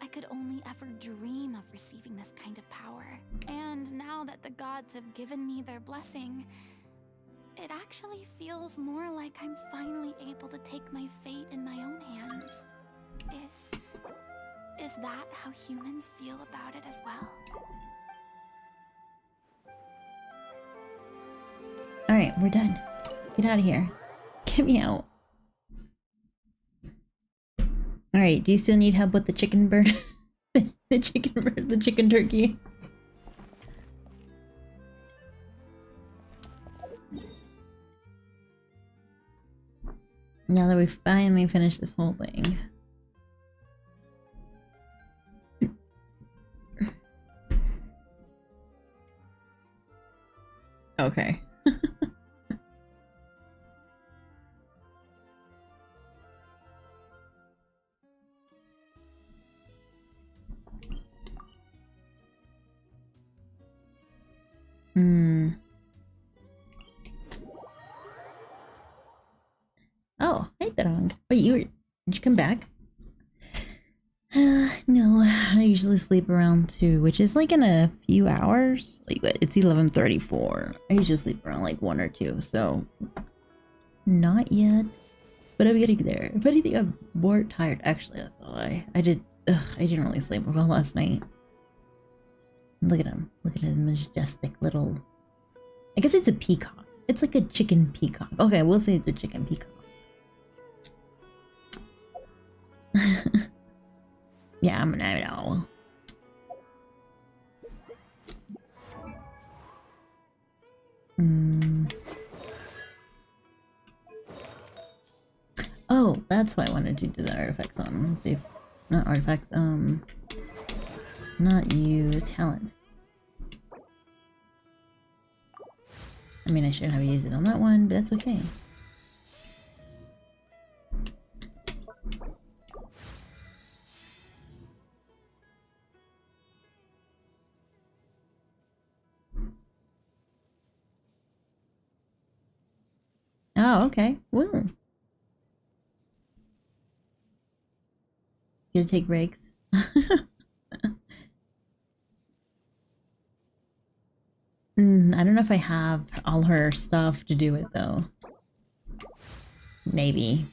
I could only ever dream of receiving this kind of power. And now that the gods have given me their blessing, It actually feels more like I'm finally able to take my fate in my own hands. Is that how humans feel about it as well? Alright, we're done. Get out of here. Get me out. Alright, do you still need help with the chicken bird? The chicken bird, the chicken turkey. Now that we finally finished this whole thing. Okay. Oh, hey Tharong. Wait, did you come back? No, I usually sleep around 2, which is like in a few hours. Like, it's 11:34. I usually sleep around like 1 or 2, so not yet. But I'm getting there. If anything, I'm more tired. Actually, that's a lie. I didn't really sleep well last night. Look at him. Look at his majestic little... I guess it's a peacock. It's like a chicken peacock. Okay, we'll say it's a chicken peacock. Yeah, I'm an owl. Oh, that's why I wanted to do the artifacts on. Let's see if... Not artifacts, not you, talent. I mean, I shouldn't have used it on that one, but that's okay. Oh, okay. Woo. You gonna take breaks? I don't know if I have all her stuff to do it though. Maybe.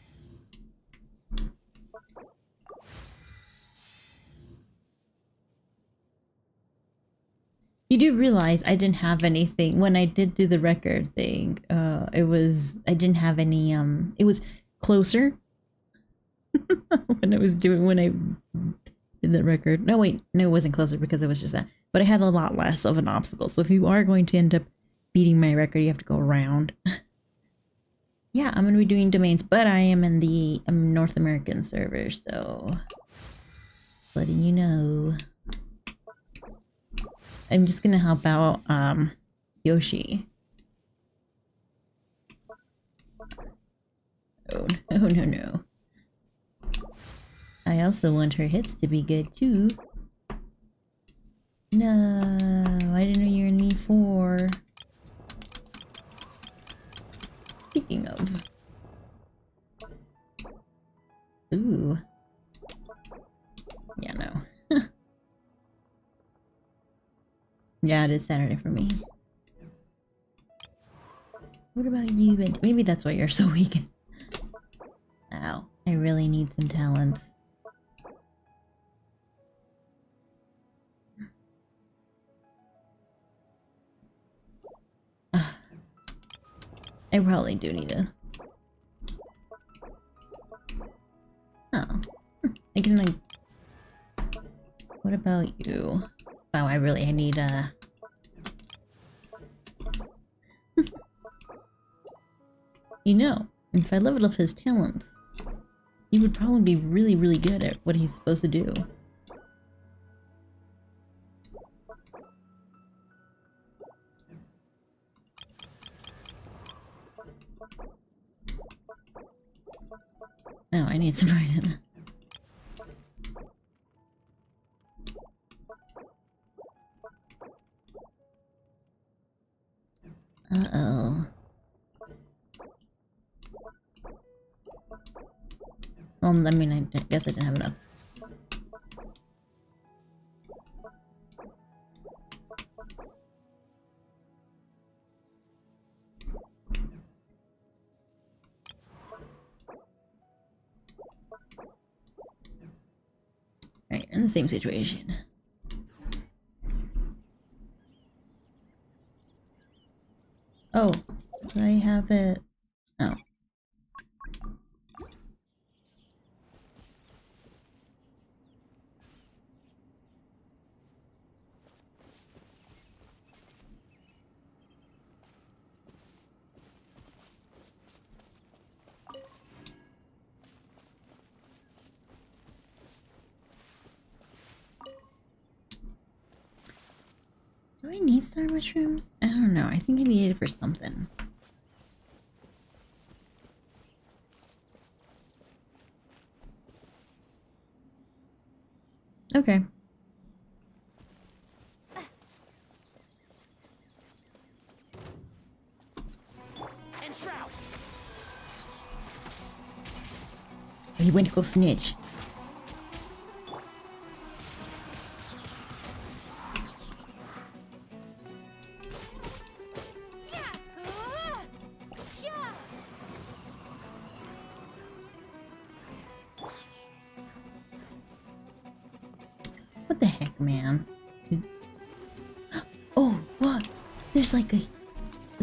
You do realize I didn't have anything when I did do the record thing. I didn't have any, it was closer when I did the record. No, wait, no, it wasn't closer because it was just that. But I had a lot less of an obstacle. So if you are going to end up beating my record, you have to go around. Yeah, I'm going to be doing domains, but I am in the North American server, so letting you know. I'm just going to help out Yoshi. Oh, no. I also want her hits to be good too. No, I didn't know you were in E4. Speaking of. Ooh. Yeah, no. Yeah, it is Saturday for me. What about you? Maybe that's why you're so weak. Ow. I really need some talents. I probably do need to. Oh. I can like... What about you? Wow, I need You know, if I leveled up his talents, he would probably be really, really good at what he's supposed to do. Oh, I need some Raiden. Uh-oh. Well, I mean, I guess I didn't have enough. in the same situation. Oh, do I have it? Oh. Do I need star mushrooms? I don't know. I think I need it for something. Okay. And Shroud. He went to go snitch. What the heck, man? Oh, what? There's like a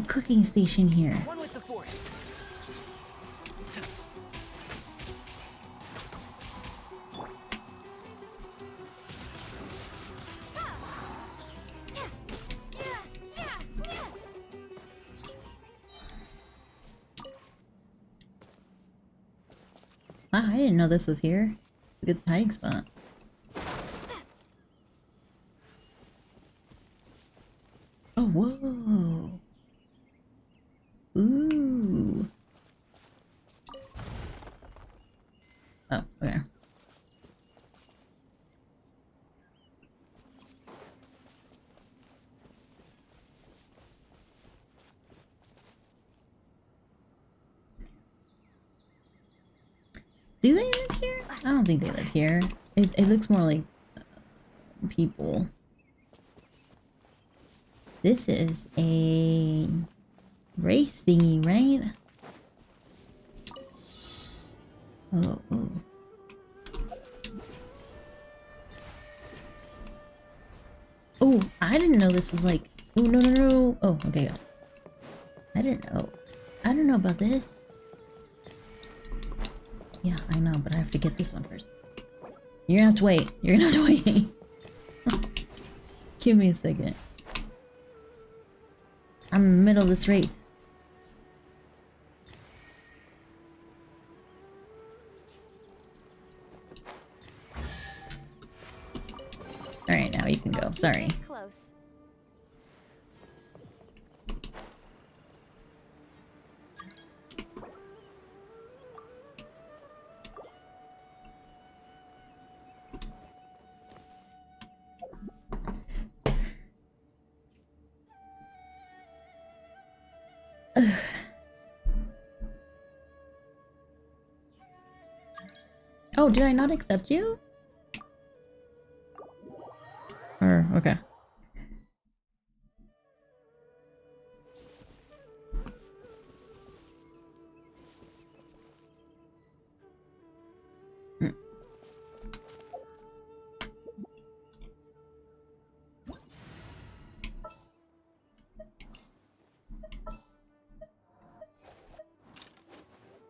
cooking station here. One with the force. Wow, I didn't know this was here. It's a good hiding spot. Oh, whoa. Ooh. Oh, okay. Do they live here? I don't think they live here. It looks more like people. This is a race thingy, right? Oh, oh. Oh, I didn't know this was like... Oh, no, no, no. Oh, okay. I didn't know. I don't know about this. Yeah, I know, but I have to get this one first. You're gonna have to wait. You're gonna have to wait. Give me a second. I'm in the middle of this race. Alright, now you can go. Sorry. Close. Oh, did I not accept you? Or, okay.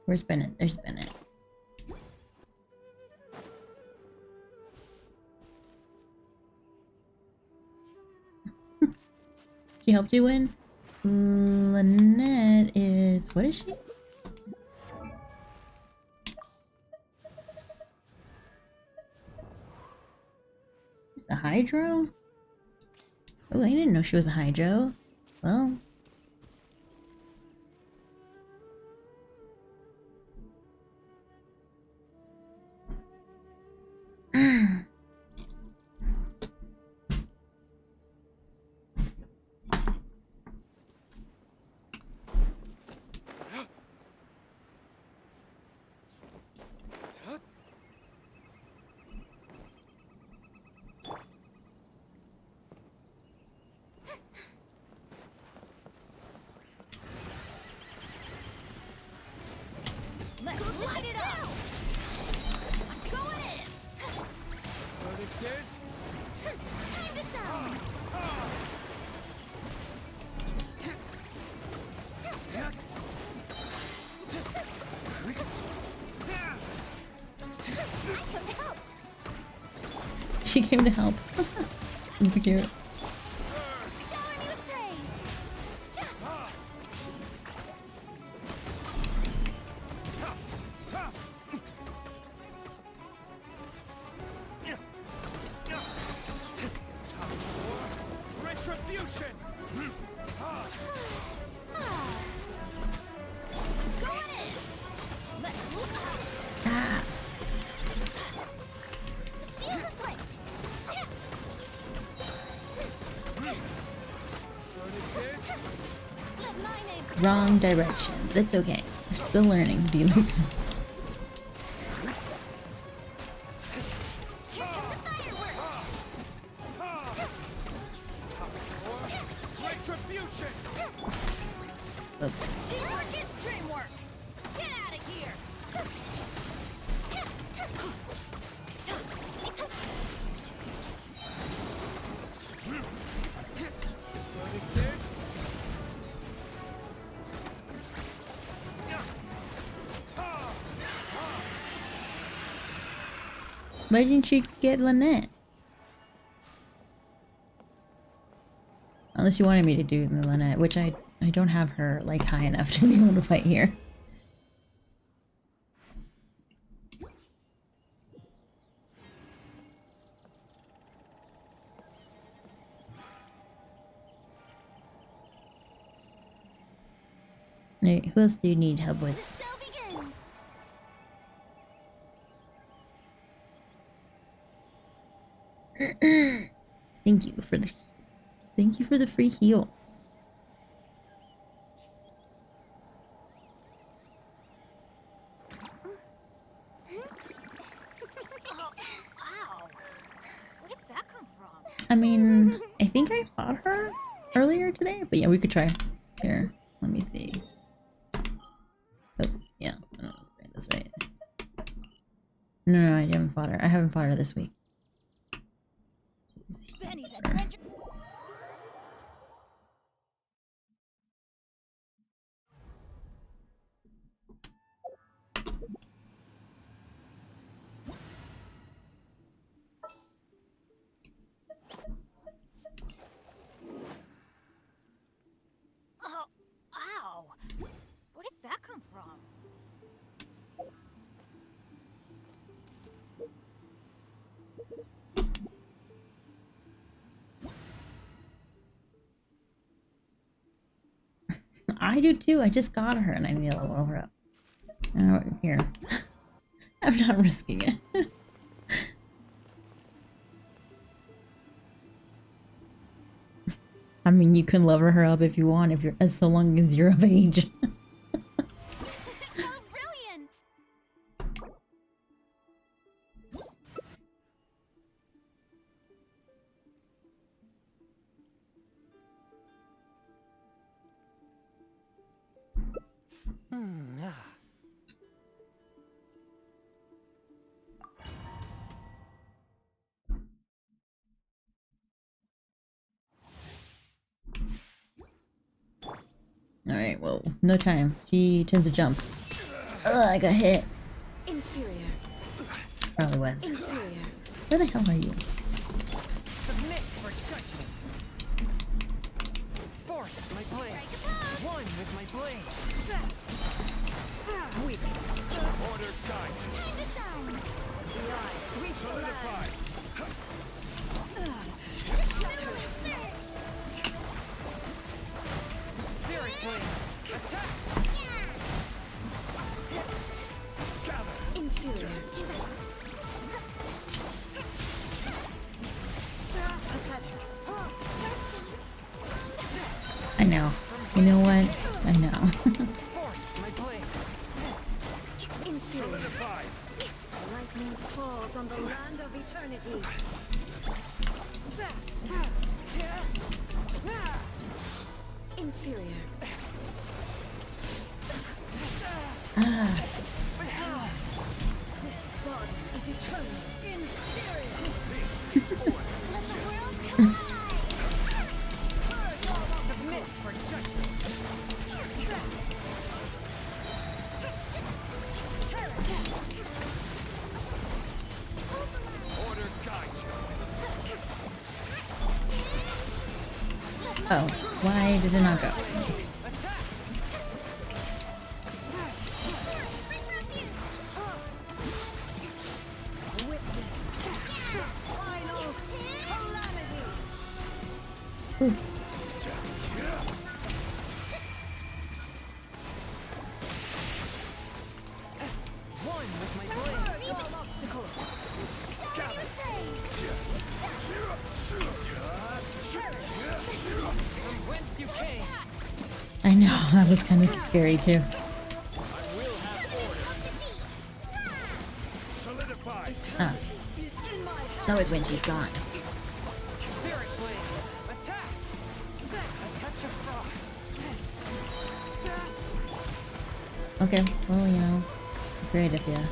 Where's Bennett? There's Bennett. She helped you win? Lynette is... What is she? Is a Hydro? Oh, I didn't know she was a Hydro. Well... Let's light it up. I'm going in. She came to help. It's cute. Retribution! Ah. Wrong direction, but it's okay. We're still learning, dealer. Retribution! Teamwork is dreamwork! Get out of here! Why didn't you get Lynette? Unless you wanted me to do the Lynette, which I don't have her like high enough to be able to fight here. Alright, who else do you need help with? The show begins. Thank you for the free heals. Ow! Where did that come from? I mean, I think I fought her earlier today, but yeah, we could try. Here, let me see. Oh, yeah, no, that's right. No, I haven't fought her. I haven't fought her this week. Benny's adventure. Oh, ow! Where did that come from? I do too. I just got her and I need to level her up. Here. I'm not risking it. I mean, you can level her up if you want, if you're as so long as you're of age. Brilliant! Alright, well, no time. She tends to jump. Ugh, I got hit. Inferior. Probably was. Inferior. Where the hell are you? Submit for judgment. Forth with my blade. One with my blade. Weak. Order guide. Time to shine. The eye sweeps the Solidified. Spirit blade. Attack. Inferior. I know. You know what? I know. My blade. Inferior. Solidified. lightning falls on the land of eternity. Inferior. Ah. This body is eternal. Inferior. This is order. Let the world collide. Submit for judgment. Order guide you. Oh, why does it not go? Ooh. I know, that was kind of scary too. Ah. It's always when she's gone. Okay, well, you know, creative, yeah.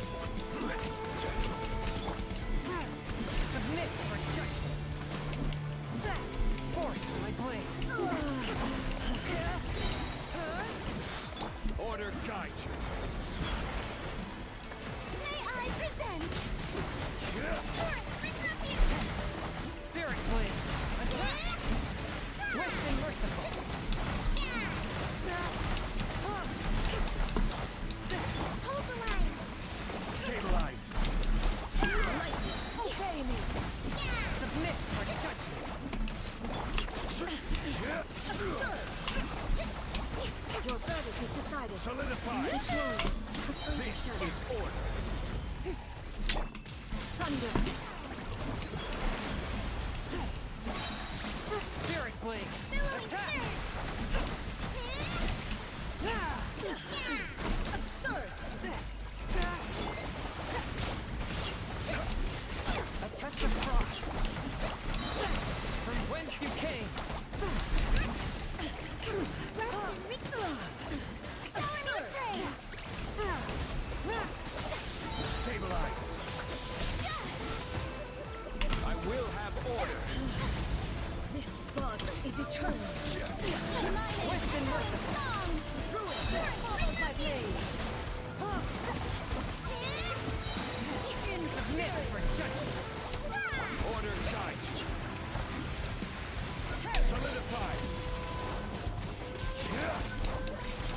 Order guide you. May I present? Spirit Flame! Attack! Swift and merciful! Hold the line! Stabilize. Obey me! Submit for judgment! Your verdict is decided. Solidify. This warrior, This is order. thunder. Spirit Flame! Attack! Absurd! A touch of frost! From whence you came! Stabilize. I will have order. This body is eternal. Swift and merciful! Through it, follows my blade. Submit for judgment! Order guide you. Solidify.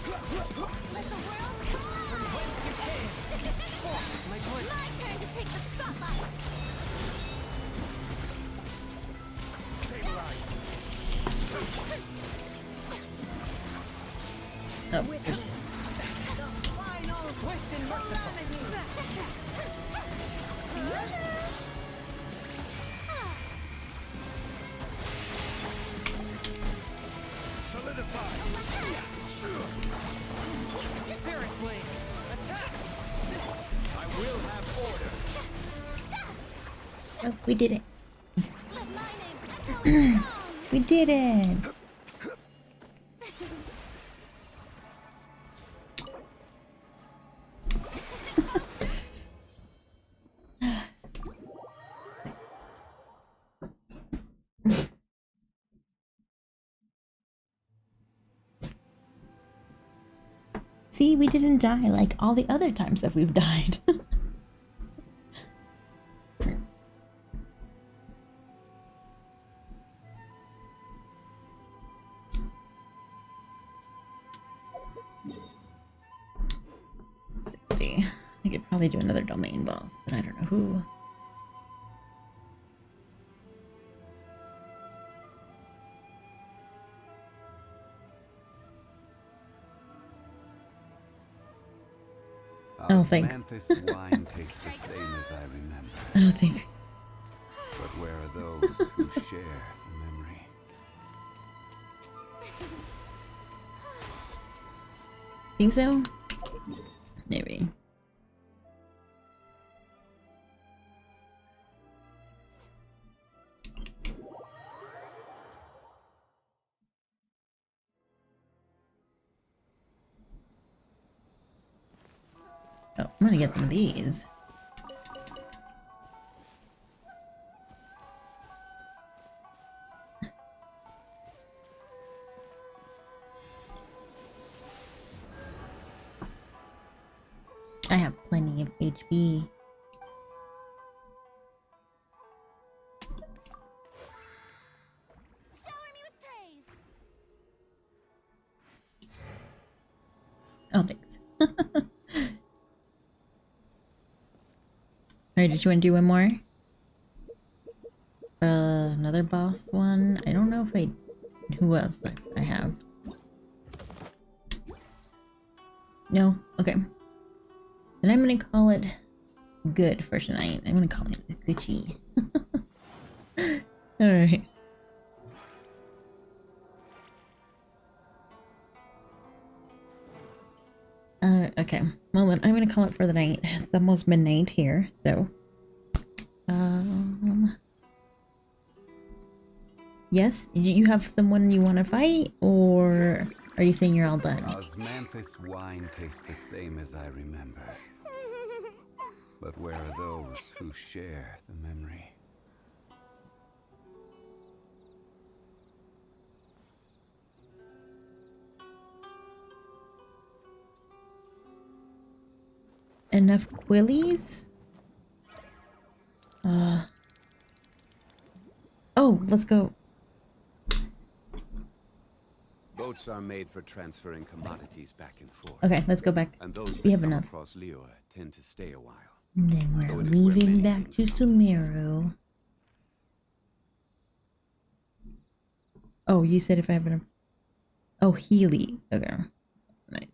Let the world come on! From whence you came! Forth my blade! My turn to take the spotlight! Stabilize. Oh. Witness the final Swift and merciful! Solidify. Spirit Flame! Attack! I will have order. Oh, we did it. Let my name echo in song! We did it. See, we didn't die like all the other times that we've died. I could probably do another domain boss, but I don't know who. Oh, thanks. Osmanthus wine tastes the same as I remember. I don't think. But where are those who share the memory? Think so? Maybe. Oh, I'm gonna get some of these. I have plenty of HP. Shower me with praise! Oh, thanks. Alright, did you want to do one more? Another boss one? I don't know if I... Who else I have? No? Okay. Then I'm gonna call it good for tonight. I'm gonna call it Gucci. Alright. Okay. Well then, I'm gonna call it for the night. It's almost midnight here, so... Yes? You have someone you want to fight, or are you saying you're all done? Osmanthus wine tastes the same as I remember. But where are those who share the memory? Enough quillies? Oh, let's go. Boats are made for transferring commodities back and forth. Okay, let's go back. And those We that have come enough. across Lure tend to stay a while. Then we're So it is where leaving many back to things come Sumeru. Oh, you said if I have enough. Oh, Healy. Okay. Nice.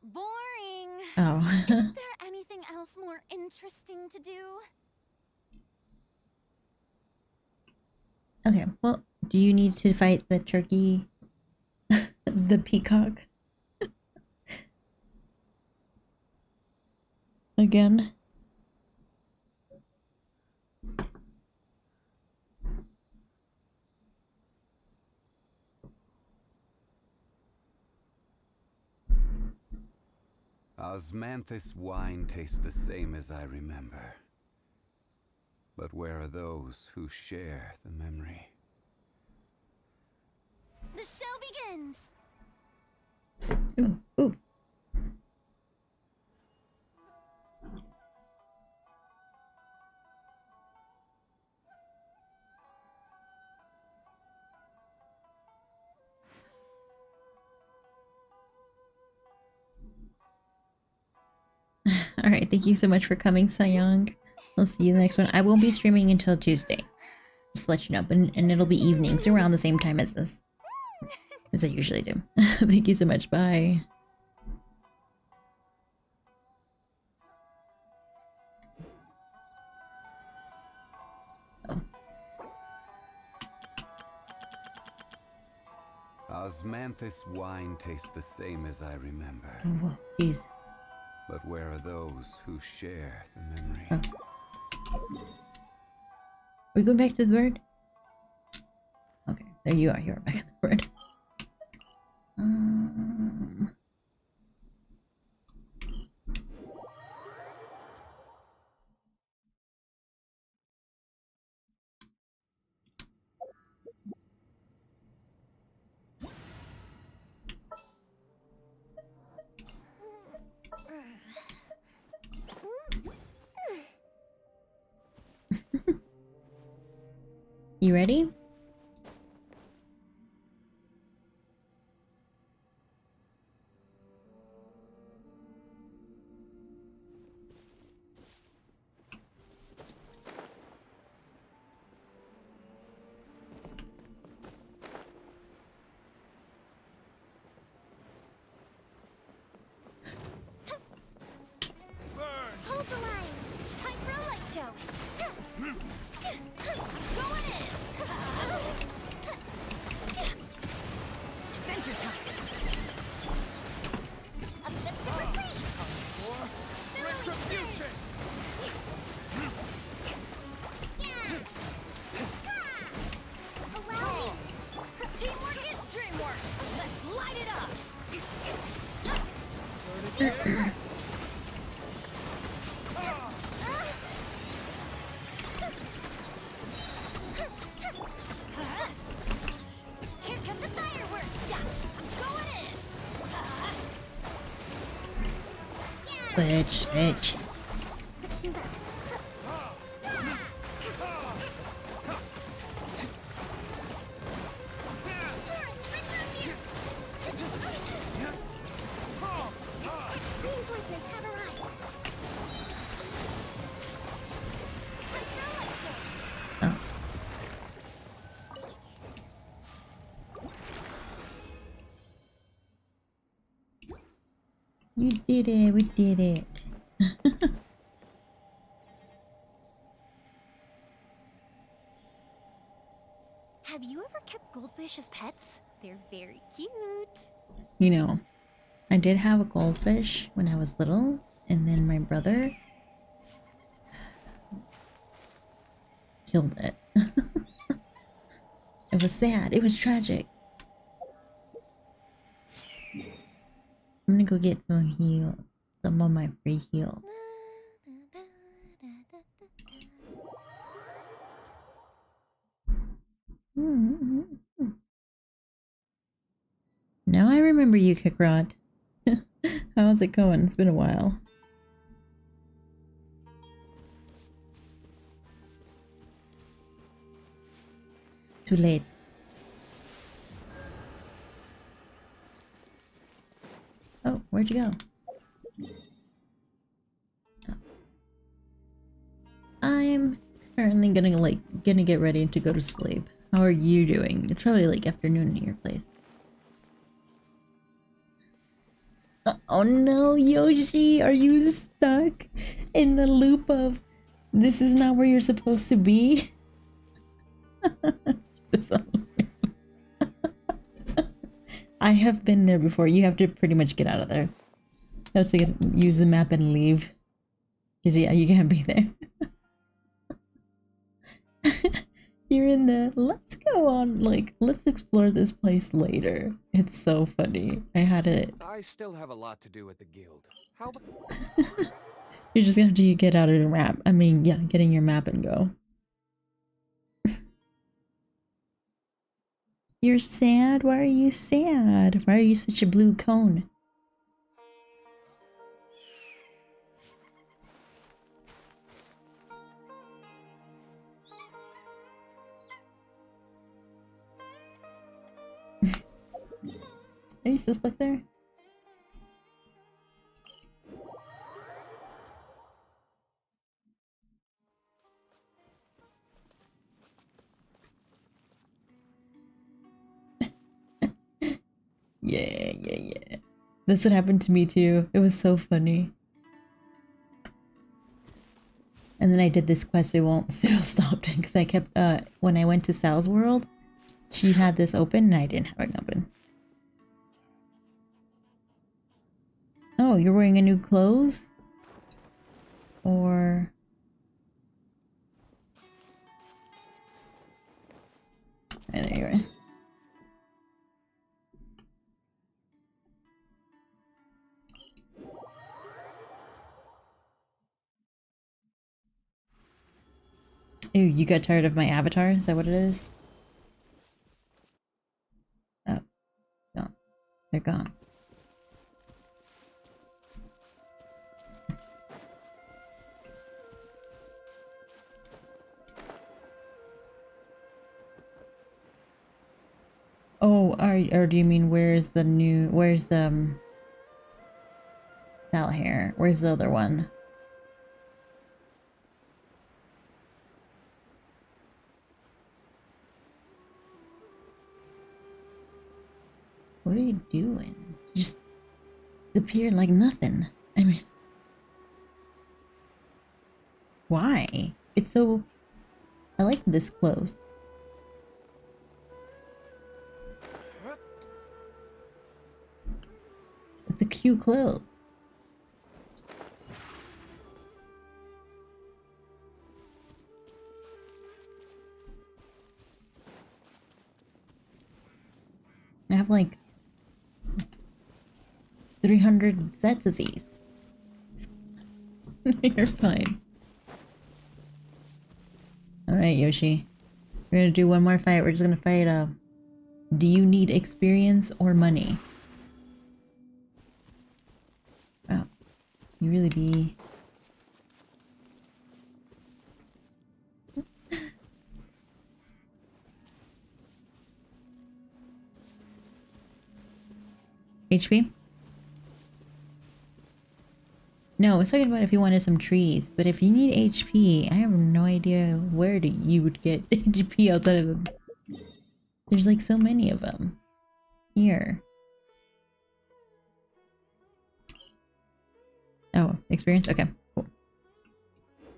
Boring. Oh. Isn't there anything else more interesting to do? Okay, well, do you need to fight the turkey? The peacock? Again? Osmanthus wine tastes the same as I remember. But where are those who share the memory? The show begins. Ooh, ooh. Alright, thank you so much for coming, Sayong. I'll see you in the next one. I won't be streaming until Tuesday. Just to let you know, and it'll be evenings around the same time as this. As I usually do. Thank you so much, bye. Osmanthus wine tastes the same as I remember. Oh, jeez. But where are those who share the memory? Oh. Are we going back to the bird? Okay, there you are. You're back at the bird. You ready? Hold the line. Time for a light show. Go in. Adventure time. A fist of retreat. Retribution! Allow me. Teamwork is dreamwork. Let's light it up. Here come the fireworks. Yeah, I'm going in. Switch. We did it, we did it. Have you ever kept goldfish as pets? They're very cute. You know, I did have a goldfish when I was little, and then my brother killed it. It was sad. It was tragic. I'm gonna go get some heal, some of my free heal. Now I remember you, Kikrot. How's it going? It's been a while. Too late. Oh, where'd you go? Oh. I'm currently gonna get ready to go to sleep. How are you doing? It's probably like afternoon in your place. Oh no, Yoshi, are you stuck in the loop of this is not where you're supposed to be? I have been there before. You have to pretty much get out of there. You have to use the map and leave. Because yeah, you can't be there. You're in the let's go on, like, let's explore this place later. It's so funny. I still have a lot to do at the guild. How about You're just gonna have to get out of the map. I mean, yeah, get in your map and go. You're sad? Why are you sad? Why are you such a blue cone? Are you still stuck there? Yeah. That's what happened to me too. It was so funny. And then I did this quest, it'll stop because I kept, when I went to Sal's world, she had this open and I didn't have it open. Oh, you're wearing a new clothes? Or... Anyway. Ew, you got tired of my avatar? Is that what it is? Oh. Gone. They're gone. Oh, or do you mean where's Salahare? Where's the other one? What are you doing? You just disappeared like nothing. I mean, why? It's so... I like this close. It's a cute clothes. I have like 300 sets of these. You're fine. Alright, Yoshi. We're gonna do one more fight. We're just gonna fight, do you need experience or money? Wow. You really be... HP? No, I was talking about if you wanted some trees, but if you need HP, I have no idea where you would get HP outside of them. There's like so many of them. Here. Oh, experience? Okay, cool.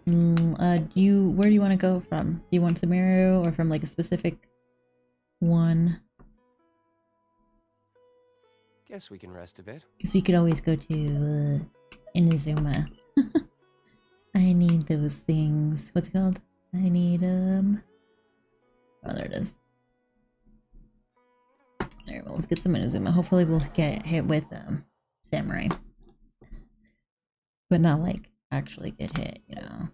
Where do you want to go from? Do you want Sumeru or from like a specific one? Guess we can rest a bit. Because we could always go to Inazuma. I need those things. What's it called? I need oh, there it is. Alright, well, let's get some Inazuma. Hopefully we'll get hit with Samurai. But not like actually get hit, you know.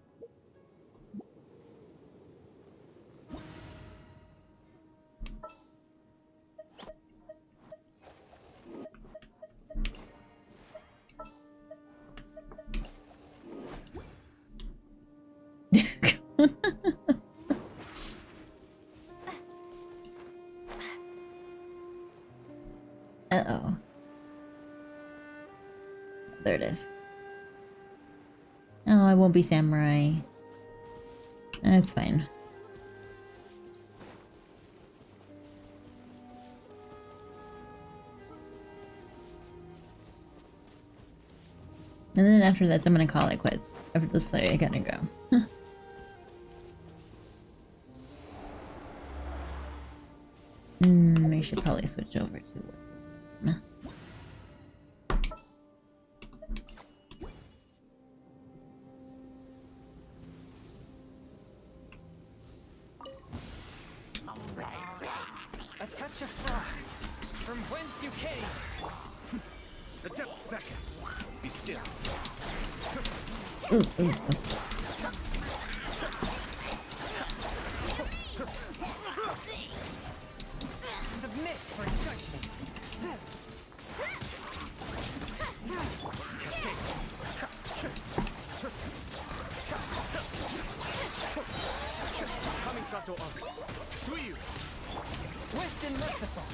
Uh-oh. There it is. Oh, I won't be Samurai. That's fine. And then after that, I'm gonna call it quits. After this, I gotta go. I should probably switch over to A touch of frost, from whence you came. The depths beckon. Be still. Submit for judgment. Kamisato Ari. Suyu. Swift and merciful.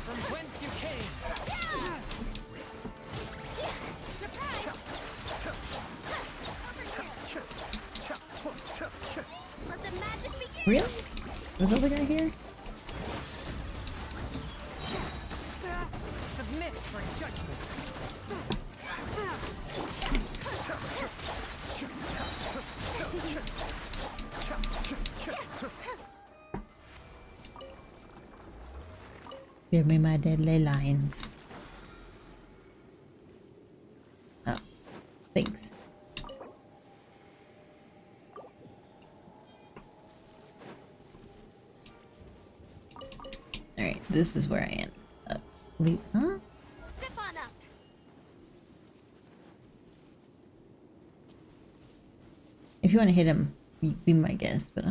From whence you came. Really? Was over guy here? Submit for judgment. Give me my deadly lines. Oh, thanks. Alright, this is where I end up. Huh? If you want to hit him, be my guess, but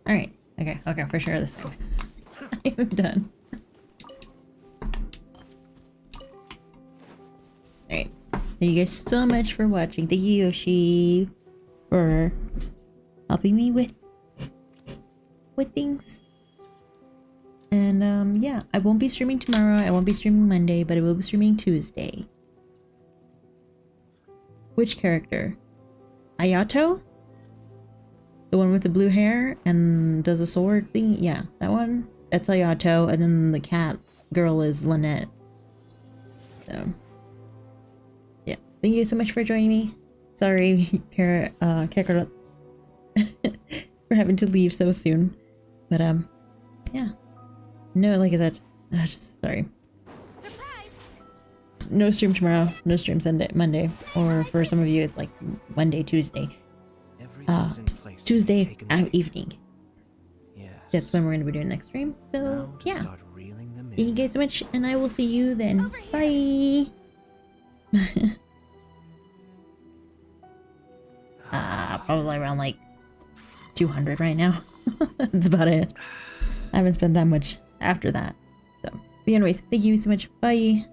Alright, okay, for sure this time. I'm done. Alright. Thank you guys so much for watching. Thank you, Yoshi, for helping me with things. And yeah, I won't be streaming tomorrow, I won't be streaming Monday, but I will be streaming Tuesday. Which character? Ayato? The one with the blue hair and does a sword thing? Yeah, that one. That's Ayato, and then the cat girl is Lynette. So, yeah. Thank you so much for joining me. Sorry, Kakarot, for having to leave so soon. But, yeah. No, like I said, just sorry. No stream tomorrow, no stream Monday. Or for some of you, it's like Monday, Tuesday. Tuesday evening. Yes. That's when we're going to be doing next stream. So, yeah. Thank you guys so much, and I will see you then. Bye! Probably around like 200 right now. That's about it. I haven't spent that much after that. So, but anyways, thank you so much. Bye!